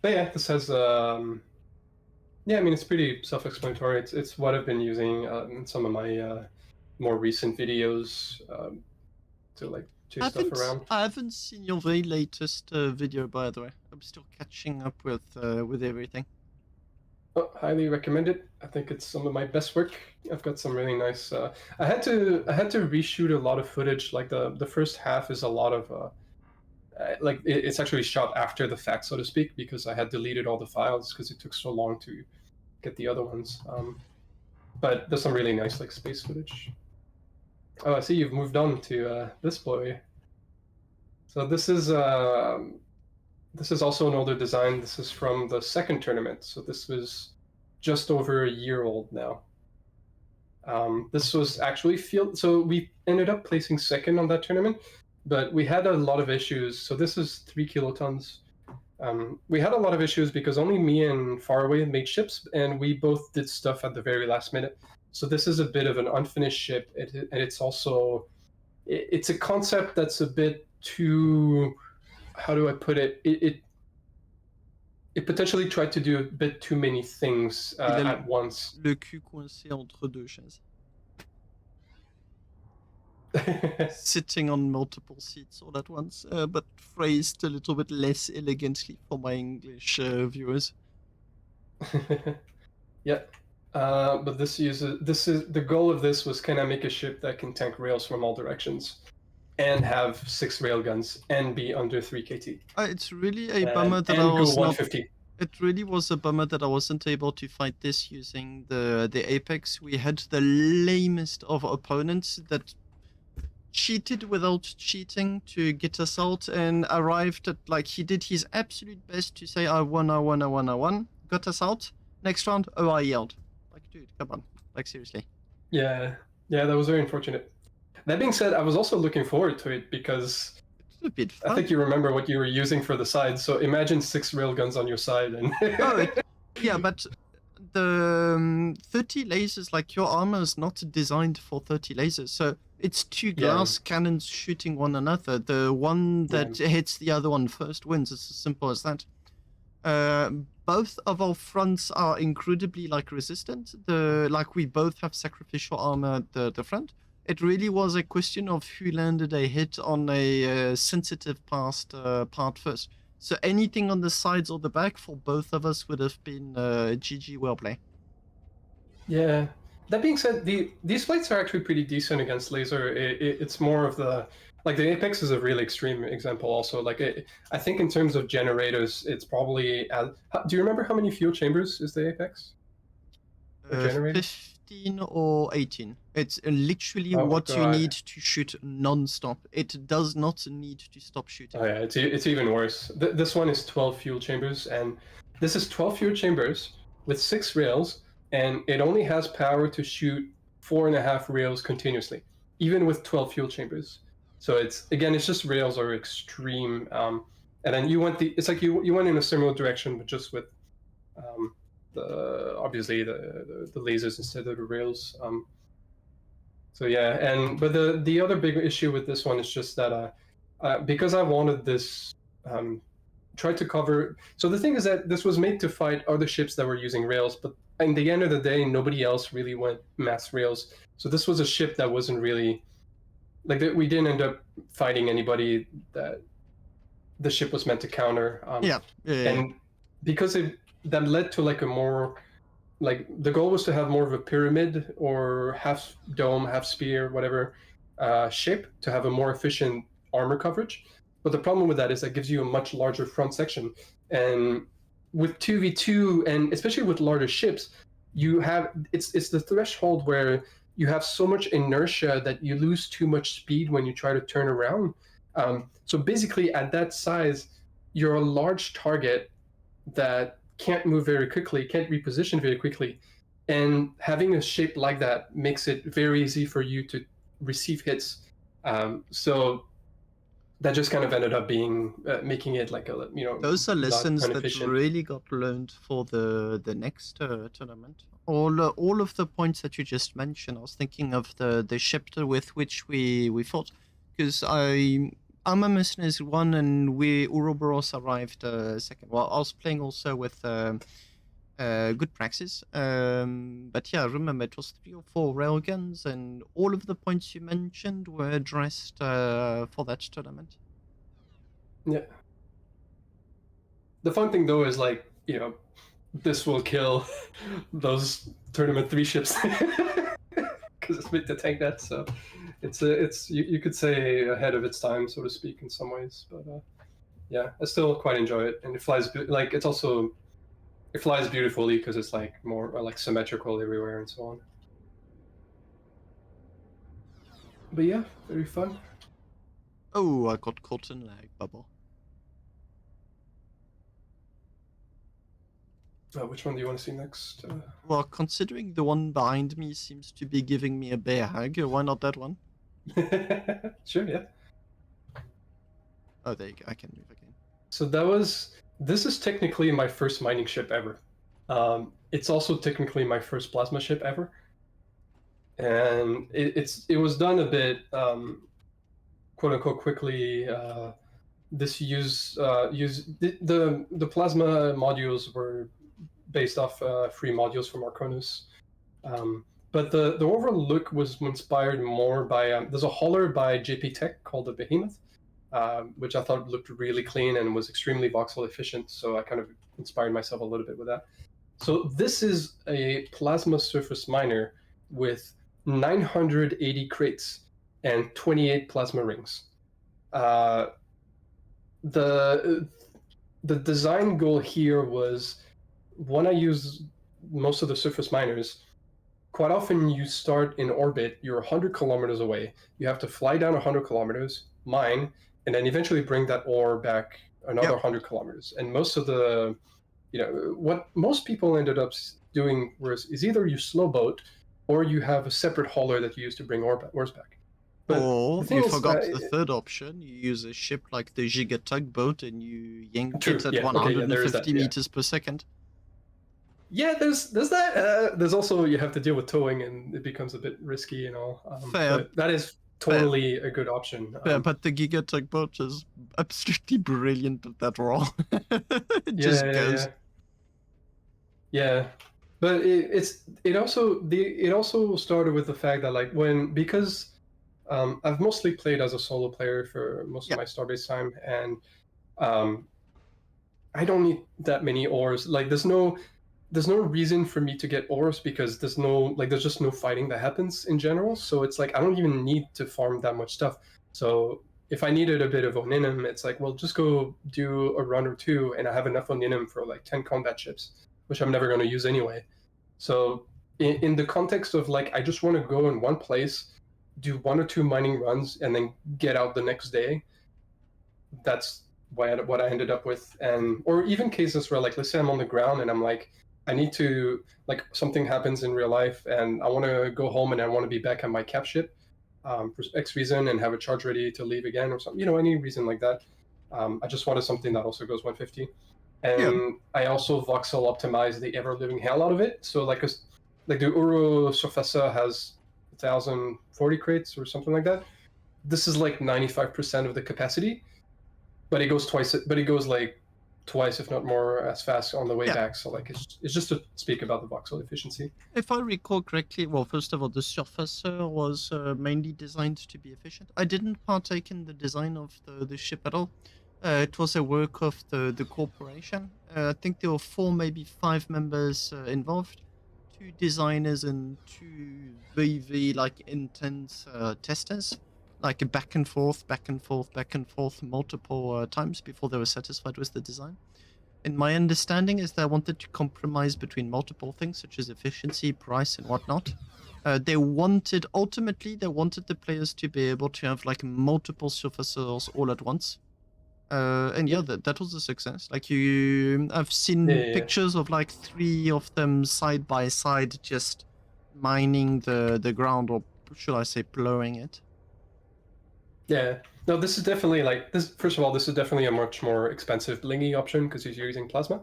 But yeah, this has yeah, I mean, it's pretty self-explanatory. It's what I've been using in some of my more recent videos to like chase stuff around. I haven't seen your very latest video, by the way. I'm still catching up with everything. Oh, highly recommend it. I think it's some of my best work. I've got some really nice. I had to reshoot a lot of footage. Like the first half is a lot of like it's actually shot after the fact, so to speak, because I had deleted all the files because it took so long to get the other ones. But there's some really nice like space footage. Oh, I see you've moved on to this boy. So this is also an older design. This is from the second tournament. So this was just over a year old now. This was actually field. So we ended up placing second on that tournament, but we had a lot of issues. So this is 3 kilotons. We had a lot of issues because only me and Faraway made ships, and we both did stuff at the very last minute. So this is a bit of an unfinished ship, and it's also, it's a concept that's a bit too how do I put it? It potentially tried to do a bit too many things at once. Le cul coincé entre deux chaises. Sitting on multiple seats all at once, but phrased a little bit less elegantly for my English viewers. Yeah, but this is the goal of this was, can I make a ship that can tank rails from all directions, and have 6 railguns and be under 3 KT? It's really a bummer that I and go was not. 150. It really was a bummer that I wasn't able to fight this using the Apex. We had the lamest of opponents that cheated without cheating to get us out, and arrived at, like, he did his absolute best to say I won, got us out. Next round, oh, I yelled. Like, dude, come on, like, seriously. Yeah, that was very unfortunate. That being said, I was also looking forward to it because it's a bit fun. I think you remember what you were using for the side, so imagine 6 railguns on your side. And yeah, but the 30 lasers, like, your armor is not designed for 30 lasers, so it's 2 glass cannons shooting one another. The one that hits the other one first wins. It's as simple as that. Both of our fronts are incredibly, like, resistant. Like, we both have sacrificial armor at the front. It really was a question of who landed a hit on a sensitive part first. So anything on the sides or the back for both of us would have been GG, well play. Yeah. That being said, these fights are actually pretty decent against laser. It's more of the, like, the Apex is a really extreme example also. Like, I think in terms of generators, it's probably... do you remember how many fuel chambers is the Apex? 15 or 18. It's literally what you need to shoot non-stop. It does not need to stop shooting. Oh yeah, it's even worse. This one is 12 fuel chambers, and this is 12 fuel chambers with 6 rails, and it only has power to shoot 4.5 rails continuously, even with 12 fuel chambers. So it's just rails are extreme. And then you want it's like you went in a similar direction, but just with obviously the lasers instead of the rails. So yeah, but the other big issue with this one is just that because I wanted this try to cover. So the thing is that this was made to fight other ships that were using rails, but in the end of the day, nobody else really went mass rails. So this was a ship that wasn't really like that. We didn't end up fighting anybody that the ship was meant to counter. And because that led to like a more, like, the goal was to have more of a pyramid or half dome, half spear, whatever shape to have a more efficient armor coverage. But the problem with that is that gives you a much larger front section. And with 2v2, and especially with larger ships, you have it's the threshold where you have so much inertia that you lose too much speed when you try to turn around. So basically, at that size, you're a large target that can't move very quickly, can't reposition very quickly. And having a shape like that makes it very easy for you to receive hits. So that just kind of ended up being making it like a, those are lessons that efficient. really got learned for the next tournament. All of the points that you just mentioned, I was thinking of the ship with which we fought, because Armor Mercenaries won and Ouroboros arrived second. Well, I was playing also with good praxis, but yeah, I remember it was 3 or 4 railguns, and all of the points you mentioned were addressed for that tournament. Yeah. The fun thing though is, like, this will kill those tournament 3 ships because it's meant to tank that. So it's you could say ahead of its time, so to speak, in some ways. But yeah, I still quite enjoy it, and it flies like it flies beautifully because it's like more like symmetrical everywhere and so on. But yeah, very fun. Oh, I got caught in lag bubble. Which one do you want to see next? Well, considering the one behind me seems to be giving me a bear hug, why not that one? Sure, yeah. Oh, there you go. I can move again. So this is technically my first mining ship ever. It's also technically my first plasma ship ever. And it was done a bit, quote unquote, quickly. this the plasma modules were based off free modules from Arconus. But the overall look was inspired more by there's a hauler by JP Tech called the Behemoth, which I thought looked really clean and was extremely voxel efficient. So I kind of inspired myself a little bit with that. So this is a plasma surface miner with 980 crates and 28 plasma rings. The design goal here was, when I use most of the surface miners, quite often you start in orbit, you're 100 kilometers away. You have to fly down 100 kilometers, mine, and then eventually bring that ore back another 100 kilometers. And most of the, what most people ended up doing is either you slow boat or you have a separate hauler that you use to bring ores back. But or the thing you is, forgot the third option. You use a ship like the Giga tugboat and you yank True, it at yeah, okay, 150 there is that, yeah. meters per second. Yeah, there's that. There's also, you have to deal with towing, and it becomes a bit risky and all. Fair. But that is totally a good option. Yeah, but the Giga tugboat is absolutely brilliant at that role. It just goes. Yeah, but it also started with the fact that because I've mostly played as a solo player for most of my Starbase time, and I don't need that many ores. Like there's no reason for me to get ores because there's just no fighting that happens in general. So it's like I don't even need to farm that much stuff. So if I needed a bit of oninum, it's like, well, just go do a run or two, and I have enough oninum for like 10 combat ships, which I'm never going to use anyway. So in the context of I just want to go in one place, do 1 or 2 mining runs, and then get out the next day. That's what I ended up with. Or even cases where let's say I'm on the ground and I'm I need to, something happens in real life and I want to go home and I want to be back at my cap ship for X reason and have a charge ready to leave again or something, any reason like that. I just wanted something that also goes 150. And I also voxel optimize the ever-living hell out of it. So the Ouroboros has 1,040 crates or something like that. This is 95% of the capacity, but it goes twice, if not more, as fast on the way back. So it's just to speak about the voxel efficiency. If I recall correctly, well, first of all, the surfacer was mainly designed to be efficient. I didn't partake in the design of the ship at all. It was a work of the corporation. I think there were 4, maybe 5 members involved, 2 designers and 2 very intense testers, back and forth multiple times before they were satisfied with the design. And my understanding is they wanted to compromise between multiple things such as efficiency, price, and whatnot. They wanted the players to be able to have multiple surfacers all at once. And that was a success. I've seen pictures of 3 of them side by side, just mining the ground, or should I say, plowing it. Yeah. No, this is definitely this. First of all, this is definitely a much more expensive blingy option because you're using plasma.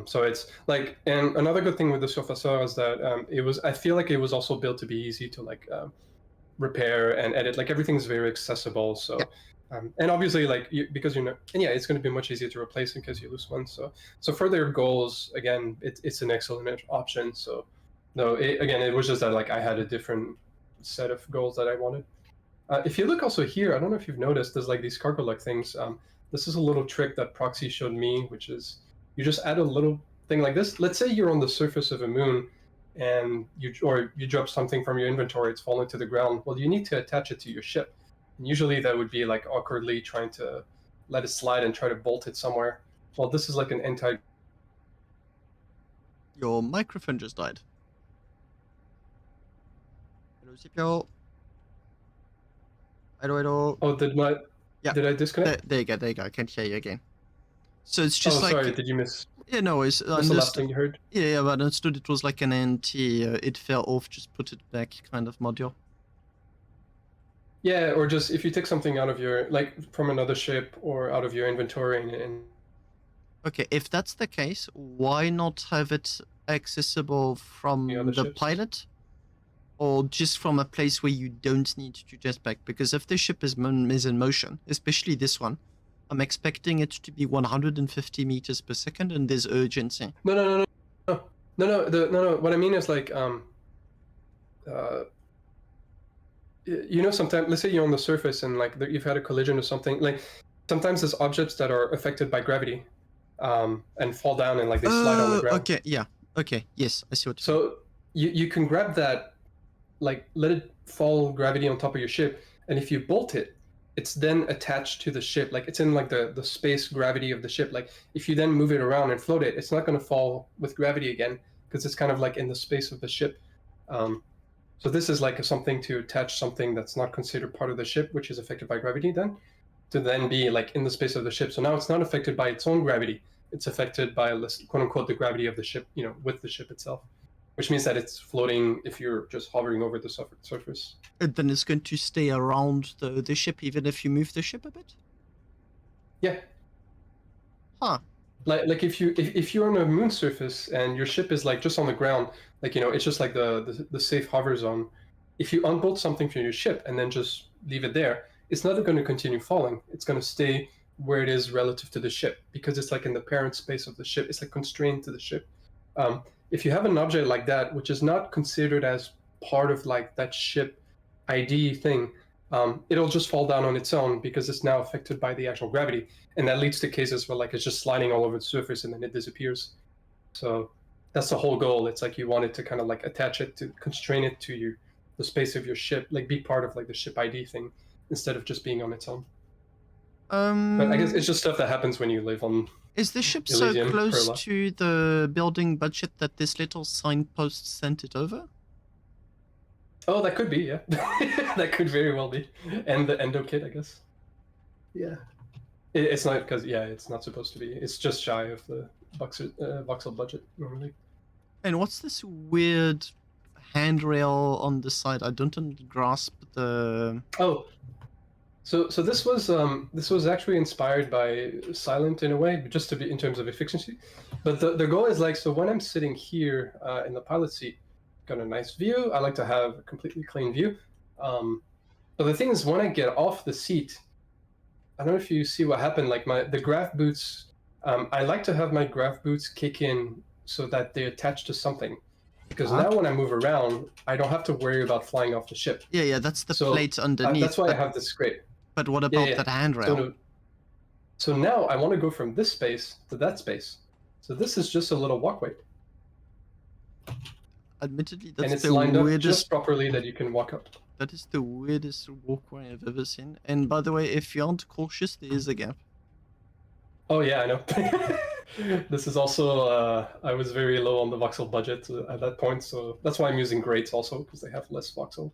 So it's and another good thing with the surfacer is that I feel like it was also built to be easy to repair and edit. Everything's very accessible. So. And obviously, because and it's going to be much easier to replace in case you lose one. So for their goals, again, it's an excellent option. So no, it was just that I had a different set of goals that I wanted. If you look also here, I don't know if you've noticed, there's these cargo lock things. This is a little trick that Proxy showed me, which is you just add a little thing like this. Let's say you're on the surface of a moon, and you drop something from your inventory, it's falling to the ground. Well, you need to attach it to your ship. And usually that would be awkwardly trying to let it slide and try to bolt it somewhere. Well, this is an anti. Your microphone just died. Hello, Scipio. Hello. Oh, did I disconnect? There you go. I can't hear you again. So it's just sorry, did you miss? Yeah, no, it's the last thing you heard? Yeah, but I understood it was an anti. It fell off, just put it back kind of module. Yeah, or just if you take something out of your from another ship or out of your inventory and. Okay, if that's the case, why not have it accessible from the pilot, or just from a place where you don't need to jetpack? Because if the ship is in motion, especially this one, I'm expecting it to be 150 meters per second, and there's urgency. No. What I mean is like you know, sometimes let's say you're on the surface and like you've had a collision or something. Like sometimes there's objects that are affected by gravity, and fall down and like they slide on the ground. Okay, yeah. Okay, yes, I see what. So you can grab that, like let it fall gravity on top of your ship, and if you bolt it, it's then attached to the ship. Like it's in like the space gravity of the ship. Like if you then move it around and float it, it's not going to fall with gravity again because it's kind of like in the space of the ship. So this is like something to attach something that's not considered part of the ship, which is affected by gravity then, to then be like in the space of the ship. So now it's not affected by its own gravity. It's affected by, quote unquote, the gravity of the ship, you know, with the ship itself, which means that it's floating if you're just hovering over the surface. And then it's going to stay around the ship even if you move the ship a bit? Yeah. Huh. Like if you're on a moon surface and your ship is like just on the ground, like, you know, it's just like the safe hover zone. If you unbolt something from your ship and then just leave it there, it's not going to continue falling. It's going to stay where it is relative to the ship because it's like in the parent space of the ship. It's like constrained to the ship. If you have an object like that, which is not considered as part of like that ship ID thing, it'll just fall down on its own because it's now affected by the actual gravity. And that leads to cases where like it's just sliding all over the surface and then it disappears. So that's the whole goal. It's like you want it to kind of like attach it to constrain it to the space of your ship, like be part of like the ship ID thing instead of just being on its own. But I guess it's just stuff that happens when you live on. Is the ship Elysium, so close Perla. to the building budget that this little signpost sent it over? Oh, that could be, yeah. That could very well be. And the endo kit, I guess. Yeah. It's not because, yeah, it's not supposed to be. It's just shy of the voxel budget normally. And what's this weird handrail on the side? I don't grasp the. Oh, so this was actually inspired by Silent in a way, but just to be in terms of efficiency. But the goal is like, so when I'm sitting here in the pilot seat, got a nice view. I like to have a completely clean view. But the thing is, when I get off the seat, I don't know if you see what happened. Like the graph boots, I like to have my graph boots kick in so that they attach to something. Because now when I move around, I don't have to worry about flying off the ship. Yeah, that's the plate underneath. That's why I have this scrape. But what about that handrail? So now I want to go from this space to that space. So this is just a little walkway. Admittedly, And that's it's the lined up weirdest. just properly that you can walk up. That is the weirdest walkway I've ever seen. And by the way, if you aren't cautious, there is a gap. Oh yeah, I know. This is also, I was very low on the voxel budget at that point, so that's why I'm using grates also, because they have less voxel.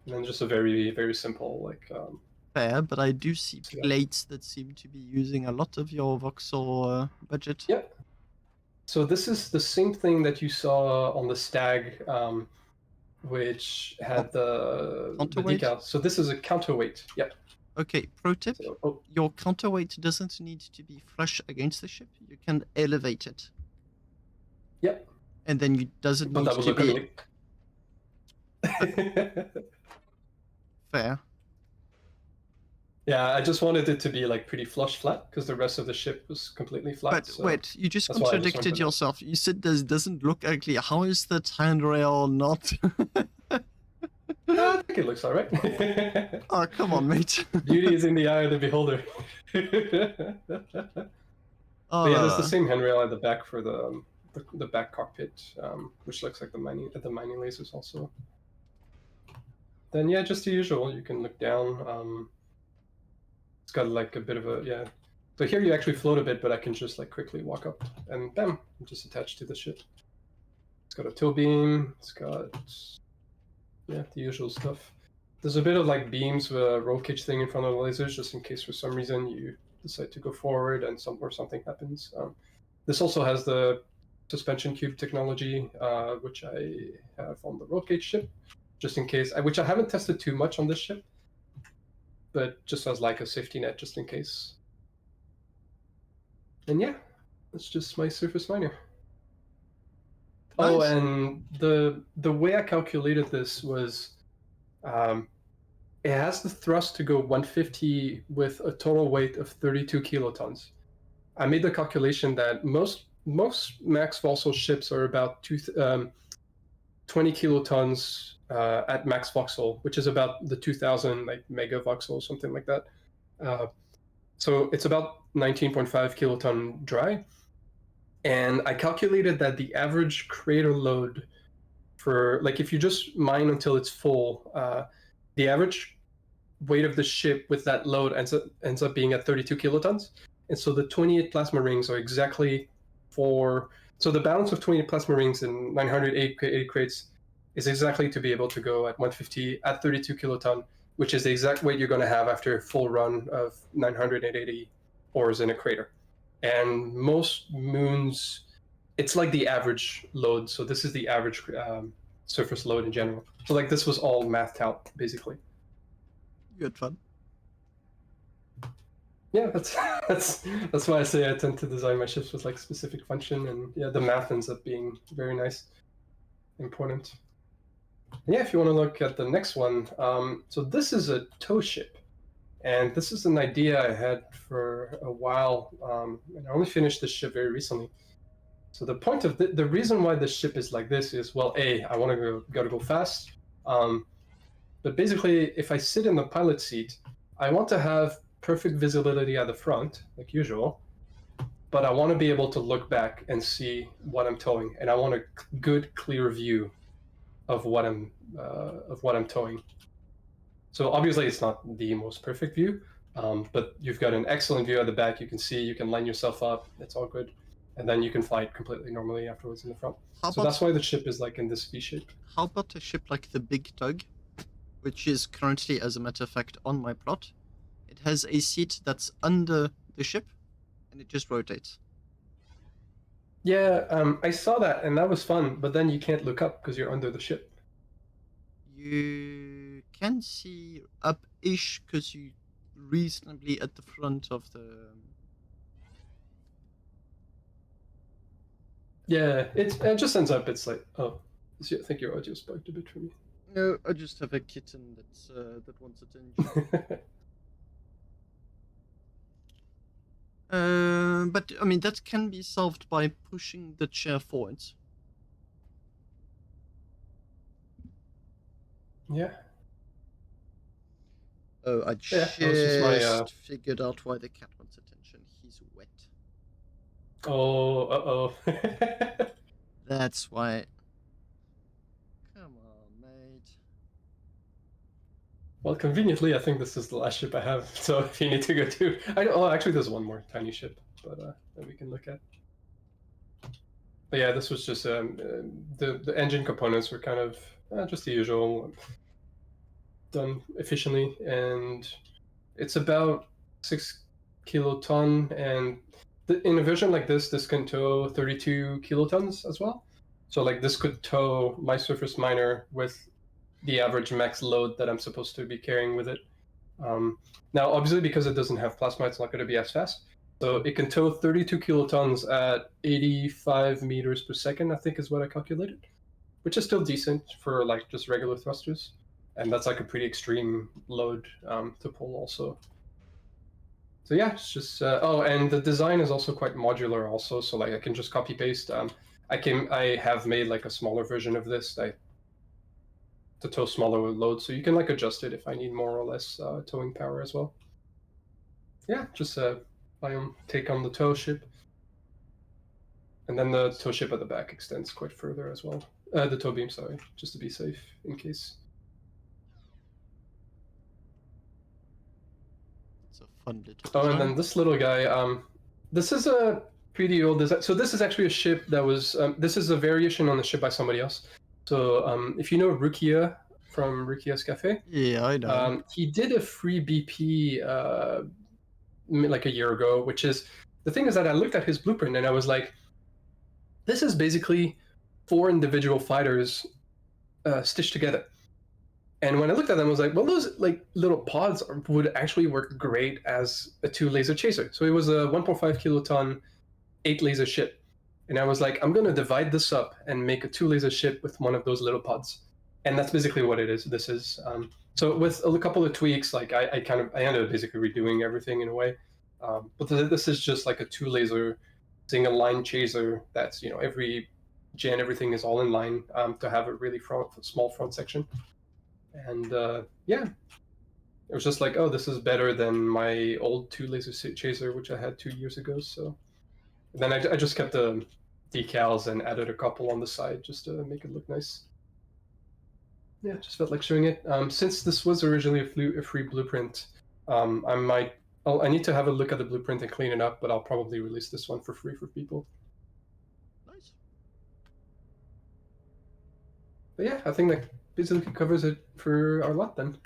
And then just a very, very simple, like... Fair, but I do see plates that seem to be using a lot of your voxel budget. Yeah. So this is the same thing that you saw on the Stag, which had the decal. So this is a counterweight. Yeah. Okay, pro tip, your counterweight doesn't need to be flush against the ship. You can elevate it. Yep. And then you doesn't need to be... Fair. Yeah, I just wanted it to be like pretty flush flat because the rest of the ship was completely flat. But so wait, you just contradicted yourself. You said this doesn't look ugly. How is that handrail not? I think it looks alright. Oh, come on, mate. Beauty is in the eye of the beholder. But yeah, there's the same handrail at the back for the back cockpit, which looks like the mining lasers also. Then yeah, just the usual. You can look down. It's got like a bit of a So here you actually float a bit, but I can just like quickly walk up and bam, I'm just attached to the ship. It's got a tow beam. It's got the usual stuff. There's a bit of like beams with a roll cage thing in front of the lasers, just in case for some reason you decide to go forward and something happens. This also has the suspension cube technology, which I have on the roll cage ship, just in case. Which I haven't tested too much on this ship, but just as like a safety net, just in case. And yeah, that's just my surface miner. Nice. Oh, and the way I calculated this was, it has the thrust to go 150 with a total weight of 32 kilotons. I made the calculation that most max Voxel ships are about 20 kilotons at max Voxel, which is about the 2000 like mega Voxel, something like that. So it's about 19.5 kiloton dry. And I calculated that the average crater load for, like, if you just mine until it's full, the average weight of the ship with that load ends up being at 32 kilotons. And so the 28 plasma rings are exactly so the balance of 28 plasma rings and 980 crates is exactly to be able to go at 150 at 32 kiloton, which is the exact weight you're going to have after a full run of 980 ores in a crater. And most moons, it's like the average load. So this is the average surface load in general. So like this was all mathed out, basically. You had fun. Yeah, that's why I say I tend to design my ships with like specific function, and yeah, the math ends up being very nice, important. And yeah, if you want to look at the next one, so this is a tow ship, and this is an idea I had for a while, and I only finished this ship very recently. So the point of the reason why this ship is like this is, well, I want to go fast, but basically, if I sit in the pilot seat, I want to have perfect visibility at the front, like usual, but I want to be able to look back and see what I'm towing, and I want a good, clear view of what I'm towing. So obviously, it's not the most perfect view, but you've got an excellent view at the back. You can see, you can line yourself up. It's all good, and then you can fly it completely normally afterwards in the front. So that's why the ship is like in this V shape. How about a ship like the Big Tug, which is currently, as a matter of fact, on my plot? It has a seat that's under the ship, and it just rotates. Yeah, I saw that, and that was fun, but then you can't look up because you're under the ship. You can see up-ish because you're reasonably at the front of the... Yeah, it just ends up, it's like, oh, I think your audio spiked a bit for me. No, I just have a kitten that wants attention. But I mean, that can be solved by pushing the chair forwards. Yeah. Oh, I just figured out why the cat wants attention. He's wet. Oh, uh-oh. That's why. Come on, mate. Well, conveniently, I think this is the last ship I have. So if you need to go to, actually, there's one more tiny ship, but that we can look at. But yeah, this was just the engine components were kind of just the usual, done efficiently, and it's about 6 kiloton, and in a version like this can tow 32 kilotons as well. So like this could tow my surface miner with the average max load that I'm supposed to be carrying with it. Now, obviously, because it doesn't have plasma, it's not going to be as fast. So it can tow 32 kilotons at 85 meters per second, I think is what I calculated, which is still decent for like just regular thrusters. And that's like a pretty extreme load to pull also. So yeah, it's just, and the design is also quite modular also. So like I can just copy paste. I have made like a smaller version of this to tow smaller loads. So you can like adjust it if I need more or less towing power as well. Yeah, just my own take on the tow ship. And then the tow ship at the back extends quite further as well. The tow beam, sorry, just to be safe in case. It's a fun little Oh, design. and then this little guy, this is a pretty old design. So this is actually a ship that was, this is a variation on the ship by somebody else. So if you know Rukia from Rukia's Cafe, yeah, I know. He did a free BP like a year ago, which is, the thing is that I looked at his blueprint and I was like, this is basically 4 individual fighters stitched together. And when I looked at them, I was like, well, those like little pods would actually work great as a 2 laser chaser. So it was a 1.5 kiloton 8 laser ship. And I was like, I'm going to divide this up and make a 2 laser ship with one of those little pods. And that's basically what it is. This is, So with a couple of tweaks, like I ended up basically redoing everything in a way. But this is just like a 2-laser single line chaser. That's every gen everything is all in line to have a really small front section. And yeah, it was just like, oh, this is better than my old 2-laser chaser, which I had 2 years ago. So and then I just kept the decals and added a couple on the side just to make it look nice. Yeah, just felt like showing it. Since this was originally a free blueprint, I need to have a look at the blueprint and clean it up, but I'll probably release this one for free for people. Nice. But yeah, I think that basically covers it for our lot then.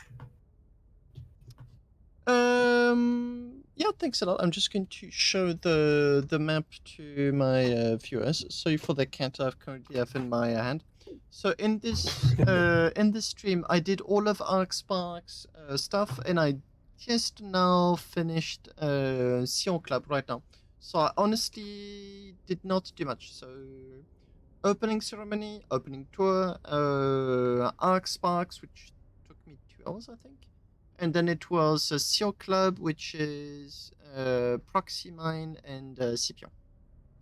Yeah, thanks a lot. I'm just going to show the map to my viewers. So for the cat I currently have in my hand. So in this stream, I did all of Ark Spark's stuff, and I just now finished Sion Club right now. So I honestly did not do much. So opening ceremony, opening tour, Ark Sparks, which took me 2 hours, I think. And then it was a Sion Club, which is Proxy Mine and Scipion.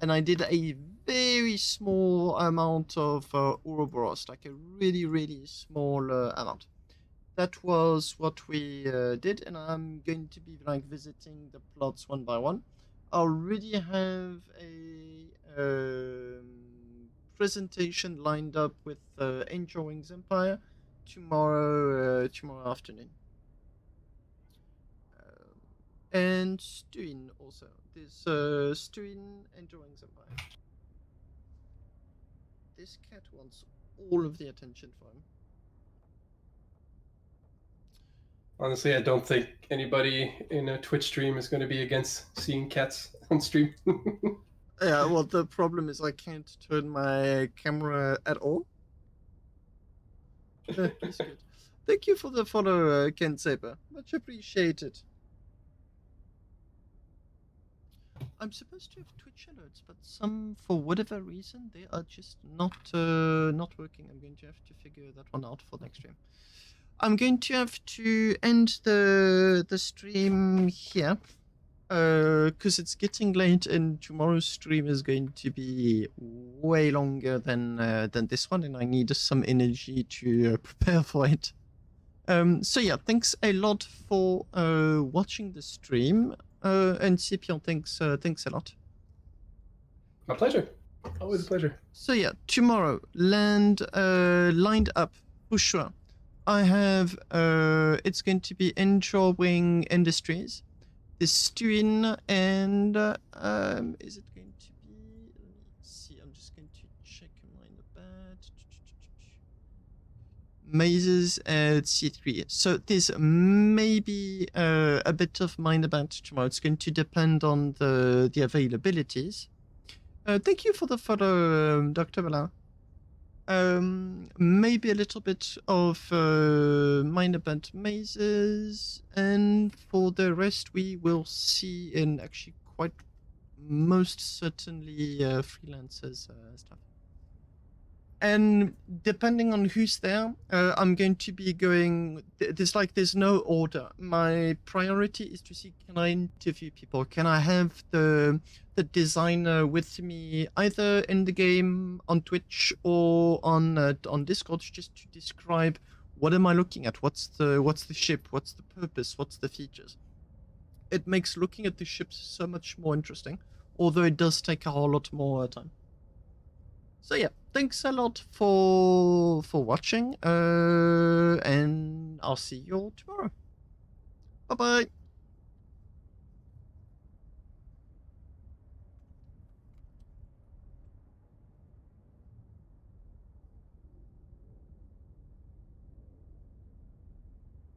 And I did a very small amount of Ouroboros, like a really, really small amount. That was what we did, and I'm going to be like visiting the plots one by one. I already have a presentation lined up with Angel Wings Empire tomorrow afternoon. And Stuin also. There's Stuin and Drawings Empire. This cat wants all of the attention for him. Honestly, I don't think anybody in a Twitch stream is going to be against seeing cats on stream. Yeah, well, the problem is I can't turn my camera at all. He's good. Thank you for the follow, Ken Saber. Much appreciated. I'm supposed to have Twitch alerts, but for whatever reason, they are just not working. I'm going to have to figure that one out for next stream. I'm going to have to end the stream here, because it's getting late, and tomorrow's stream is going to be way longer than this one, and I need some energy to prepare for it. So yeah, thanks a lot for watching the stream. And Scipion, thanks a lot. My pleasure. Always a pleasure. So yeah, tomorrow lined up for sure. I have it's going to be Wing Industries, the Stuin, and is it going to be? Let me see. I'm just going to check mine a bit. Mazes at C3. So there's maybe a bit of mine about tomorrow. It's going to depend on the availabilities. Thank you for the follow, Dr. Bala. Maybe a little bit of mine about mazes, and for the rest we will see in actually quite most certainly freelancers stuff. And depending on who's there, I'm going to be going. There's no order. My priority is to see, can I interview people? Can I have the designer with me either in the game, on Twitch, or on Discord, just to describe what am I looking at? What's the ship? What's the purpose? What's the features? It makes looking at the ships so much more interesting, although it does take a whole lot more time. So yeah, thanks a lot for watching, and I'll see you all tomorrow. Bye bye.